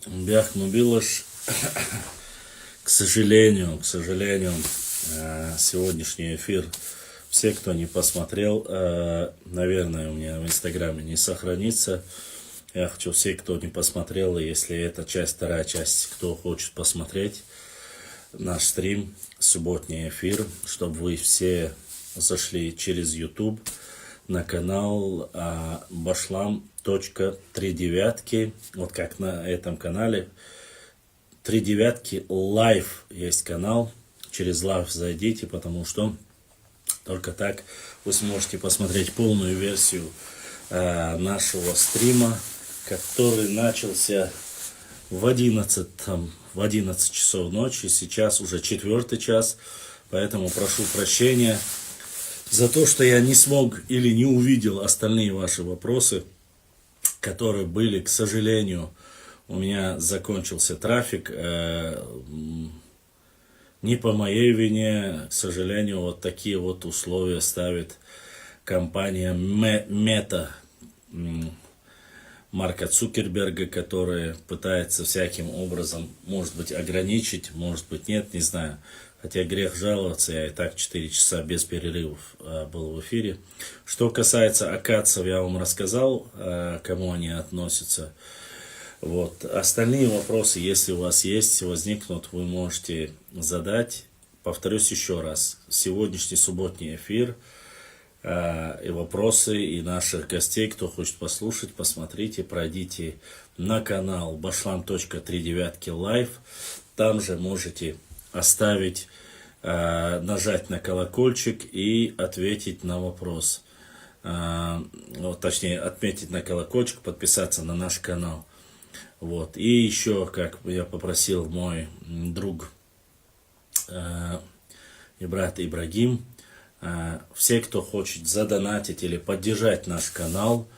Бяхмубилаш, к сожалению, сегодняшний эфир, все, кто не посмотрел, наверное, у меня в Инстаграме не сохранится. Я хочу все, кто не посмотрел, если это часть, вторая часть, кто хочет посмотреть наш стрим, субботний эфир, чтобы вы все зашли через YouTube на канал Башлам.39. Вот как на этом канале 39 лайв есть канал. Через лайв зайдите, потому что только так вы сможете посмотреть полную версию нашего стрима, который начался в 11 часов ночи. Сейчас уже 4 час, поэтому прошу прощения за то, что я не смог или не увидел остальные ваши вопросы, которые были. К сожалению, у меня закончился трафик. Не по моей вине, к сожалению, вот такие вот условия ставит компания Мета, Марка Цукерберга, которая пытается всяким образом, может быть, ограничить, может быть, нет, не знаю. Хотя грех жаловаться, я и так 4 часа без перерывов был в эфире. Что касается акадцев, я вам рассказал, кому они относятся. Вот. Остальные вопросы, если у вас есть, возникнут, вы можете задать. Повторюсь еще раз, сегодняшний субботний эфир и вопросы, и наших гостей, кто хочет послушать, посмотрите, пройдите на канал Башлам.39 лайв. Там же можете оставить, нажать на колокольчик и ответить на вопрос. Точнее, отметить на колокольчик, подписаться на наш канал. Вот. И еще, как я попросил мой друг и брат Ибрагим, все, кто хочет задонатить или поддержать наш канал,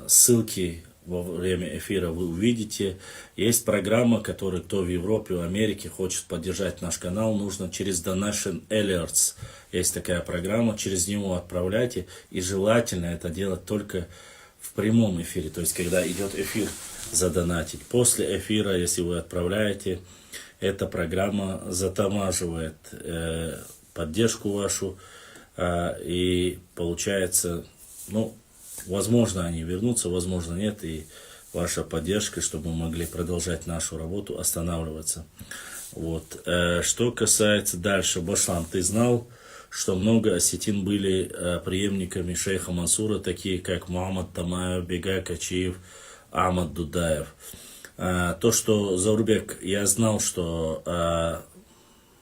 ссылки во время эфира вы увидите. Есть программа, которую кто в Европе, в Америке хочет поддержать наш канал, нужно через Donation Alerts. Есть такая программа, через него отправляйте. И желательно это делать только в прямом эфире, то есть когда идет эфир, задонатить. После эфира, если вы отправляете, эта программа затамаживает поддержку вашу, и получается, ну, возможно, они вернутся, возможно, нет, и ваша поддержка, чтобы мы могли продолжать нашу работу, останавливаться. Вот. Что касается дальше, Башлам, ты знал, что много осетин были преемниками шейха Мансура, такие как Мухаммад Тамаев, Бегай Качиев, Ахмад Дудаев. То, что, Заурбек, я знал, что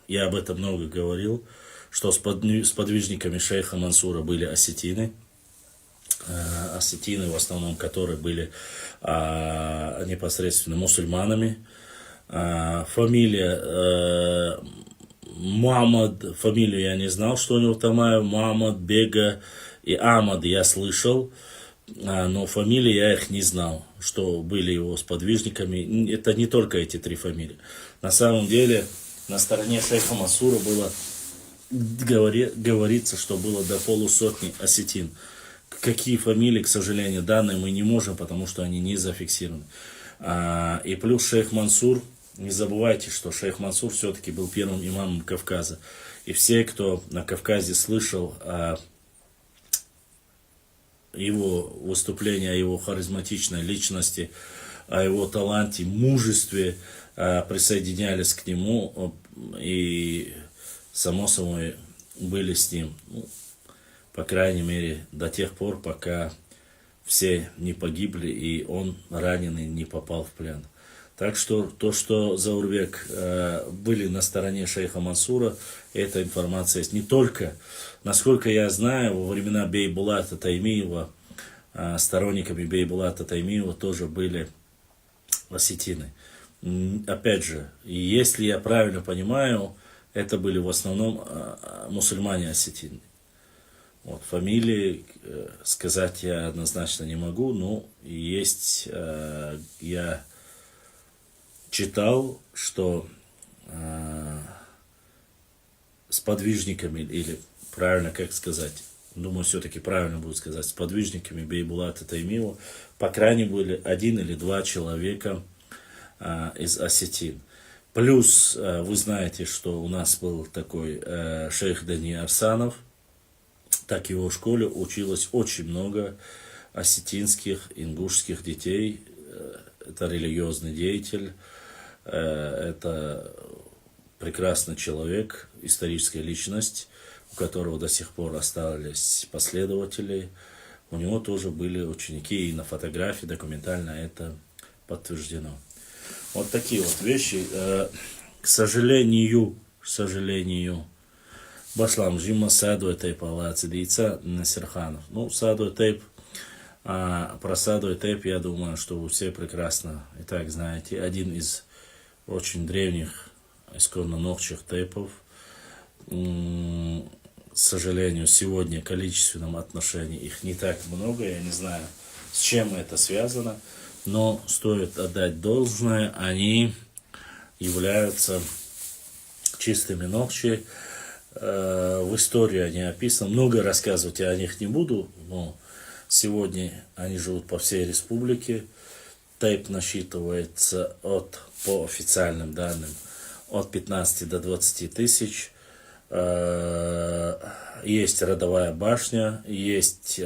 я об этом много говорил, что с подвижниками шейха Мансура были осетины. Осетины, в основном, которые были непосредственно мусульманами. Фамилия Мухаммад, фамилию я не знал, что у него Тамаев, Мухаммад, Бега и Ахмад я слышал, но фамилии я их не знал, что были его сподвижниками. Это не только эти три фамилии. На самом деле, на стороне шейха Мансура было, говорится, что было до полусотни осетин. Какие фамилии, к сожалению, данные мы не можем, потому что они не зафиксированы. И плюс шейх Мансур, не забывайте, что шейх Мансур все-таки был первым имамом Кавказа. И все, кто на Кавказе слышал его выступления, о его харизматичной личности, о его таланте, мужестве, присоединялись к нему и, само собой, были с ним. Ну, по крайней мере, до тех пор, пока все не погибли и он, раненый, не попал в плен. Так что то, что Заурбек были на стороне шейха Мансура, эта информация есть. Не только, насколько я знаю, во времена Бейбулата Таймиева, сторонниками Бейбулата Таймиева тоже были осетины. Опять же, если я правильно понимаю, это были в основном мусульмане осетины. Вот, фамилии сказать я однозначно не могу, но есть, я читал, что с подвижниками, или правильно как сказать, думаю, все-таки правильно будет сказать, с подвижниками Бейбулата Таймиева, по крайней мере, 1 или 2 человека из осетин. Плюс вы знаете, что у нас был такой шейх Дани Арсанов, так в его школе училось очень много осетинских, ингушских детей. Это религиозный деятель, это прекрасный человек, историческая личность, у которого до сих пор остались последователи. У него тоже были ученики, и на фотографии документально это подтверждено. Вот такие вот вещи. К сожалению, Башлам Жима Садуя Тейп Алаци Дейца Насирханов. Ну, Садуя Тейп, про Садуя Тейп, я думаю, что вы все прекрасно и так знаете. Один из очень древних, исконно новчих тейпов. К сожалению, сегодня в количественном отношении их не так много. Я не знаю, с чем это связано. Но стоит отдать должное, они являются чистыми ногчи. В истории они описаны. Много рассказывать я о них не буду, но сегодня они живут по всей республике. Тейп насчитывается по официальным данным от 15 до 20 тысяч. Есть родовая башня, есть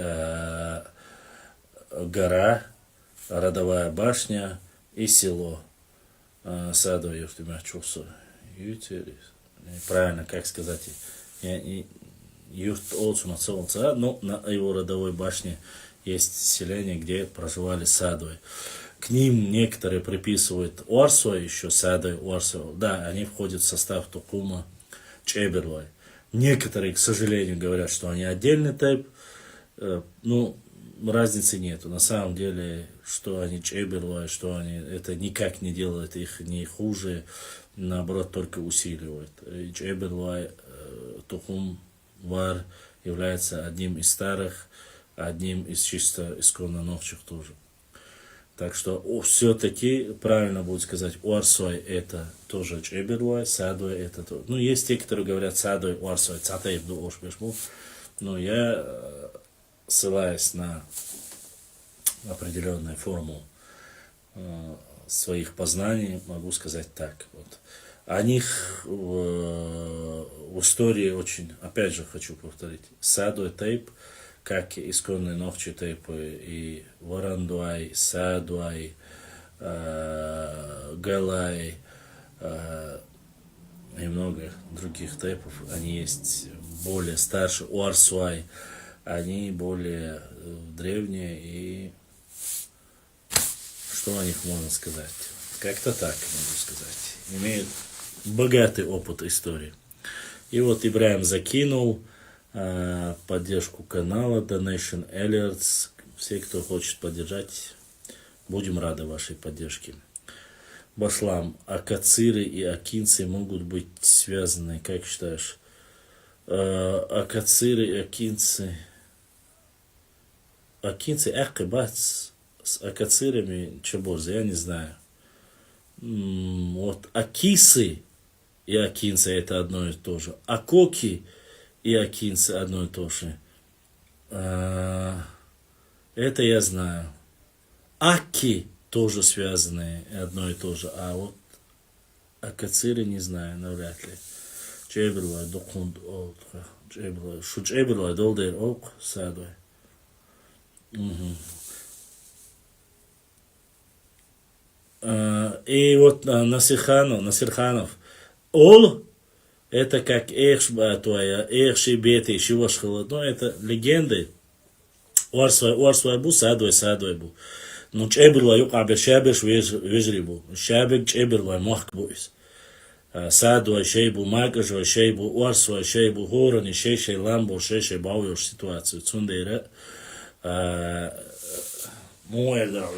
гора, родовая башня и село. Садо Юртимачусу. Правильно, как сказать, Юрт Олцуна Цолца, но на его родовой башне есть селение, где проживали садовые. К ним некоторые приписывают Уарсо, еще садовые Уарсо. Да, они входят в состав Тукума Чеберлай. Некоторые, к сожалению, говорят, что они отдельный тайп. Ну, разницы нету. На самом деле, что они Чеберлай, что они, это никак не делает их не хуже, наоборот, только усиливает. Чеберлай, Тухум, Вар является одним из старых, одним из чисто исконно новчих тоже. Так что все-таки правильно будет сказать уарсой это тоже чеберлой, садой это тоже. Ну, есть те, которые говорят садой, уарсой, цатай бду ошбешму. Но я, ссылаясь на определенную форму своих познаний, могу сказать так. Вот. О них в истории очень, опять же хочу повторить, садой тейп, как исконные ногчи тейпы, и варандуай, садуай, галай, и много других тейпов, они есть более старше, уарсуай, они более древние, и что о них можно сказать? Как-то так могу сказать. Имеют богатый опыт истории. И вот Ибраим закинул поддержку канала Donation Alerts. Все, кто хочет поддержать, будем рады вашей поддержке. Башлам, акациры и акинцы могут быть связаны, как считаешь? Акациры и акинцы. Акинцы, бац, с акацирами чеборзы, я не знаю. Вот акисы и акинцы это одно и то же. Акоки и акинцы одно и то же. Это я знаю. Аки тоже связаны одно и то же. А вот акациры не знаю, навряд ли. Чеберлой, докунд, чеберлой, шу чеберлой, долдер, ок, садой. И вот Насирханов. Ол это как эхшба твоя, эхши беты, шивашхала. Ну, это легенды. Уарсвай бу, садвай бу. Ну, чеберлай юкабер шабеш вежрибу. Шабек чеберлай махк буис. Садвай шейбу, магажвай шейбу, уарсвай шейбу, хорани шейшей ламбо, шейшей бауёш ситуацию. Цундейра. Муэрда,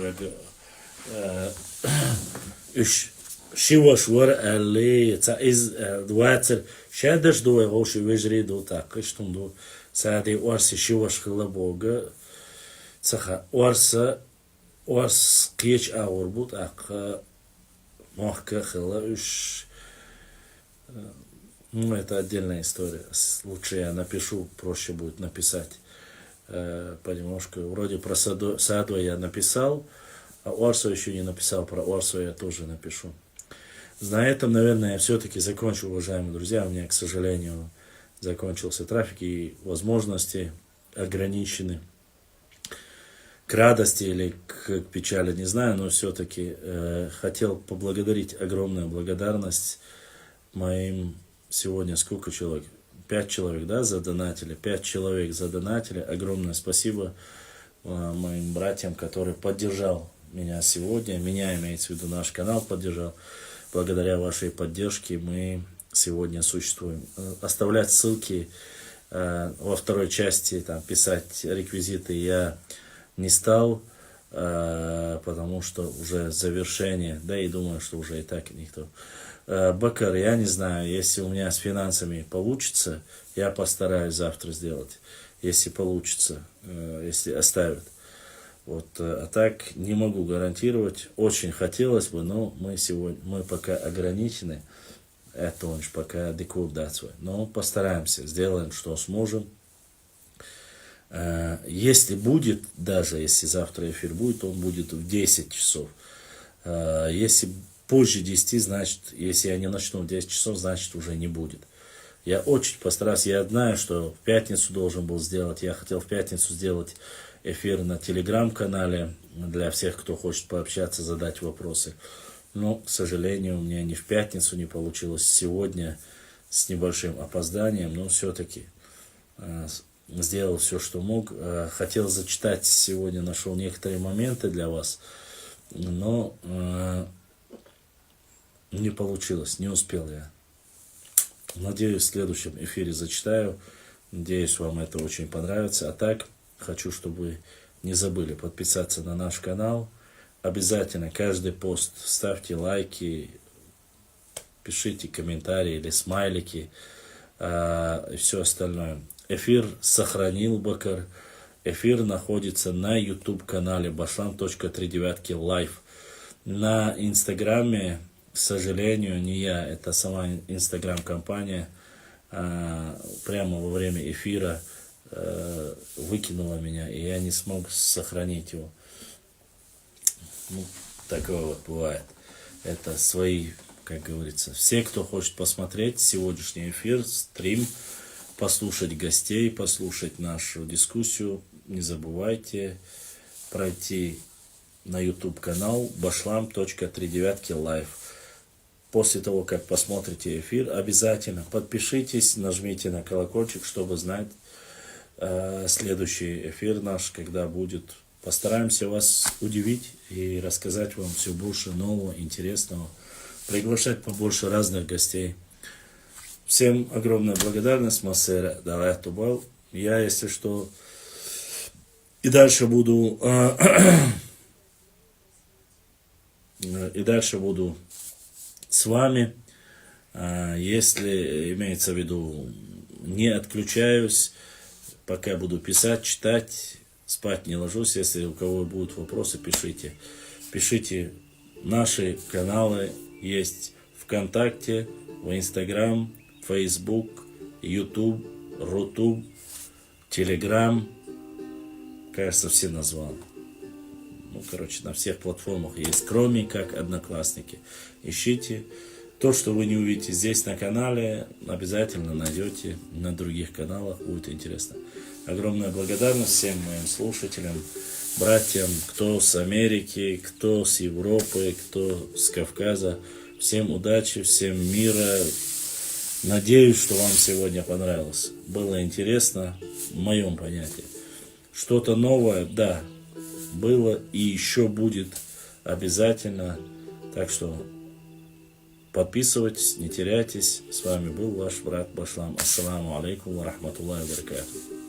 үш шиваш вар али ца из двадцать шадаш дуэ гоши вежри до так иштун до сади уарси шиваш хила бога цаха уарс кич аур бут ак махка хила үш. Ну, это отдельная история. Лучше я напишу, проще будет написать. Понемножку. Вроде про Саду я написал, а Уарсу еще не написал. Про Уарсу я тоже напишу. На этом, наверное, я все-таки закончу, уважаемые друзья. У меня, к сожалению, закончился трафик и возможности ограничены. К радости или к печали, не знаю, но все-таки хотел поблагодарить, огромная благодарность моим сегодня сколько человек? 5 человек, да, задонатили. 5 человек задонатили. Огромное спасибо моим братьям, которые поддержал меня сегодня. Меня, имеется в виду, наш канал поддержал. Благодаря вашей поддержке мы сегодня существуем. Оставлять ссылки во второй части, там, писать реквизиты я не стал, потому что уже завершение, да и думаю, что уже и так никто. Бакар, я не знаю, если у меня с финансами получится, я постараюсь завтра сделать, если получится, если оставят. Вот, а так не могу гарантировать, очень хотелось бы, но мы пока ограничены, это он пока декор дать свой, но постараемся, сделаем, что сможем. Если будет, даже если завтра эфир будет, он будет в 10 часов. Если позже 10, значит, если я не начну в 10 часов, значит, уже не будет. Я очень постараюсь. Я знаю, что в пятницу должен был сделать. Я хотел в пятницу сделать эфир на телеграм-канале для всех, кто хочет пообщаться, задать вопросы. Но, к сожалению, у меня ни в пятницу не получилось. Сегодня с небольшим опозданием, но все-таки сделал все, что мог. Хотел зачитать сегодня, нашел некоторые моменты для вас, но не получилось, не успел я. Надеюсь, в следующем эфире зачитаю. Надеюсь, вам это очень понравится. А так, хочу, чтобы вы не забыли подписаться на наш канал. Обязательно каждый пост ставьте лайки, пишите комментарии или смайлики и все остальное. Эфир сохранил Бакар. эфир находится на YouTube-канале bashlam.39 live. На Инстаграме, к сожалению, не я, это сама Инстаграм-компания прямо во время эфира выкинула меня, и я не смог сохранить его. Ну, такое вот бывает. Это свои, как говорится. Все, кто хочет посмотреть сегодняшний эфир, стрим, послушать гостей, послушать нашу дискуссию, не забывайте пройти на YouTube канал bashlam.39 live. После того, как посмотрите эфир, обязательно подпишитесь, нажмите на колокольчик, чтобы знать следующий эфир наш, когда будет. Постараемся вас удивить и рассказать вам все больше нового, интересного, приглашать побольше разных гостей. Всем огромная благодарность, Массера Далай Тубал. Я, если что, и дальше буду с вами, если имеется в виду, не отключаюсь, пока буду писать, читать, спать не ложусь. Если у кого будут вопросы, пишите. Пишите. Наши каналы есть ВКонтакте, в Инстаграм, Фейсбук, Ютуб, Рутуб, Телеграм. Кажется, все назвал. Ну, короче, на всех платформах есть, кроме как Одноклассники. Ищите. То, что вы не увидите здесь на канале, обязательно найдете на других каналах. Будет интересно. Огромная благодарность всем моим слушателям, братьям, кто с Америки, кто с Европы, кто с Кавказа. Всем удачи, всем мира. Надеюсь, что вам сегодня понравилось. Было интересно в моем понятии. Что-то новое, да, было и еще будет обязательно. Так что подписывайтесь, не теряйтесь. С вами был ваш брат Башлам. Ассаламу алейкум ва рахматуллахи ва баракатуху.